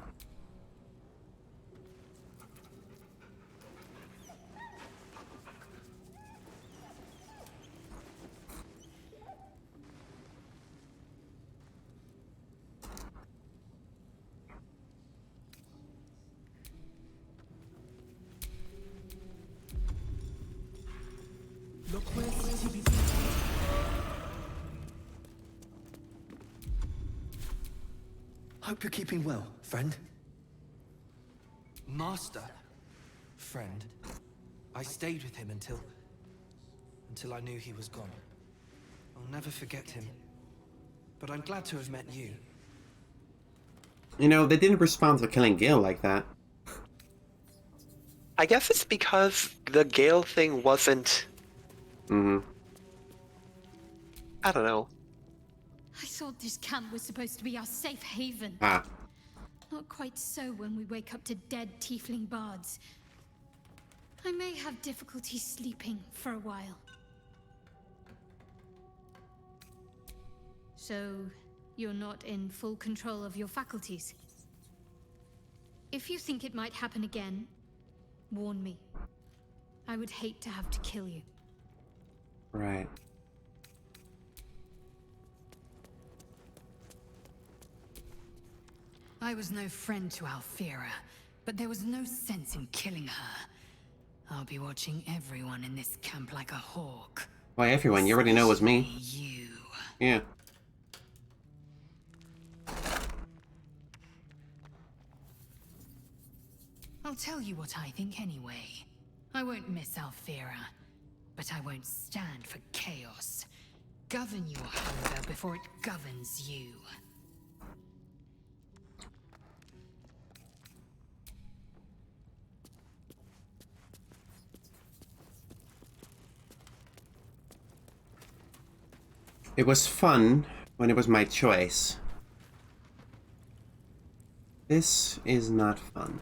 [SPEAKER 3] Look where's TBT.
[SPEAKER 5] Hope you're keeping well, friend. Master. Friend. I stayed with him until I knew he was gone. I'll never forget him. But I'm glad to have met you.
[SPEAKER 1] You know, they didn't respond to killing Gale like that.
[SPEAKER 2] I guess it's because the Gale thing wasn't...
[SPEAKER 1] Mm-hmm.
[SPEAKER 2] I don't know.
[SPEAKER 22] I thought this camp was supposed to be our safe haven.
[SPEAKER 1] Ah.
[SPEAKER 22] Not quite so when we wake up to dead tiefling bards. I may have difficulty sleeping for a while. So, you're not in full control of your faculties? If you think it might happen again, warn me. I would hate to have to kill you.
[SPEAKER 1] Right.
[SPEAKER 6] I was no friend to Alfira, but there was no sense in killing her. I'll be watching everyone in this camp like a hawk.
[SPEAKER 1] Why, everyone? You already know it was me.
[SPEAKER 6] You.
[SPEAKER 1] Yeah.
[SPEAKER 6] I'll tell you what I think anyway. I won't miss Alfira, but I won't stand for chaos. Govern your hunger before it governs you.
[SPEAKER 1] It was fun when it was my choice. This is not fun.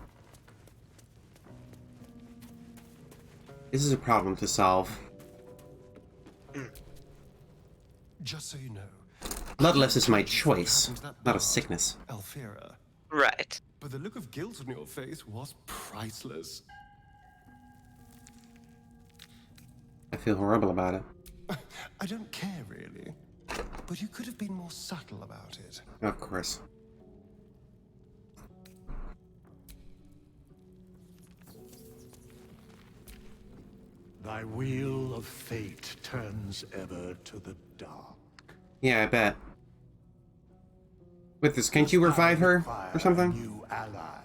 [SPEAKER 1] This is a problem to solve.
[SPEAKER 13] Just so you know,
[SPEAKER 1] Bloodless is my choice, not a sickness.
[SPEAKER 13] Alfira.
[SPEAKER 2] Right.
[SPEAKER 13] But the look of guilt on your face was priceless.
[SPEAKER 1] I feel horrible about it.
[SPEAKER 13] I don't care, really. But you could have been more subtle about it.
[SPEAKER 1] Of course.
[SPEAKER 16] Thy wheel of fate turns ever to the dark.
[SPEAKER 1] Yeah, I bet. With this, can't you revive her or something?
[SPEAKER 16] New ally.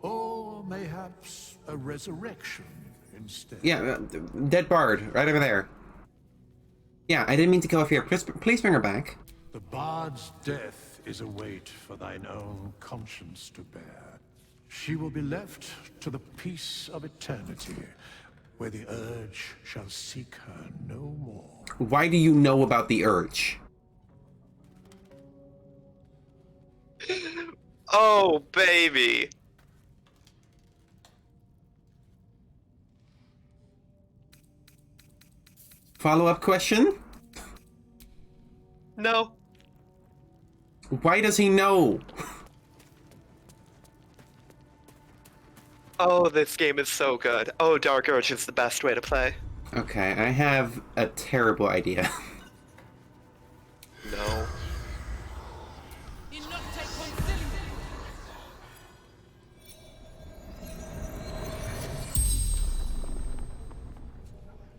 [SPEAKER 16] Or mayhaps a resurrection instead.
[SPEAKER 1] Yeah, dead bard, right over there. Yeah, I didn't mean to kill Alfira. Please bring her back.
[SPEAKER 16] The bard's death is a weight for thine own conscience to bear. She will be left to the peace of eternity, where the urge shall seek her no more.
[SPEAKER 1] Why do you know about the urge?
[SPEAKER 2] Oh, baby.
[SPEAKER 1] Follow-up question?
[SPEAKER 2] No.
[SPEAKER 1] Why does he know?
[SPEAKER 2] Oh, this game is so good. Oh, Dark Urge is the best way to play.
[SPEAKER 1] Okay, I have a terrible idea.
[SPEAKER 2] No.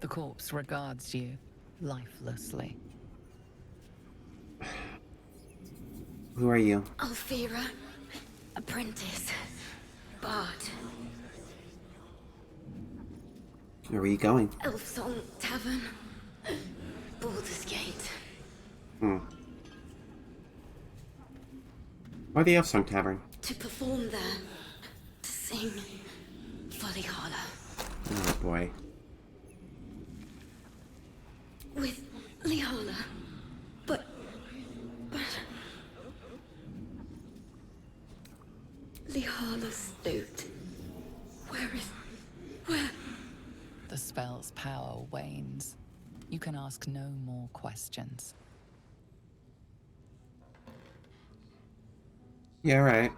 [SPEAKER 6] The corpse regards you lifelessly.
[SPEAKER 1] Who are you?
[SPEAKER 11] Alfira, apprentice, bard,
[SPEAKER 1] Where are you going?
[SPEAKER 11] Elfsong Tavern, Baldur's Gate.
[SPEAKER 1] Why the Elfsong Tavern?
[SPEAKER 11] To perform there, to sing for Lihala.
[SPEAKER 1] Oh boy.
[SPEAKER 11] With Lihala. But... Lihala's note. Where?
[SPEAKER 6] The spell's power wanes. You can ask no more questions.
[SPEAKER 1] Yeah, right.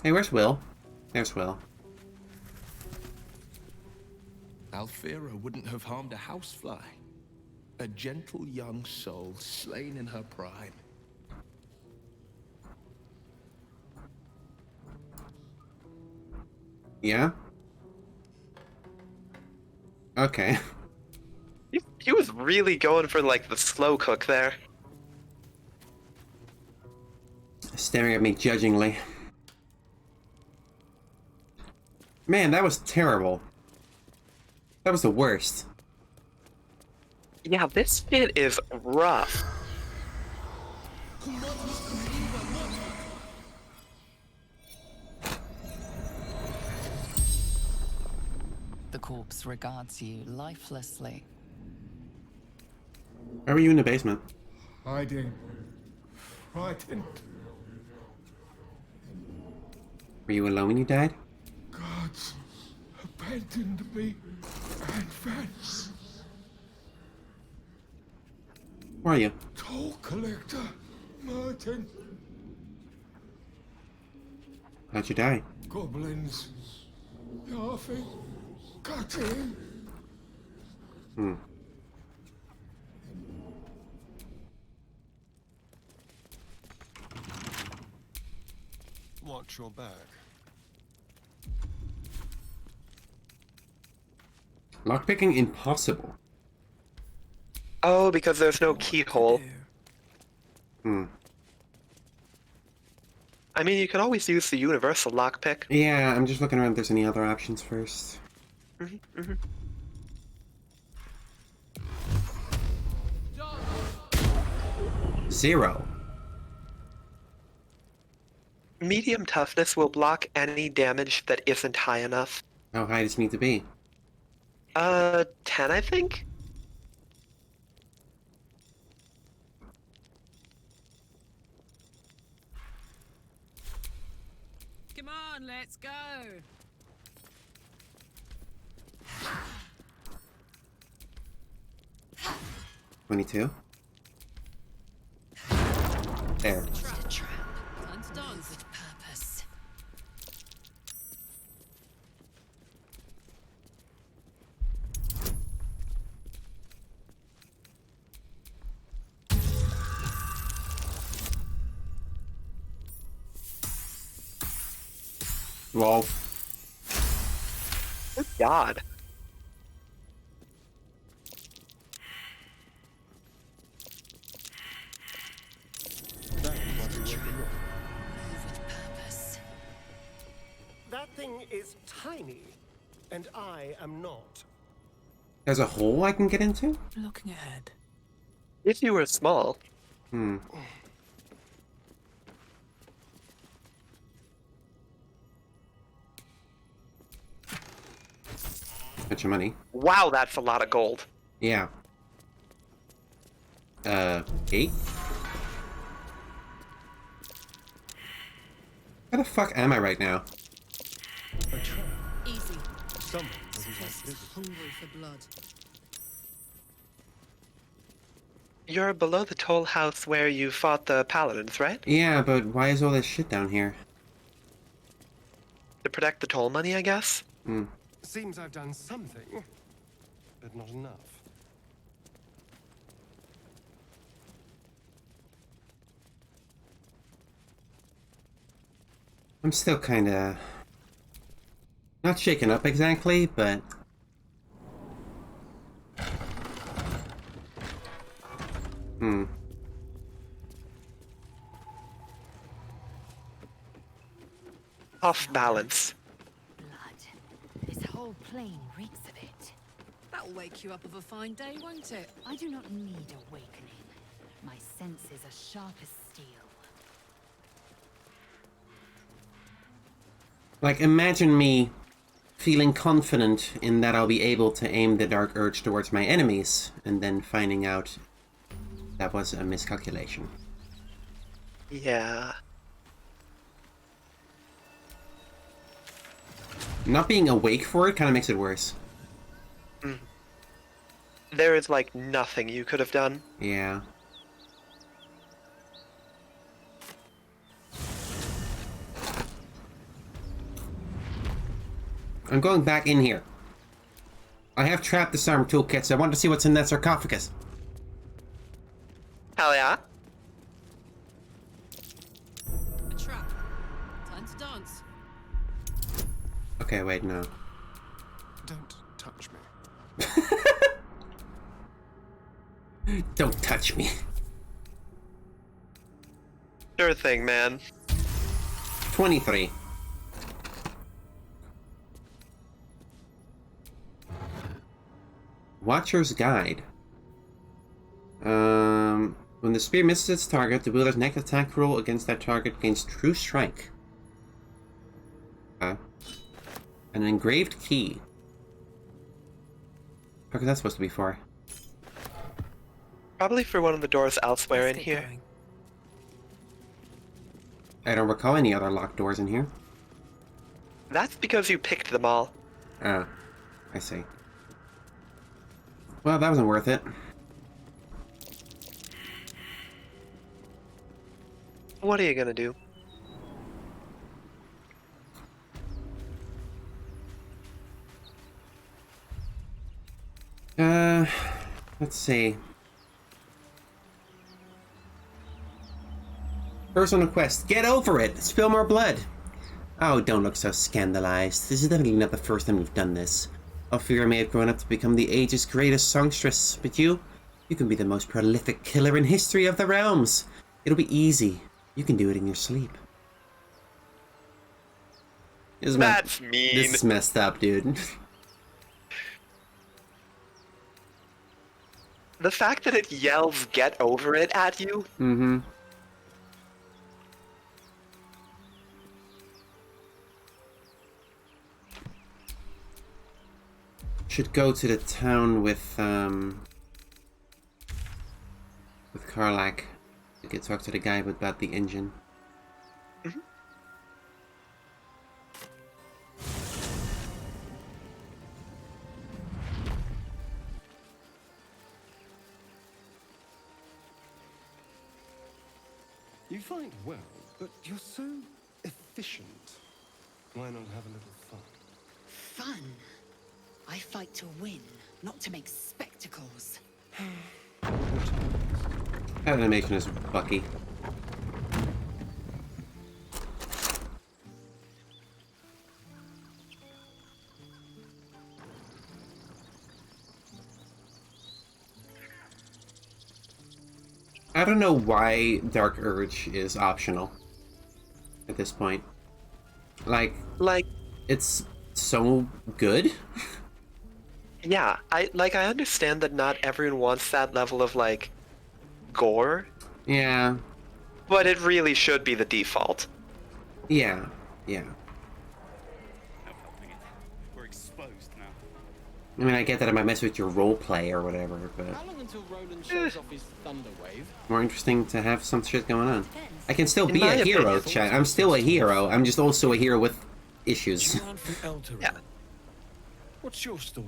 [SPEAKER 1] Hey, where's Will? There's Will.
[SPEAKER 12] Alfira wouldn't have harmed a housefly. A gentle young soul slain in her prime.
[SPEAKER 1] Yeah? Okay.
[SPEAKER 2] He was really going for, like, the slow cook there.
[SPEAKER 1] Staring at me judgingly. Man, that was terrible. That was the worst.
[SPEAKER 2] Yeah, this bit is rough.
[SPEAKER 6] The corpse regards you lifelessly.
[SPEAKER 1] Why were you in the basement?
[SPEAKER 16] Hiding. Frightened.
[SPEAKER 1] Were you alone when you died?
[SPEAKER 16] Gods abandoned me and Vance.
[SPEAKER 1] Who are you?
[SPEAKER 16] Toll collector, Martin.
[SPEAKER 1] How'd you die?
[SPEAKER 16] Goblins. Laughing. Cutting.
[SPEAKER 13] Watch your back.
[SPEAKER 1] Lockpicking impossible.
[SPEAKER 2] Oh, because there's no keyhole. I mean, you can always use the universal lockpick.
[SPEAKER 1] Yeah, I'm just looking around if there's any other options first. Zero.
[SPEAKER 2] Medium toughness will block any damage that isn't high enough.
[SPEAKER 1] How high does it need to be?
[SPEAKER 2] 10, I think?
[SPEAKER 10] Come on, let's go.
[SPEAKER 1] 22. There.
[SPEAKER 8] Time to dance with purpose.
[SPEAKER 1] Wow.
[SPEAKER 2] Good God.
[SPEAKER 13] That thing is tiny, and I am not.
[SPEAKER 1] There's a hole I can get into?
[SPEAKER 3] Looking ahead.
[SPEAKER 2] If you were small.
[SPEAKER 1] Hmm. Bunch of money.
[SPEAKER 2] Wow, that's a lot of gold.
[SPEAKER 1] Yeah. 8? Where the fuck am I right now?
[SPEAKER 8] Easy.
[SPEAKER 13] Someone
[SPEAKER 8] This place is hungry for blood.
[SPEAKER 2] You're below the toll house where you fought the paladins, right?
[SPEAKER 1] Yeah, but why is all this shit down here?
[SPEAKER 2] To protect the toll money, I guess?
[SPEAKER 1] Hmm.
[SPEAKER 13] Seems I've done something, but not enough.
[SPEAKER 1] I'm still kinda... not shaken up exactly, but... Hmm.
[SPEAKER 2] Off balance.
[SPEAKER 6] This whole plain reeks of it.
[SPEAKER 8] That'll wake you up of a fine day, won't it?
[SPEAKER 6] I do not need awakening. My senses are sharp as steel.
[SPEAKER 1] Like, imagine me feeling confident in that I'll be able to aim the Dark Urge towards my enemies, and then finding out that was a miscalculation.
[SPEAKER 2] Yeah.
[SPEAKER 1] Not being awake for it kind of makes it worse.
[SPEAKER 2] Mm. There is, like, nothing you could have done.
[SPEAKER 1] Yeah. I'm going back in here. I have trap disarm toolkits. I want to see what's in that sarcophagus.
[SPEAKER 2] Hell yeah.
[SPEAKER 8] A trap. Time to dance.
[SPEAKER 1] Okay, wait, no.
[SPEAKER 13] Don't touch me.
[SPEAKER 1] Don't touch me.
[SPEAKER 2] Sure thing, man.
[SPEAKER 1] 23. Watcher's Guide. When the spear misses its target, the wielder's next attack roll against that target gains True Strike. An engraved key. What is that supposed to be for?
[SPEAKER 2] Probably for one of the doors elsewhere in here.
[SPEAKER 8] Going.
[SPEAKER 1] I don't recall any other locked doors in here.
[SPEAKER 2] That's because you picked them all.
[SPEAKER 1] Ah, I see. Well, that wasn't worth it.
[SPEAKER 2] What are you gonna do?
[SPEAKER 1] Let's see. Personal quest. Get over it! Spill more blood! Oh, don't look so scandalized. This is definitely not the first time we've done this. Ophira may have grown up to become the age's greatest songstress, but you can be the most prolific killer in history of the realms. It'll be easy. You can do it in your sleep.
[SPEAKER 2] That's mean.
[SPEAKER 1] This is messed up, dude.
[SPEAKER 2] The fact that it yells "get over it" at you.
[SPEAKER 1] Mm-hmm. Should go to the town with Karlak. We could talk to the guy about the engine.
[SPEAKER 2] Mm-hmm.
[SPEAKER 13] You fight well, but you're so efficient. Why not have a little fun?
[SPEAKER 6] Fun? I fight to win, not to make spectacles.
[SPEAKER 1] That animation is Bucky. I don't know why Dark Urge is optional at this point. Like, it's so good.
[SPEAKER 2] Yeah, I understand that not everyone wants that level of like gore.
[SPEAKER 1] Yeah.
[SPEAKER 2] But it really should be the default.
[SPEAKER 1] Yeah. Yeah.
[SPEAKER 14] We're exposed now.
[SPEAKER 1] I mean, I get that it might mess with your roleplay or whatever, but
[SPEAKER 18] How long until Roland shows off his thunder wave?
[SPEAKER 1] more interesting to have some shit going on. I can still
[SPEAKER 2] In
[SPEAKER 1] be
[SPEAKER 2] my
[SPEAKER 1] a hero,
[SPEAKER 2] opinion-
[SPEAKER 1] chat. I'm still a hero. I'm just also a hero with issues.
[SPEAKER 2] Yeah.
[SPEAKER 15] What's your story?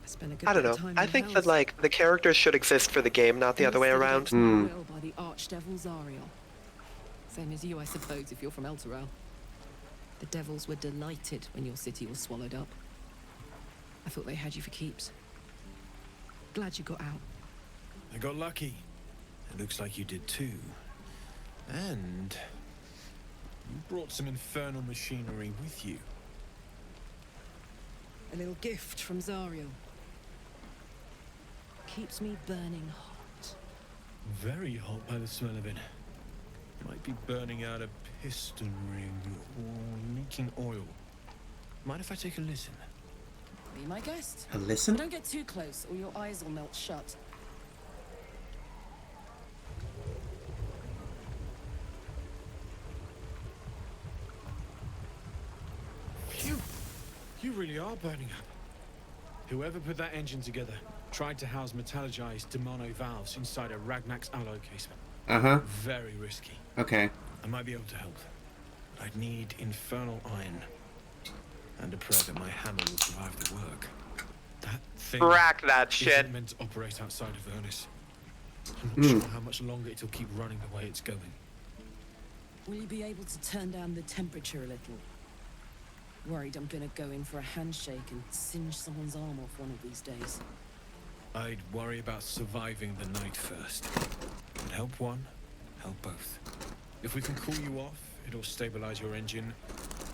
[SPEAKER 8] I spent a good
[SPEAKER 2] I don't
[SPEAKER 8] bit of
[SPEAKER 2] know.
[SPEAKER 8] time
[SPEAKER 2] I
[SPEAKER 8] in
[SPEAKER 2] think
[SPEAKER 8] Hell's.
[SPEAKER 2] that like the characters should exist for the game, not the other way around.
[SPEAKER 8] Enlisted against my will by the Archdevil Zariel. Same as you, I suppose, if you're from Elturel. The devils were delighted when your city was swallowed up. I thought they had you for keeps. Glad you got out.
[SPEAKER 15] I got lucky. It looks like you did too. And you brought some infernal machinery with you.
[SPEAKER 8] A little gift from Zariel. Keeps me burning hot.
[SPEAKER 15] Very hot by the smell of it. Might be burning out a piston ring or leaking oil. Mind if I take a listen?
[SPEAKER 8] Be my guest.
[SPEAKER 1] A listen?
[SPEAKER 8] But don't get too close or your eyes will melt shut.
[SPEAKER 15] Phew! You really are burning up. Whoever put that engine together tried to house metallurgized Demano valves inside a Ragnak's alloy casement.
[SPEAKER 1] Uh-huh.
[SPEAKER 15] Very risky.
[SPEAKER 1] Okay.
[SPEAKER 15] I might be able to help. But I'd need infernal iron. And a prayer that my hammer will survive the work. That thing
[SPEAKER 2] Crack that
[SPEAKER 15] isn't
[SPEAKER 2] shit.
[SPEAKER 15] meant to operate outside of Ernest. I'm
[SPEAKER 1] Hmm.
[SPEAKER 15] not sure how much longer it'll keep running the way it's going.
[SPEAKER 8] Will you be able to turn down the temperature a little? Worried I'm gonna go in for a handshake and singe someone's arm off one of these days.
[SPEAKER 15] I'd worry about surviving the night first. And help one, help both. If we can cool you off, it'll stabilize your engine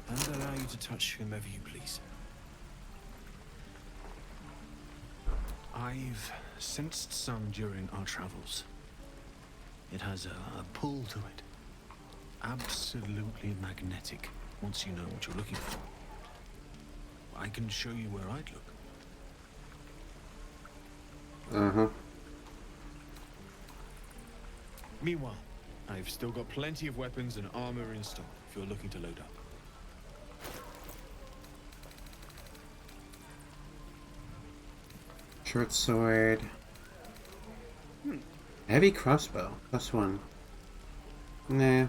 [SPEAKER 15] and allow you to touch whomever you please. I've sensed some during our travels. It has a pull to it. Absolutely magnetic, once you know what you're looking for. I can show you where I'd look.
[SPEAKER 1] Uh-huh.
[SPEAKER 15] Meanwhile, I've still got plenty of weapons and armor in stock if you're looking to load up.
[SPEAKER 1] Short sword. Heavy crossbow. +1. Nah.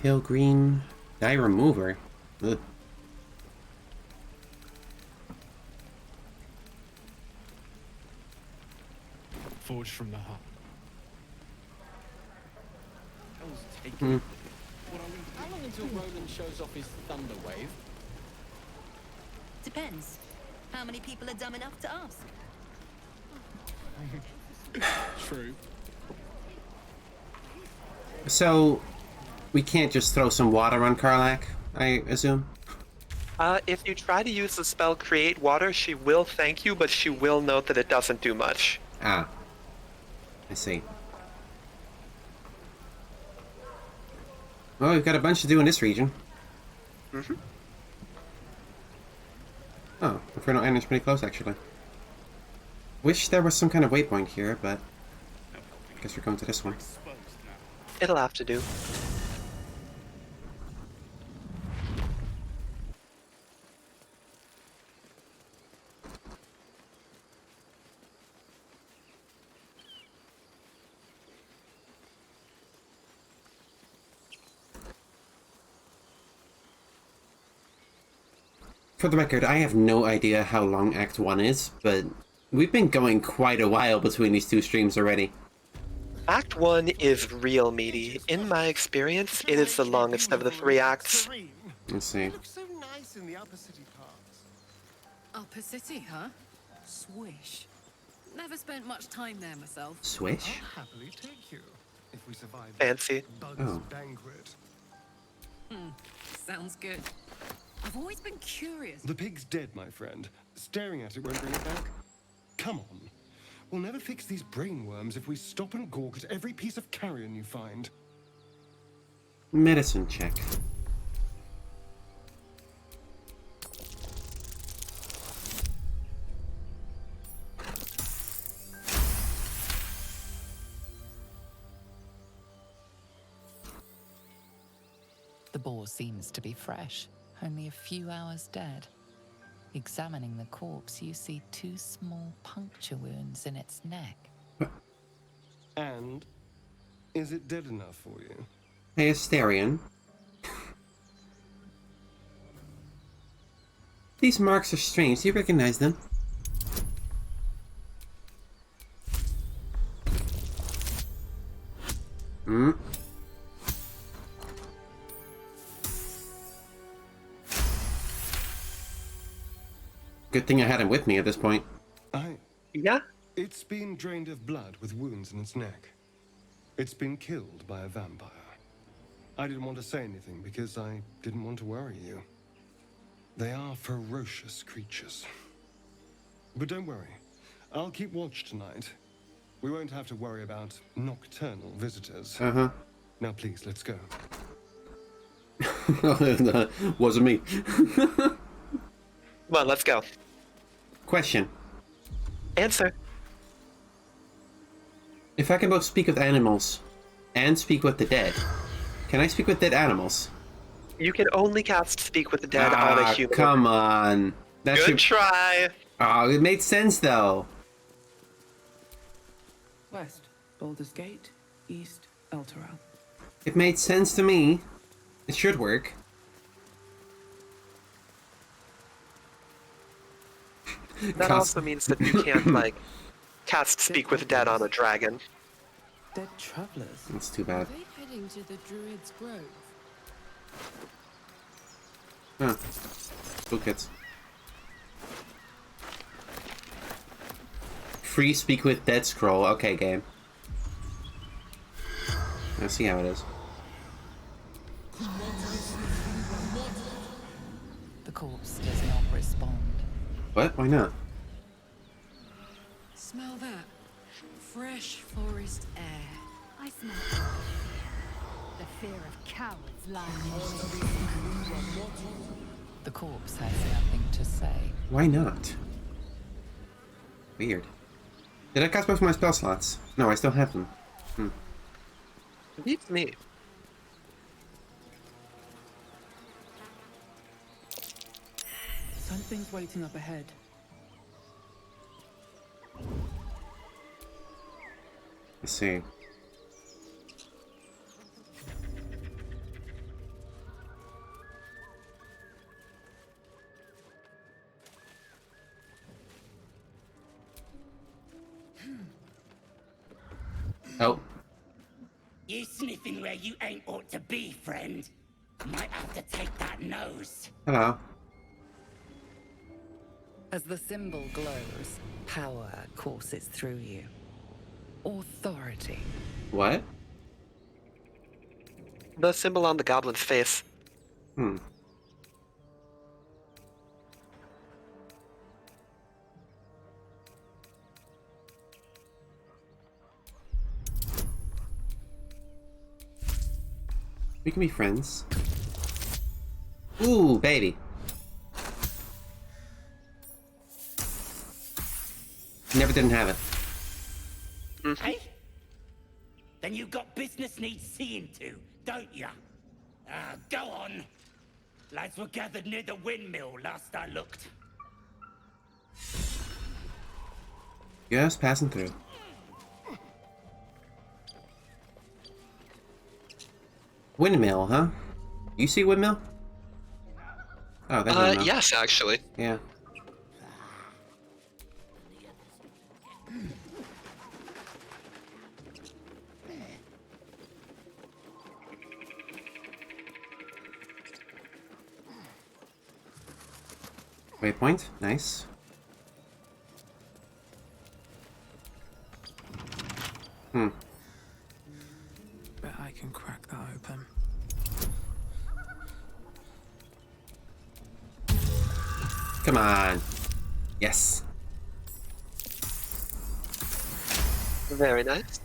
[SPEAKER 1] Pale green. Dye remover. Ugh.
[SPEAKER 15] Forged from the heart.
[SPEAKER 1] Hmm.
[SPEAKER 18] How long until Roland shows off his thunder wave?
[SPEAKER 24] Depends. How many people are dumb enough to ask?
[SPEAKER 18] True.
[SPEAKER 1] So, we can't just throw some water on Karlach, I assume?
[SPEAKER 2] If you try to use the spell Create Water, she will thank you, but she will note that it doesn't do much.
[SPEAKER 1] Ah. I see. Well, we've got a bunch to do in this region.
[SPEAKER 2] Mm-hmm.
[SPEAKER 1] Oh, Inferno Island's pretty close, actually. Wish there was some kind of waypoint here, but I guess we're going to this one.
[SPEAKER 2] It'll have to do.
[SPEAKER 1] For the record, I have no idea how long Act 1 is, but we've been going quite a while between these two streams already.
[SPEAKER 2] Act 1 is real meaty. In my experience, it is the longest of the 3 acts.
[SPEAKER 1] Let's see.
[SPEAKER 13] It looks so nice in the upper city parts.
[SPEAKER 8] Upper City, huh? Swish. Never spent much time there myself.
[SPEAKER 1] Swish?
[SPEAKER 13] I'll happily take you if we survive.
[SPEAKER 2] Fancy.
[SPEAKER 13] Bug's banquet.
[SPEAKER 8] Sounds good. I've always been curious.
[SPEAKER 13] The pig's dead, my friend. Staring at it won't bring it back. Come on. We'll never fix these brainworms if we stop and gawk at every piece of carrion you find.
[SPEAKER 1] Medicine check.
[SPEAKER 6] The boar seems to be fresh, only a few hours dead. Examining the corpse, you see 2 small puncture wounds in its neck.
[SPEAKER 13] And is it dead enough for you?
[SPEAKER 1] Hey, Asterion. These marks are strange. Do you recognize them? Hmm. Good thing I had him with me at this point.
[SPEAKER 2] Yeah?
[SPEAKER 13] It's been drained of blood with wounds in its neck. It's been killed by a vampire. I didn't want to say anything because I didn't want to worry you. They are ferocious creatures. But don't worry. I'll keep watch tonight. We won't have to worry about nocturnal visitors.
[SPEAKER 1] Uh-huh.
[SPEAKER 13] Now please, let's go.
[SPEAKER 1] Wasn't me.
[SPEAKER 2] Well, let's go.
[SPEAKER 1] Question.
[SPEAKER 2] Answer.
[SPEAKER 1] If I can both speak with animals and speak with the dead, can I speak with dead animals?
[SPEAKER 2] You can only cast Speak with the Dead on a human.
[SPEAKER 1] Come on.
[SPEAKER 2] Good try.
[SPEAKER 1] Oh, it made sense though.
[SPEAKER 3] West, Baldur's Gate. East, Elturel.
[SPEAKER 1] It made sense to me. It should work.
[SPEAKER 2] That also means that you can't, like, cast Speak with the Dead on a dragon.
[SPEAKER 3] Dead travelers.
[SPEAKER 1] That's too bad.
[SPEAKER 10] Are they heading to the Druid's Grove?
[SPEAKER 1] Huh. Spook it. Free Speak with Dead scroll. Okay, game. Let's see how it is.
[SPEAKER 6] The corpse does not respond.
[SPEAKER 1] What? Why not?
[SPEAKER 8] Smell that. Fresh forest air.
[SPEAKER 4] I smell fear. The fear of cowards lying
[SPEAKER 6] The corpse has nothing to say.
[SPEAKER 1] Why not? Weird. Did I cast both my spell slots? No, I still have them.
[SPEAKER 2] Beats me.
[SPEAKER 3] Something's waiting up ahead.
[SPEAKER 1] Let's see. Oh.
[SPEAKER 19] You sniffing where you ain't ought to be, friend. Might have to take that nose.
[SPEAKER 1] Hello.
[SPEAKER 6] As the symbol glows, power courses through you. Authority.
[SPEAKER 1] What?
[SPEAKER 2] The symbol on the goblin's face.
[SPEAKER 1] We can be friends. Ooh, baby. Never didn't have it.
[SPEAKER 19] Hey? Then you got business needs seeing to, don't ya? Go on. Lads were gathered near the windmill last I looked.
[SPEAKER 1] Just passing through. Windmill, huh? You see windmill? Oh, there's one now.
[SPEAKER 2] Yes, actually.
[SPEAKER 1] Yeah. Waypoint, nice.
[SPEAKER 3] Bet I can crack that open.
[SPEAKER 1] Come on. Yes.
[SPEAKER 2] Very nice.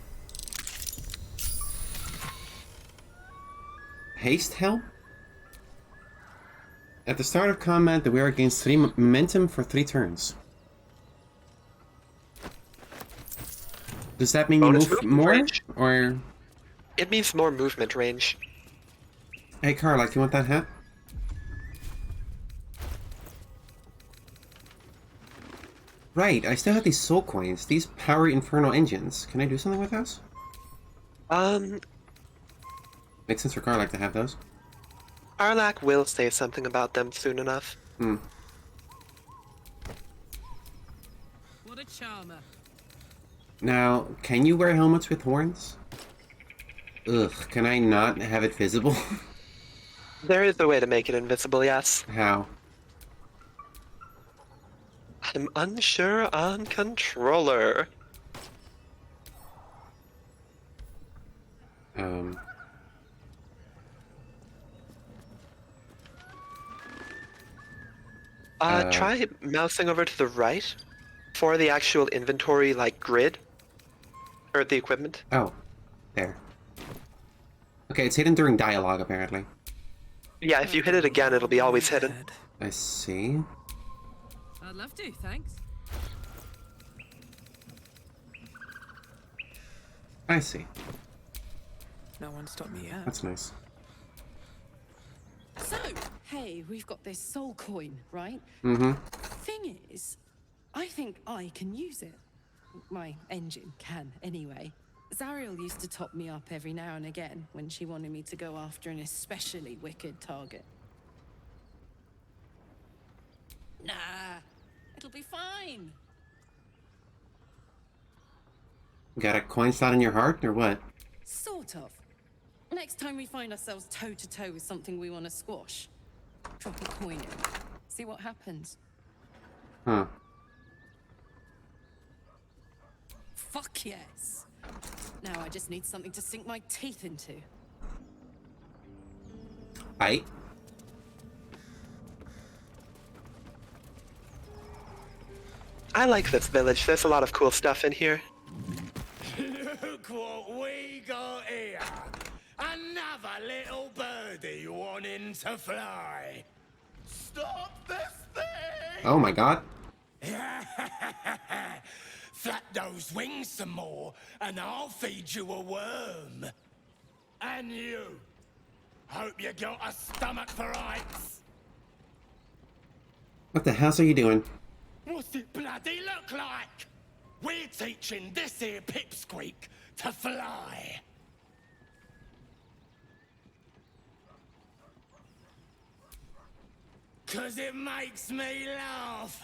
[SPEAKER 1] Haste Hell? At the start of combat, the wearer gains 3 momentum for 3 turns. Does that mean
[SPEAKER 2] Bonus
[SPEAKER 1] you move
[SPEAKER 2] movement
[SPEAKER 1] more?
[SPEAKER 2] range.
[SPEAKER 1] Or...
[SPEAKER 2] It means more movement range.
[SPEAKER 1] Hey Carla, do you want that hat? Right, I still have these soul coins. These power infernal engines. Can I do something with those? Makes sense for Carla to have those.
[SPEAKER 2] Arlak will say something about them soon enough.
[SPEAKER 1] Hmm.
[SPEAKER 10] What a charmer.
[SPEAKER 1] Now, can you wear helmets with horns? Ugh, can I not have it visible?
[SPEAKER 2] There is a way to make it invisible, yes.
[SPEAKER 1] How?
[SPEAKER 2] I'm unsure on controller. Try mousing over to the right for the actual inventory, like, grid. Or the equipment.
[SPEAKER 1] Oh, there. Okay, it's hidden during dialogue, apparently.
[SPEAKER 2] Yeah, if you hit it again, it'll be always hidden.
[SPEAKER 1] I see.
[SPEAKER 10] I'd love to, thanks.
[SPEAKER 1] I see.
[SPEAKER 3] No one stopped me yet.
[SPEAKER 1] That's nice.
[SPEAKER 10] So, hey, we've got this soul coin, right?
[SPEAKER 1] Mm-hmm.
[SPEAKER 10] Thing is, I think I can use it. My engine can, anyway. Zariel used to top me up every now and again when she wanted me to go after an especially wicked target. Nah, it'll be fine.
[SPEAKER 1] Got a coin slot in your heart, or what?
[SPEAKER 10] Sort of. Next time we find ourselves toe-to-toe with something we want to squash, drop a coin in. See what happens.
[SPEAKER 1] Huh.
[SPEAKER 10] Fuck yes. Now I just need something to sink my teeth into.
[SPEAKER 1] Aight.
[SPEAKER 2] I like this village. There's a lot of cool stuff in here.
[SPEAKER 19] Look what we got here. Another little birdie wanting to fly. Stop this thing!
[SPEAKER 1] Oh my god.
[SPEAKER 19] Flap those wings some more, and I'll feed you a worm. And you. Hope you got a stomach for heights.
[SPEAKER 1] What the hell are you doing?
[SPEAKER 19] What's it bloody look like? We're teaching this here pipsqueak to fly. Cause it makes me laugh.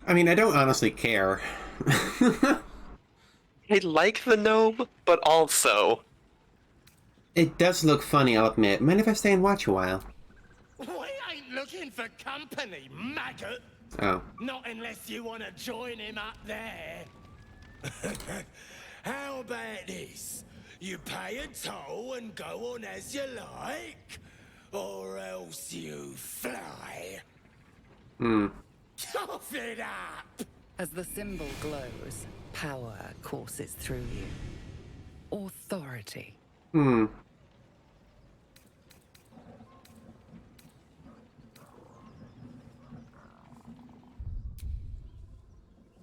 [SPEAKER 1] I mean, I don't honestly care.
[SPEAKER 2] I like the gnome, but also...
[SPEAKER 1] It does look funny, I'll admit. Mind if I stay and watch a while?
[SPEAKER 19] We ain't looking for company, maggot.
[SPEAKER 1] Oh.
[SPEAKER 19] Not unless you want to join him up there. How about this? You pay a toll and go on as you like, or else you fly. Cough it up!
[SPEAKER 6] As the symbol glows, power courses through you. Authority.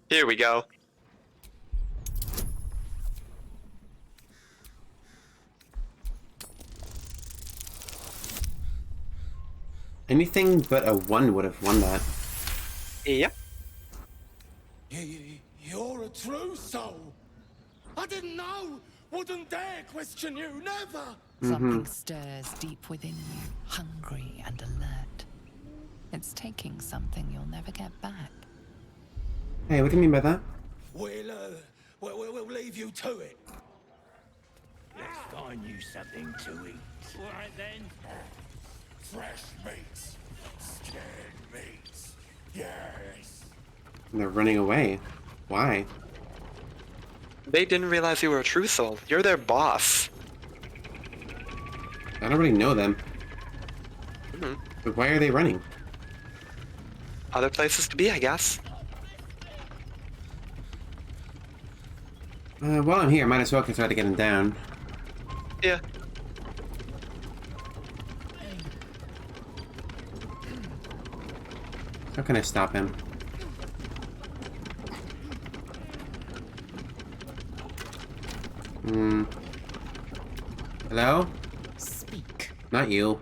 [SPEAKER 2] Here we go.
[SPEAKER 1] Anything but a 1 would have won that.
[SPEAKER 2] Yep.
[SPEAKER 19] You're a true soul. I didn't know.
[SPEAKER 15] Wouldn't dare question you, never!
[SPEAKER 6] Something stirs deep within you, hungry and alert. It's taking something you'll never get back.
[SPEAKER 1] Hey, what do you mean by that?
[SPEAKER 15] We'll leave you to it.
[SPEAKER 19] Let's find you something to eat. All right then.
[SPEAKER 16] Fresh meats. Scared meats. Yes.
[SPEAKER 1] And they're running away. Why?
[SPEAKER 2] They didn't realize you were a true soul. You're their boss.
[SPEAKER 1] I don't really know them.
[SPEAKER 2] Mm-hmm.
[SPEAKER 1] But why are they running?
[SPEAKER 2] Other places to be, I guess.
[SPEAKER 1] While I'm here, I might as well try to get him down.
[SPEAKER 2] Yeah.
[SPEAKER 1] How can I stop him? Hello?
[SPEAKER 6] Speak.
[SPEAKER 1] Not you.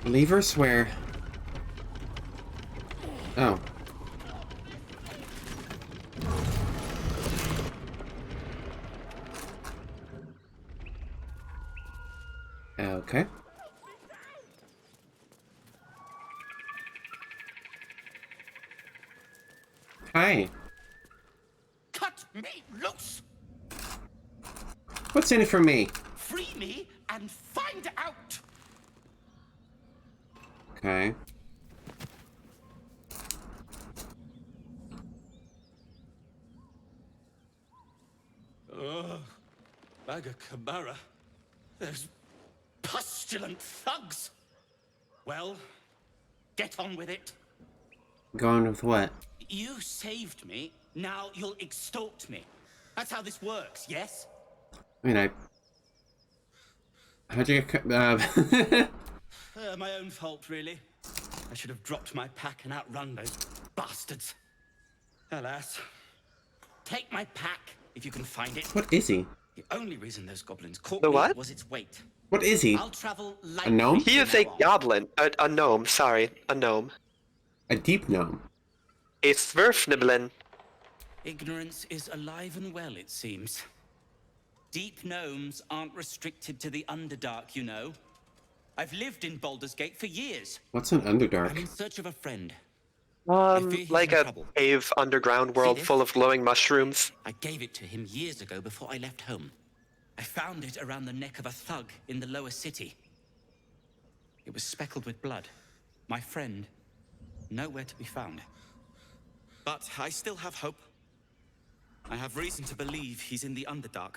[SPEAKER 1] Leave or swear? Oh. Okay. Hi.
[SPEAKER 19] Cut me loose!
[SPEAKER 1] What's in it for me?
[SPEAKER 19] Free me and find out!
[SPEAKER 1] Okay.
[SPEAKER 19] Bag of Kamara. Those pustulant thugs. Well, get on with it.
[SPEAKER 1] Going with what?
[SPEAKER 19] You saved me, now you'll extort me. That's how this works, yes?
[SPEAKER 1] I mean, how'd you get...
[SPEAKER 19] My own fault, really. I should have dropped my pack and outrun those bastards. Alas. Take my pack, if you can find it.
[SPEAKER 1] What is he?
[SPEAKER 19] The only reason those goblins caught
[SPEAKER 2] The
[SPEAKER 19] me
[SPEAKER 2] what?
[SPEAKER 19] was its weight.
[SPEAKER 1] What is he?
[SPEAKER 19] I'll travel
[SPEAKER 1] A gnome?
[SPEAKER 2] He is a goblin. A gnome, sorry. A gnome.
[SPEAKER 1] A deep gnome.
[SPEAKER 2] A Sverfniblin.
[SPEAKER 19] Ignorance is alive and well, it seems. Deep gnomes aren't restricted to the Underdark, you know. I've lived in Baldur's Gate for years.
[SPEAKER 1] What's an
[SPEAKER 19] I'm in
[SPEAKER 1] Underdark?
[SPEAKER 19] search of a friend. I fear he's
[SPEAKER 2] Like
[SPEAKER 19] in
[SPEAKER 2] a
[SPEAKER 19] trouble.
[SPEAKER 2] cave underground world full of glowing mushrooms.
[SPEAKER 19] I gave it to him years ago before I left home. I found it around the neck of a thug in the lower city. It was speckled with blood. My friend, nowhere to be found. But I still have hope. I have reason to believe he's in the Underdark.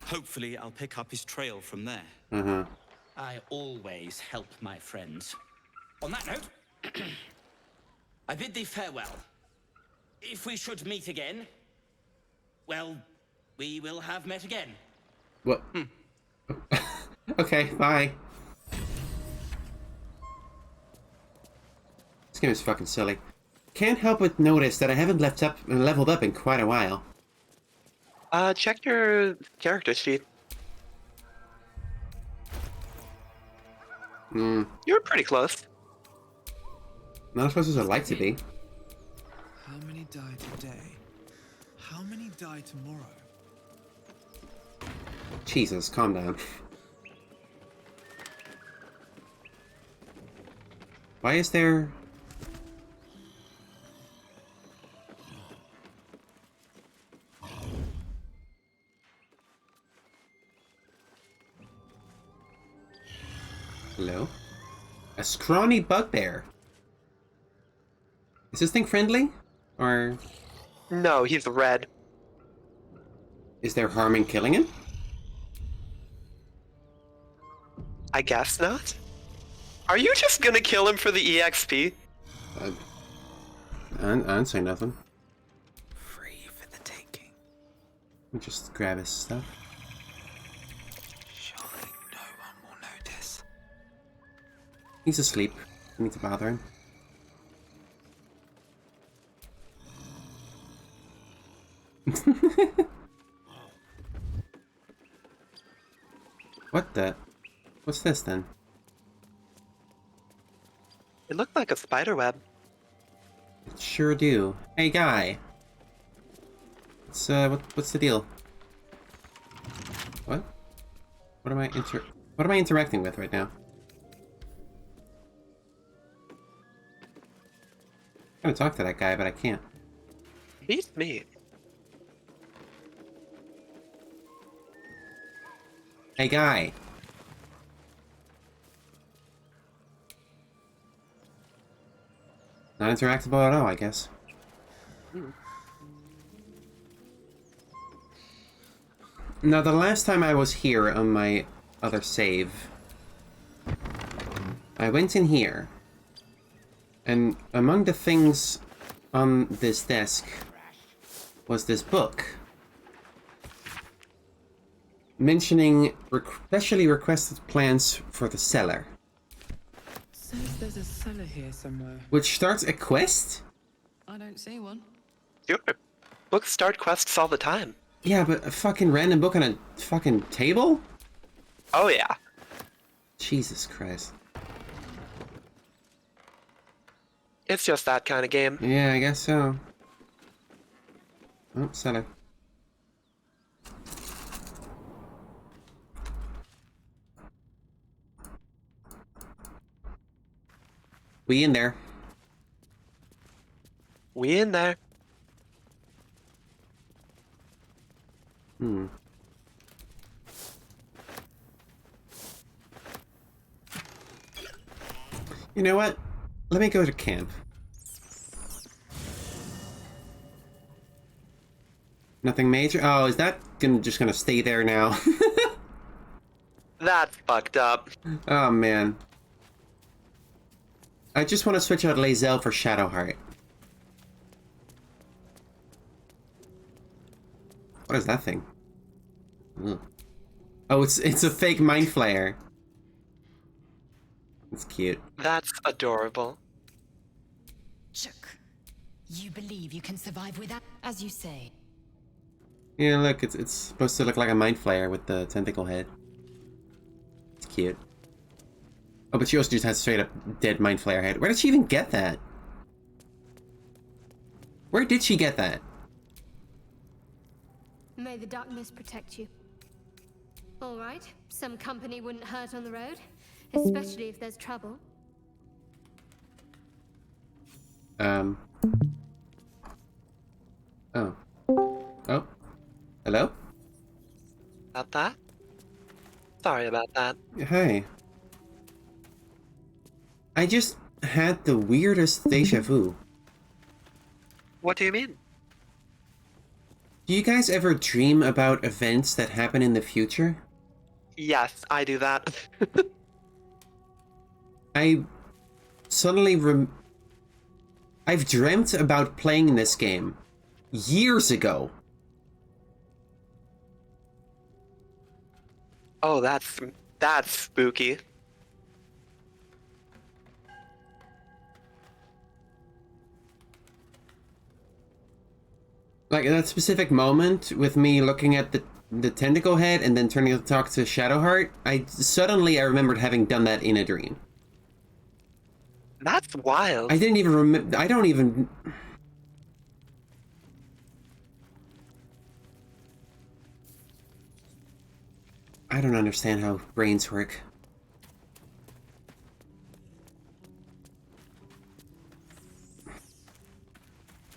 [SPEAKER 19] Hopefully, I'll pick up his trail from there.
[SPEAKER 1] Uh-huh.
[SPEAKER 19] I always help my friends. On that note, I bid thee farewell. If we should meet again, well, we will have met again.
[SPEAKER 1] What? Okay, bye. This game is fucking silly. Can't help but notice that I haven't leveled up in quite a while.
[SPEAKER 2] Check your character sheet. You're pretty close.
[SPEAKER 1] Not as close as I'd like to be.
[SPEAKER 3] How many die today? How many die tomorrow?
[SPEAKER 1] Jesus, calm down. Why is there... Hello? A scrawny bugbear. Is this thing friendly? Or...
[SPEAKER 2] No, he's red.
[SPEAKER 1] Is there harm in killing him?
[SPEAKER 2] I guess not. Are you just gonna kill him for the EXP?
[SPEAKER 1] I didn't say nothing.
[SPEAKER 3] Free for the taking.
[SPEAKER 1] Let me just grab his stuff.
[SPEAKER 3] Surely no one will notice.
[SPEAKER 1] He's asleep. I need to bother him. What the? What's this then?
[SPEAKER 2] It look like a spider web.
[SPEAKER 1] Sure do. Hey, guy. What's the deal? What? What am I interacting with right now? I'm gonna talk to that guy, but I can't.
[SPEAKER 2] Beats me.
[SPEAKER 1] Hey, guy. Not interactable at all, I guess. Now, the last time I was here on my other save, I went in here, and among the things on this desk was this book mentioning specially requested plans for the cellar.
[SPEAKER 3] Says there's a cellar here somewhere.
[SPEAKER 1] Which starts a quest?
[SPEAKER 10] I don't see one.
[SPEAKER 2] Sure. Books start quests all the time.
[SPEAKER 1] Yeah, but a fucking random book on a fucking table?
[SPEAKER 2] Oh, yeah.
[SPEAKER 1] Jesus Christ.
[SPEAKER 2] It's just that kind of game.
[SPEAKER 1] Yeah, I guess so. Oh, cellar. We in there.
[SPEAKER 2] We in there.
[SPEAKER 1] Hmm. You know what? Let me go to camp. Nothing major? Oh, is that just gonna stay there now?
[SPEAKER 2] That's fucked up.
[SPEAKER 1] Oh, man. I just want to switch out Lae'zel for Shadowheart. What is that thing? Ugh. Oh, it's a fake mind flayer. It's cute.
[SPEAKER 2] That's adorable.
[SPEAKER 6] Chook. You believe you can survive without, as you say.
[SPEAKER 1] Yeah, look, it's supposed to look like a mind flayer with the tentacle head. It's cute. Oh, but she also just has straight up dead mind flayer head. Where did she even get that? Where did she get that?
[SPEAKER 22] May the darkness protect you. All right, some company wouldn't hurt on the road, especially if there's trouble.
[SPEAKER 1] Oh. Oh. Hello?
[SPEAKER 2] About that? Sorry about that.
[SPEAKER 1] Hi. I just had the weirdest deja vu.
[SPEAKER 2] What do you mean?
[SPEAKER 1] Do you guys ever dream about events that happen in the future?
[SPEAKER 2] Yes, I do that.
[SPEAKER 1] I suddenly I've dreamt about playing this game years ago.
[SPEAKER 2] Oh, that's spooky.
[SPEAKER 1] Like that specific moment with me looking at the tentacle head and then turning to talk to Shadowheart, I remembered having done that in a dream.
[SPEAKER 2] That's wild.
[SPEAKER 1] I didn't even remember. I don't even. I don't understand how brains work.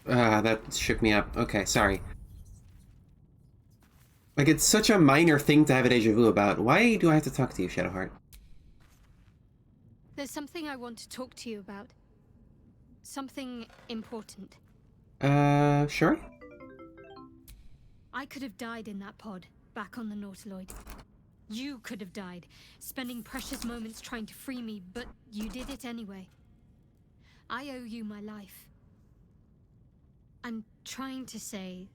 [SPEAKER 1] That shook me up. Okay, sorry. Like, it's such a minor thing to have a deja vu about. Why do I have to talk to you, Shadowheart?
[SPEAKER 22] There's something I want to talk to you about. Something important.
[SPEAKER 1] Sure?
[SPEAKER 22] I could have died in that pod, back on the Nautiloid. You could have died, spending precious moments trying to free me, but you did it anyway. I owe you my life. I'm trying to say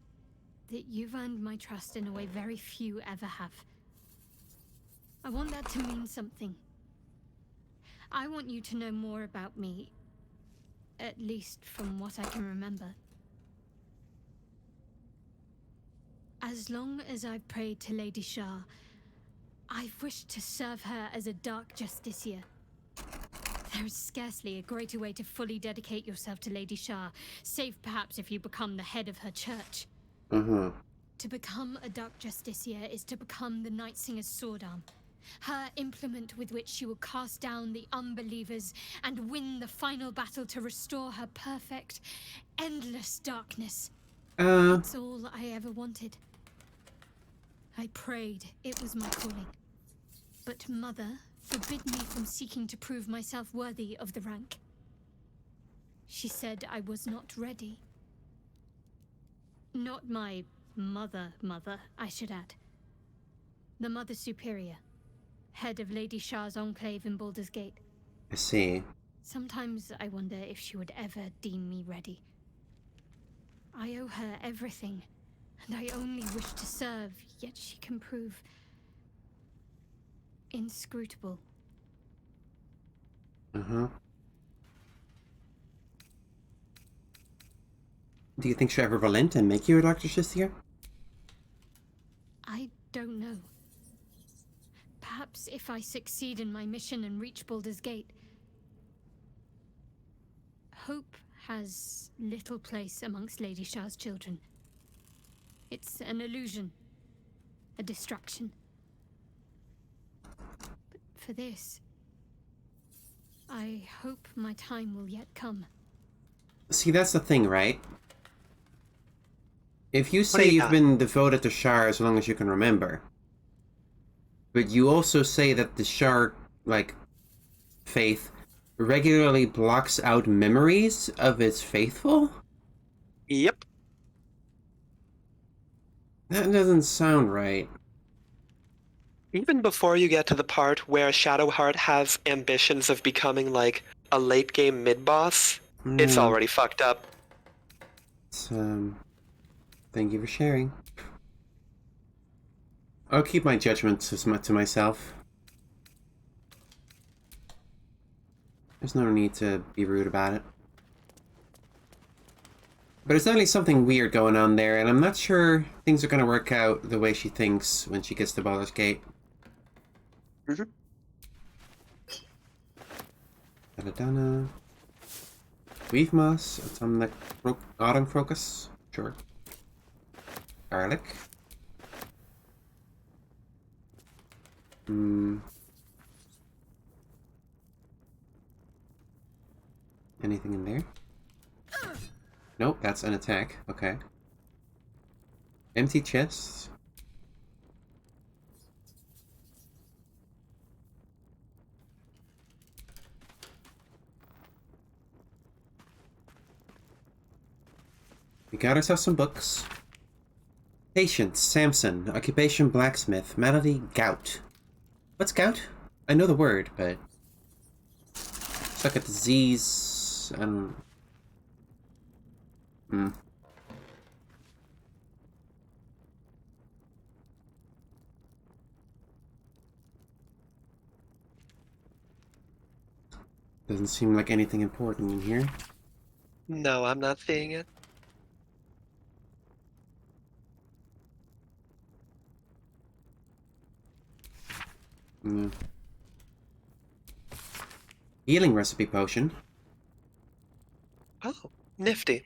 [SPEAKER 22] that you've earned my trust in a way very few ever have. I want that to mean something. I want you to know more about me, at least from what I can remember. As long as I've prayed to Lady Shah, I've wished to serve her as a dark justiciar. There is scarcely a greater way to fully dedicate yourself to Lady Shah, save perhaps if you become the head of her church.
[SPEAKER 1] Mm-hmm.
[SPEAKER 22] To become a Dark Justiciar is to become the Night Singer's sword arm. Her implement with which she will cast down the unbelievers and win the final battle to restore her perfect, endless darkness. It's all I ever wanted. I prayed it was my calling. But Mother forbid me from seeking to prove myself worthy of the rank. She said I was not ready. Not my mother, I should add. The Mother Superior, head of Lady Shah's enclave in Baldur's Gate.
[SPEAKER 1] I see.
[SPEAKER 22] Sometimes I wonder if she would ever deem me ready. I owe her everything, and I only wish to serve, yet she can prove inscrutable.
[SPEAKER 1] Uh-huh. Do you think she'll ever relent and make you a Dr. Justiciar?
[SPEAKER 22] I don't know. Perhaps if I succeed in my mission and reach Baldur's Gate. Hope has little place amongst Lady Shah's children. It's an illusion, a distraction. But for this, I hope my time will yet come.
[SPEAKER 1] See, that's the thing, right? If you say you've been devoted to Shar as long as you can remember, but you also say that the Shar, like, faith regularly blocks out memories of its faithful?
[SPEAKER 2] Yep.
[SPEAKER 1] That doesn't sound right.
[SPEAKER 2] Even before you get to the part where Shadowheart has ambitions of becoming, like, a late-game mid-boss, it's already fucked up.
[SPEAKER 1] Thank you for sharing. I'll keep my judgment to myself. There's no need to be rude about it. But there's definitely something weird going on there, and I'm not sure things are going to work out the way she thinks when she gets to Baldur's Gate.
[SPEAKER 2] Mm-hmm.
[SPEAKER 1] Belladonna. Weave moss. Autumn crocus. Sure. Garlic. Anything in there? Nope, that's an attack. Okay. Empty chest. We got ourselves some books. Patience, Samson. Occupation, blacksmith. Malady, gout. What's gout? I know the word, but... it's like a disease... I don't... Doesn't seem like anything important in here.
[SPEAKER 2] No, I'm not seeing it.
[SPEAKER 1] Healing recipe potion.
[SPEAKER 2] Oh, nifty.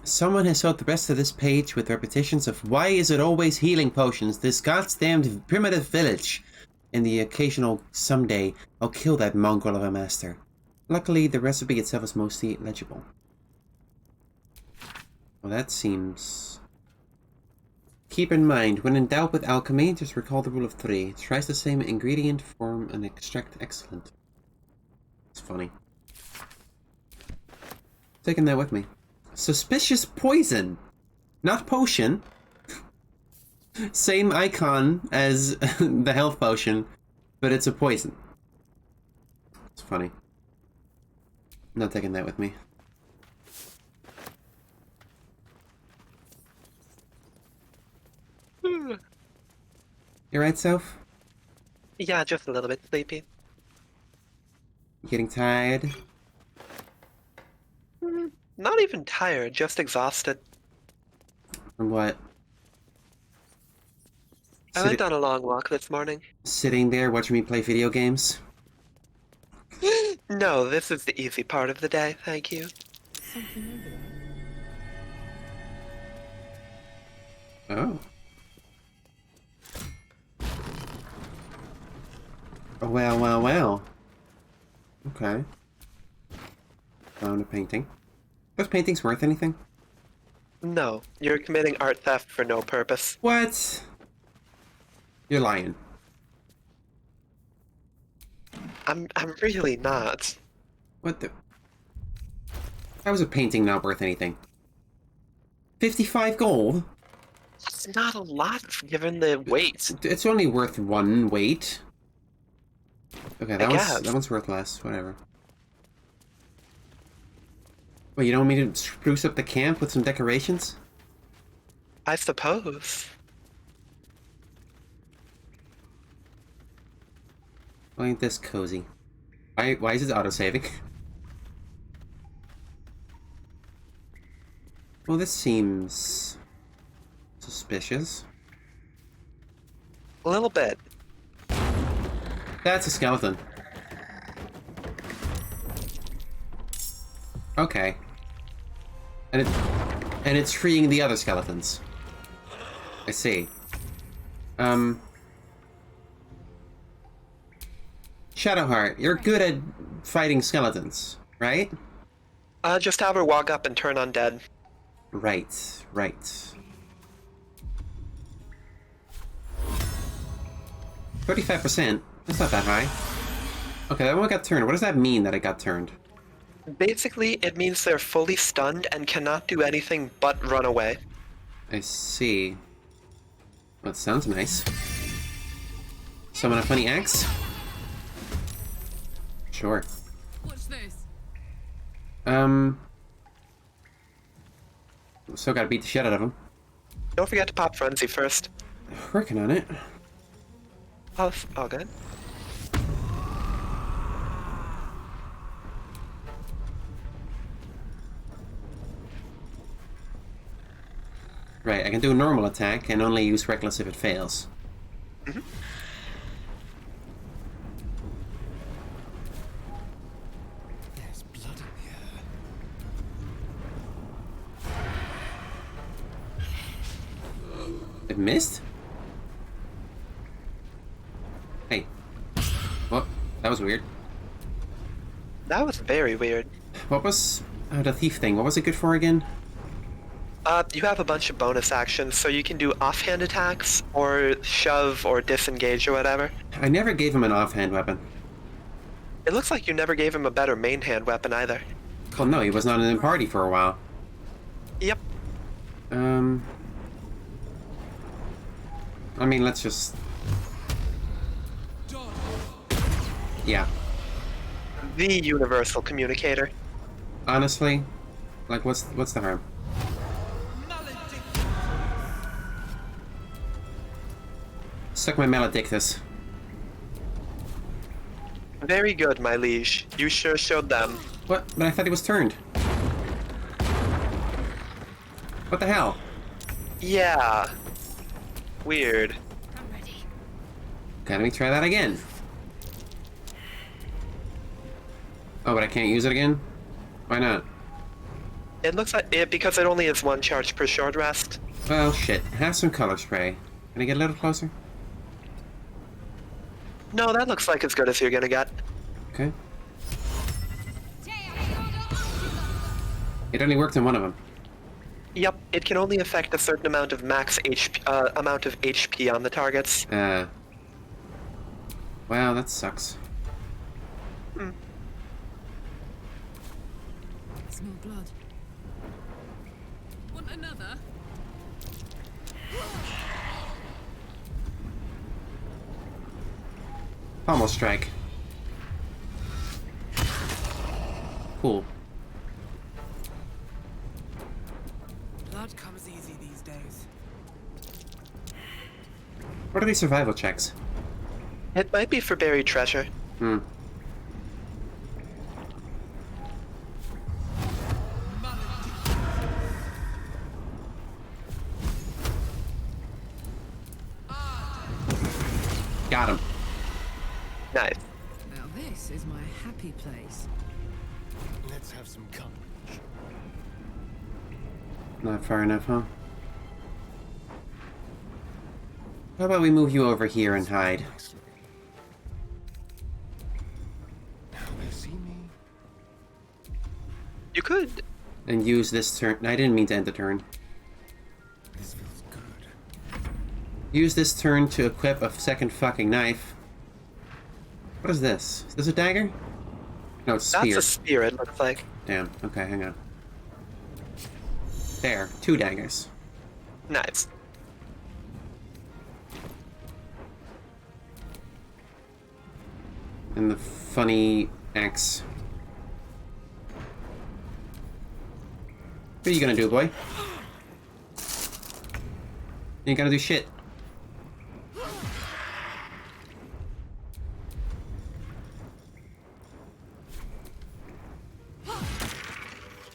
[SPEAKER 1] Someone has filled the rest of this page with repetitions of why is it always healing potions, this goddamn primitive village, and the occasional someday I'll kill that mongrel of a master. Luckily, the recipe itself is mostly legible. Well, that seems... Keep in mind, when in doubt with alchemy, just recall the rule of 3. Tries the same ingredient, form, and extract excellent. It's funny. Taking that with me. Suspicious poison! Not potion. Same icon as the health potion, but it's a poison. It's funny. Not taking that with me. You right, Soph?
[SPEAKER 2] Yeah, just a little bit sleepy.
[SPEAKER 1] You getting tired?
[SPEAKER 2] Not even tired, just exhausted.
[SPEAKER 1] From what?
[SPEAKER 2] I went on a long walk this morning.
[SPEAKER 1] Sitting there watching me play video games?
[SPEAKER 2] No, this is the easy part of the day, thank you.
[SPEAKER 3] Something over there.
[SPEAKER 1] Oh. Oh, well, well, well. Okay. Found a painting. Those paintings worth anything?
[SPEAKER 2] No, you're committing art theft for no purpose.
[SPEAKER 1] What? You're lying.
[SPEAKER 2] I'm really not.
[SPEAKER 1] What the? How is a painting not worth anything? 55 gold?
[SPEAKER 2] That's not a lot given the weight.
[SPEAKER 1] It's only worth 1 weight. Okay, that one's worth less. Whatever. Well, you don't want me to spruce up the camp with some decorations?
[SPEAKER 2] I suppose.
[SPEAKER 1] Why ain't this cozy? Why is it auto-saving? Well, this seems suspicious.
[SPEAKER 2] A little bit.
[SPEAKER 1] That's a skeleton. Okay. And it's freeing the other skeletons. I see. Shadowheart, you're good at fighting skeletons, right?
[SPEAKER 2] Just have her walk up and turn undead.
[SPEAKER 1] Right, right. 35%? That's not that high. Okay, that one got turned. What does that mean that it got turned?
[SPEAKER 2] Basically, it means they're fully stunned and cannot do anything but run away.
[SPEAKER 1] I see. Well, that sounds nice. Summon a funny axe? Sure.
[SPEAKER 10] Watch this.
[SPEAKER 1] Still gotta beat the shit out of him.
[SPEAKER 2] Don't forget to pop Frenzy first.
[SPEAKER 1] Working on it.
[SPEAKER 2] Oh, all good.
[SPEAKER 1] Right, I can do a normal attack and only use reckless if it fails.
[SPEAKER 2] Mm-hmm.
[SPEAKER 15] There's blood in the air.
[SPEAKER 1] It missed? Hey. What? That was weird.
[SPEAKER 2] That was very weird.
[SPEAKER 1] What was... the thief thing, what was it good for again?
[SPEAKER 2] You have a bunch of bonus actions, so you can do offhand attacks, or shove, or disengage, or whatever.
[SPEAKER 1] I never gave him an offhand weapon.
[SPEAKER 2] It looks like you never gave him a better main hand weapon either.
[SPEAKER 1] Well, no, he was not in the party for a while.
[SPEAKER 2] Yep.
[SPEAKER 1] I mean, let's just... Yeah.
[SPEAKER 2] The universal communicator.
[SPEAKER 1] Honestly, like, what's the harm? Suck my maledictus.
[SPEAKER 2] Very good, my liege. You sure showed them.
[SPEAKER 1] What? But I thought he was turned. What the hell?
[SPEAKER 2] Yeah. Weird.
[SPEAKER 1] Okay, let me try that again. Oh, but I can't use it again? Why not?
[SPEAKER 2] It looks like it because it only has 1 charge per short rest.
[SPEAKER 1] Well, shit. Have some color spray. Can I get a little closer?
[SPEAKER 2] No, that looks like as good as you're gonna get.
[SPEAKER 1] Okay. It only worked on one of them.
[SPEAKER 2] Yep, it can only affect a certain amount of max HP on the targets.
[SPEAKER 1] Wow, that sucks.
[SPEAKER 10] Smell blood. Want another?
[SPEAKER 1] Pommel strike. Cool.
[SPEAKER 3] Blood comes easy these days.
[SPEAKER 1] What are these survival checks?
[SPEAKER 2] It might be for buried treasure.
[SPEAKER 1] Got him.
[SPEAKER 2] Nice.
[SPEAKER 10] Now this This is my happy place.
[SPEAKER 13] Let's have some courage.
[SPEAKER 1] Not far enough, huh? How about we move you over here and hide?
[SPEAKER 13] Now they see me.
[SPEAKER 2] You could.
[SPEAKER 1] And use this turn. I didn't mean to end the turn.
[SPEAKER 13] This feels good.
[SPEAKER 1] Use this turn to equip a second fucking knife. What is this? Is this a dagger? No, it's a spear.
[SPEAKER 2] That's a spear, it looks like.
[SPEAKER 1] Damn. Okay, hang on. There. 2 daggers.
[SPEAKER 2] Nice.
[SPEAKER 1] And the funny axe. What are you gonna do, boy? You ain't gonna do shit.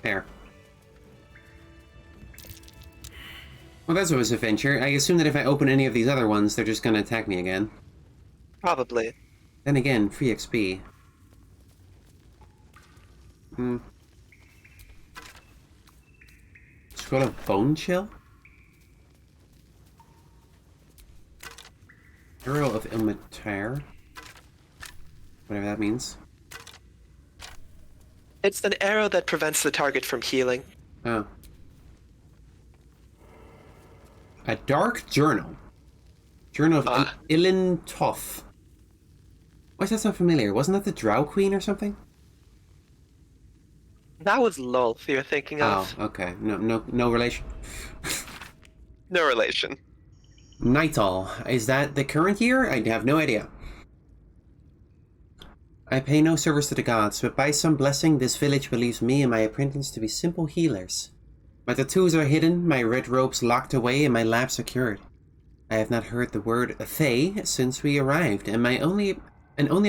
[SPEAKER 1] There. Well, that's always an adventure. I assume that if I open any of these other ones, they're just gonna attack me again.
[SPEAKER 2] Probably.
[SPEAKER 1] Then again, free XP. Scroll of Bone Chill? Arrow of Ilmatar. Whatever that means.
[SPEAKER 2] It's an arrow that prevents the target from healing.
[SPEAKER 1] Oh. A Dark Journal. Journal of Ilin Toth. Why does that sound familiar? Wasn't that the Drow Queen or something?
[SPEAKER 2] That was Lulth you're thinking of.
[SPEAKER 1] Oh, okay. No relation.
[SPEAKER 2] No relation.
[SPEAKER 1] Nightall. Is that the current year? I have no idea. I pay no service to the gods, but by some blessing this village believes me and my apprentice to be simple healers. My tattoos are hidden, my red robes locked away, and my lab secured. I have not heard the word Thay since we arrived, and only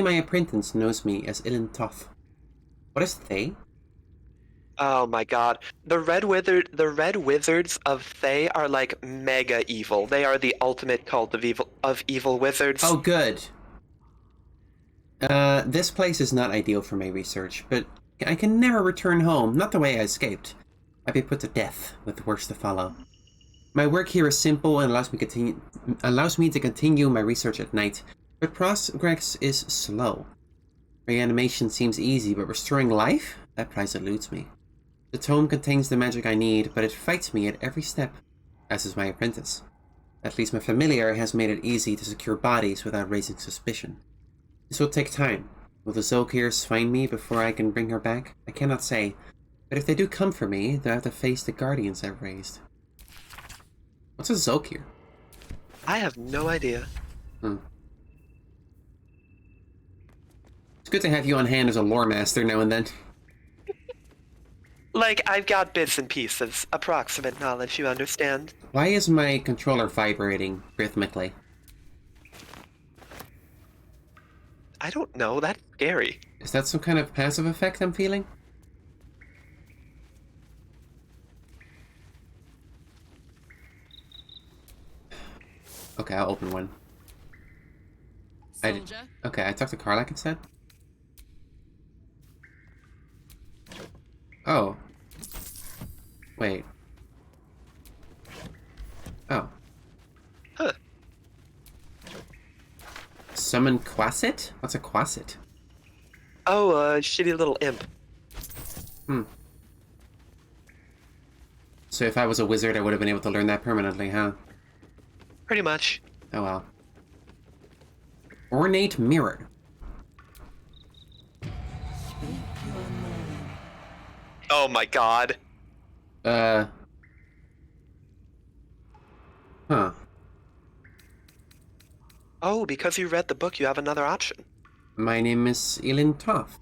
[SPEAKER 1] my apprentice knows me as Ilin Toth. What is Thay?
[SPEAKER 2] Oh my god. The red wizards of Thay are like mega evil. They are the ultimate cult of evil wizards.
[SPEAKER 1] Oh, good. This place is not ideal for my research, but I can never return home, not the way I escaped. I'd be put to death, with the worst to follow. My work here is simple and allows me to continue my research at night, but progress is slow. Reanimation seems easy, but restoring life? That prize eludes me. The tome contains the magic I need, but it fights me at every step, as is my apprentice. At least my familiar has made it easy to secure bodies without raising suspicion. This will take time. Will the Zolkirs find me before I can bring her back? I cannot say, but if they do come for me, they'll have to face the guardians I've raised. What's a Zolkir?
[SPEAKER 2] I have no idea.
[SPEAKER 1] It's good to have you on hand as a lore master now and then.
[SPEAKER 2] Like, I've got bits and pieces, approximate knowledge, you understand?
[SPEAKER 1] Why is my controller vibrating rhythmically?
[SPEAKER 2] I don't know, that's scary.
[SPEAKER 1] Is that some kind of passive effect I'm feeling? Okay, I'll open one.
[SPEAKER 10] Soldier?
[SPEAKER 1] Okay, I talked to Karlach instead? Oh. Wait. Oh.
[SPEAKER 2] Huh.
[SPEAKER 1] Summon Quasit? What's a Quasit?
[SPEAKER 2] Oh, a shitty little imp.
[SPEAKER 1] So if I was a wizard, I would have been able to learn that permanently, huh?
[SPEAKER 2] Pretty much.
[SPEAKER 1] Oh well. Ornate Mirror.
[SPEAKER 2] Oh my god.
[SPEAKER 1] Huh.
[SPEAKER 2] Oh, because you read the book, you have another option.
[SPEAKER 1] My name is Ilin Toth.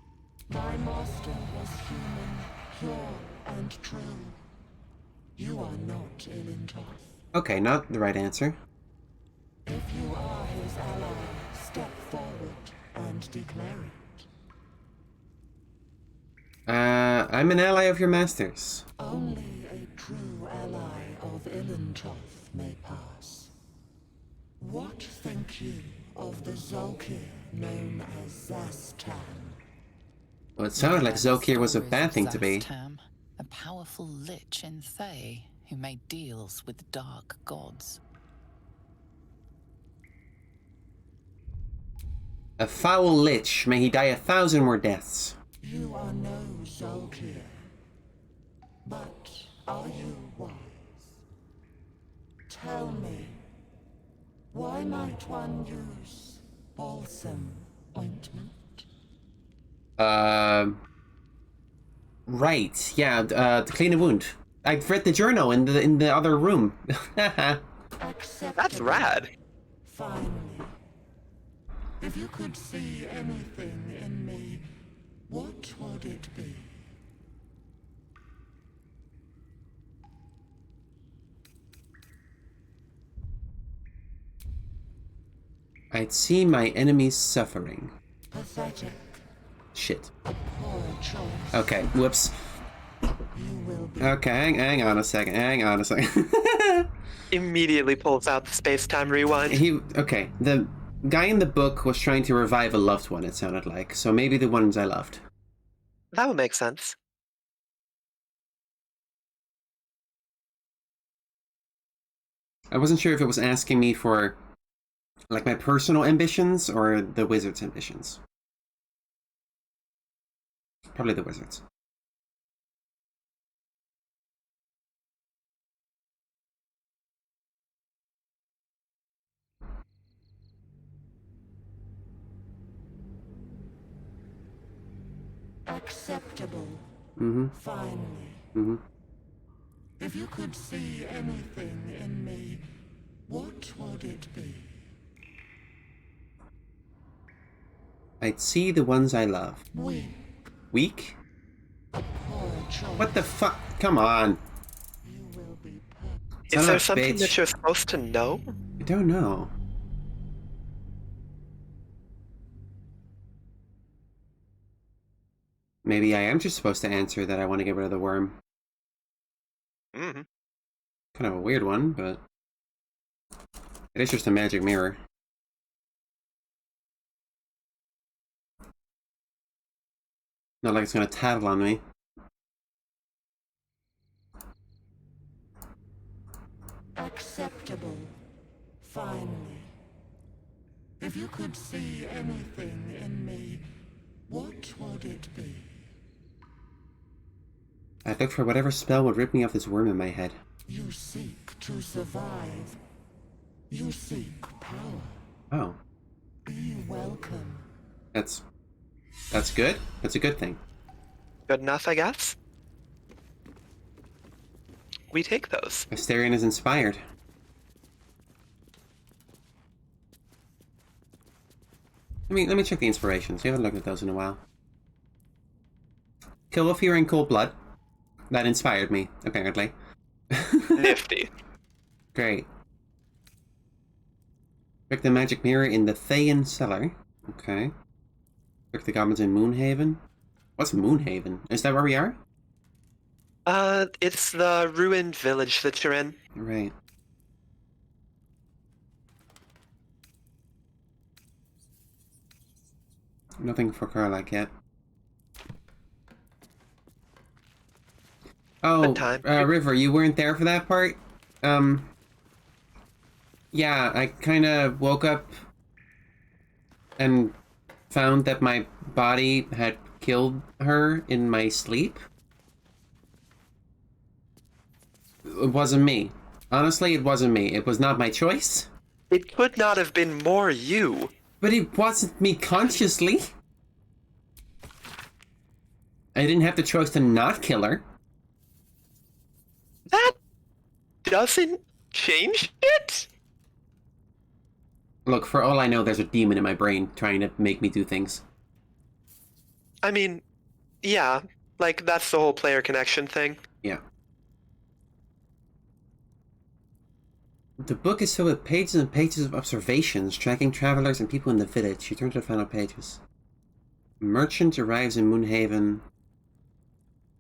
[SPEAKER 17] My master was human, pure and true. You are not Ilin Toth.
[SPEAKER 1] Okay, not the right answer.
[SPEAKER 17] If you are his ally, step forward and declare it.
[SPEAKER 1] I'm an ally of your master's.
[SPEAKER 17] Only a true ally of Ilin Toth may pass. What think you of the Zolkir known as Zastan.
[SPEAKER 1] Well, it sounded like Zolkir was a bad thing to be.
[SPEAKER 6] Zastam, a powerful lich in Thay who made deals with the dark gods.
[SPEAKER 1] A foul lich, may he die 1,000 more deaths.
[SPEAKER 17] You are no Zolkir, but are you wise? Tell me, why might one use balsam ointment?
[SPEAKER 1] Right, yeah, to clean a wound. I've read the journal in the other room.
[SPEAKER 2] That's rad.
[SPEAKER 17] Finally, if you could see anything in me, what would it be?
[SPEAKER 1] I'd see my enemies suffering.
[SPEAKER 17] Pathetic.
[SPEAKER 1] Shit.
[SPEAKER 17] Poor choice.
[SPEAKER 1] Okay, whoops. Okay, hang on a second,
[SPEAKER 2] Immediately pulls out the space-time rewind.
[SPEAKER 1] Okay, the guy in the book was trying to revive a loved one, it sounded like, so maybe the ones I loved.
[SPEAKER 2] That would make sense.
[SPEAKER 1] I wasn't sure if it was asking me for, like, my personal ambitions or the wizard's ambitions. Probably the wizard's.
[SPEAKER 17] Acceptable. Finally. If you could see anything in me, what would it be?
[SPEAKER 1] I'd see the ones I love.
[SPEAKER 17] Weak.
[SPEAKER 1] Weak?
[SPEAKER 17] Poor choice.
[SPEAKER 1] What the fuck? Come on.
[SPEAKER 2] Is there something that you're supposed to know?
[SPEAKER 1] I don't know. Maybe I am just supposed to answer that I want to get rid of the worm.
[SPEAKER 2] Mm-hmm.
[SPEAKER 1] Kind of a weird one, but it is just a magic mirror. Not like it's gonna tattle on me.
[SPEAKER 17] Acceptable. Finally. If you could see anything in me, what would it be?
[SPEAKER 1] I'd look for whatever spell would rip me of this worm in my head.
[SPEAKER 17] You seek to survive. You seek power.
[SPEAKER 1] Oh.
[SPEAKER 17] Be welcome.
[SPEAKER 1] That's good. That's a good thing.
[SPEAKER 2] Good enough, I guess. We take those.
[SPEAKER 1] Astarion is inspired. Let me check the inspirations. We haven't looked at those in a while. Kill with fear in cold blood. That inspired me, apparently.
[SPEAKER 2] Nifty.
[SPEAKER 1] Great. Pick the magic mirror in the Thayan cellar. Okay. Pick the goblins in Moonhaven. What's Moonhaven? Is that where we are?
[SPEAKER 2] It's the ruined village that you're in.
[SPEAKER 1] Right. Nothing for Karlak yet. Oh, River, you weren't there for that part? Yeah, I kinda woke up and found that my body had killed her in my sleep. It wasn't me. Honestly, it wasn't me. It was not my choice.
[SPEAKER 2] It could not have been more you.
[SPEAKER 1] But it wasn't me consciously. I didn't have the choice to not kill her.
[SPEAKER 2] That doesn't change it?
[SPEAKER 1] Look, for all I know, there's a demon in my brain trying to make me do things.
[SPEAKER 2] I mean, yeah, like that's the whole player connection thing.
[SPEAKER 1] Yeah. The book is filled with pages and pages of observations, tracking travelers and people in the village. You turn to the final pages. A merchant arrives in Moonhaven.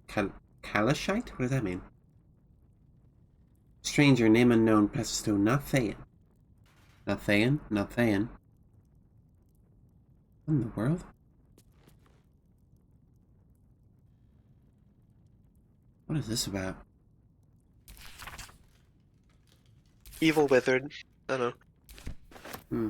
[SPEAKER 1] Kalashite? What does that mean? Stranger, name unknown, passes through. Not Thayan. Not Thayan. Not Thayan. What in the world? What is this about?
[SPEAKER 2] Evil wizard. I don't know.
[SPEAKER 1] Hmm.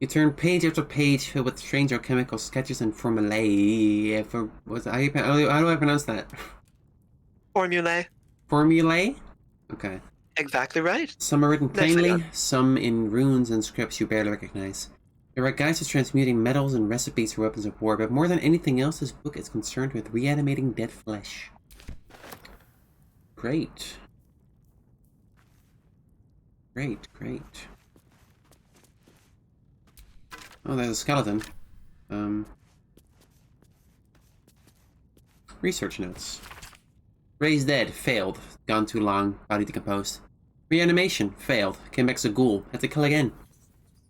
[SPEAKER 1] You turn page after page filled with strange alchemical sketches and formulae. For how do I pronounce that?
[SPEAKER 2] Formulae.
[SPEAKER 1] Formulae? Okay.
[SPEAKER 2] Exactly right.
[SPEAKER 1] Some are written
[SPEAKER 2] Nicely
[SPEAKER 1] plainly,
[SPEAKER 2] done.
[SPEAKER 1] some in runes and scripts you barely recognize. There are guides to transmuting metals and recipes for weapons of war, but more than anything else, this book is concerned with reanimating dead flesh. Great. Great, great. Oh, there's a skeleton. Research notes. Raised dead, failed. Gone too long, body decomposed. Reanimation, failed. Came back as a ghoul, had to kill again.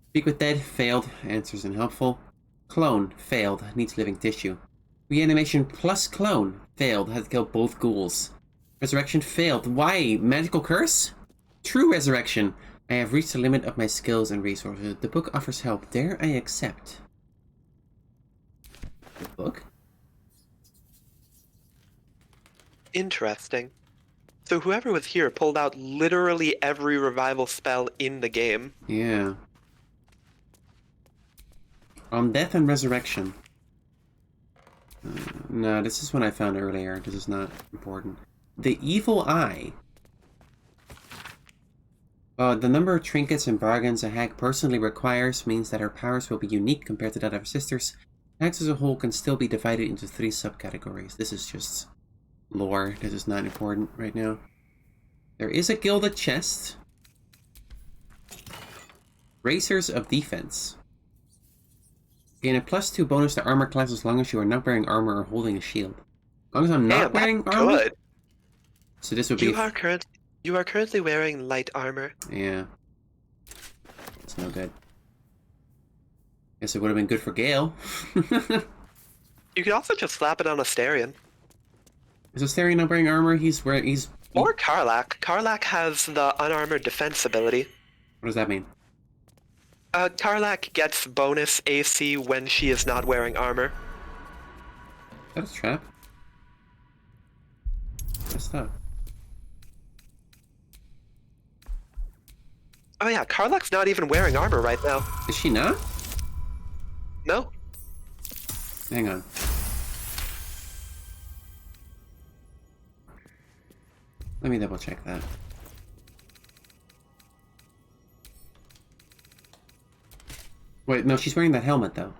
[SPEAKER 1] Speak with dead, failed. Answers unhelpful. Clone, failed. Needs living tissue. Reanimation plus clone, failed. Had to kill both ghouls. Resurrection, failed. Why? Magical curse? True resurrection. I have reached the limit of my skills and resources. The book offers help. Dare I accept? The book?
[SPEAKER 2] Interesting. So whoever was here pulled out literally every revival spell in the game.
[SPEAKER 1] Yeah. On death and resurrection. No, this is one I found earlier. This is not important. The evil eye. The number of trinkets and bargains a hag personally requires means that her powers will be unique compared to that of her sisters. Hags as a whole can still be divided into 3 subcategories. This is just lore. This is not important right now. There is a gilded chest. Bracers of defense. Gain a +2 bonus to armor class as long as you are not wearing armor or holding a shield. As long as I'm not wearing armor?
[SPEAKER 2] Good.
[SPEAKER 1] So this would be...
[SPEAKER 2] You are currently wearing light armor.
[SPEAKER 1] Yeah. It's no good. Guess it would have been good for Gale.
[SPEAKER 2] You could also just slap it on Asterion.
[SPEAKER 1] Is Asterion not wearing armor? He's...
[SPEAKER 2] Or Karlach. Karlach has the unarmored defense ability.
[SPEAKER 1] What does that mean?
[SPEAKER 2] Karlach gets bonus AC when she is not wearing armor.
[SPEAKER 1] That's a trap. Messed up.
[SPEAKER 2] Oh yeah, Karlach's not even wearing armor right now.
[SPEAKER 1] Is she not?
[SPEAKER 2] No.
[SPEAKER 1] Hang on. Let me double check that. Wait, no, she's wearing that helmet though.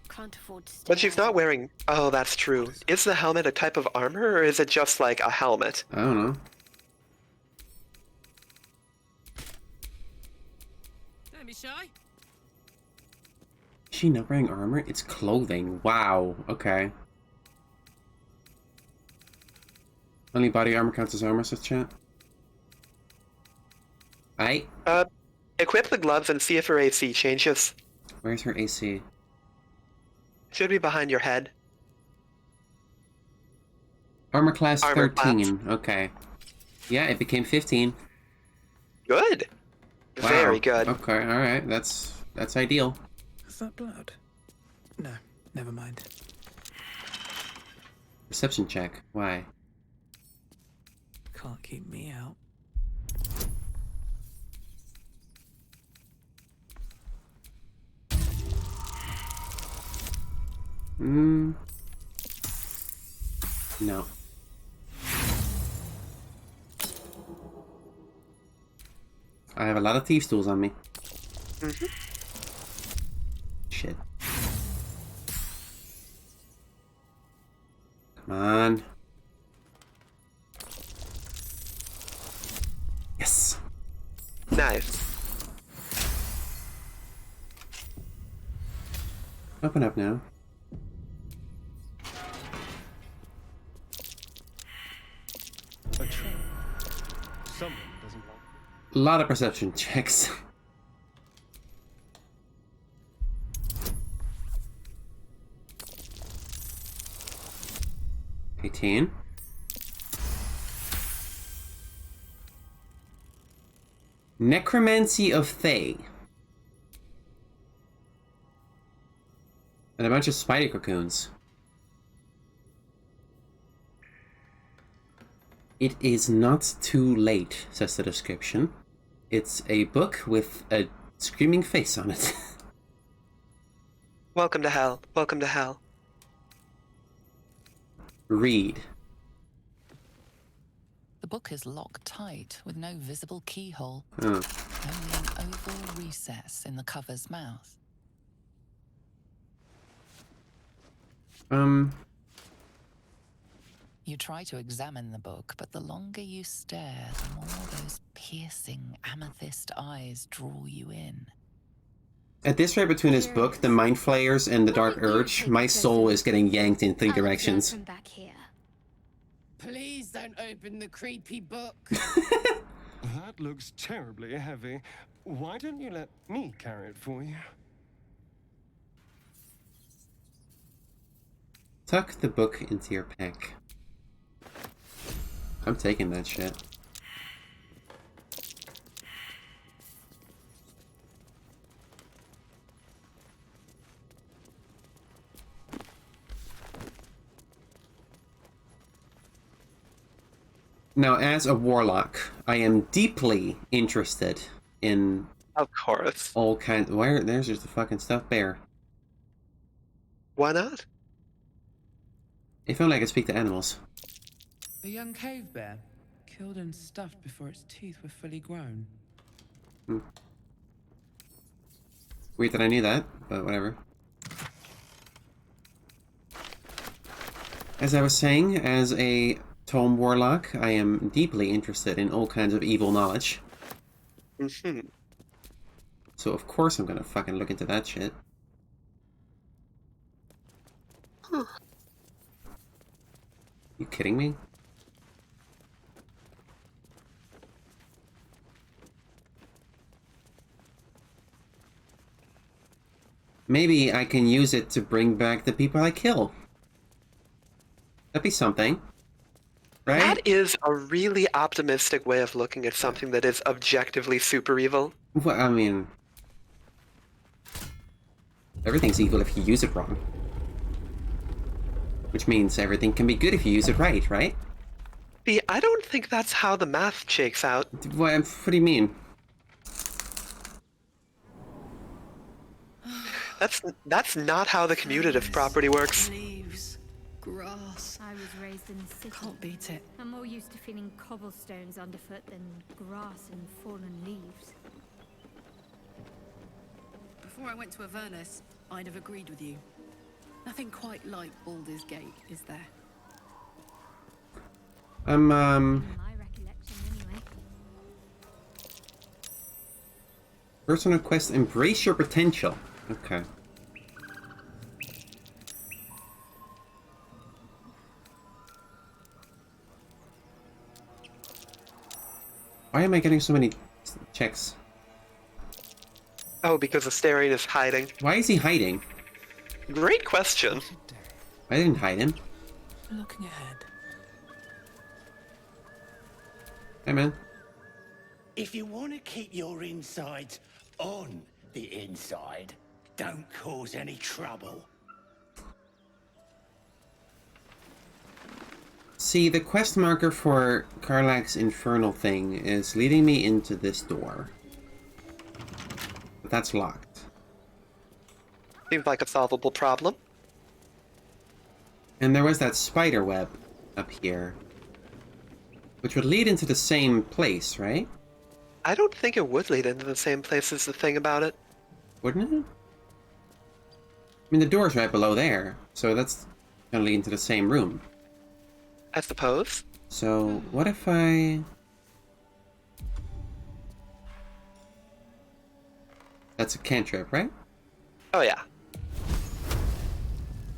[SPEAKER 22] Can't afford to stay.
[SPEAKER 2] But she's not wearing... Oh, that's true. Is the helmet a type of armor, or is it just like a helmet?
[SPEAKER 1] I don't know.
[SPEAKER 8] Don't be shy.
[SPEAKER 1] Is she not wearing armor? It's clothing. Wow. Okay. Only body armor counts as armor, says chat. Aight.
[SPEAKER 2] Equip the gloves and see if her AC changes.
[SPEAKER 1] Where's her AC?
[SPEAKER 2] Should be behind your head.
[SPEAKER 1] Armor class
[SPEAKER 2] Armor
[SPEAKER 1] 13. Okay. Yeah, it became 15.
[SPEAKER 2] Good.
[SPEAKER 1] Wow.
[SPEAKER 2] Very good.
[SPEAKER 1] Okay, alright. That's ideal.
[SPEAKER 3] Is that blood? No, never mind.
[SPEAKER 1] Perception check. Why?
[SPEAKER 3] Can't keep me out.
[SPEAKER 1] No. I have a lot of thieves' tools on me.
[SPEAKER 2] Mm-hmm.
[SPEAKER 1] Shit. Come on. Yes.
[SPEAKER 2] Nice.
[SPEAKER 1] Open up now.
[SPEAKER 13] A trap. Someone doesn't like
[SPEAKER 1] A lot of perception checks. $18. Necromancy of Thay. And a bunch of spider cocoons. It is not too late, says the description. It's a book with a screaming face on it.
[SPEAKER 2] Welcome to hell. Welcome to hell.
[SPEAKER 1] Read.
[SPEAKER 6] The book is locked tight with no visible keyhole.
[SPEAKER 1] Oh.
[SPEAKER 6] Only an oval recess in the cover's mouth. You try to examine the book, but the longer you stare, the more those piercing amethyst eyes draw you in.
[SPEAKER 1] At this rate between his book, the Mind Flayers, and the Dark Urge, my soul is getting yanked in 3 directions.
[SPEAKER 22] From back here.
[SPEAKER 10] Please don't open the creepy book.
[SPEAKER 13] That looks terribly heavy. Why don't you let me carry it for you?
[SPEAKER 1] Tuck the book into your pack. I'm taking that shit. Now, as a warlock, I am deeply interested in...
[SPEAKER 2] Of course.
[SPEAKER 1] All kinds... There's just the fucking stuffed bear.
[SPEAKER 2] Why not?
[SPEAKER 1] If only I could speak to animals.
[SPEAKER 3] A young cave bear, killed and stuffed before its teeth were fully grown.
[SPEAKER 1] Weird that I knew that, but whatever. As I was saying, as a Tome Warlock, I am deeply interested in all kinds of evil knowledge. So of course I'm gonna fucking look into that shit. You kidding me? Maybe I can use it to bring back the people I kill. That'd be something. Right?
[SPEAKER 2] That is a really optimistic way of looking at something that is objectively super evil.
[SPEAKER 1] Well, I mean... everything's evil if you use it wrong. Which means everything can be good if you use it right, right?
[SPEAKER 2] See, I don't think that's how the math shakes out.
[SPEAKER 1] What do you mean?
[SPEAKER 2] That's not how the commutative property works.
[SPEAKER 8] Leaves, grass.
[SPEAKER 22] I was raised in the city.
[SPEAKER 8] Can't beat it.
[SPEAKER 22] I'm more used to feeling cobblestones underfoot than grass and fallen leaves.
[SPEAKER 10] Before I went to Avernus, I'd have agreed with you. Nothing quite like Baldur's Gate, is there?
[SPEAKER 22] In my recollection, anyway.
[SPEAKER 1] Personal quest, embrace your potential. Okay. Why am I getting so many checks?
[SPEAKER 2] Oh, because Asterion is hiding.
[SPEAKER 1] Why is he hiding?
[SPEAKER 2] Great question.
[SPEAKER 1] I didn't hide him.
[SPEAKER 3] Looking ahead.
[SPEAKER 1] Hey, man.
[SPEAKER 7] If you want to keep your insides on the inside, don't cause any trouble.
[SPEAKER 1] See, the quest marker for Karlach's infernal thing is leading me into this door. But that's locked.
[SPEAKER 2] Seems like a solvable problem.
[SPEAKER 1] And there was that spider web up here. Which would lead into the same place, right?
[SPEAKER 2] I don't think it would lead into the same place as the thing about it.
[SPEAKER 1] Wouldn't it? I mean, the door's right below there, so that's gonna lead into the same room.
[SPEAKER 2] I suppose.
[SPEAKER 1] So, what if I... That's a cantrip, right?
[SPEAKER 2] Oh, yeah.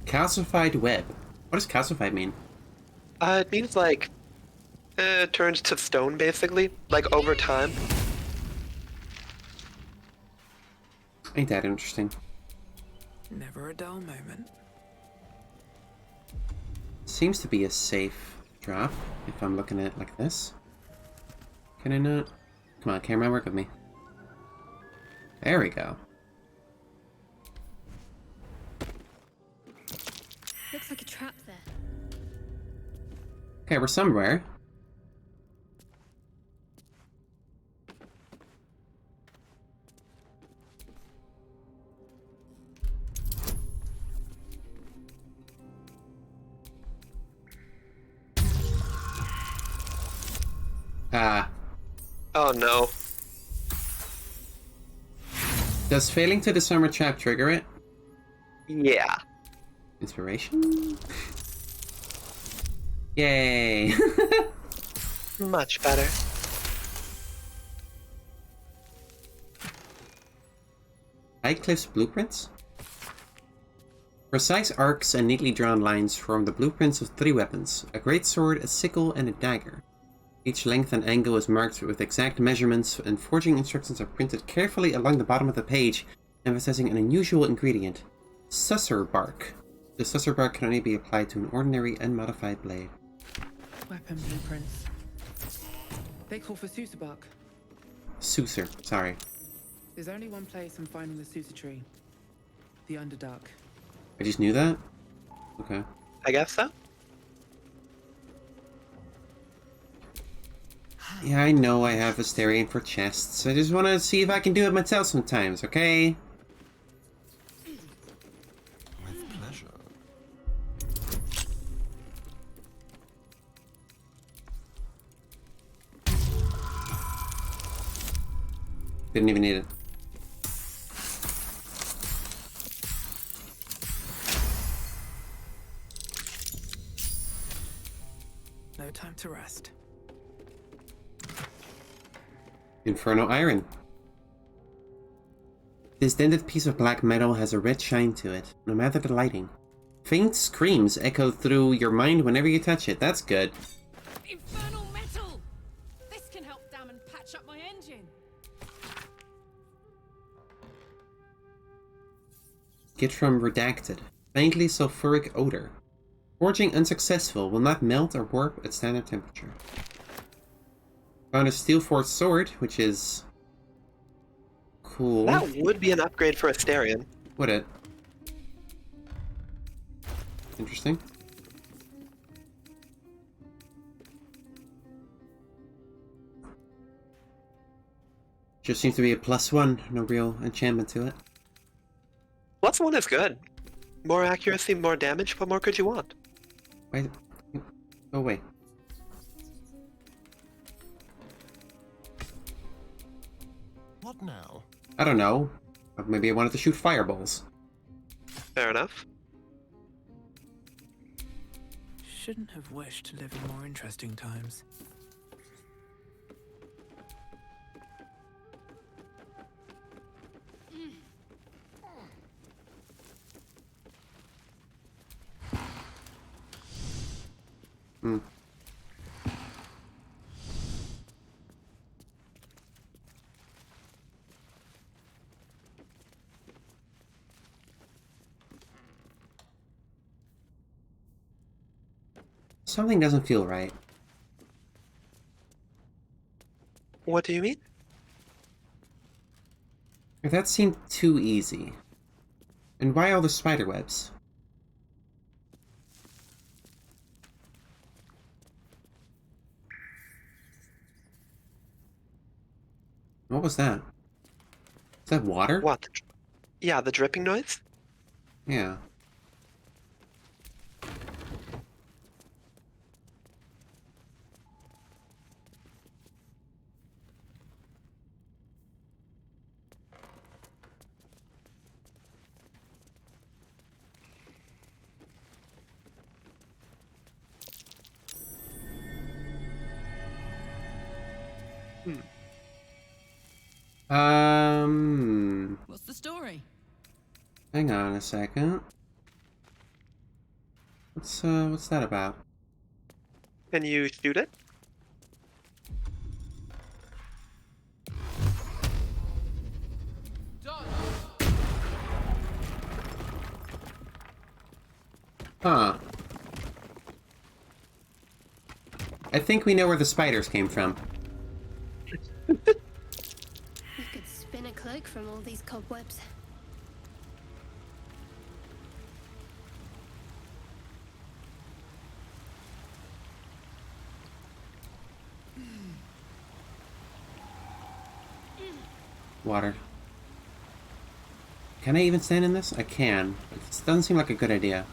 [SPEAKER 1] Calcified web. What does calcified mean?
[SPEAKER 2] It means, like, it turns to stone, basically. Like, over time.
[SPEAKER 1] Ain't that interesting?
[SPEAKER 3] Never a dull moment.
[SPEAKER 1] Seems to be a safe drop, if I'm looking at it like this. Can I not? Come on, camera, work with me. There we go.
[SPEAKER 22] Looks like a trap there.
[SPEAKER 1] Okay, we're somewhere. Ah.
[SPEAKER 2] Oh no.
[SPEAKER 1] Does failing to disarm a trap trigger it?
[SPEAKER 2] Yeah.
[SPEAKER 1] Inspiration? Yay!
[SPEAKER 2] Much better.
[SPEAKER 1] Cliff's blueprints? Precise arcs and neatly drawn lines form the blueprints of 3 weapons: a great sword, a sickle, and a dagger. Each length and angle is marked with exact measurements, and forging instructions are printed carefully along the bottom of the page, emphasizing an unusual ingredient: susser bark. The susser bark can only be applied to an ordinary, unmodified blade.
[SPEAKER 3] Weapon blueprints. They call for Sousa bark.
[SPEAKER 1] Susser, sorry.
[SPEAKER 3] There's only one place I'm finding the Sousa tree. The Underdark.
[SPEAKER 1] I just knew that? Okay.
[SPEAKER 2] I guess so.
[SPEAKER 1] Yeah, I know I have Asterion for chests. I just want to see if I can do it myself sometimes, okay?
[SPEAKER 13] With pleasure.
[SPEAKER 1] Didn't even need it.
[SPEAKER 3] No time to rest.
[SPEAKER 1] Inferno iron. This dented piece of black metal has a red shine to it, no matter the lighting. Faint screams echo through your mind whenever you touch it. That's good.
[SPEAKER 10] Infernal metal! This can help dam and patch up my engine.
[SPEAKER 1] Get from redacted. Faintly sulfuric odor. Forging unsuccessful. Will not melt or warp at standard temperature. Found a steel forged sword, which is cool.
[SPEAKER 2] That would be an upgrade for Asterion.
[SPEAKER 1] Would it? Interesting. Just seems to be a +1, no real enchantment to it.
[SPEAKER 2] +1 is good. More accuracy, more damage. What more could you want?
[SPEAKER 1] Wait. Oh, wait.
[SPEAKER 13] What now?
[SPEAKER 1] I don't know. Maybe I wanted to shoot fireballs.
[SPEAKER 2] Fair enough.
[SPEAKER 3] Shouldn't have wished to live in more interesting times.
[SPEAKER 1] Hmm. Something doesn't feel right.
[SPEAKER 2] What do you mean?
[SPEAKER 1] That seemed too easy. And why all the spider webs? What was that? Is that water?
[SPEAKER 2] What? Yeah, the dripping noise?
[SPEAKER 1] Yeah.
[SPEAKER 6] What's the story?
[SPEAKER 1] Hang on a second. What's that about?
[SPEAKER 2] Can you shoot it?
[SPEAKER 1] Huh. I think we know where the spiders came from.
[SPEAKER 22] You could spin a cloak from all these cobwebs.
[SPEAKER 1] water. Can I even stand in this? I can. It doesn't seem like a good idea.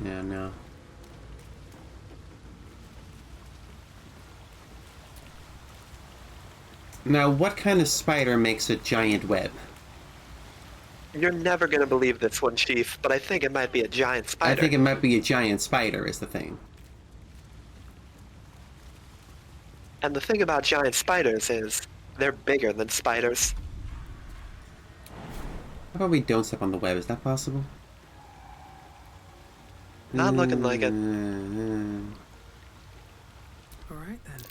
[SPEAKER 1] Yeah, no. Now, what kind of spider makes a giant web?
[SPEAKER 2] You're never gonna believe this one, Chief, but I think it might be a giant spider.
[SPEAKER 1] I think it might be a giant spider is the thing.
[SPEAKER 2] And the thing about giant spiders is they're bigger than spiders.
[SPEAKER 1] How about we don't step on the web? Is that possible?
[SPEAKER 2] Not looking like it.
[SPEAKER 3] Alright then.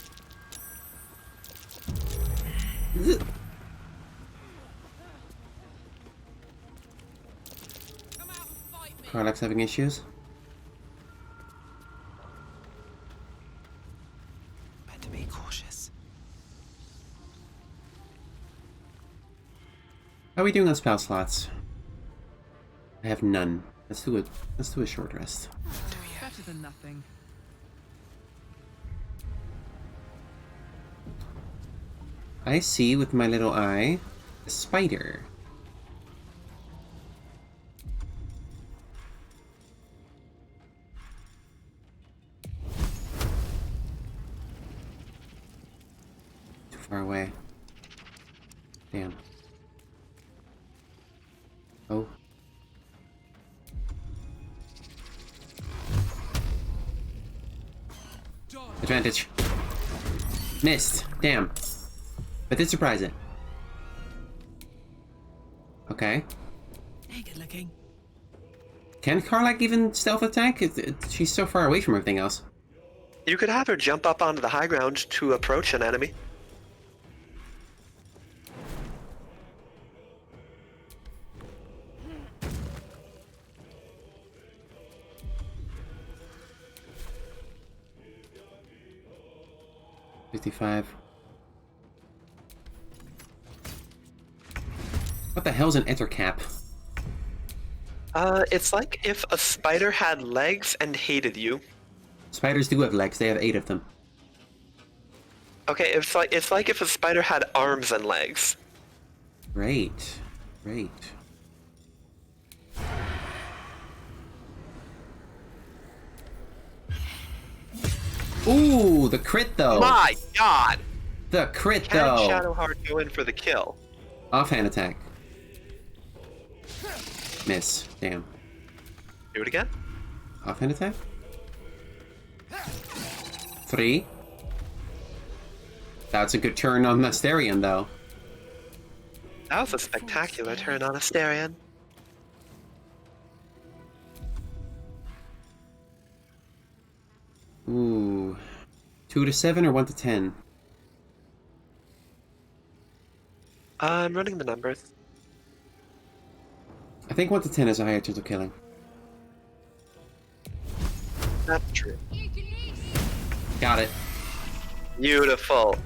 [SPEAKER 1] Karlach's having issues.
[SPEAKER 3] Better be cautious.
[SPEAKER 1] How are we doing on spell slots? I have none. Let's do a short rest.
[SPEAKER 3] Better than nothing.
[SPEAKER 1] I see with my little eye a spider. Too far away. Damn. Oh. Advantage. Missed. Damn. But did surprise it. Okay.
[SPEAKER 3] Hey, good looking.
[SPEAKER 1] Can Karlach even stealth attack? She's so far away from everything else.
[SPEAKER 2] You could have her jump up onto the high ground to approach an enemy.
[SPEAKER 1] What the hell's an ettercap?
[SPEAKER 2] It's like if a spider had legs and hated you.
[SPEAKER 1] Spiders do have legs. They have 8 of them.
[SPEAKER 2] Okay, it's like if a spider had arms and legs.
[SPEAKER 1] Great. Great. Ooh, the crit though.
[SPEAKER 2] My God!
[SPEAKER 1] The crit
[SPEAKER 2] Can
[SPEAKER 1] though.
[SPEAKER 2] Shadowheart go in for the kill?
[SPEAKER 1] Offhand attack. Miss. Damn.
[SPEAKER 2] Do it again.
[SPEAKER 1] Offhand attack. 3. That's a good turn on Asterion though.
[SPEAKER 2] That was a spectacular turn on Asterion.
[SPEAKER 1] Ooh. 2 to 7 or 1 to 10?
[SPEAKER 2] I'm running the numbers.
[SPEAKER 1] I think 1 to 10 is a higher chance of killing.
[SPEAKER 2] That's true.
[SPEAKER 1] Got it.
[SPEAKER 2] Beautiful.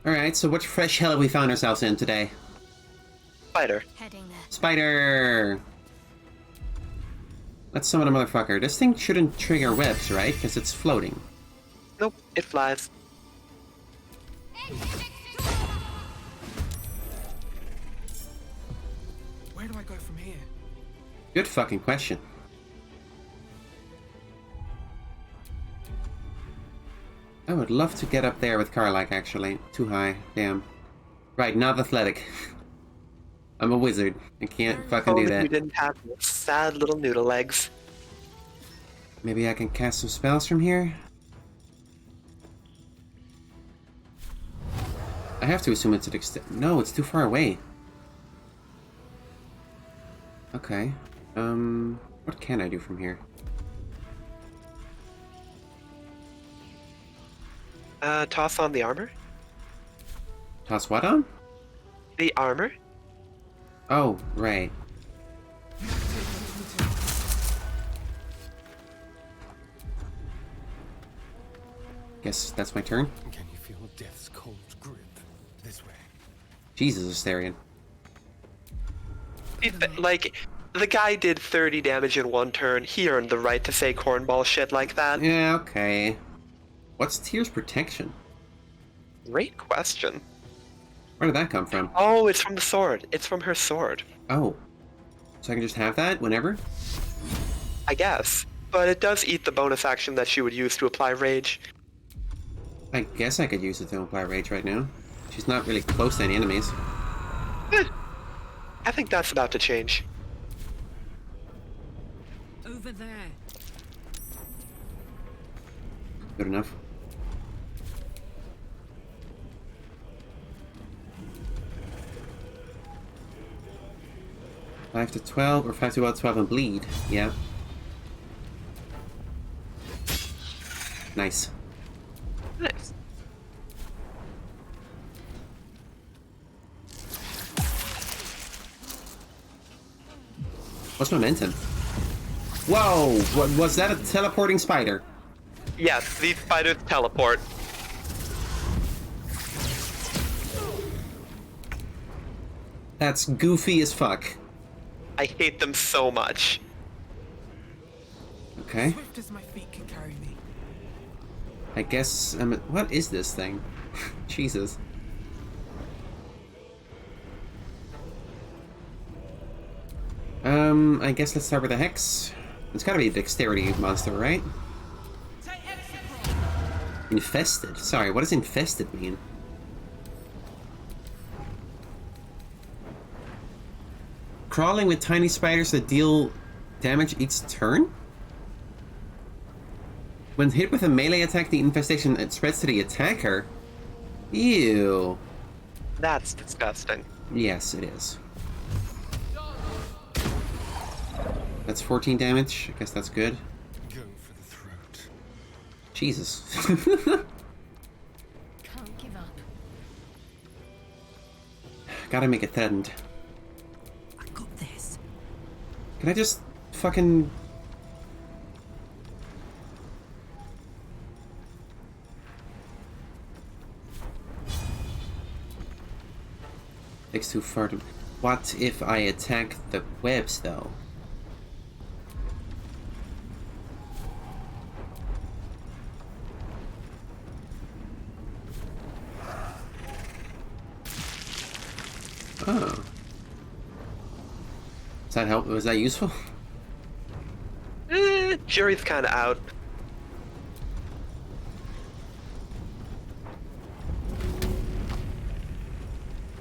[SPEAKER 1] Alright, so what fresh hell have we found ourselves in today?
[SPEAKER 2] Spider.
[SPEAKER 22] Heading there.
[SPEAKER 1] Spider! Let's summon a motherfucker. This thing shouldn't trigger webs, right? Because it's floating.
[SPEAKER 2] Nope, it flies.
[SPEAKER 3] Where do I go from here?
[SPEAKER 1] Good fucking question. I would love to get up there with Karlach, actually. Too high. Damn. Right, not athletic. I'm a wizard. I can't fucking do
[SPEAKER 2] Only
[SPEAKER 1] that.
[SPEAKER 2] you didn't have those sad little noodle legs.
[SPEAKER 1] Maybe I can cast some spells from here? I have to assume it's an extent. No, it's too far away. Okay. What can I do from here?
[SPEAKER 2] Toss on the armor?
[SPEAKER 1] Toss what on?
[SPEAKER 2] The armor?
[SPEAKER 1] Oh, right. Guess that's my turn.
[SPEAKER 13] Can you feel death's cold grip? This way.
[SPEAKER 1] Jesus, Asterion.
[SPEAKER 2] Like, The guy did 30 damage in one turn. He earned the right to say cornball shit like that.
[SPEAKER 1] Yeah, okay. What's Tyr's protection?
[SPEAKER 2] Great question.
[SPEAKER 1] Where did that come from?
[SPEAKER 2] Oh, it's from the sword. It's from her sword.
[SPEAKER 1] Oh. So I can just have that whenever?
[SPEAKER 2] I guess. But it does eat the bonus action that she would use to apply rage.
[SPEAKER 1] I guess I could use it to apply rage right now. She's not really close to any enemies.
[SPEAKER 2] I think that's about to change.
[SPEAKER 10] Over there.
[SPEAKER 1] Good enough. Five to 12 or 5 to 12 and bleed. Yeah. Nice.
[SPEAKER 2] Nice.
[SPEAKER 1] What's momentum? Whoa! What, was that a teleporting spider?
[SPEAKER 2] Yes, these spiders teleport.
[SPEAKER 1] That's goofy as fuck.
[SPEAKER 2] I hate them so much.
[SPEAKER 1] Okay.
[SPEAKER 3] Swift as my feet can carry me.
[SPEAKER 1] I guess what is this thing? Jesus. I guess let's start with the Hex. It's gotta be a dexterity monster, right? Infested. Sorry, what does infested mean? Crawling with tiny spiders that deal damage each turn? When hit with a melee attack, the infestation it spreads to the attacker? Ew.
[SPEAKER 2] That's disgusting.
[SPEAKER 1] Yes, it is. That's 14 damage. I guess that's good.
[SPEAKER 13] Go for the throat.
[SPEAKER 1] Jesus.
[SPEAKER 22] Can't give up.
[SPEAKER 1] Gotta make it threatened.
[SPEAKER 10] I got this.
[SPEAKER 1] Can I just fucking... Takes too far to... What if I attack the webs, though? Oh. Does that help? Was that useful?
[SPEAKER 2] Jury's kind of out.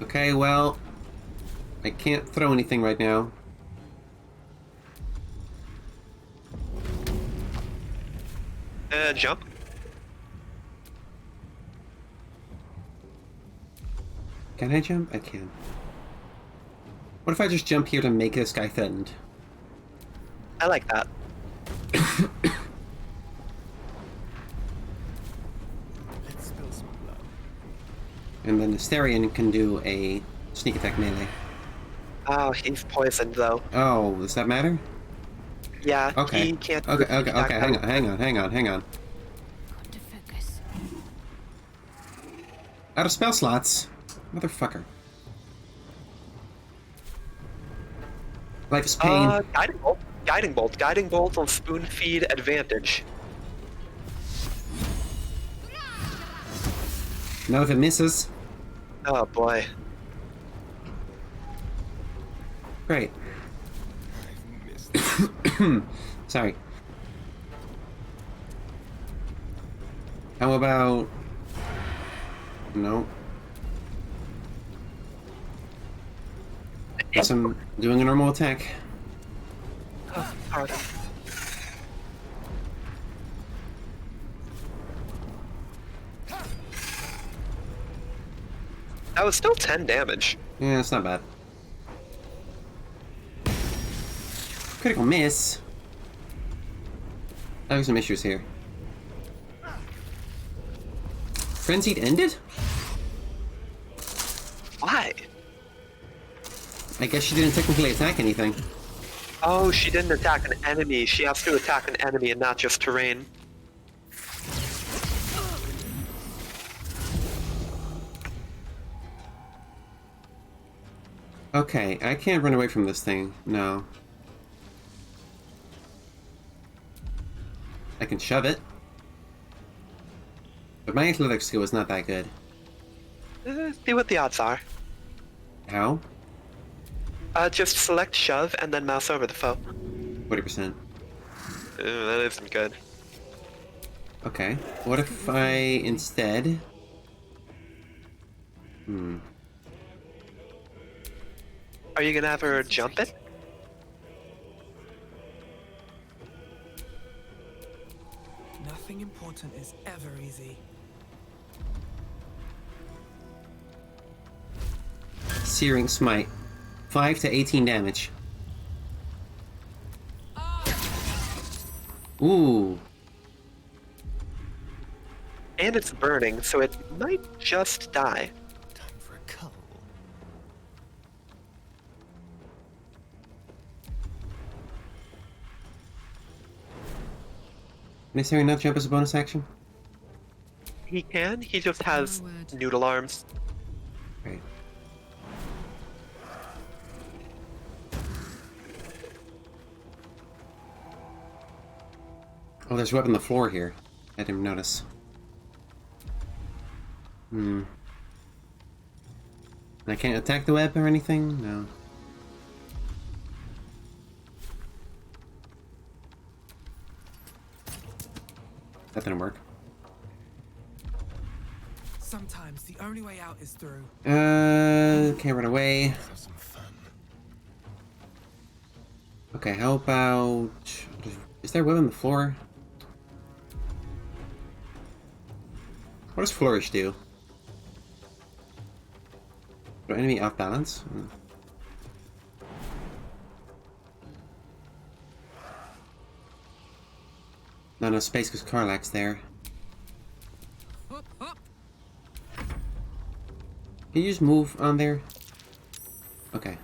[SPEAKER 1] Okay, well... I can't throw anything right now.
[SPEAKER 2] Jump.
[SPEAKER 1] Can I jump? I can. What if I just jump here to make this guy threatened?
[SPEAKER 2] I like that.
[SPEAKER 3] Let's spill some blood.
[SPEAKER 1] And then the Asterion can do a sneak attack melee.
[SPEAKER 2] Oh, he's poisoned though.
[SPEAKER 1] Oh, does that matter?
[SPEAKER 2] Yeah,
[SPEAKER 1] Okay.
[SPEAKER 2] he can't.
[SPEAKER 1] Okay, hang on.
[SPEAKER 22] Got to focus.
[SPEAKER 1] Out of spell slots. Motherfucker. Life is pain.
[SPEAKER 2] Guiding bolt. Guiding bolt. Guiding bolt on spoon feed advantage.
[SPEAKER 1] Not if it misses.
[SPEAKER 2] Oh boy.
[SPEAKER 1] Great. Sorry. How about... No. Guess I'm doing a normal attack.
[SPEAKER 2] Oh, pardon. That was still 10 damage.
[SPEAKER 1] Yeah, it's not bad. Critical miss. Having some issues here. Frenzied ended?
[SPEAKER 2] Why?
[SPEAKER 1] I guess she didn't technically attack anything.
[SPEAKER 2] Oh, she didn't attack an enemy. She has to attack an enemy and not just terrain.
[SPEAKER 1] Okay, I can't run away from this thing. No. I can shove it. But my athletic skill is not that good.
[SPEAKER 2] See what the odds are.
[SPEAKER 1] How?
[SPEAKER 2] Just select shove and then mouse over the foe.
[SPEAKER 1] 40%.
[SPEAKER 2] That isn't good.
[SPEAKER 1] Okay. What if I instead...
[SPEAKER 2] Are you gonna have her jump it?
[SPEAKER 3] Nothing important is ever easy.
[SPEAKER 1] Searing Smite. 5 to 18 damage. Ooh.
[SPEAKER 2] And it's burning, so it might just die.
[SPEAKER 15] Time for a cuddle.
[SPEAKER 1] Can Harry not jump as a bonus action?
[SPEAKER 2] He can, he just has noodle arms.
[SPEAKER 1] Right. Oh, there's a web on the floor here. I didn't notice. And I can't attack the web or anything? No. That didn't work.
[SPEAKER 3] Sometimes the only way out is through.
[SPEAKER 1] Can't run away. Okay, how about... Is there a web on the floor? What does Flourish do? Put enemy off balance? Not enough space because Karlak's there. Can you just move on there? Okay.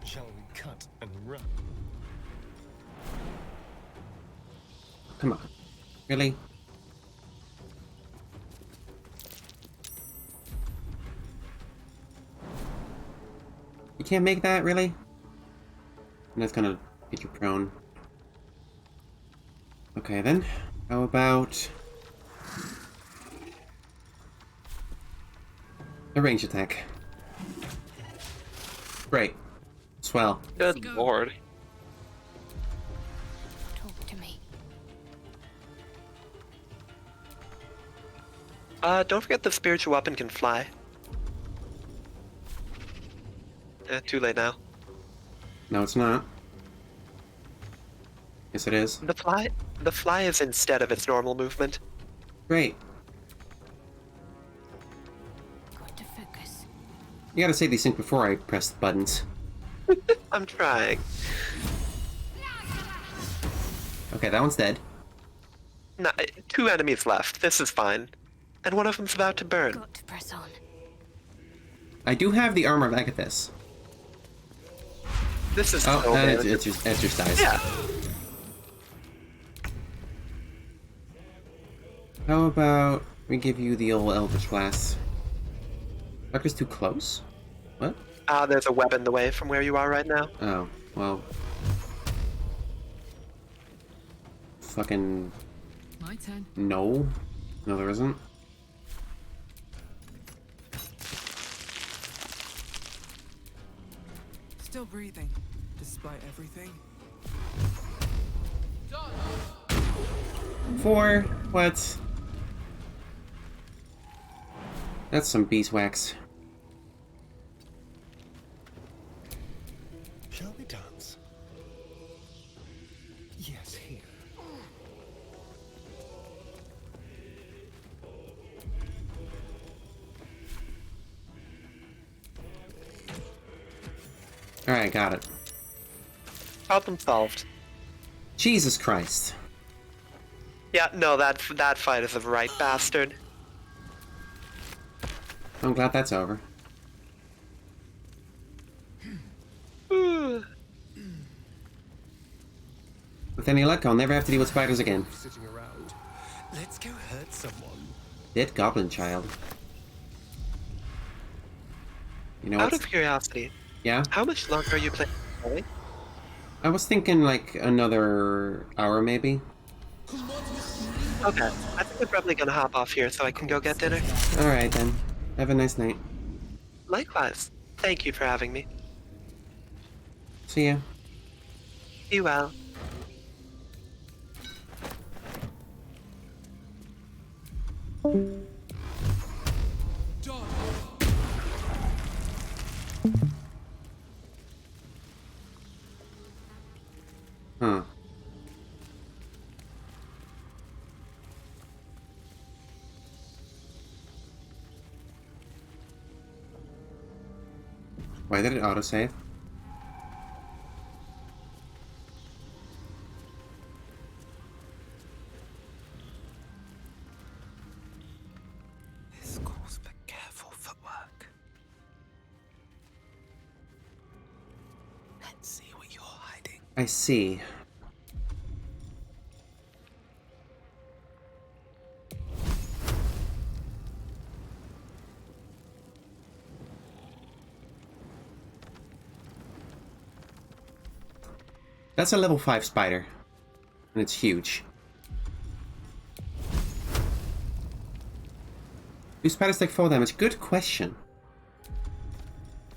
[SPEAKER 13] Shall we cut and run?
[SPEAKER 1] Come on. Really? You can't make that, really? And that's gonna get you prone. Okay then. How about... a range attack. Great. Swell.
[SPEAKER 2] Good lord.
[SPEAKER 22] Talk to me.
[SPEAKER 2] Don't forget the spiritual weapon can fly. Too late now.
[SPEAKER 1] No, it's not. Yes, it is.
[SPEAKER 2] The fly is instead of its normal movement.
[SPEAKER 1] Great.
[SPEAKER 22] Got to focus.
[SPEAKER 1] You gotta say these things before I press the buttons.
[SPEAKER 2] I'm trying.
[SPEAKER 1] Okay, that one's dead.
[SPEAKER 2] No, 2 enemies left. This is fine. And one of them's about to burn.
[SPEAKER 22] Got to press on.
[SPEAKER 1] I do have the armor of Agathis.
[SPEAKER 2] This is
[SPEAKER 1] oh,
[SPEAKER 2] so bad.
[SPEAKER 1] it's your size.
[SPEAKER 2] Yeah.
[SPEAKER 1] How about we give you the old Eldritch Blast? Doctor's too close? What?
[SPEAKER 2] There's a web in the way from where you are right now.
[SPEAKER 1] Oh, well. Fucking...
[SPEAKER 3] My turn.
[SPEAKER 1] No. No, there isn't.
[SPEAKER 3] Still breathing, despite everything.
[SPEAKER 1] 4. What? That's some beeswax.
[SPEAKER 13] Shall we dance? Yes, here.
[SPEAKER 1] Alright, got it.
[SPEAKER 2] Problem solved.
[SPEAKER 1] Jesus Christ.
[SPEAKER 2] Yeah, no, that fight is a right bastard.
[SPEAKER 1] I'm glad that's over. With any luck, I'll never have to deal with spiders again.
[SPEAKER 13] Sitting around. Let's go hurt someone.
[SPEAKER 1] Dead goblin child. You know
[SPEAKER 2] Out
[SPEAKER 1] what's...
[SPEAKER 2] of curiosity.
[SPEAKER 1] Yeah?
[SPEAKER 2] How much longer are you playing?
[SPEAKER 1] I was thinking like another hour maybe.
[SPEAKER 2] Okay, I think I'm probably gonna hop off here so I can go get dinner.
[SPEAKER 1] Alright then. Have a nice night.
[SPEAKER 2] Likewise. Thank you for having me.
[SPEAKER 1] See ya.
[SPEAKER 2] Be well.
[SPEAKER 1] Huh. Why did it autosave?
[SPEAKER 3] This calls for careful footwork. Let's see what you're hiding.
[SPEAKER 1] I see. That's a level 5 spider. And it's huge. Do spiders take fall damage? Good question.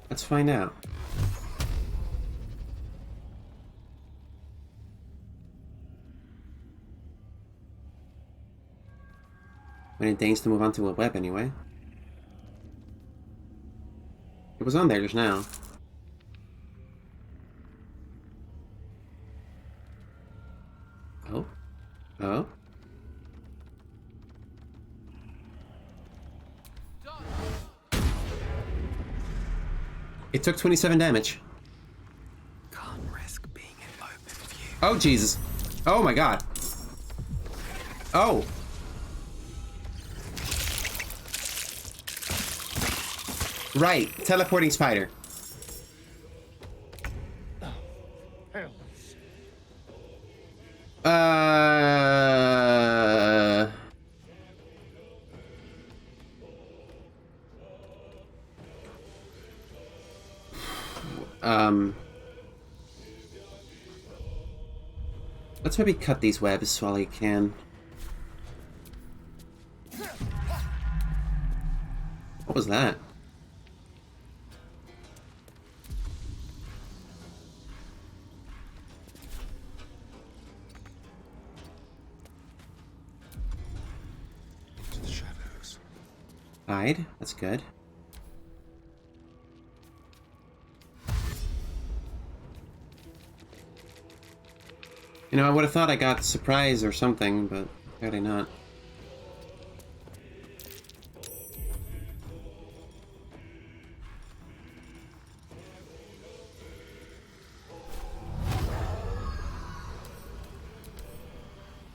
[SPEAKER 1] Let's find out. When it deigns to move onto a web anyway. It was on there just now. Oh. Oh. It took 27 damage.
[SPEAKER 3] Can't risk being in open view.
[SPEAKER 1] Oh, Jesus. Oh, my God. Oh. Right. Teleporting spider. Let's maybe cut these webs while I can. What was that?
[SPEAKER 13] Into the shadows.
[SPEAKER 1] Hide. That's good. You know, I would have thought I got surprise or something, but apparently not.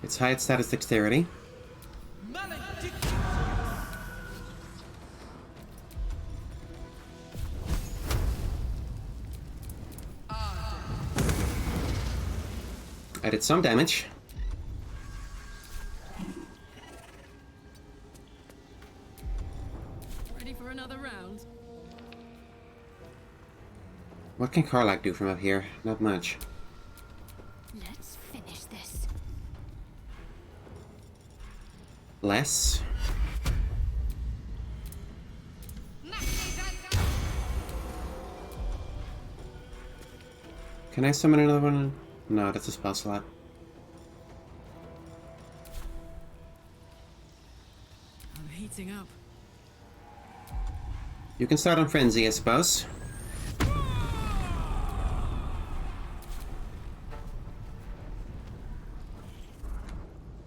[SPEAKER 1] It's high at status dexterity. I did some damage.
[SPEAKER 10] Ready for another round?
[SPEAKER 1] What can Karlach do from up here? Not much.
[SPEAKER 22] Let's finish this.
[SPEAKER 1] Less. Can I summon another one? No, that's a spell slot.
[SPEAKER 10] I'm heating up.
[SPEAKER 1] You can start on Frenzy, I suppose.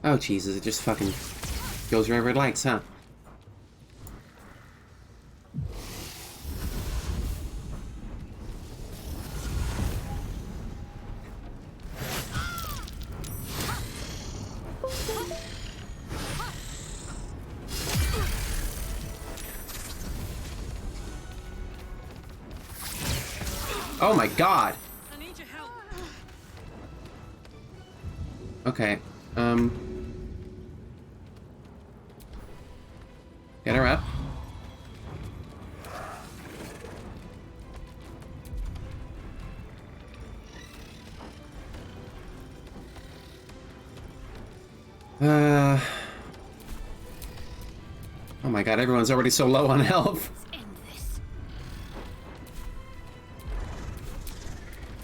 [SPEAKER 1] Oh, Jesus, it just fucking goes wherever it likes, huh? Oh my God!
[SPEAKER 10] I need your help.
[SPEAKER 1] Okay, get her up. Oh my god, everyone's already so low on health.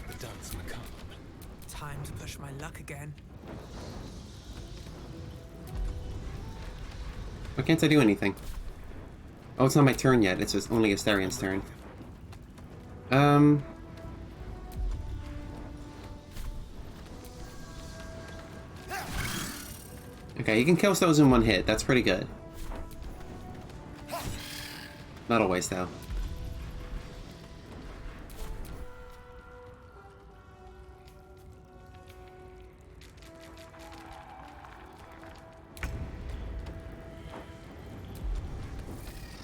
[SPEAKER 3] The dance macabre. Time to push my luck again.
[SPEAKER 1] Why can't I do anything? Oh, it's not my turn yet. It's just only Astarion's turn. Okay, you can kill those in one hit. That's pretty good. Not always, though.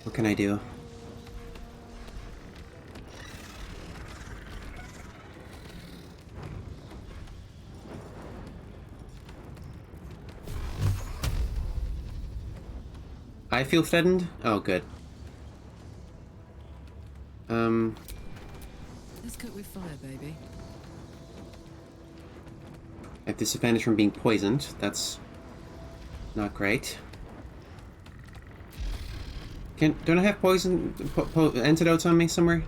[SPEAKER 1] What can I do? I feel threatened? Oh, good.
[SPEAKER 8] Let's cook with fire, baby.
[SPEAKER 1] I have disadvantage from being poisoned. That's not great. Don't I have poison antidotes on me somewhere?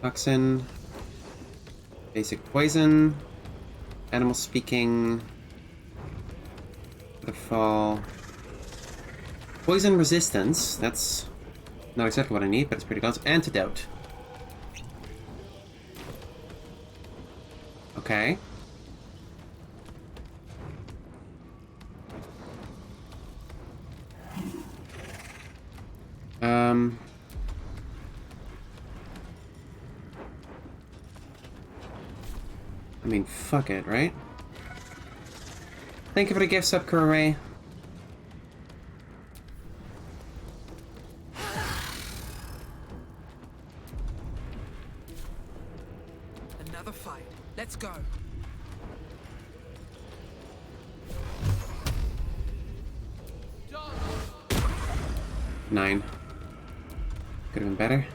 [SPEAKER 1] Toxin. Basic poison. Animal speaking. The fall. Poison resistance. That's not exactly what I need, but it's pretty close. Antidote. Okay. I mean, fuck it, right? Thank you for the gifts, Subcurray.
[SPEAKER 3] Another fight. Let's go.
[SPEAKER 1] Nine. Could have been better.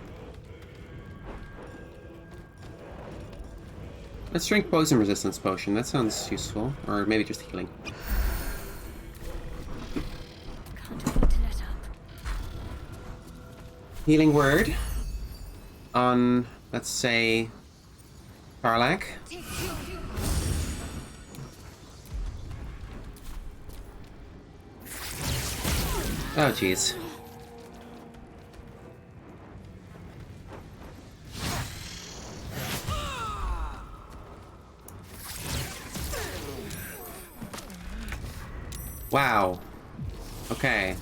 [SPEAKER 1] Let's drink poison resistance potion. That sounds useful. Or maybe just healing.
[SPEAKER 22] Can't afford to let up.
[SPEAKER 1] Healing word. On, let's say, Parlak. Oh, jeez. Wow. Okay.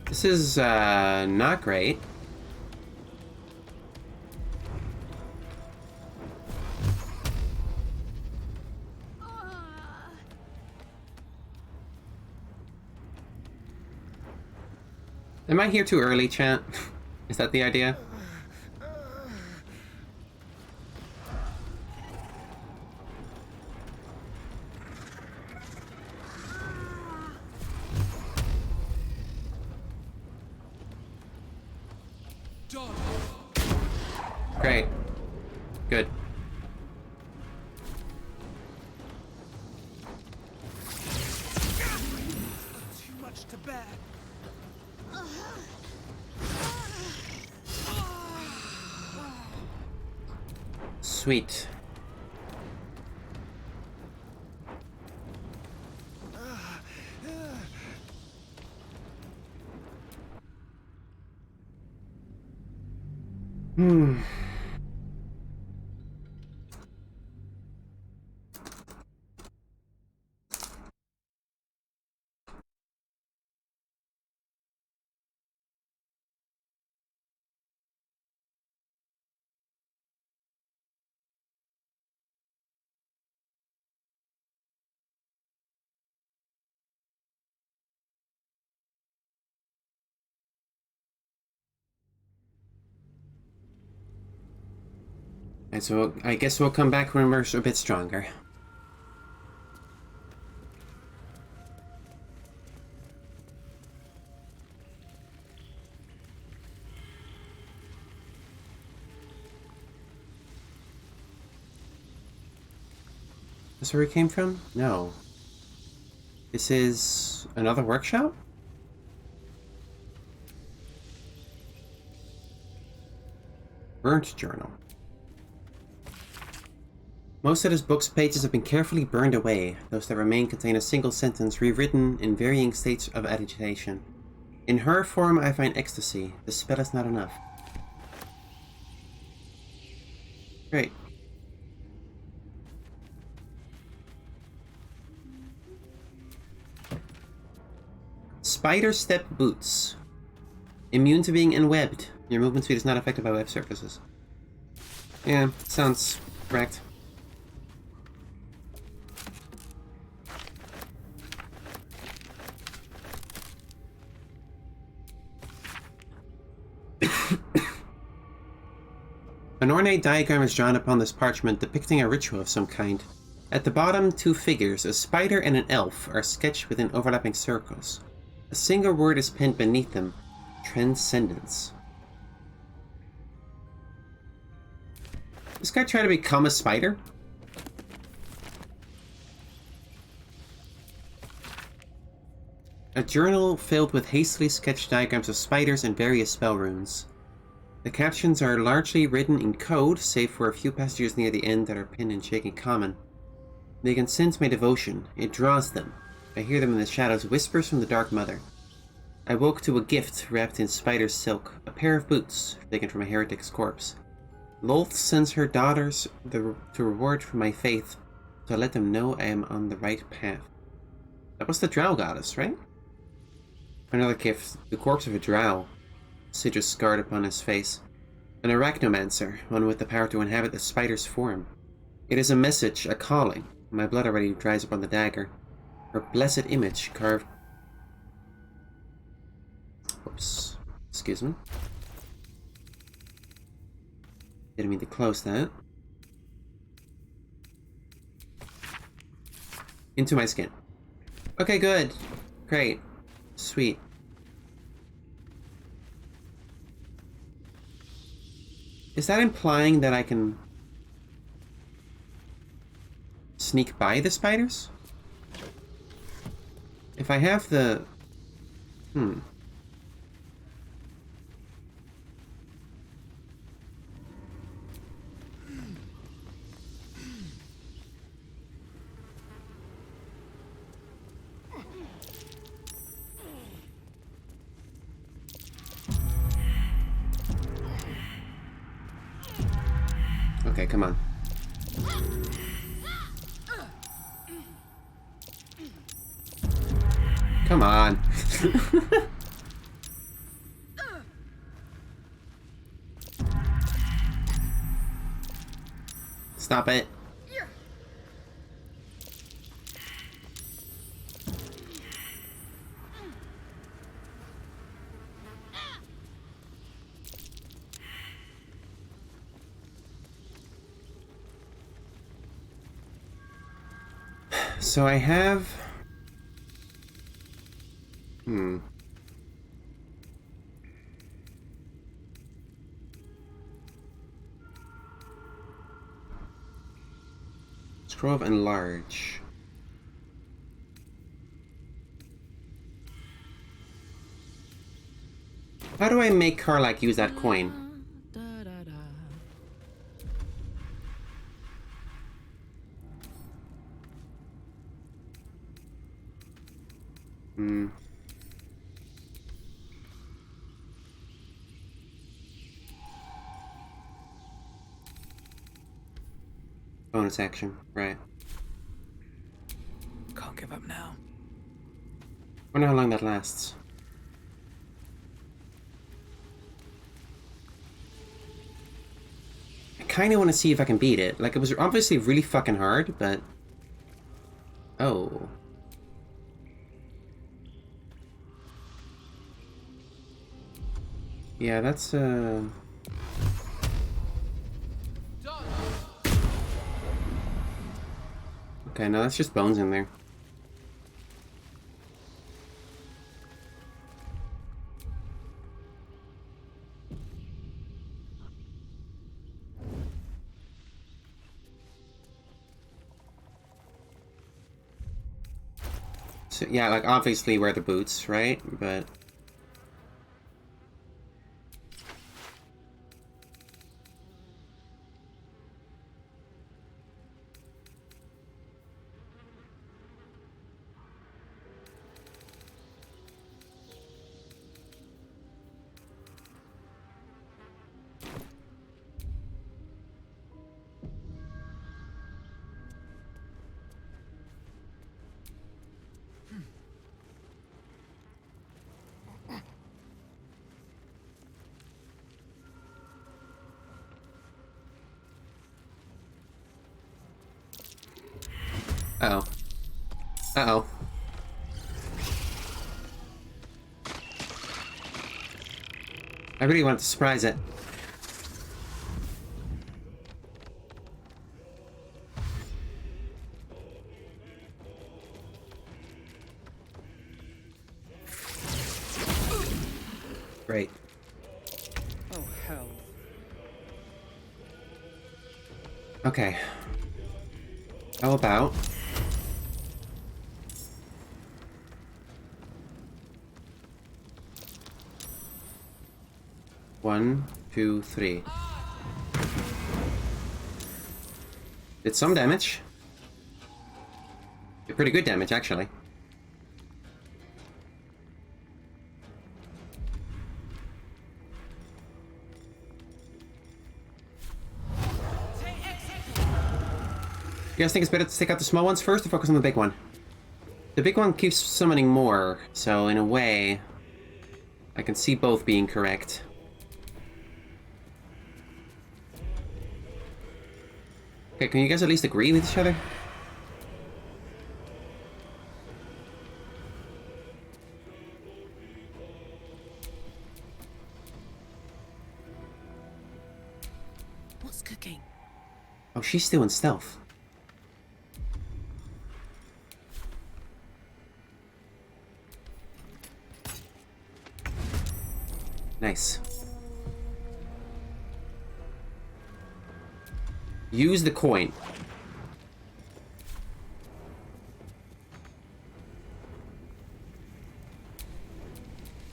[SPEAKER 1] This is, not great. Am I here too early, chat? Is that the idea? Great. Good.
[SPEAKER 3] Too much to bear.
[SPEAKER 1] Sweet. Hmm. And so I guess we'll come back when we're a bit stronger. This where we came from? No. This is another workshop? Burnt journal. Most of this book's pages have been carefully burned away. Those that remain contain a single sentence rewritten in varying states of agitation. In her form I find ecstasy. The spell is not enough. Great. Spider step boots. Immune to being enwebbed. Your movement speed is not affected by web surfaces. Yeah, sounds correct. An ornate diagram is drawn upon this parchment depicting a ritual of some kind. At the bottom, two figures, a spider and an elf, are sketched within overlapping circles. A single word is penned beneath them: Transcendence. This guy tried to become a spider? A journal filled with hastily sketched diagrams of spiders and various spell runes. The captions are largely written in code, save for a few passages near the end that are pinned in shaking common. They can sense my devotion. It draws them. I hear them in the shadows, whispers from the Dark Mother. I woke to a gift wrapped in spider's silk, a pair of boots taken from a heretic's corpse. Lolth sends her daughters to reward for my faith, so I let them know I am on the right path. That was the drow goddess, right? Another gift, the corpse of a drow. Sigils scarred upon his face. An arachnomancer, one with the power to inhabit the spider's form. It is a message, a calling. My blood already dries upon the dagger. Her blessed image carved... Oops. Excuse me. Didn't mean to close that. Into my skin. Okay, good. Great. Sweet. Is that implying that I can sneak by the spiders? If I have the... Okay, come on. Come on. Stop it. So I have... Scroll of Enlarge. How do I make Karlach use that coin? Bonus action, right.
[SPEAKER 3] Can't give up now.
[SPEAKER 1] Wonder how long that lasts. I kinda wanna see if I can beat it. Like, it was obviously really fucking hard, but... Oh. Yeah, that's, Okay, no, that's just bones in there. So, yeah, like, obviously wear the boots, right? But... Uh-oh. Uh-oh. I really want to surprise it. Great.
[SPEAKER 5] Oh, hell.
[SPEAKER 1] Okay. How about... One, two, three. Did some damage. Did pretty good damage, actually. You guys think it's better to take out the small ones first or focus on the big one? The big one keeps summoning more, so in a way, I can see both being correct. Okay, can you guys at least agree with each other?
[SPEAKER 10] What's cooking?
[SPEAKER 1] Oh, she's still in stealth. Nice. Use the coin.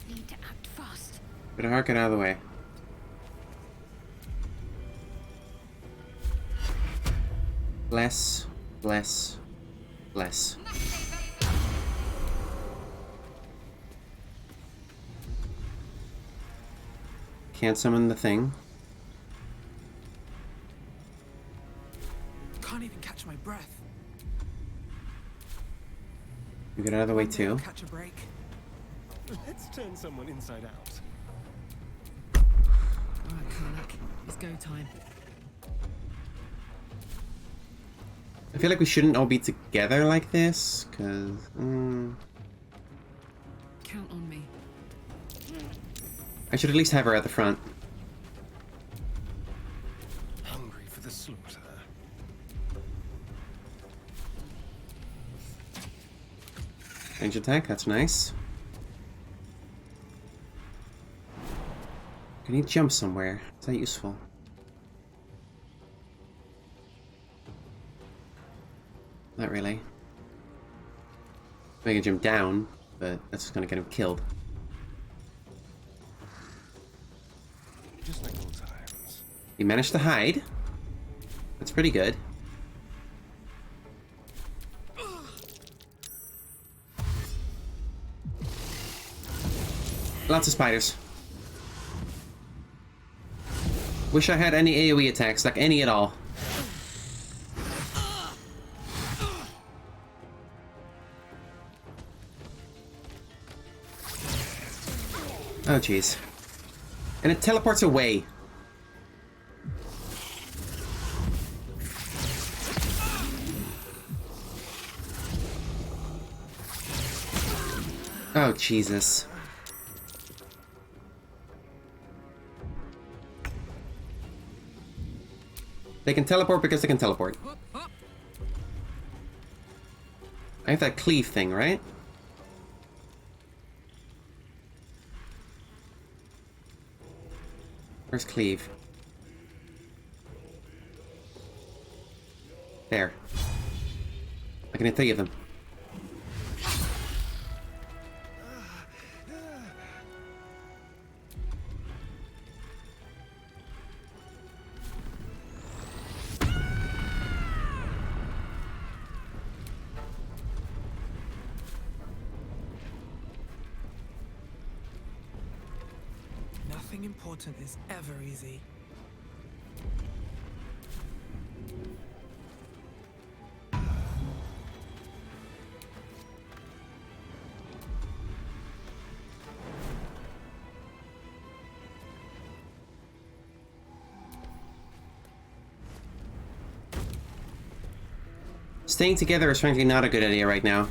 [SPEAKER 22] Need to act fast.
[SPEAKER 1] Better hark it out of the way. Bless, bless, bless. Can't summon the thing.
[SPEAKER 3] Can't even catch my breath.
[SPEAKER 1] You get out of the way too.
[SPEAKER 3] Catch a break.
[SPEAKER 13] Let's turn someone inside out.
[SPEAKER 10] Alright, Karnak. It's go time.
[SPEAKER 1] I feel like we shouldn't all be together like this, because...
[SPEAKER 10] Count on me.
[SPEAKER 1] I should at least have her at the front.
[SPEAKER 13] Hungry for the slaughter.
[SPEAKER 1] Range attack, that's nice. Can he jump somewhere? Is that useful? Not really. I can jump down, but that's just gonna get him killed.
[SPEAKER 13] Just like old times.
[SPEAKER 1] He managed to hide. That's pretty good. Lots of spiders. Wish I had any AoE attacks, like any at all. Oh, jeez. And it teleports away. Oh, Jesus. They can teleport because they can teleport. I have that cleave thing, right? Where's cleave? There. I can hit 3 of them.
[SPEAKER 3] Nothing important is ever easy.
[SPEAKER 1] Staying together is frankly not a good idea right now.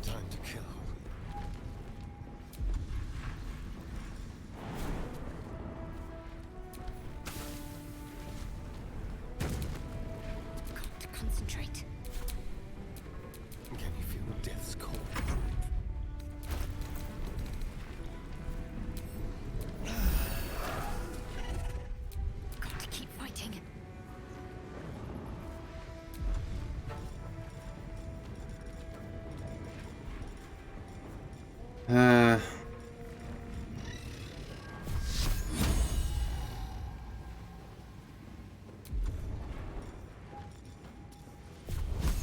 [SPEAKER 13] Time to kill.
[SPEAKER 22] Got to concentrate.
[SPEAKER 13] Can you feel death's call?
[SPEAKER 22] Got to keep fighting.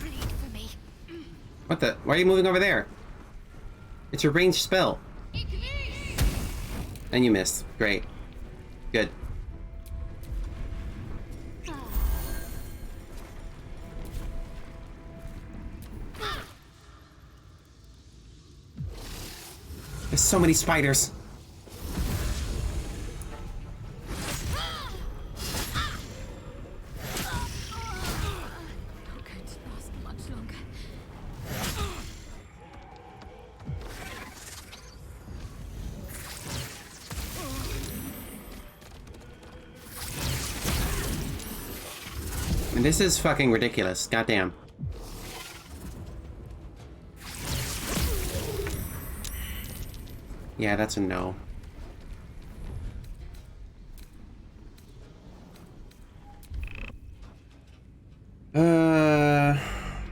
[SPEAKER 22] Bleed for me.
[SPEAKER 1] What the? Why are you moving over there? It's a ranged spell. And you missed. Great. Good. There's so many spiders.
[SPEAKER 22] Not going to last much longer.
[SPEAKER 1] And this is fucking ridiculous. Goddamn. Yeah, that's a no.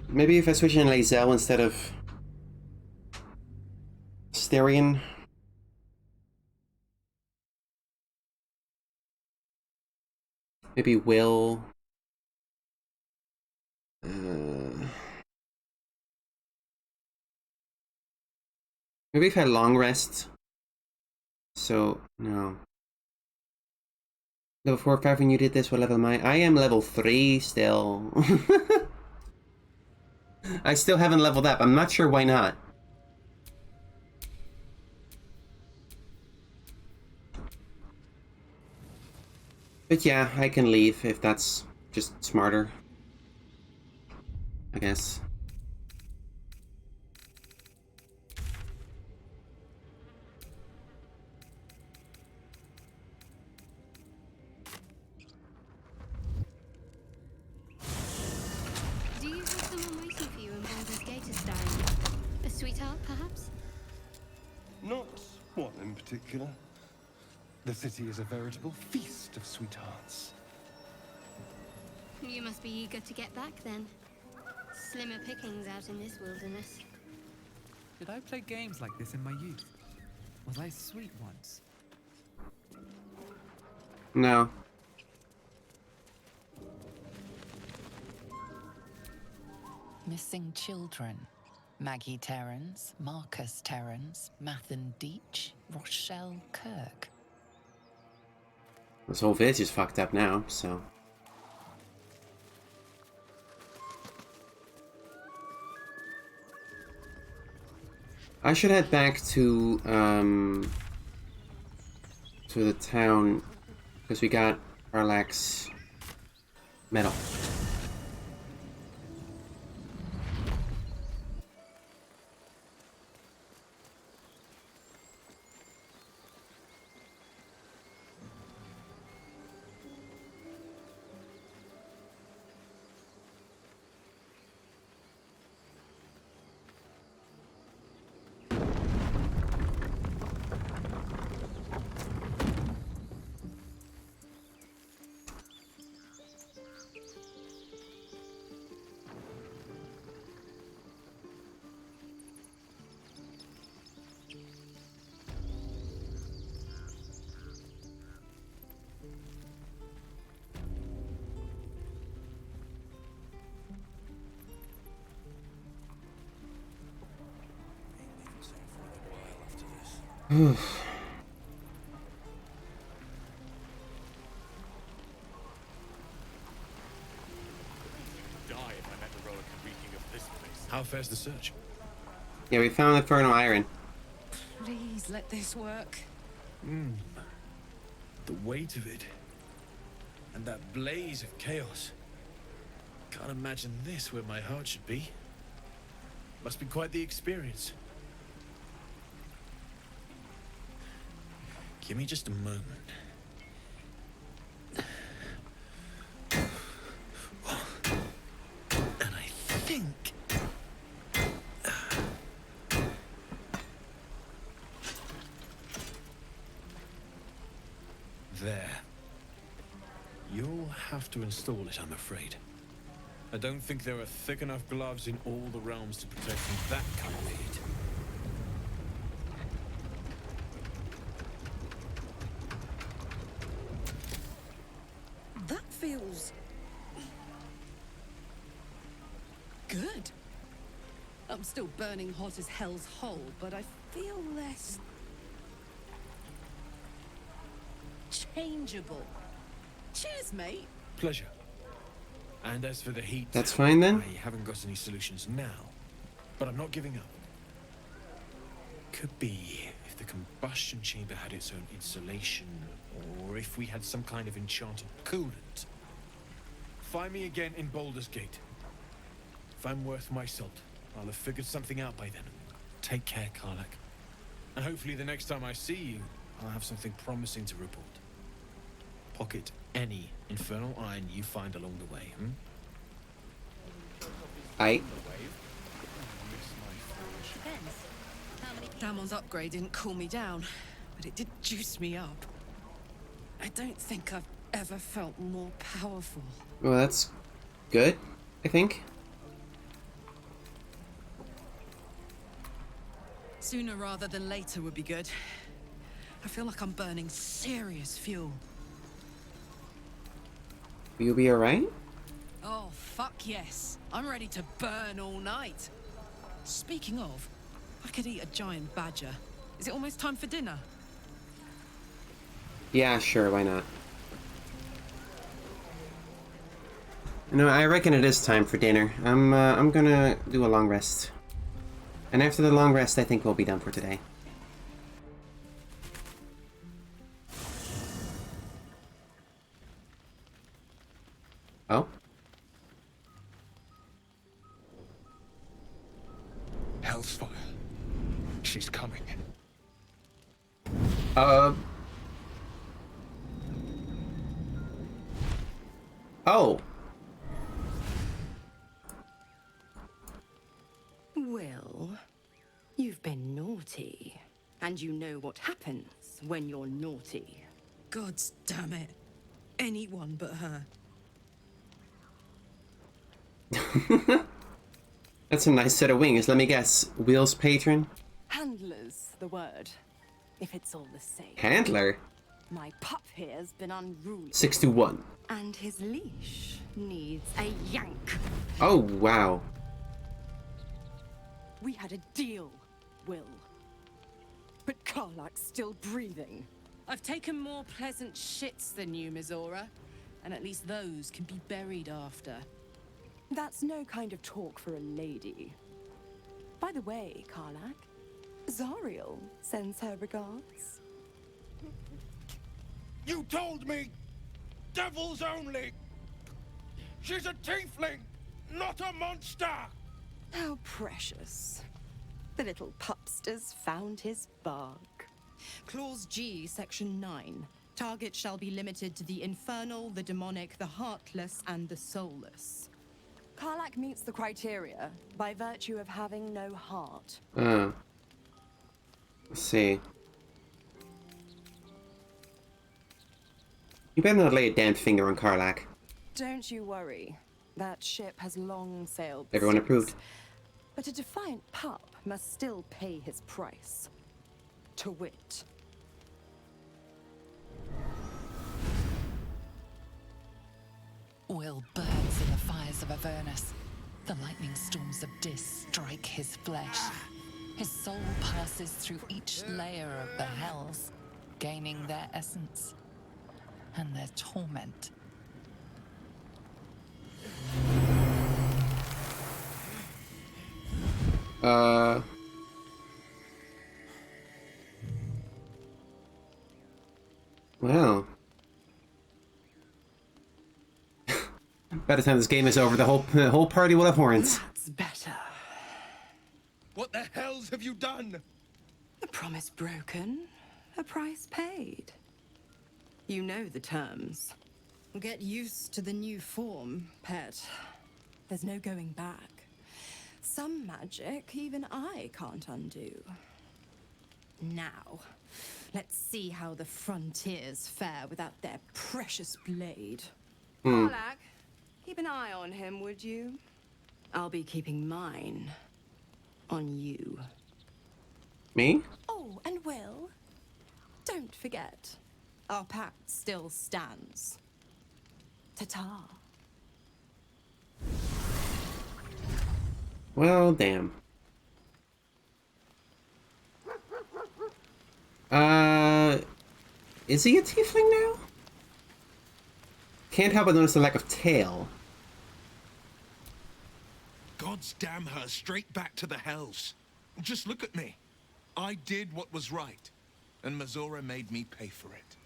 [SPEAKER 1] Maybe if I switch in Lae'zel instead of Styrian. Maybe Will. Maybe if I long rest. So, no. Level 4 or 5 when you did this, what level am I? I am level 3 still. I still haven't leveled up. I'm not sure why not. But yeah, I can leave if that's just smarter. I guess.
[SPEAKER 22] Do you have someone waiting for you in Baldur's Gate, Astarion? A sweetheart, perhaps?
[SPEAKER 13] Not one in particular. The city is a veritable feast of sweethearts.
[SPEAKER 22] You must be eager to get back then. Slimmer pickings out in this wilderness.
[SPEAKER 3] Did I play games like this in my youth? Was I sweet once?
[SPEAKER 1] No.
[SPEAKER 6] Missing children. Maggie Terrans, Marcus Terrans, Mathan Deach, Rochelle Kirk.
[SPEAKER 1] This whole village is fucked up now, so... I should head back to the town, because we got Arlax's medal.
[SPEAKER 15] How fares the search?
[SPEAKER 1] Yeah, we found Inferno Iron.
[SPEAKER 10] Please let this work.
[SPEAKER 15] The weight of it. And that blaze of chaos. Can't imagine this where my heart should be. Must be quite the experience. Give me just a moment. And I think... There. You'll have to install it, I'm afraid. I don't think there are thick enough gloves in all the realms to protect from that kind of heat.
[SPEAKER 10] That feels... good. I'm still burning hot as hell's hole, but I feel less... changeable. Cheers, mate.
[SPEAKER 15] Pleasure. And as for the heat...
[SPEAKER 1] That's fine then?
[SPEAKER 15] I haven't got any solutions now, but I'm not giving up. Could be if the combustion chamber had its own insulation, or if we had some kind of enchanted coolant. Find me again in Baldur's Gate. If I'm worth my salt, I'll have figured something out by then. Take care, Karlak. And hopefully the next time I see you, I'll have something promising to report. Pocket any infernal iron you find along the way,
[SPEAKER 1] Aye.
[SPEAKER 10] Damon's upgrade didn't cool me down, but it did juice me up. I don't think I've ever felt more powerful.
[SPEAKER 1] Well, that's good, I think.
[SPEAKER 10] Sooner rather than later would be good. I feel like I'm burning serious fuel.
[SPEAKER 1] You'll be alright?
[SPEAKER 10] Oh, fuck yes. I'm ready to burn all night. Speaking of, I could eat a giant badger. Is it almost time for dinner?
[SPEAKER 1] Yeah, sure, why not? No, I reckon it is time for dinner. I'm gonna do a long rest. And after the long rest, I think we'll be done for today. Oh?
[SPEAKER 16] Hellsfire. She's coming.
[SPEAKER 1] Oh.
[SPEAKER 11] Will, you've been naughty. And you know what happens when you're naughty.
[SPEAKER 10] Gods damn it. Anyone but her.
[SPEAKER 1] That's a nice set of wings. Let me guess. Will's patron?
[SPEAKER 9] Handler's the word, if it's all the same.
[SPEAKER 1] Handler?
[SPEAKER 9] My pup here's been unruly.
[SPEAKER 1] 6-1.
[SPEAKER 11] And his leash needs a yank.
[SPEAKER 1] Oh, wow.
[SPEAKER 9] We had a deal, Will. But Karlak's still breathing.
[SPEAKER 10] I've taken more pleasant shits than you, Mizora. And at least those can be buried after.
[SPEAKER 9] That's no kind of talk for a lady. By the way, Karlak, Zariel sends her regards.
[SPEAKER 16] You told me! Devils only! She's a tiefling, not a monster!
[SPEAKER 9] How precious. The little pupster's found his bark.
[SPEAKER 10] Clause G, Section 9. Target shall be limited to the infernal, the demonic, the heartless, and the soulless.
[SPEAKER 9] Karlak meets the criteria by virtue of having no heart.
[SPEAKER 1] Let's see. You better not lay a damn finger on Karlak.
[SPEAKER 9] Don't you worry. That ship has long sailed.
[SPEAKER 1] Everyone approved.
[SPEAKER 9] But a defiant pup must still pay his price. To wit.
[SPEAKER 6] Will burns in the fires of Avernus. The lightning storms of Dis strike his flesh. His soul passes through each layer of the hells, gaining their essence and their torment.
[SPEAKER 1] Well. By the time this game is over, the whole party will have horns.
[SPEAKER 9] That's better.
[SPEAKER 15] What the hells have you done?
[SPEAKER 9] A promise broken, a price paid. You know the terms.
[SPEAKER 8] Get used to the new form, pet.
[SPEAKER 9] There's no going back. Some magic even I can't undo.
[SPEAKER 8] Now, let's see how the frontiers fare without their precious blade.
[SPEAKER 9] Karlak, keep an eye on him, would you? I'll be keeping mine on you.
[SPEAKER 1] Me?
[SPEAKER 9] Oh, and Will, don't forget, our pact still stands. Ta-ta.
[SPEAKER 1] Well, damn. Is he a tiefling now? Can't help but notice the lack of tail.
[SPEAKER 15] God's damn her, straight back to the hells. Just look at me. I did what was right, and Mazora made me pay for it.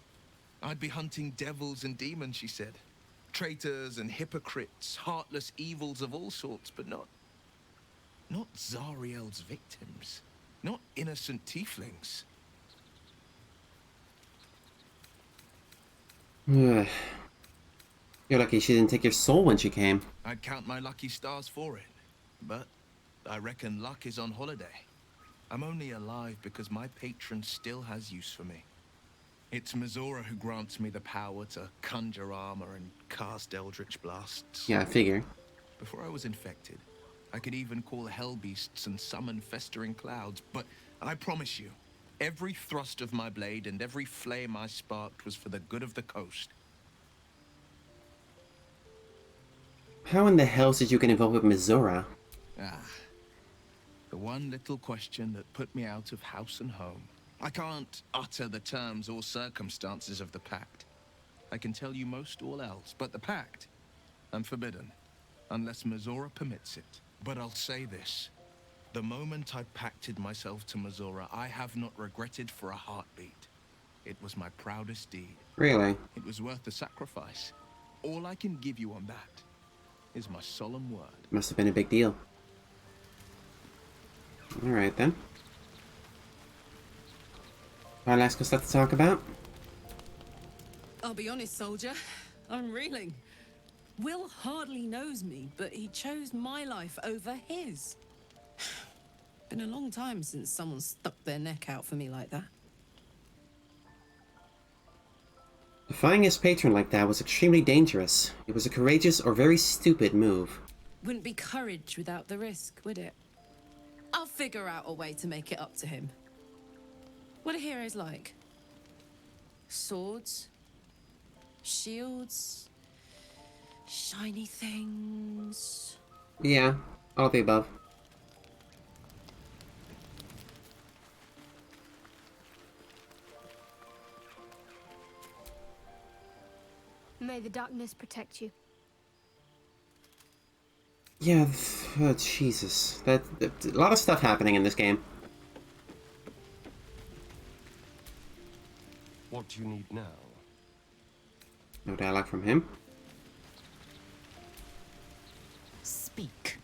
[SPEAKER 15] I'd be hunting devils and demons, she said. Traitors and hypocrites, heartless evils of all sorts, but not Zariel's victims. Not innocent tieflings.
[SPEAKER 1] You're lucky she didn't take your soul when she came.
[SPEAKER 15] I'd count my lucky stars for it, but I reckon luck is on holiday. I'm only alive because my patron still has use for me. It's Mazora who grants me the power to conjure armor and cast eldritch blasts.
[SPEAKER 1] Yeah, I figure.
[SPEAKER 15] Before I was infected, I could even call hell beasts and summon festering clouds, but I promise you, every thrust of my blade and every flame I sparked was for the good of the coast.
[SPEAKER 1] How in the hell did you get involved with Mazora?
[SPEAKER 15] The one little question that put me out of house and home. I can't utter the terms or circumstances of the pact. I can tell you most all else, but the pact, I'm forbidden, unless Mazora permits it. But I'll say this. The moment I pacted myself to Mazora, I have not regretted for a heartbeat. It was my proudest deed.
[SPEAKER 1] Really?
[SPEAKER 15] It was worth the sacrifice. All I can give you on that is my solemn word.
[SPEAKER 1] Must have been a big deal. Alright then. Last got stuff to talk about?
[SPEAKER 10] I'll be honest, soldier. I'm reeling. Will hardly knows me, but he chose my life over his. Been a long time since someone stuck their neck out for me like that.
[SPEAKER 1] Defying his patron like that was extremely dangerous. It was a courageous or very stupid move.
[SPEAKER 10] Wouldn't be courage without the risk, would it? I'll figure out a way to make it up to him. What are heroes like? Swords? Shields? Shiny things?
[SPEAKER 1] Yeah, all of the above.
[SPEAKER 22] May the darkness protect you.
[SPEAKER 1] Yeah, oh, Jesus. That a lot of stuff happening in this game.
[SPEAKER 13] What do you need now?
[SPEAKER 1] No dialogue from him.
[SPEAKER 6] Speak.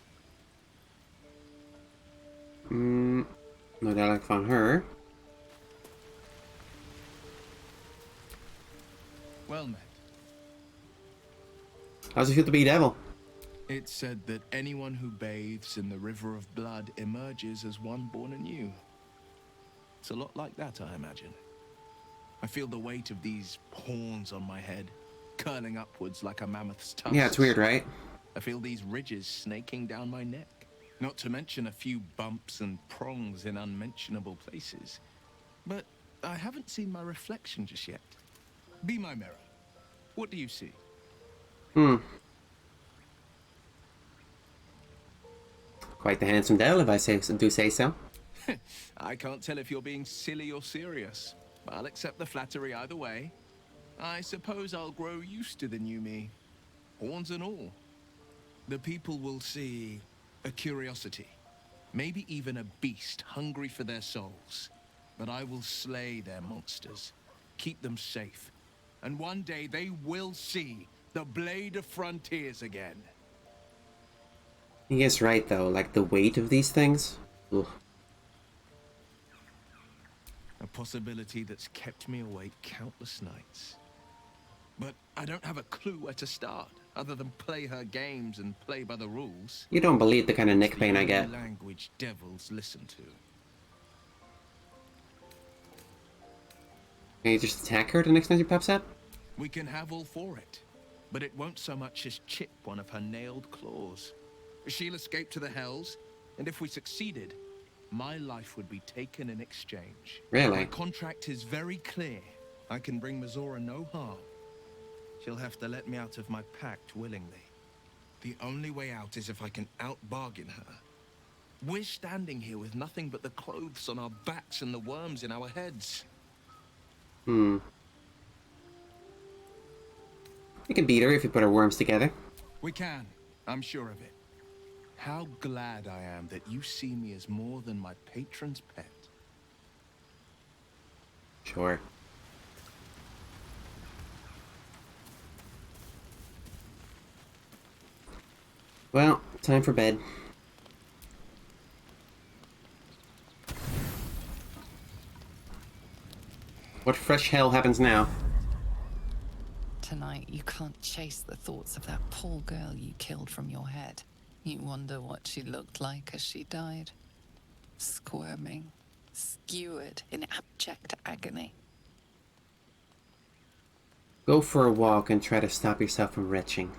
[SPEAKER 1] No dialogue from her.
[SPEAKER 15] Well met.
[SPEAKER 1] How's it feel to be devil?
[SPEAKER 15] It's said that anyone who bathes in the river of blood emerges as one born anew. It's a lot like that, I imagine. I feel the weight of these horns on my head, curling upwards like a mammoth's tusks.
[SPEAKER 1] Yeah, it's weird, right?
[SPEAKER 15] I feel these ridges snaking down my neck. Not to mention a few bumps and prongs in unmentionable places. But I haven't seen my reflection just yet. Be my mirror. What do you see?
[SPEAKER 1] Quite the handsome devil, if I do say so.
[SPEAKER 15] I can't tell if you're being silly or serious. I'll accept the flattery either way. I suppose I'll grow used to the new me. Horns and all. The people will see a curiosity,
[SPEAKER 12] Maybe even a beast hungry for their souls. But I will slay their monsters, keep them safe. And one day they will see the Blade of Frontiers again.
[SPEAKER 1] He is right, though. Like, the weight of these things. Ugh.
[SPEAKER 12] A possibility that's kept me awake countless nights. But I don't have a clue where to start, other than play her games and play by the rules.
[SPEAKER 1] You don't believe the kind of neck
[SPEAKER 12] It's
[SPEAKER 1] pain
[SPEAKER 12] the
[SPEAKER 1] I
[SPEAKER 12] only
[SPEAKER 1] get.
[SPEAKER 12] language devils listen to.
[SPEAKER 1] Can you just attack her the next time she pops up?
[SPEAKER 12] We can have all for it, but it won't so much as chip one of her nailed claws. She'll escape to the Hells, and if we succeeded, my life would be taken in exchange.
[SPEAKER 1] Really?
[SPEAKER 12] My contract is very clear. I can bring Mazora no harm. She'll have to let me out of my pact willingly. The only way out is if I can out-bargain her. We're standing here with nothing but the clothes on our backs and the worms in our heads.
[SPEAKER 1] You can beat her if you put her worms together.
[SPEAKER 12] We can. I'm sure of it. How glad I am that you see me as more than my patron's pet.
[SPEAKER 1] Sure. Well, time for bed. What fresh hell happens now?
[SPEAKER 6] Tonight, you can't chase the thoughts of that poor girl you killed from your head. You wonder what she looked like as she died. Squirming, skewered in abject agony.
[SPEAKER 1] Go for a walk and try to stop yourself from retching.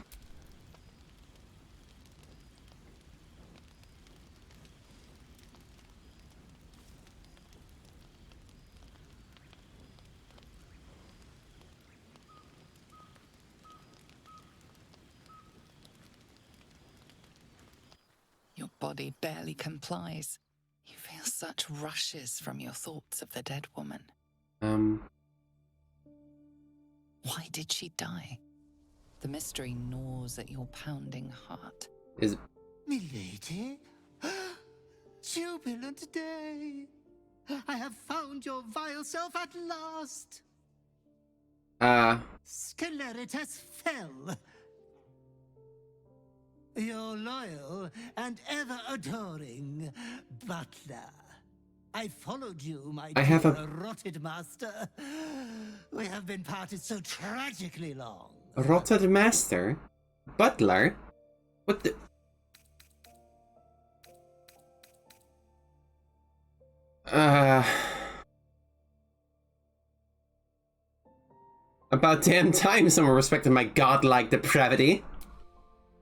[SPEAKER 6] Your body barely complies. You feel such rushes from your thoughts of the dead woman. Why did she die? The mystery gnaws at your pounding heart.
[SPEAKER 7] Milady? Jubilant day! I have found your vile self at last! Sceleritas fell. Your loyal and ever-adoring butler. I followed you, my dear rotted master. We have been parted so tragically long.
[SPEAKER 1] Rotted master? Butler? What the... About damn time someone respected my godlike depravity.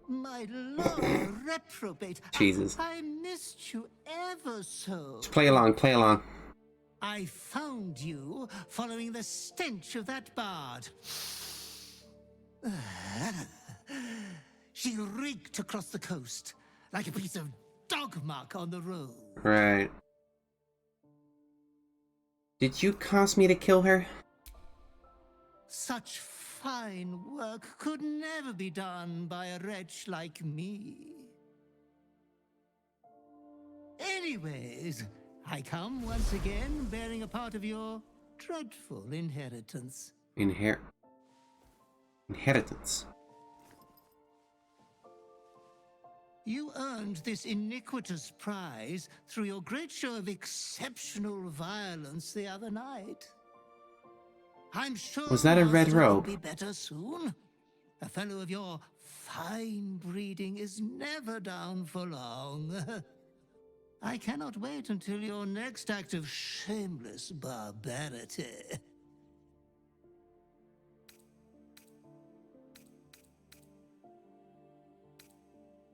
[SPEAKER 7] My lord reprobate.
[SPEAKER 1] Jesus.
[SPEAKER 7] I missed you ever so.
[SPEAKER 1] Just play along, play along.
[SPEAKER 7] I found you following the stench of that bard. She reeked across the coast like a piece of dog muck on the road.
[SPEAKER 1] Right. Did you cause me to kill her?
[SPEAKER 7] Such fine work could never be done by a wretch like me. Anyways, I come once again bearing a part of your dreadful inheritance.
[SPEAKER 1] Inheritance.
[SPEAKER 7] You earned this iniquitous prize through your great show of exceptional violence the other night. I'm sure
[SPEAKER 1] Was that a red
[SPEAKER 7] Master will
[SPEAKER 1] robe?
[SPEAKER 7] be better soon. A fellow of your fine breeding is never down for long. I cannot wait until your next act of shameless barbarity.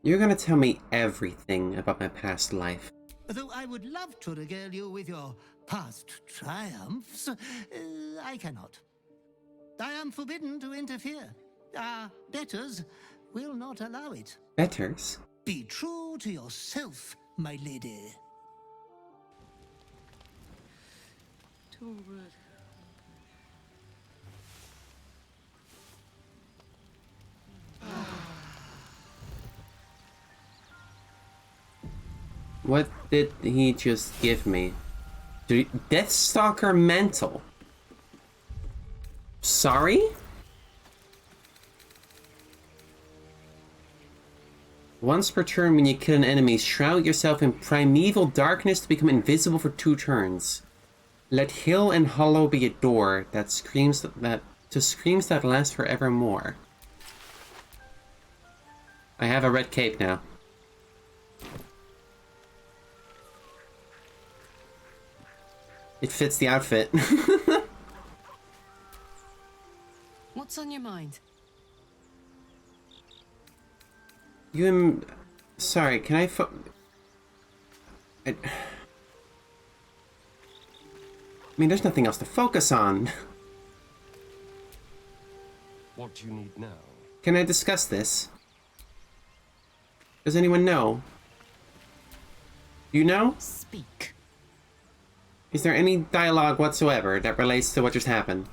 [SPEAKER 1] You're gonna tell me everything about my past life.
[SPEAKER 7] Though I would love to regale you with your past triumphs, I cannot. I am forbidden to interfere. Our betters will not allow it.
[SPEAKER 1] Betters?
[SPEAKER 7] Be true to yourself, my lady.
[SPEAKER 8] Too good.
[SPEAKER 1] What did he just give me? Deathstalker Mantle. Sorry? Once per turn when you kill an enemy, shroud yourself in primeval darkness to become invisible for 2 turns. Let hill and hollow be a door that screams that last forevermore. I have a red cape now. It fits the outfit.
[SPEAKER 10] What's on your mind?
[SPEAKER 1] Sorry, can I I mean, there's nothing else to focus on.
[SPEAKER 13] What do you need now?
[SPEAKER 1] Can I discuss this? Does anyone know? You know?
[SPEAKER 6] Speak.
[SPEAKER 1] Is there any dialogue whatsoever that relates to what just happened?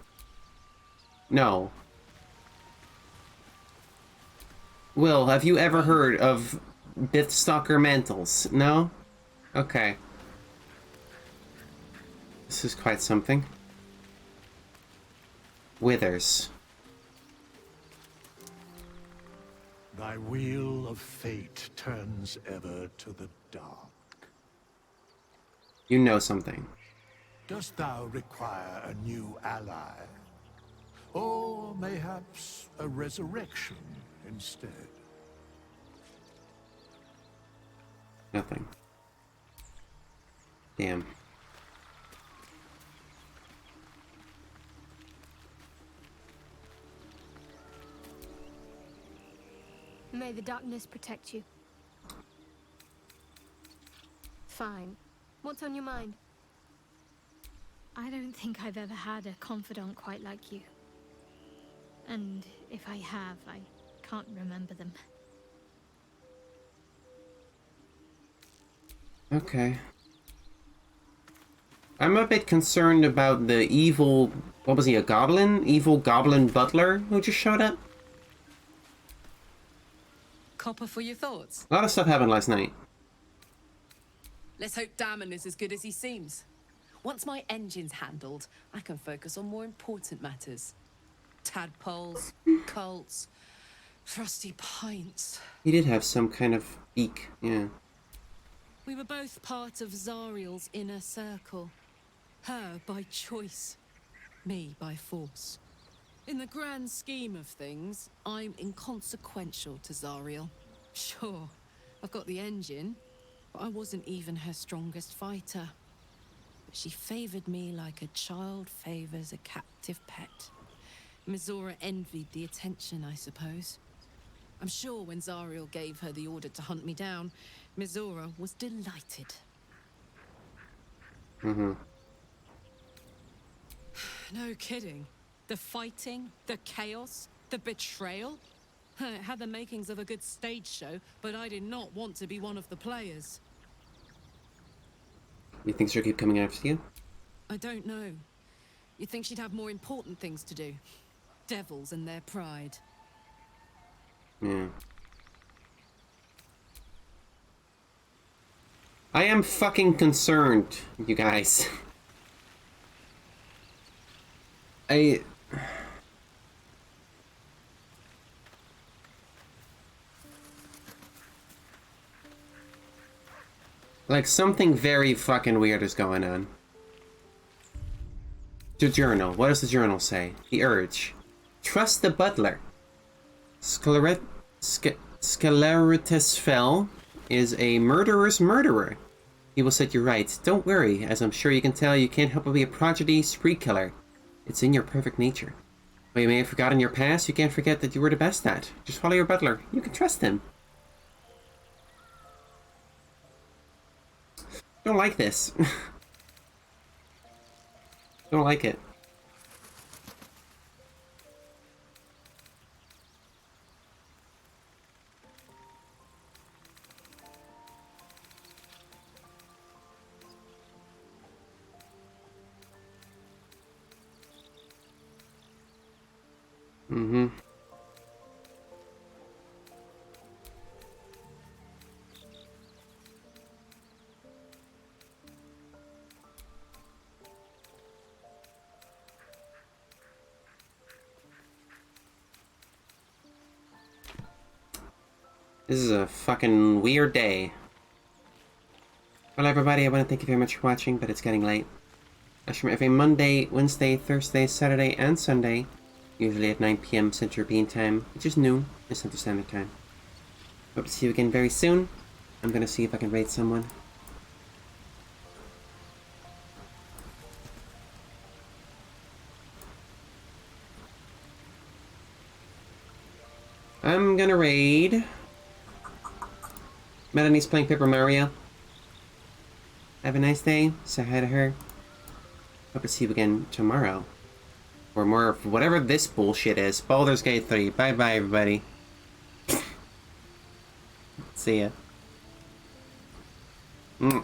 [SPEAKER 1] No. Will, have you ever heard of Deathstalker Mantles? No? Okay. This is quite something. Withers.
[SPEAKER 16] Thy wheel of fate turns ever to the dark.
[SPEAKER 1] You know something.
[SPEAKER 16] Dost thou require a new ally? Or mayhaps a resurrection instead?
[SPEAKER 1] Nothing. Damn.
[SPEAKER 22] May the darkness protect you. Fine. What's on your mind? I don't think I've ever had a confidant quite like you. And if I have, I can't remember them.
[SPEAKER 1] Okay. I'm a bit concerned about the evil... What was he, a goblin? Evil goblin butler who just showed up?
[SPEAKER 10] Copper for your thoughts?
[SPEAKER 1] A lot of stuff happened last night.
[SPEAKER 10] Let's hope Damon is as good as he seems. Once my engine's handled, I can focus on more important matters. Tadpoles, cults, frosty pints.
[SPEAKER 1] He did have some kind of beak, yeah.
[SPEAKER 10] We were both part of Zariel's inner circle. Her by choice, me by force. In the grand scheme of things, I'm inconsequential to Zariel. Sure, I've got the engine, but I wasn't even her strongest fighter. But she favored me like a child favors a captive pet. Mizora envied the attention, I suppose. I'm sure when Zariel gave her the order to hunt me down, Mizora was delighted.
[SPEAKER 1] Mm-hmm.
[SPEAKER 10] No kidding. The fighting, the chaos, the betrayal. It had the makings of a good stage show, but I did not want to be one of the players.
[SPEAKER 1] You think she'll keep coming after you?
[SPEAKER 10] I don't know. You'd think she'd have more important things to do. Devils and their pride.
[SPEAKER 1] Yeah. I am fucking concerned, you guys. Like, something very fucking weird is going on. The journal. What does the journal say? The urge. Trust the butler. Scleritus Fell is a murderer's murderer. He will set you right. Don't worry, as I'm sure you can tell, you can't help but be a prodigy spree killer. It's in your perfect nature. While you may have forgotten your past, you can't forget that you were the best at. Just follow your butler. You can trust him. Don't like this. Don't like it. Mm-hmm. This is a fucking weird day. Well, everybody, I want to thank you very much for watching, but it's getting late. I stream every Monday, Wednesday, Thursday, Saturday, and Sunday, usually at 9 p.m. Central European Time, which is noon in Central Standard Time. Hope to see you again very soon. I'm gonna see if I can raid someone. I'm gonna raid. Melanie's playing Paper Mario. Have a nice day. Say hi to her. Hope to see you again tomorrow. For more of whatever this bullshit is. Baldur's Gate 3. Bye bye, everybody. See ya.